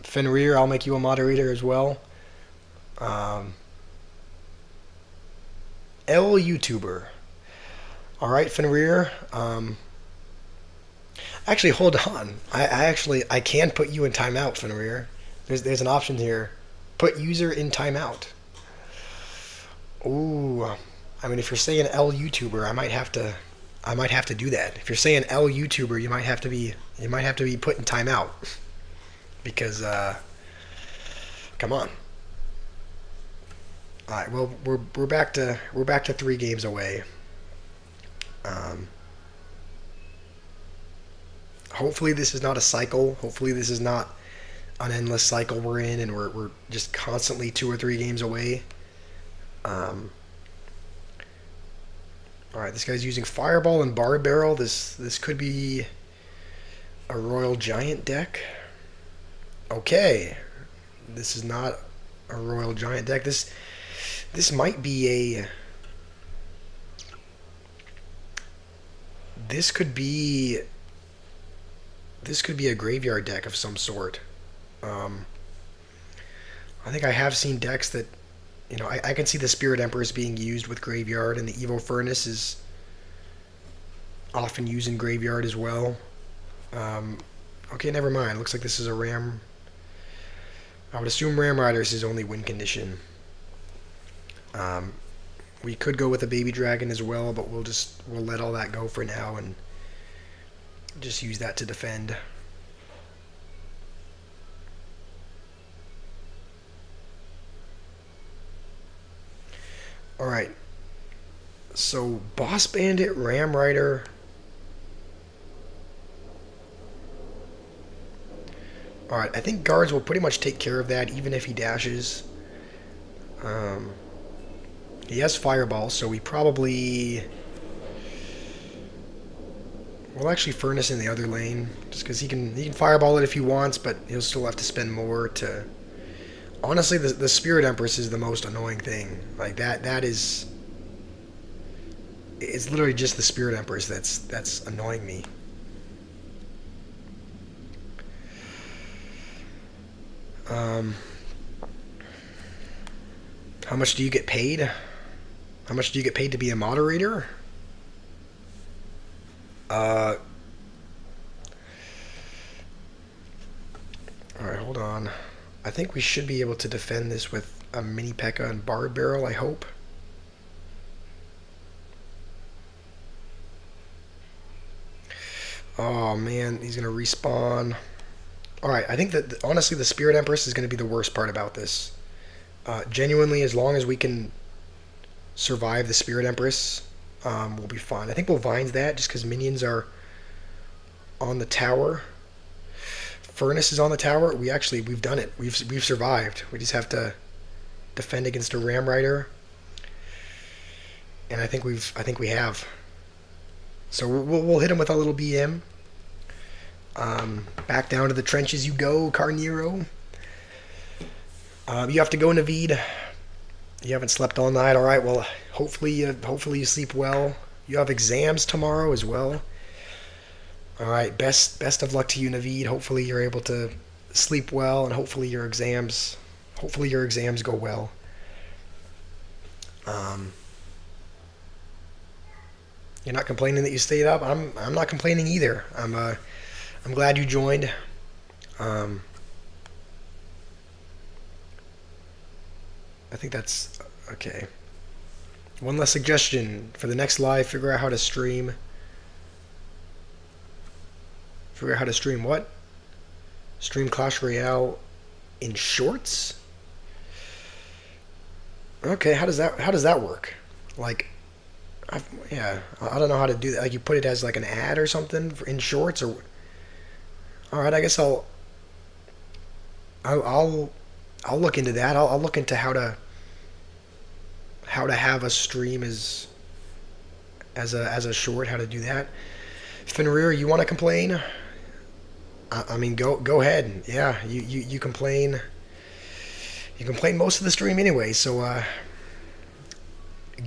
Fenrir, I'll make you a moderator as well. Um, L YouTuber. All right, Fenrir. Actually, hold on. I can put you in timeout, Fenrir. There's an option here. Put user in timeout. Ooh, I mean, if you're saying L YouTuber, I might have to do that. If you're saying L YouTuber, you might have to be put in timeout because come on. All right, well, we're back to 3 games away. Um, Hopefully this is not a cycle. Hopefully this is not an endless cycle we're in, and we're just constantly 2 or 3 games away. Um, all right, this guy's using Fireball and Barb Barrel. This could be a Royal Giant deck. Okay, this is not a Royal Giant deck. This might be a. This could be. This could be a graveyard deck of some sort. Um, I think I have seen decks that, I can see the Spirit Empress being used with graveyard, and the Evo Furnace is often used in graveyard as well. Okay, never mind. Looks like this is a Ram. I would assume Ram Riders is only win condition. We could go with a Baby Dragon as well, but we'll let all that go for now and just use that to defend. Alright. So, Boss Bandit, Ram Rider. Alright, I think guards will pretty much take care of that, even if he dashes. He has Fireball, so we probably. We'll actually Furnace in the other lane, just because he can Fireball it if he wants, but he'll still have to spend more to. Honestly, the Spirit Empress is the most annoying thing. Like that is. It's literally just the Spirit Empress that's annoying me. How much do you get paid? How much do you get paid to be a moderator? Alright, hold on. I think we should be able to defend this with a Mini P.E.K.K.A. and Barb Barrel, I hope. Oh man, he's gonna respawn. Alright, I think that honestly the Spirit Empress is gonna be the worst part about this. Genuinely, as long as we can survive the Spirit Empress, we'll be fine. I think we'll Vines that just because minions are on the tower. Furnace is on the tower. We've done it. We've survived. We just have to defend against a Ram Rider, and I think we have. So we'll hit him with a little BM. Back down to the trenches you go, Carnero. You have to go, Naveed. You haven't slept all night. All right. Well, hopefully you sleep well. You have exams tomorrow as well. All right. Best of luck to you, Naveed. Hopefully you're able to sleep well, and hopefully your exams go well. You're not complaining that you stayed up. I'm not complaining either. I'm glad you joined. Um, I think that's okay. One less suggestion for the next live. Figure out how to stream. Figure out how to stream what? Stream Clash Royale in shorts? Okay, how does that work? Like, yeah, I don't know how to do that. Like, you put it as like an ad or something in shorts, or all right. I guess I'll I'll, I'll look into that. I'll look into how to have a stream as a short. How to do that. Fenrir, you want to complain? I mean, go ahead. Yeah, you complain. You complain most of the stream anyway, so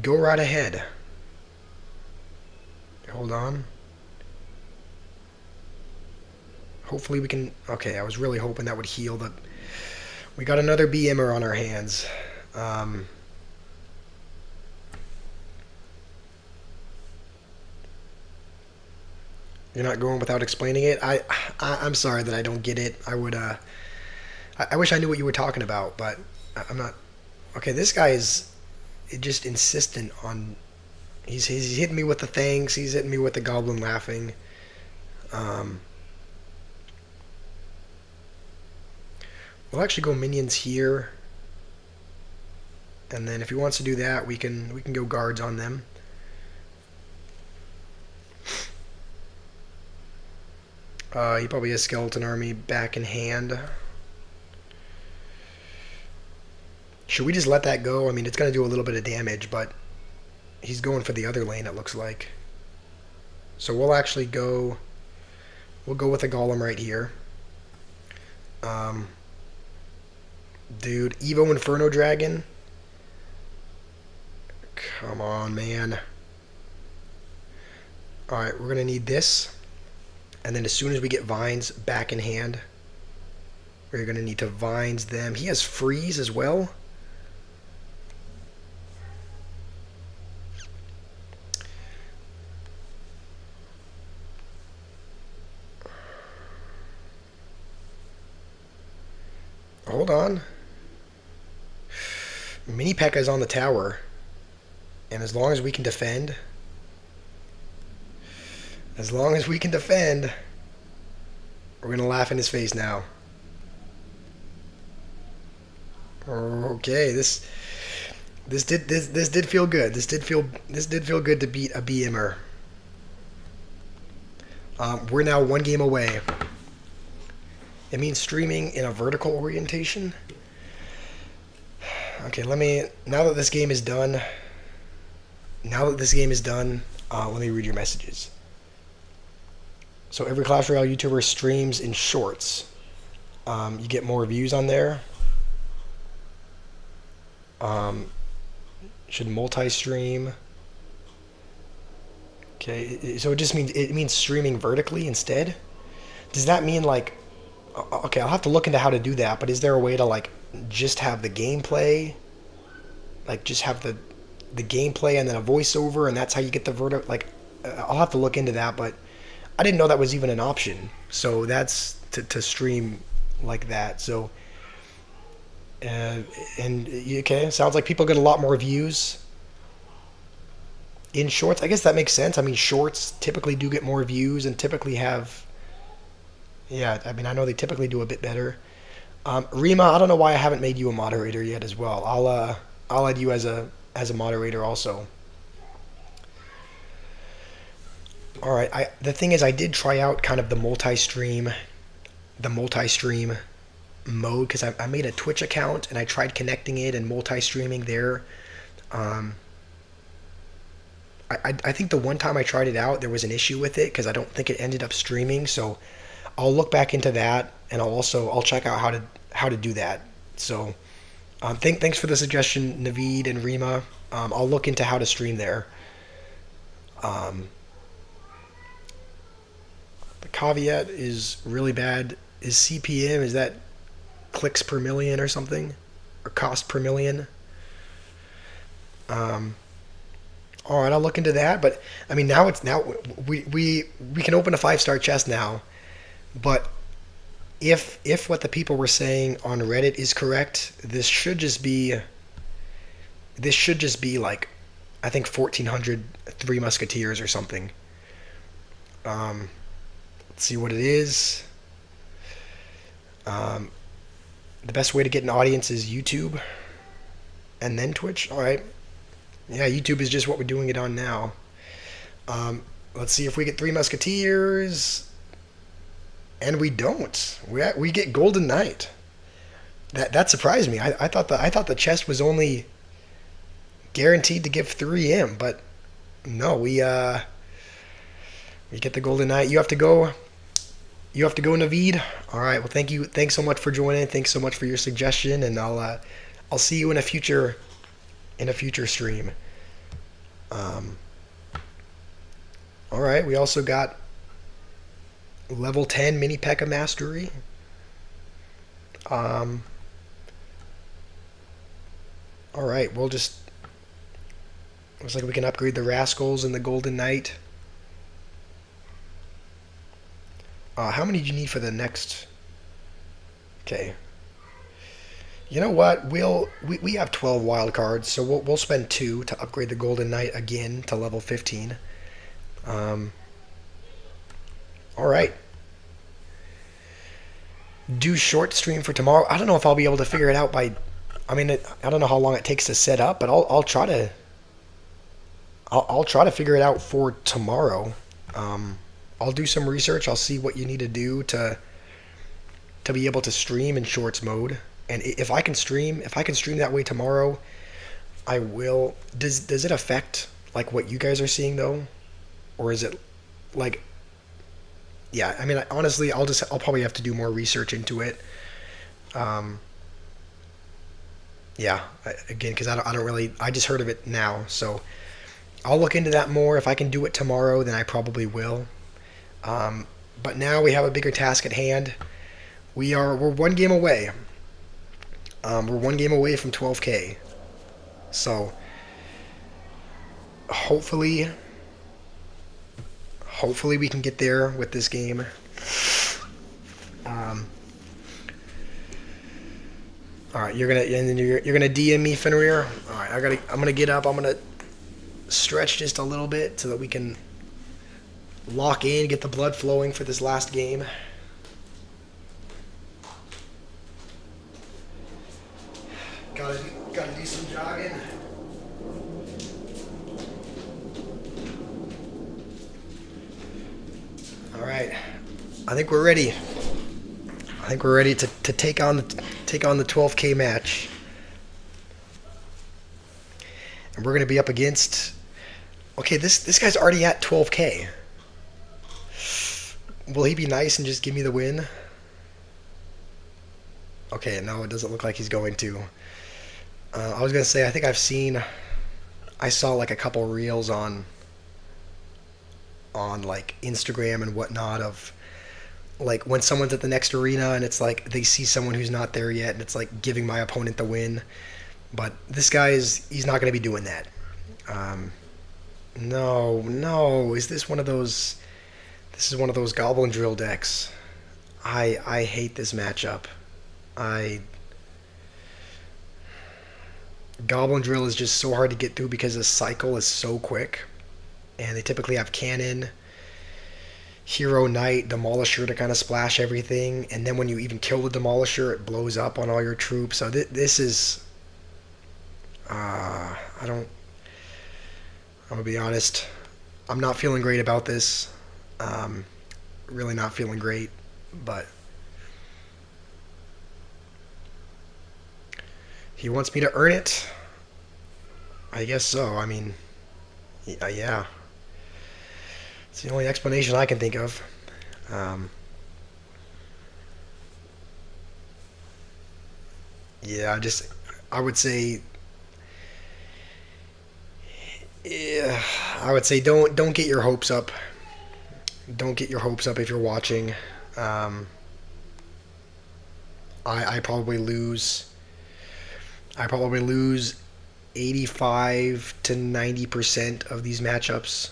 go right ahead. Hold on. Hopefully we can. Okay, I was really hoping that would heal. But we got another BMer on our hands. Um, you're not going without explaining it. I'm sorry that I don't get it. I would. I wish I knew what you were talking about, but I'm not. Okay, this guy is just insistent on. He's hitting me with the thanks. He's hitting me with the goblin laughing. Um, we'll actually go minions here, and then if he wants to do that, we can go guards on them. He probably has skeleton army back in hand. Should we just let that go? I mean, it's going to do a little bit of damage, but he's going for the other lane, it looks like. So we'll actually go. We'll go with a golem right here. Um, dude, Evo Inferno Dragon. Come on, man. Alright, we're going to need this. And then as soon as we get vines back in hand, we're going to need to vines them. He has freeze as well. Hold on. Mini P.E.K.K.A is on the tower. And as long as we can defend, we're going to laugh in his face now. Okay, this did feel good. This did feel good to beat a BMer. We're now one game away. It means streaming in a vertical orientation. Okay, now that this game is done, let me read your messages. So every Clash Royale YouTuber streams in shorts. You get more views on there. Should multi-stream. Okay, so it means streaming vertically instead. Does that mean like? Okay, I'll have to look into how to do that. But is there a way to like just have the gameplay, like just have the gameplay and then a voiceover, and that's how you get the vertical? Like, I'll have to look into that. But I didn't know that was even an option. So that's to stream like that. So. And okay, sounds like people get a lot more views in shorts. I guess that makes sense. I mean, shorts typically do get more views and typically have. Yeah, I mean, I know they typically do a bit better. Rima, I don't know why I haven't made you a moderator yet as well. I'll add you as a moderator also. All right. The thing is, I did try out kind of the multi-stream mode because I made a Twitch account and I tried connecting it and multi-streaming there. I think the one time I tried it out there was an issue with it because I don't think it ended up streaming. So I'll look back into that and I'll check out how to do that. So thanks for the suggestion, Naveed and Rima. I'll look into how to stream there. The caveat is really bad. Is CPM, is that clicks per million or something, or cost per million? All right, I'll look into that. But I mean, now we can open a 5-star chest now. But if what the people were saying on Reddit is correct, this should just be like, I think 1,400 Three Musketeers or something. Um, let's see what it is. Um, the best way to get an audience is YouTube and then Twitch. All right. Yeah, YouTube is just what we're doing it on now. Let's see if we get Three Musketeers, and we don't. We get Golden Knight. That surprised me. I thought the chest was only guaranteed to give 3M, but no, we get the Golden Knight. You have to go. You have to go, Naveed. All right. Well, thank you. Thanks so much for joining. Thanks so much for your suggestion, and I'll see you in a future stream. Um, all right. We also got level 10 mini P.E.K.K.A. mastery. Um, all right. We'll just looks like we can upgrade the Rascals and the Golden Knight. How many do you need for the next? Okay. You know what? We have 12 wild cards, so we'll spend 2 to upgrade the Golden Knight again to level 15. Um, all right. Do short stream for tomorrow. I don't know if I'll be able to figure it out by. I mean, I don't know how long it takes to set up, but I'll try to. I'll try to figure it out for tomorrow. I'll do some research. I'll see what you need to do to be able to stream in shorts mode. And if I can stream that way tomorrow, I will. Does it affect like what you guys are seeing though, or is it like? Yeah, I mean, honestly, I'll probably have to do more research into it. Um, yeah, again, because I don't really. I just heard of it now, so I'll look into that more. If I can do it tomorrow, then I probably will. Um, but now we have a bigger task at hand. We're one game away. We're one game away from 12K. So hopefully we can get there with this game. Um, all right, you're gonna DM me, Fenrir. All right, I'm gonna get up. I'm gonna stretch just a little bit so that we can lock in, get the blood flowing for this last game. Gotta do some jogging. All right, I think we're ready. I think we're ready to take on the 12K match, and we're gonna be up against. Okay, this guy's already at 12K. Will he be nice and just give me the win? Okay, no, it doesn't look like he's going to. I was gonna say, I saw like a couple reels on like Instagram and whatnot of like when someone's at the next arena and it's like they see someone who's not there yet and it's like giving my opponent the win. But this guy he's not gonna be doing that. No, is this one of those? This is one of those Goblin Drill decks. I hate this matchup. Goblin Drill is just so hard to get through because the cycle is so quick, and they typically have Cannon, Hero Knight, Demolisher to kind of splash everything, and then when you even kill the Demolisher, it blows up on all your troops. So this is, I'm gonna be honest, I'm not feeling great about this. Really not feeling great, but he wants me to earn it. I guess so. I mean, yeah. It's the only explanation I can think of. Yeah, I would say, yeah, I would say don't get your hopes up. Don't get your hopes up if you're watching. Um, I probably lose. I probably lose 85 to 90% of these matchups.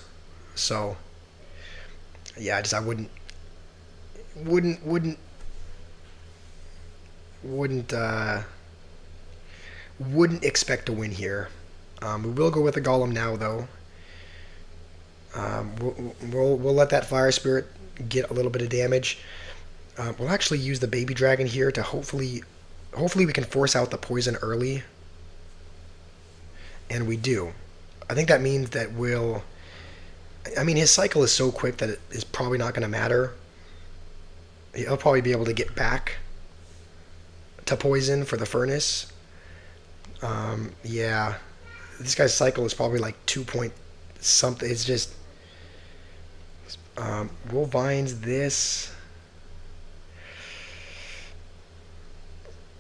So yeah, I wouldn't wouldn't wouldn't wouldn't expect a win here. We will go with the golem now though. We'll let that fire spirit get a little bit of damage. We'll actually use the baby dragon here to hopefully we can force out the poison early, and we do. I think that means that I mean, his cycle is so quick that it is probably not going to matter. He'll probably be able to get back to poison for the furnace. Yeah, this guy's cycle is probably like 2 point something. It's just we'll vines this.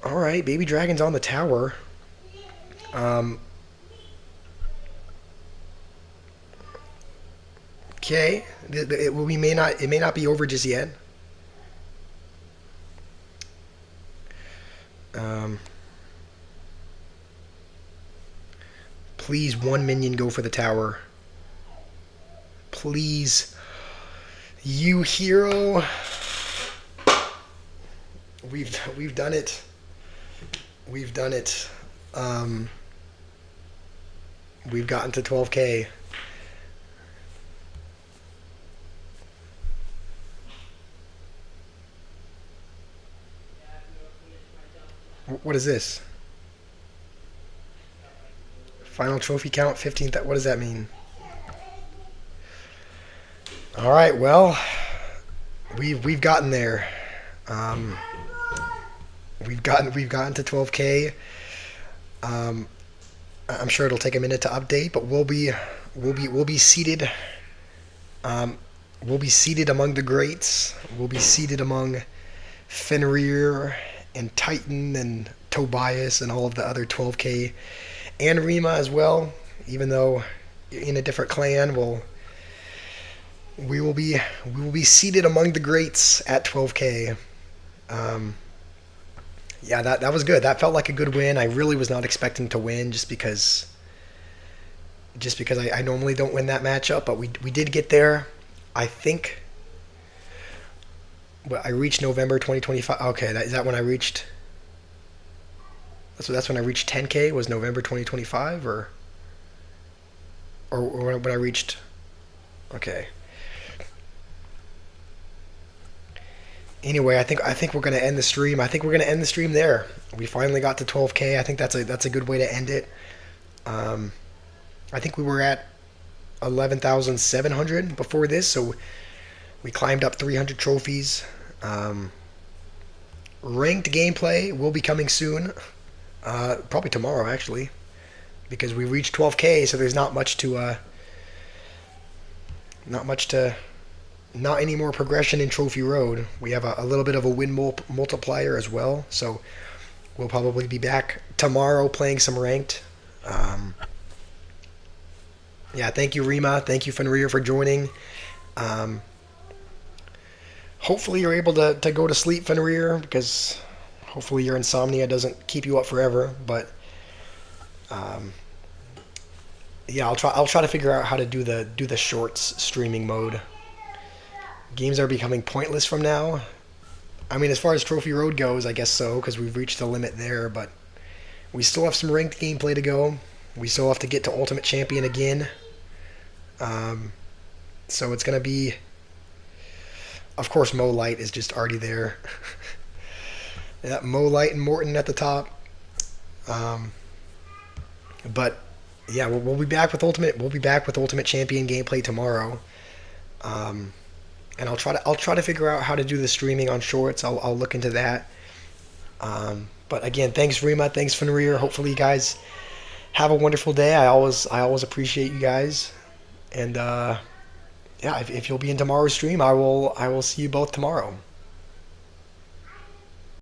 All right, baby dragon's on the tower. Okay, it may not be over just yet. Um, please, one minion go for the tower. Please, you hero. We've done it. We've done it. We've gotten to 12K. What is this? Final trophy count 15th. What does that mean? All right. Well, we've gotten there. We've gotten to 12K. I'm sure it'll take a minute to update, but we'll be seated. We'll be seated among the greats. We'll be seated among Fenrir and Titan and Tobias and all of the other 12K, and Rima as well. Even though in a different clan, we will be seated among the greats at 12K. Yeah, that was good. That felt like a good win. I really was not expecting to win just because I normally don't win that matchup, but we did get there. I think I reached November 2025. Okay, is that when I reached? That's when I reached 10K. Was November 2025 or when I reached? Okay. Anyway, I think we're gonna end the stream. I think we're gonna end the stream there. We finally got to 12K. I think that's a good way to end it. I think we were at 11,700 before this, so we climbed up 300 trophies. Ranked gameplay will be coming soon, probably tomorrow actually, because we reached 12K. So there's not any more progression in Trophy Road. We have a little bit of a win multiplier as well, so we'll probably be back tomorrow playing some ranked. Yeah, thank you, Rima. Thank you, Fenrir, for joining. Hopefully you're able to go to sleep, Fenrir, because hopefully your insomnia doesn't keep you up forever. But yeah, I'll try to figure out how to do the shorts streaming mode. Games are becoming pointless from now. I mean, as far as Trophy Road goes, I guess so, because we've reached the limit there, but we still have some ranked gameplay to go. We still have to get to Ultimate Champion again. So it's going to be... Of course, Mo Light is just already there. Yeah, Mo Light and Morton at the top. But yeah, we'll be back with Ultimate Champion gameplay tomorrow. And I'll try to figure out how to do the streaming on shorts. I'll look into that. But again, thanks Rima, thanks Fenrir. Hopefully you guys have a wonderful day. I always appreciate you guys. And yeah, if you'll be in tomorrow's stream, I will see you both tomorrow.